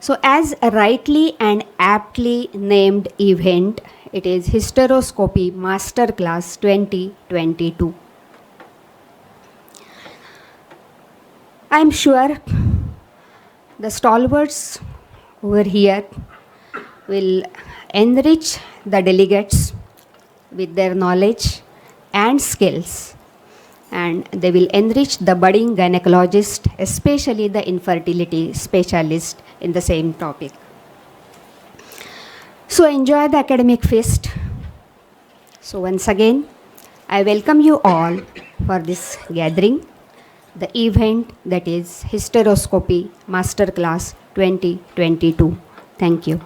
S20: So as a rightly and aptly named event, it is Hysteroscopy Masterclass 2022. I am sure the stalwarts who are here will enrich the delegates with their knowledge and skills, and they will enrich the budding gynecologist, especially the infertility specialist in the same topic. So enjoy the academic feast. So once again, I welcome you all for this gathering, the event that is Hysteroscopy Masterclass 2022. Thank you.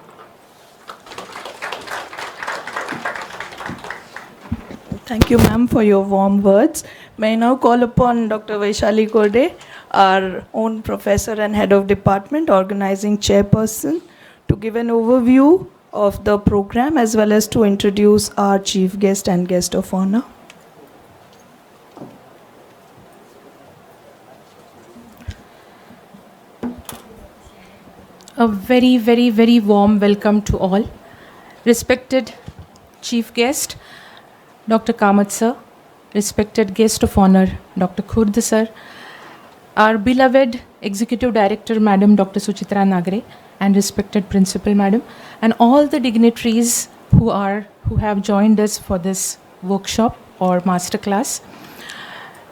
S1: Thank you, ma'am, for your warm words. May I now call upon Dr. Vaishali Korde, our own professor and head of department, organizing chairperson, to give an overview of the program as well as to introduce our chief guest and guest of honor.
S12: A very, very, very warm welcome to all. Respected chief guest, Dr. Kamath sir, respected guest of honor, Dr. Khurd sir, our beloved Executive Director, Madam Dr. Suchitra Nagre, and respected Principal Madam, and all the dignitaries who have joined us for this workshop or masterclass.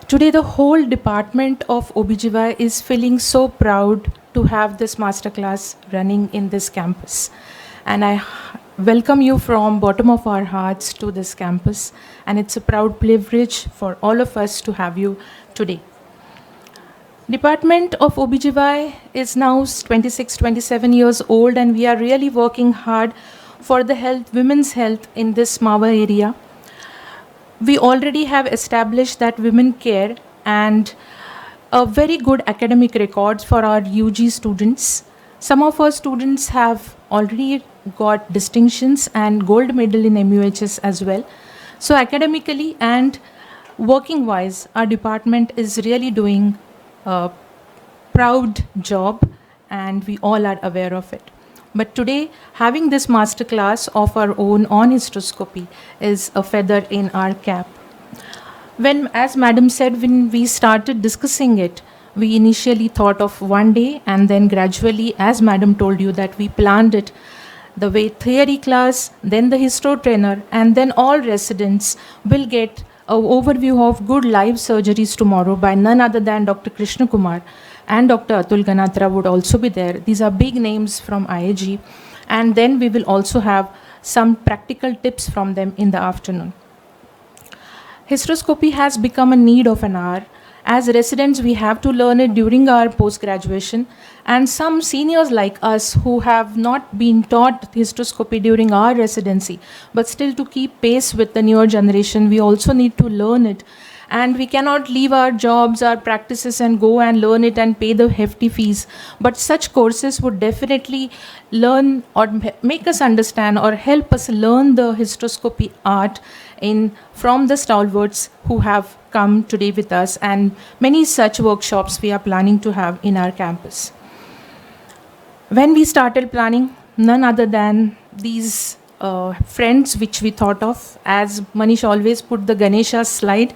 S12: Today, the whole department of OBGY is feeling so proud to have this masterclass running in this campus. And I welcome you from bottom of our hearts to this campus, and it's a proud privilege for all of us to have you today. Department of OBGY is now 26, 27 years old, and we are really working hard for the health, women's health in this Mawa area. We already have established that women care and a very good academic records for our UG students. Some of our students have already got distinctions and gold medal in MUHS as well. So academically and working wise, our department is really doing a proud job, and we all are aware of it. But today, having this masterclass of our own on hysteroscopy is a feather in our cap. When, as Madam said, when we started discussing it, we initially thought of one day, and then gradually, as Madam told you, that we planned it the way theory class, then the histo trainer, and then all residents will get an overview of good live surgeries tomorrow by none other than Dr. Krishna Kumar, and Dr. Atul Ganatra would also be there. These are big names from IAG. And then we will also have some practical tips from them in the afternoon. Hysteroscopy has become a need of an hour. As residents, we have to learn it during our post-graduation. And some seniors like us who have not been taught hysteroscopy during our residency, but still to keep pace with the newer generation, we also need to learn it. and we cannot leave our jobs, our practices, and go and learn it and pay the hefty fees. But such courses would definitely learn or make us understand or help us learn the hysteroscopy art from the stalwarts who have come today with us, and many such workshops we are planning to have in our campus. When we started planning, none other than these friends which we thought of, as Manish always put the Ganesha slide.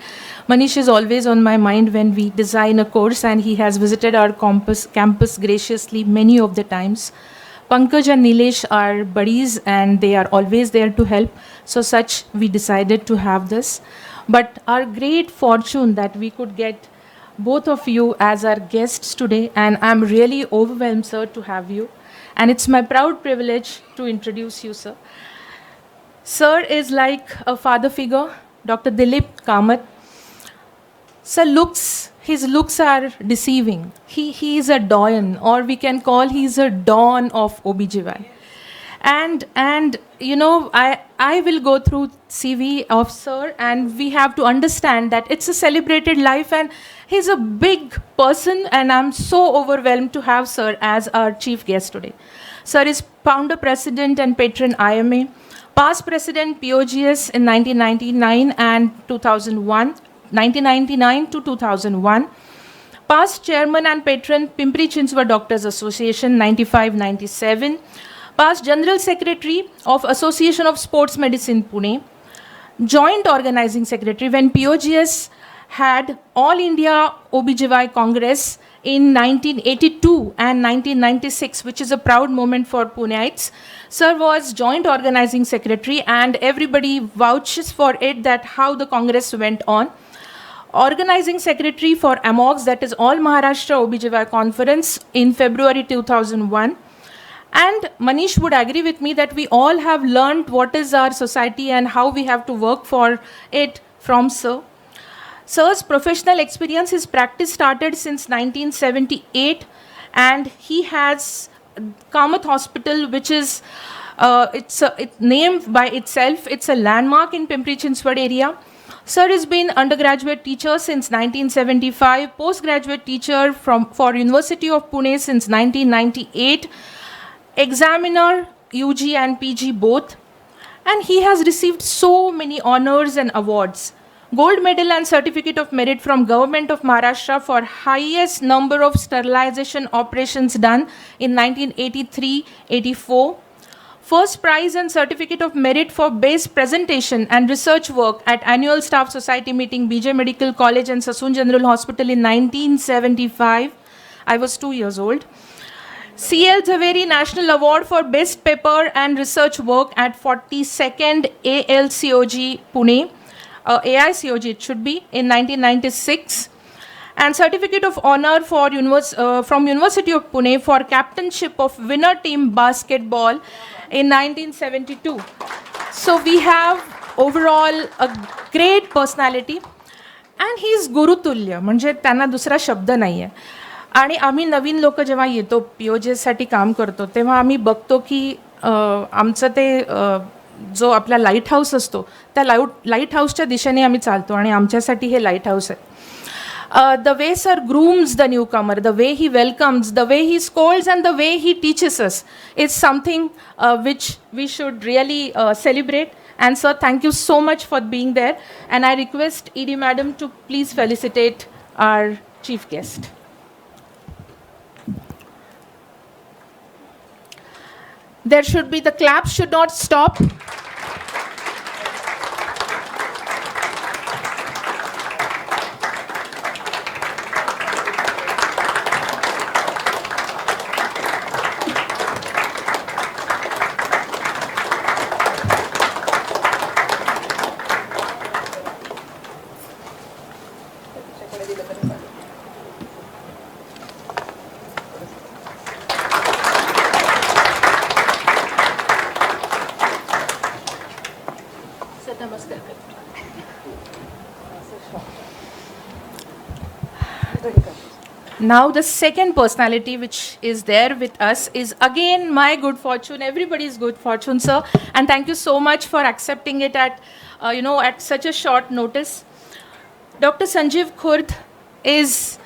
S12: Manish is always on my mind when we design a course, and he has visited our campus graciously many of the times. Pankaj and Nilesh are buddies, and they are always there to help. So such we decided to have this. But our great fortune that we could get both of you as our guests today, and I'm really overwhelmed, sir, to have you. And it's my proud privilege to introduce you, sir. Sir is like a father figure, Dr. Dilip Kamath. Sir, his looks are deceiving. He is a doyen, or we can call he's a dawn of OBGY. And you know, I will go through CV of sir, and we have to understand that it's a celebrated life, and he's a big person, and I'm so overwhelmed to have sir as our chief guest today. Sir is founder, president, and patron IMA, past president POGS in 1999 and 2001, 1999 to 2001. Past chairman and patron Pimpri Chinchwad Doctors Association 95-97. Past general secretary of Association of Sports Medicine Pune. Joint organizing secretary when POGS had All India OBGY Congress in 1982 and 1996, which is a proud moment for Puneites. Sir was joint organizing secretary, and everybody vouches for it that how the Congress went on. Organizing secretary for AMOGS, that is All Maharashtra OBGY Conference in February 2001. And Manish would agree with me that we all have learned what is our society and how we have to work for it from Sir. Sir's professional experience, his practice started since 1978, and he has Kamath Hospital, which is it's named by itself. It's a landmark in Pimpri Chinchwad area. Sir has been undergraduate teacher since 1975, postgraduate teacher for University of Pune since 1998, examiner UG and PG both, and he has received so many honors and awards. Gold medal and certificate of merit from Government of Maharashtra for highest number of sterilization operations done in 1983-84. First prize and certificate of merit for best presentation and research work at Annual Staff Society meeting BJ Medical College and Sassoon General Hospital in 1975. I was 2 years old. C.L. Zaveri National Award for Best Paper and Research Work at 42nd ALCOG Pune. AICOG it should be, in 1996, and Certificate of Honor for from University of Pune for Captainship of Winner Team Basketball in 1972. So we have overall a great personality, and he is Gurutulya, म्हणजे त्यांना दुसरा शब्द नाही आहे. आणि आम्ही नवीन लोक जेव्हा येतो POGसाठी काम करतो, तेव्हा आम्ही बघतो की आमचं ते जो आपला लाईट हाऊस असतो, त्या लाईट हाऊसच्या दिशेने आम्ही चालतो, आणि आमच्यासाठी हे लाईट हाऊस आहे. The way sir grooms the newcomer, the way he welcomes, the way he scolds, and the way he teaches us is something which we should really celebrate. And sir, thank you so much for being there. And I request ED Madam to please felicitate our chief guest. There should be, the claps should not stop. Now the second personality which is there with us is again my good fortune, everybody's good fortune, sir, and thank you so much for accepting it at at such a short notice. Dr. Sanjeev Khurd is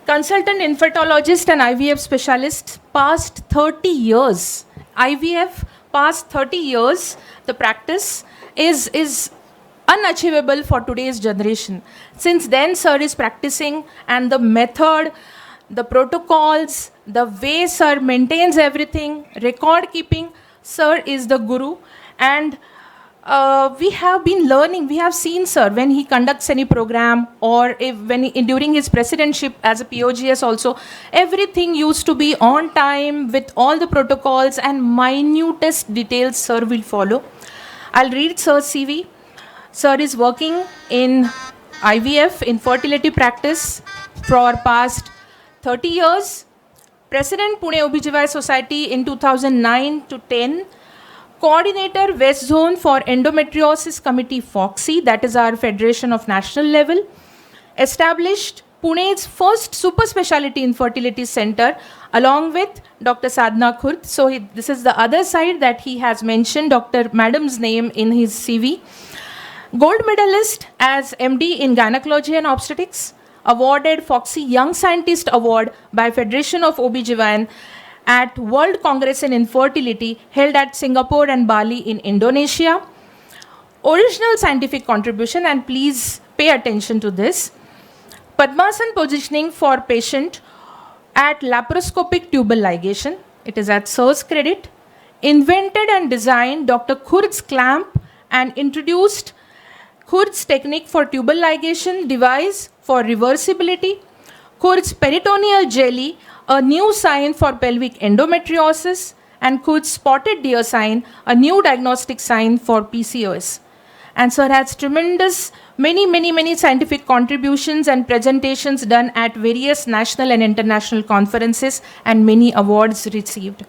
S12: consultant infertilologist and IVF specialist, past 30 years. IVF, past 30 years, the practice is unachievable for today's generation. Since then, sir is practicing, and the method, the protocols, the way sir maintains everything, record keeping, sir is the guru. And we have been learning, we have seen sir when he conducts any program, or during his presidency as a POGS also, everything used to be on time with all the protocols and minutest details sir will follow. I'll read sir's CV. Sir is working in IVF, infertility practice for past 30 years. President Pune OBGY Society in 2009 to 10. Coordinator West Zone for Endometriosis Committee FOXY, that is our federation of national level. Established Pune's first super specialty infertility center along with Dr. Sadhna Khurd. So this is the other side that he has mentioned Dr. Madam's name in his CV. Gold medalist as MD in Gynecology and Obstetrics. Awarded FOXY Young Scientist Award by Federation of OBGYN at World Congress in Infertility held at Singapore and Bali in Indonesia. Original scientific contribution, and please pay attention to this. Padmasan positioning for patient at laparoscopic tubal ligation. It is at sir's credit. Invented and designed Dr. Khurd's clamp and introduced Khurd's technique for tubal ligation device for reversibility. Khurd's peritoneal jelly, a new sign for pelvic endometriosis, and Khurd's spotted deer sign, a new diagnostic sign for PCOS. And sir has tremendous, many scientific contributions and presentations done at various national and international conferences, and many awards received.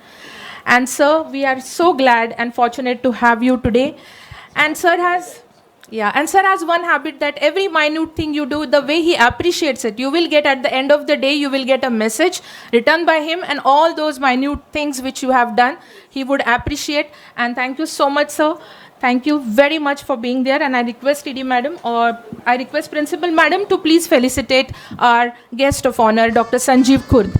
S12: And sir, we are so glad and fortunate to have you today. And sir has one habit that every minute thing you do, the way he appreciates it, you will get at the end of the day, you will get a message written by him, and all those minute things which you have done, he would appreciate. And thank you so much, sir. Thank you very much for being there. And I request TD Madam, or I request Principal Madam to please felicitate our guest of honor, Dr. Sanjeev Khurd.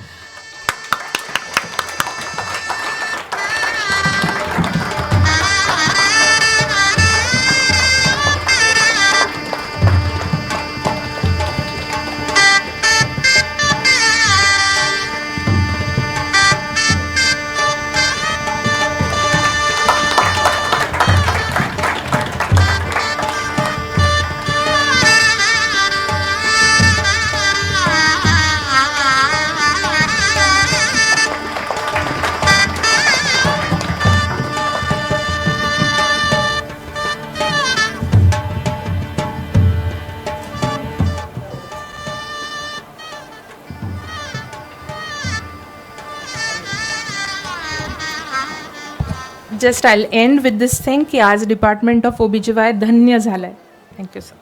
S12: Just I'll end with this thing कि आज department of OBGY धन्य झालाय. Thank you, sir.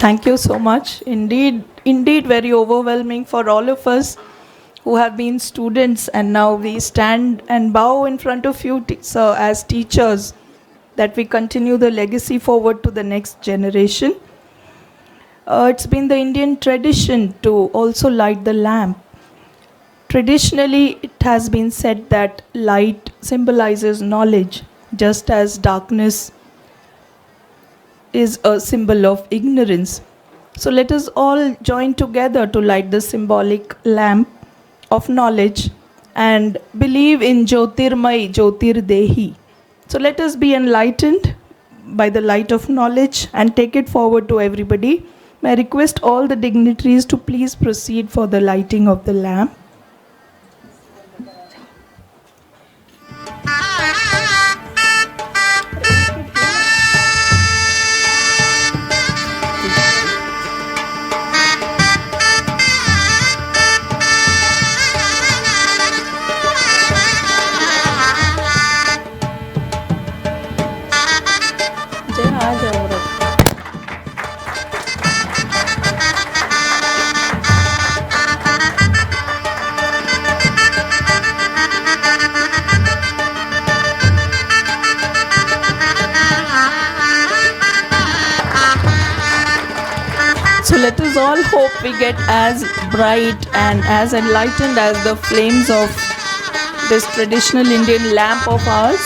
S1: Thank you so much. Indeed, very overwhelming for all of us who have been students, and now we stand and bow in front of you, sir, as teachers, that we continue the legacy forward to the next generation. It's been the Indian tradition to also light the lamp. Traditionally, it has been said that light symbolizes knowledge, just as darkness is a symbol of ignorance. So let us all join together to light the symbolic lamp of knowledge and believe in Jyotirmai Jyotirdehi. So let us be enlightened by the light of knowledge and take it forward to everybody. May I request all the dignitaries to please proceed for the lighting of the lamp. let us all hope we get as bright and as enlightened as the flames of this traditional Indian lamp of ours.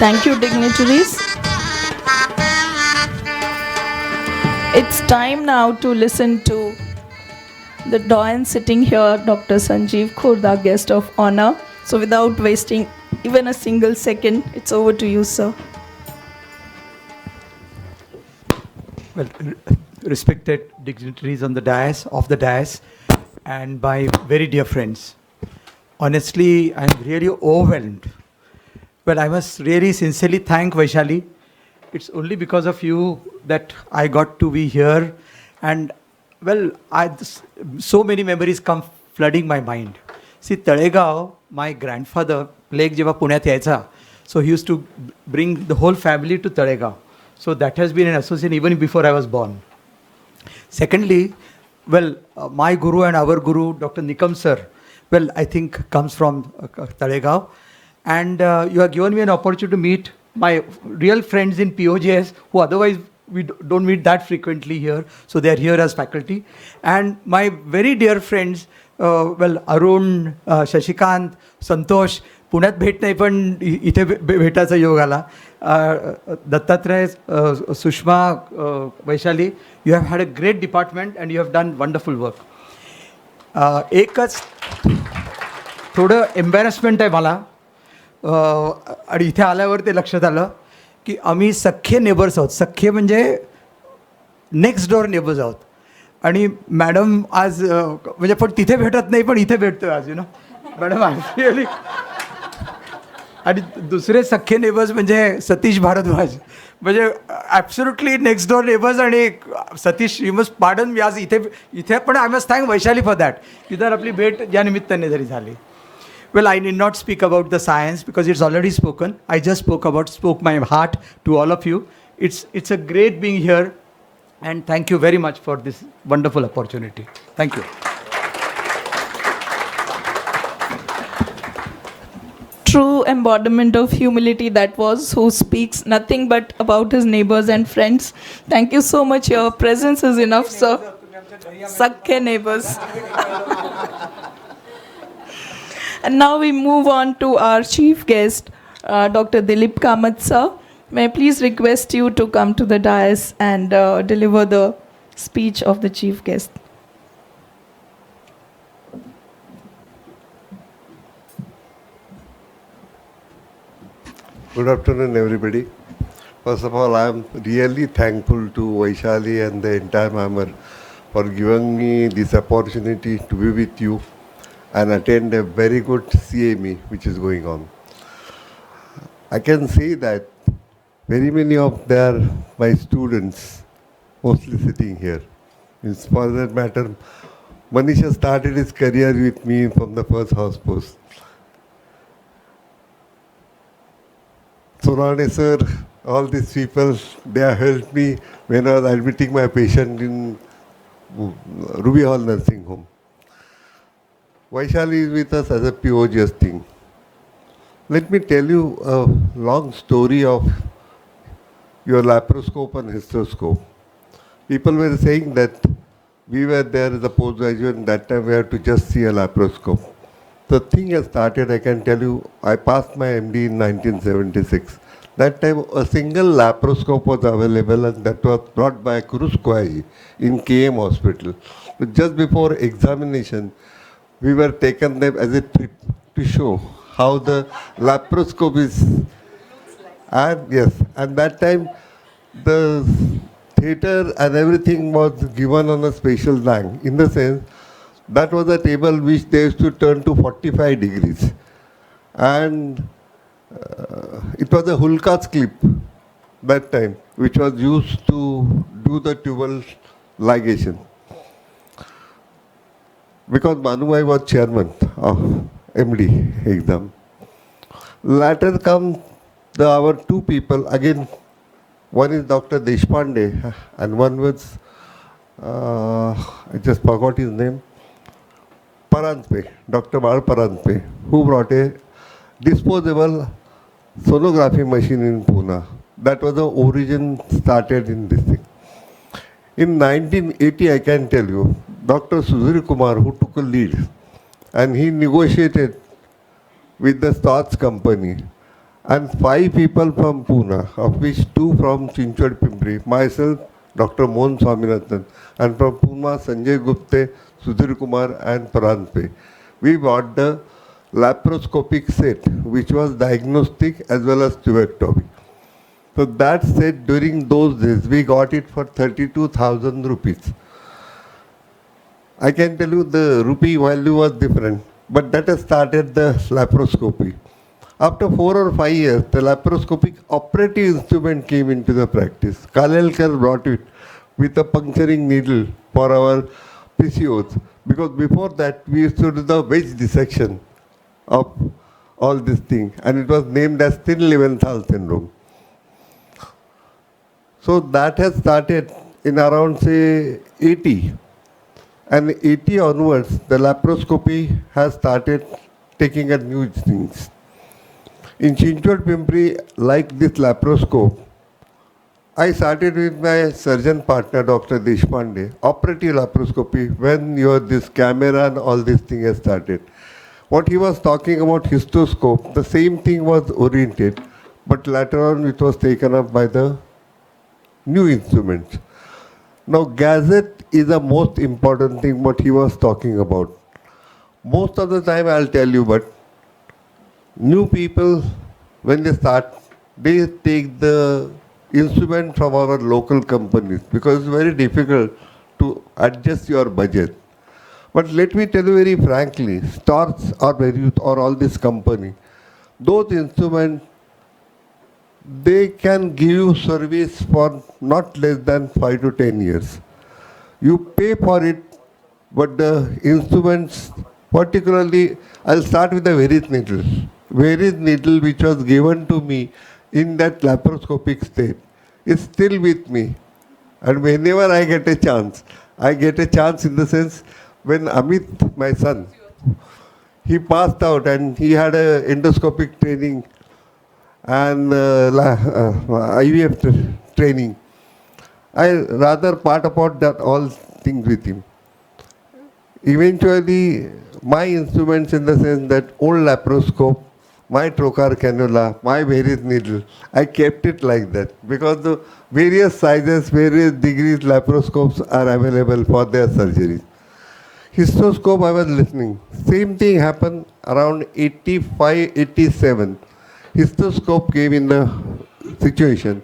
S1: Thank you, dignitaries. It's time now to listen to the doyen sitting here, Dr. Sanjeev Khurda, guest of honor. So without wasting even a single second, it's over to you, sir.
S11: Well, respected dignitaries on the dais, and my very dear friends. Honestly, I'm really overwhelmed. Well, I must really sincerely thank Vaishali. It's only because of you that I got to be here. And well, so many memories come flooding my mind. See, Talegaon, my grandfather, plague jeva Punyat yaitsa, so he used to bring the whole family to Talegaon. So that has been an association even before I was born. Secondly, well, my guru and our guru, Dr. Nikam sir, well, I think comes from Talegaon. And you have given me an opportunity to meet my real friends in POJS, who otherwise we don't meet that frequently here. So they are here as faculty. And my very dear friends, well, Arun, Shashikant, Santosh, पुण्यात भेट नाही पण इथे भेटायचा योग आला. Dattatray, Sushma, Vaishali, you have had a great department and you have done wonderful work. एकच थोडं एम्बॅरसमेंट आहे मला, आणि इथे आल्यावर ते लक्षात आलं की आम्ही सख्खे नेबर्स आहोत. सख्खे म्हणजे नेक्स्ट डोअर नेबर्स आहोत. आणि मॅडम आज म्हणजे पण तिथे भेटत नाही पण इथे भेटतोय आज, you know madam. I really. आणि दुसरे सख्खे नेबर्स म्हणजे सतीश भारद्वाज, म्हणजे ॲब्सोल्युटली नेक्स्ट डोअर नेबर्स. आणि Satish, you must pardon me आज इथे पण I must thank Vaishali for that, की तर आपली भेट या निमित्ताने जरी झाली. Well, I need not speak about the science because it's already spoken. I just spoke my heart to all of you. It's a great being here, and thank you very much for this wonderful opportunity. Thank you.
S1: True embodiment of humility that was, who speaks nothing but about his neighbors and friends. Thank you so much. Your presence is enough, sir. Sakhe neighbors. And now we move on to our chief guest, Dr. Dilip Kamath, sir. May I please request you to come to the dais and deliver the speech of the chief guest.
S15: Good afternoon, everybody. First of all, I am really thankful to Vaishali and the entire Mamar for giving me this opportunity to be with you and attend a very good CME which is going on. I can say that very many of my students mostly sitting here. For that matter, Manisha started his career with me from the first house post. Sonane sir, all these people, they have helped me when I was admitting my patient in Ruby Hall Nursing Home. Vaishali is with us as a POGS thing. Let me tell you a long story of your laparoscope and hysteroscope. People were saying that we were there as a postgraduate, and that time we had to just see a laparoscope. The thing has started, I can tell you, I passed my MD in 1976. That time a single laparoscope was available, and that was brought by Kuruskwaji in KM hospital. But just before examination, we were taken there as a trip to show how the laparoscope is. And yes, and that time the theatre and everything was given on a special line. In the sense, that was a table which they used to turn to 45 degrees. And it was a Hulka's clip that time, which was used to do the tubal ligation. Because Manubhai was chairman of MD exam. Later come our two people, again, one is Dr. Deshpande and one was, I just forgot his name, Parantpe, Dr. Bal Parantpe, who brought a disposable sonography machine in Pune. That was the origin started in this thing. In 1980, I can tell you, Dr. Sudhir Kumar, who took a lead, and he negotiated with the Starts company, and 5 people from Pune, of which 2 from Chinchwad Pimpri, myself, Dr. Mohan Swaminathan, and from Pune, Sanjay Gupte, Sudhir Kumar, and Pranpe. We bought the laparoscopic set, which was diagnostic as well as tuberculosis. So that set, during those days, we got it for 32,000 rupees. I can tell you the rupee value was different, but that has started the laparoscopy. After 4 or 5 years, the laparoscopic operative instrument came into the practice. Kalelkar brought it with a puncturing needle for our PCOs, because before that we used to do the wedge dissection of all this thing, and it was named as thin Leventhal syndrome. So that has started in around, say, 80. And 80 onwards, the laparoscopy has started taking a new things. In Chinchwad Pimpri, like this laparoscope, I started with my surgeon partner, Dr. Deshpande, operative laparoscopy, when this camera and all this thing has started. What he was talking about hysteroscope, the same thing was oriented, but later on it was taken up by the new instruments. Now, gazette is the most important thing what he was talking about. Most of the time I'll tell you, but new people, when they start, they take the instrument from our local companies because it's very difficult to adjust your budget. But let me tell you very frankly, Stars or all this company, those instruments, they can give you service for not less than 5 to 10 years. You pay for it, but the instruments, particularly, I'll start with the Veris needle. Veris needle, which was given to me in that laparoscopic state, is still with me. And whenever I get a chance in the sense, when Amit, my son, he passed out and he had a endoscopic training and IVF training. I rather part about that all things with him. Eventually, my instruments in the sense that old laparoscope, my trocar cannula, my Veris needle, I kept it like that because the various sizes, various degrees laparoscopes are available for their surgeries. Hysteroscope, I was listening. Same thing happened around 85, 87. Hysteroscope came in the situation,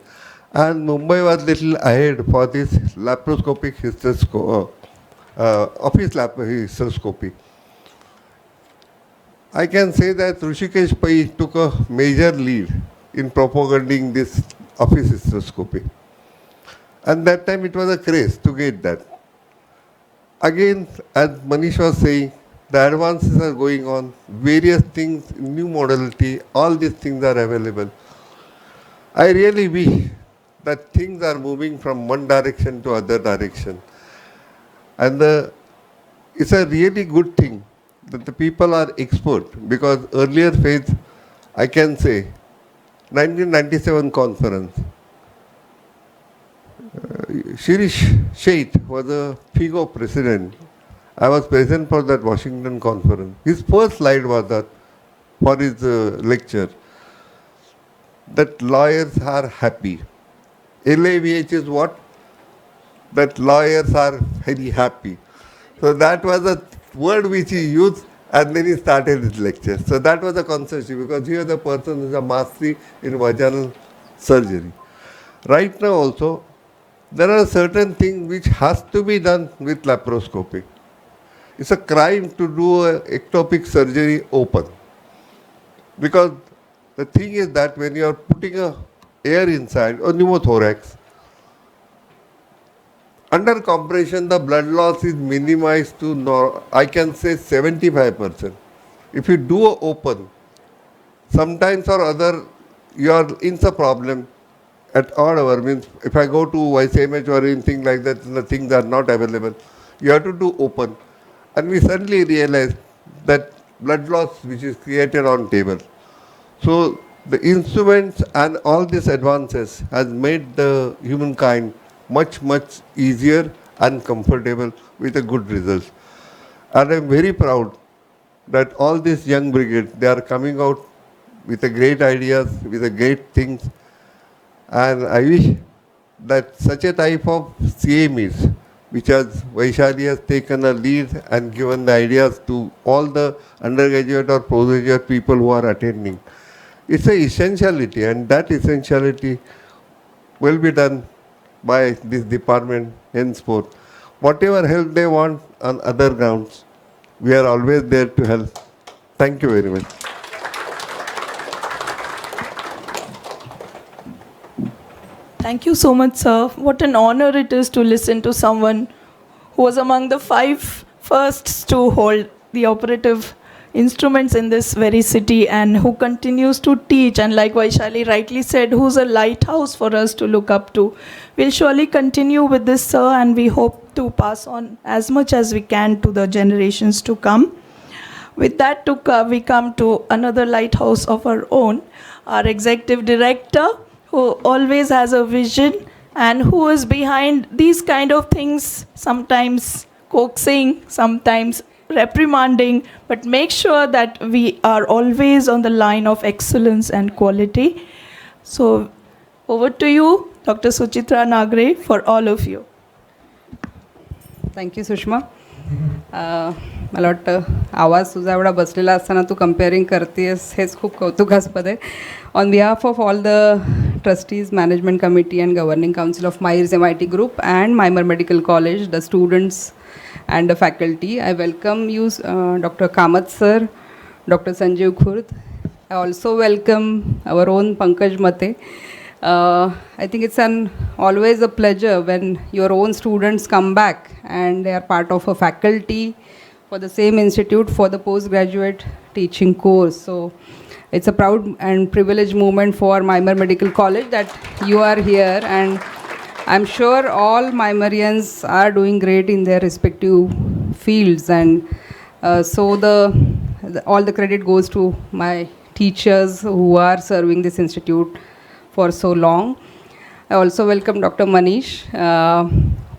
S15: and Mumbai was little ahead for this laparoscopic hysteroscope, office hysteroscopy. I can say that Rishikesh Pai took a major lead in propagating this office hysteroscopy. And that time it was a craze to get that. Again, as Manish was saying, the advances are going on, various things, new modality, all these things are available. I really wish that things are moving from one direction to other direction. And it's a really good thing that the people are expert, because earlier phase, I can say, 1997 conference, Shirish Sheth was a FIGO president. I was present for that Washington conference. His first slide was that for his lecture, that lawyers are happy. LAVH is what? That lawyers are very happy. So that was a word which he used, and then he started his lecture. So that was a concept, because he was a person who is a mastery in vaginal surgery. Right now also, there are certain things which has to be done with laparoscopy. It's a crime to do an ectopic surgery open. Because the thing is that when you are putting a air inside, or pneumothorax, under compression the blood loss is minimized to, I can say, 75%. If you do a open, sometimes or other you are in some problem at odd hour, means if I go to YCMH or anything like that, the things are not available, you have to do open. And we suddenly realized that blood loss which is created on table. So the instruments and all these advances has made the humankind much, much easier and comfortable with a good result. And I'm very proud that all these young brigades, they are coming out with a great ideas, with a great things. And I wish that such a type of CMEs, which has Vaishali has taken a lead and given the ideas to all the undergraduate or postgraduate people who are attending. It's an essentiality, and that essentiality will be done by this department henceforth. Whatever help they want on other grounds, we are always there to help. Thank you very much.
S1: Thank you so much, sir. What an honor it is to listen to someone who was among the 5 firsts to hold the operative instruments in this very city and who continues to teach, and like Vaishali rightly said, who's a lighthouse for us to look up to. We'll surely continue with this, sir, and we hope to pass on as much as we can to the generations to come. With that, we come to another lighthouse of our own, our executive director, who always has a vision and who is behind these kind of things, sometimes coaxing, sometimes reprimanding, but make sure that we are always on the line of excellence and quality. So over to you, Dr. Suchitra Nagre, for all of you.
S21: Thank you Sushma. मला वाटतं आवाज तुझा एवढा बसलेला असताना तू कंपेअरिंग करतेस हेच खूप कौतुकास्पद आहे. On behalf of all the trustees, management committee and governing council of Myers MIT group and Mymer Medical College, the students and the faculty, I welcome you, Dr. Kamath sir, Dr. Sanjeev Khurd. I also welcome our own Pankaj Mate. I think it's always a pleasure when your own students come back and they are part of a faculty for the same institute for the postgraduate teaching course. So it's a proud and privileged moment for Mymer Medical College that you are here, and I'm sure all Mymerians are doing great in their respective fields, and so all the credit goes to my teachers who are serving this institute for so long. I also welcome Dr. Manish,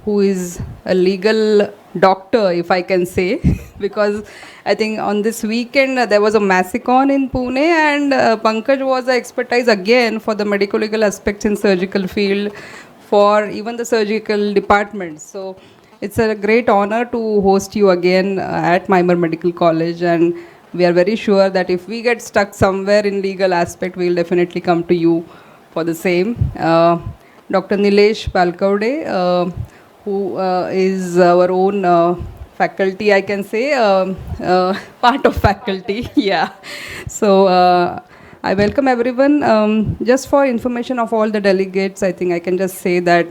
S21: who is a legal doctor, if I can say, because I think on this weekend there was a massacon in Pune, and Pankaj was an expertise again for the medical legal aspects in surgical field for even the surgical department. So it's a great honor to host you again at Mymer Medical College, and we are very sure that if we get stuck somewhere in legal aspect, we will definitely come to you for the same. Dr. Nilesh Palkaude, who is our own faculty, I can say, part of faculty, yeah. So I welcome everyone. Just for information of all the delegates, I think I can just say that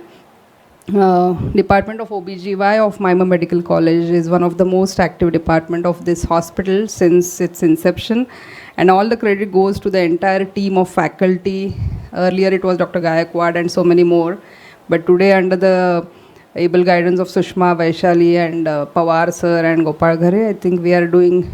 S21: Department of OBGY of Mymer Medical College is one of the most active department of this hospital since its inception, and all the credit goes to the entire team of faculty. Earlier it was Dr. Gayakwad and so many more, but today under the able guidance of Sushma, Vaishali and Pawar sir and Gopal Ghare, I think we are doing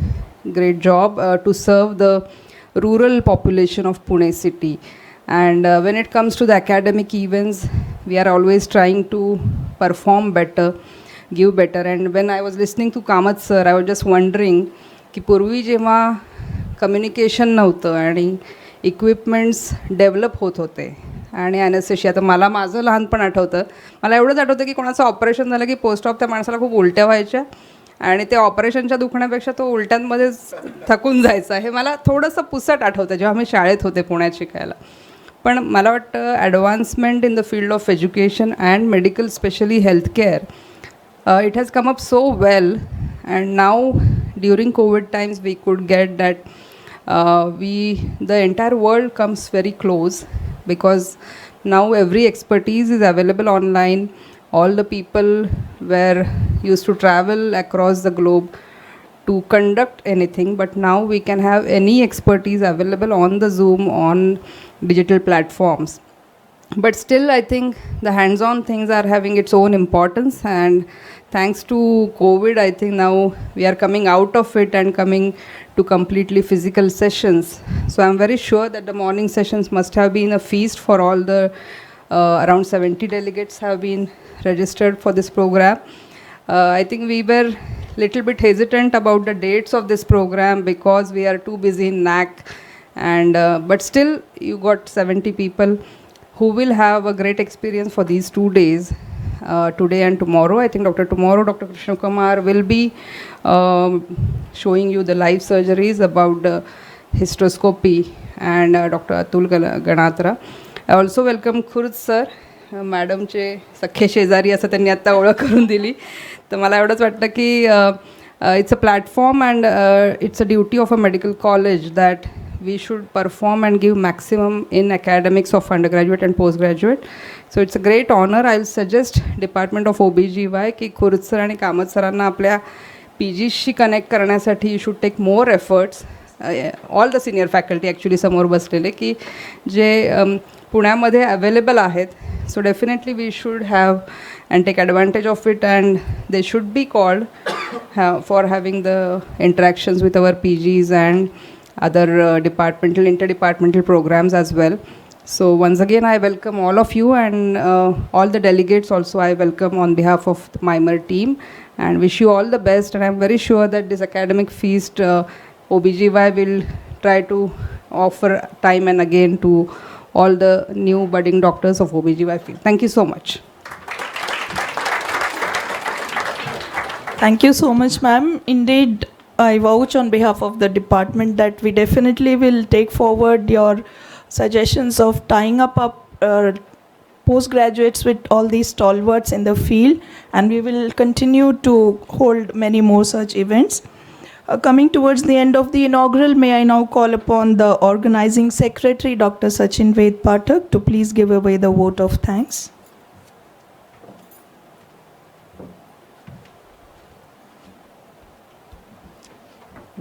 S21: great job to serve the rural population of Pune city. And when it comes to the academic events, we are always trying to perform better, give better. And when I was listening to Kamath sir, I was just wondering की पूर्वी जेव्हा communication नव्हतं आणि equipments develop होत होते आणि anaesthesia, तर मला माझं लहानपण आठवतं. मला एवढंच आठवतं की कोणाचं ऑपरेशन झालं की पोस्ट ऑफ त्या माणसाला खूप उलट्या व्हायच्या आणि ते ऑपरेशनच्या दुखण्यापेक्षा तो उलट्यांमध्येच थकून जायचा. हे मला थोडंसं पुसट आठवतं जेव्हा मी शाळेत होते पुण्यात शिकायला. पण मला वाटतं advancement in the field of education and medical, especially healthcare, it has come up so well. And now during COVID times we could get that the entire world comes very close, because now every expertise is available online. All the people were used to travel across the globe to conduct anything, but now we can have any expertise available on the Zoom, on digital platforms. But still, I think the hands-on things are having its own importance, and thanks to COVID, I think now we are coming out of it and coming to completely physical sessions. So I'm very sure that the morning sessions must have been a feast for all the Around 70 delegates have been registered for this program. I think we were little bit hesitant about the dates of this program because we are too busy in NAC, and but still you got 70 people who will have a great experience for these 2 days, today and tomorrow. I think tomorrow Dr. Krishna Kumar will be showing you the live surgeries about the hysteroscopy, and Dr. Atul Ganatra. I also welcome Khurd sir, मॅडमचे सख्खे शेजारी असं त्यांनी आत्ता ओळख करून दिली. तर मला एवढंच वाटतं की it's a platform and it's a duty of a medical college that we should perform and give maximum in academics of undergraduate and postgraduate. So it's a great honor. I'll suggest Department of OBGY की Khurd sir आणि कामत सरांना आपल्या PGशी connect करण्यासाठी you should take more efforts. All the senior faculty actually समोर बसलेले की जे पुण्यामध्ये available आहेत. So definitely we should have and take advantage of it, and they should be called for having the interactions with our PGs and other departmental, interdepartmental programs as well. So once again, I welcome all of you, and all the delegates also I welcome on behalf of the MIMER team, and wish you all the best. And I'm very sure that this academic feast, OBGY will try to offer time and again to all the new budding doctors of OBGY field. Thank you so much.
S1: Thank you so much, ma'am. Indeed, I vouch on behalf of the department that we definitely will take forward your suggestions of tying up postgraduates with all these stalwarts in the field, and we will continue to hold many more such events. Coming towards the end of the inaugural, may I now call upon the organizing secretary, Dr. Sachin Ved Pathak, to please give away the vote of thanks.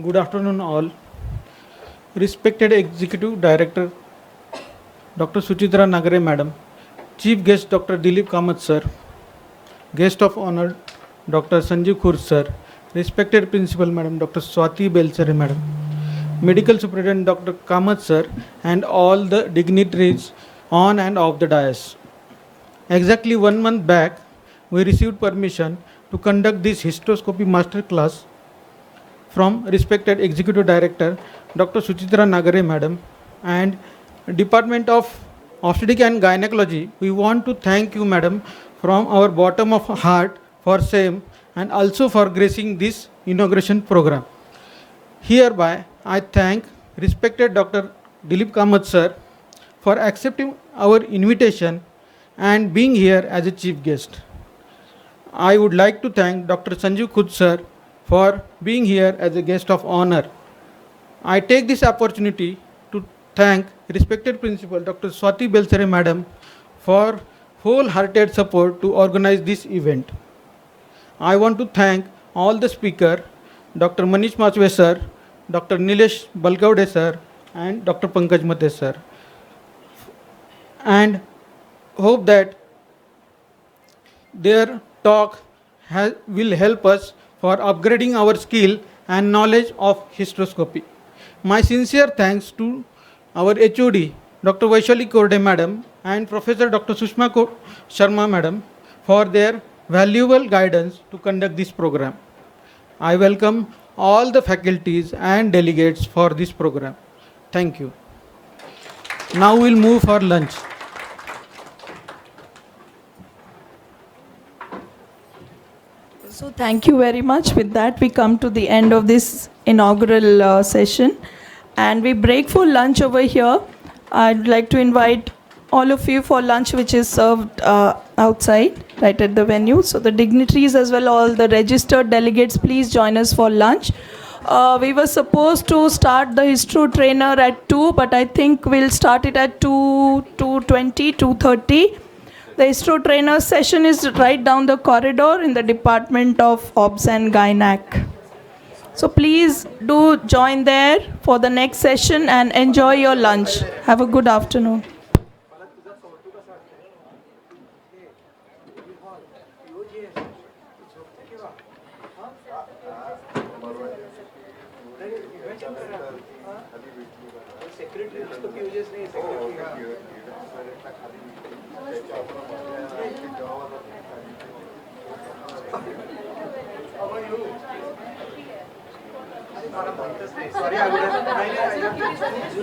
S6: Good afternoon all. Respected Executive Director Dr. Suchitra Nagare Madam, Chief Guest Dr. Dilip Kamath Sir, Guest of Honor Dr. Sanjeev Khurd Sir, Respected Principal Madam Dr. Swati Belchare Madam, Medical Superintendent Dr. Kamath Sir, and all the dignitaries on and off the dais. Exactly 1 month back, we received permission to conduct this hysteroscopy masterclass from respected Executive Director Dr. Suchitra Nagare Madam and Department of Obstetrics and Gynecology. We want to thank you, Madam, from our bottom of heart for same, and also for gracing this inauguration program. Hereby, I thank respected Dr. Dilip Kamath Sir for accepting our invitation and being here as a chief guest. I would like to thank Dr. Sanjeev Khurd Sir for being here as a guest of honor. I take this opportunity to thank respected Principal Dr. Swati Belchare Madam for wholehearted support to organize this event. I want to thank all the speakers, Dr. Manish Machwe Sir, Dr. Nilesh Balgavde Sir, and Dr. Pankaj Mate Sir, and hope that their talk will help us for upgrading our skill and knowledge of hysteroscopy. My sincere thanks to our HOD, Dr. Vaishali Korde Madam, and Professor Dr. Sushma Sharma Madam for their valuable guidance to conduct this program. I welcome all the faculties and delegates for this program. Thank you. Now we'll move for lunch.
S1: So thank you very much. With that, we come to the end of this inaugural session, and we break for lunch over here. I'd like to invite all of you for lunch, which is served outside, right at the venue. So the dignitaries as well, all the registered delegates, please join us for lunch. We were supposed to start the histro trainer at 2, but I think we'll start it at 2:20, 2:30. The histro trainer session is right down the corridor in the Department of Obs and Gynac. So please do join there for the next session and enjoy your lunch. Have a good afternoon.
S11: Secretary Sorry, I would have.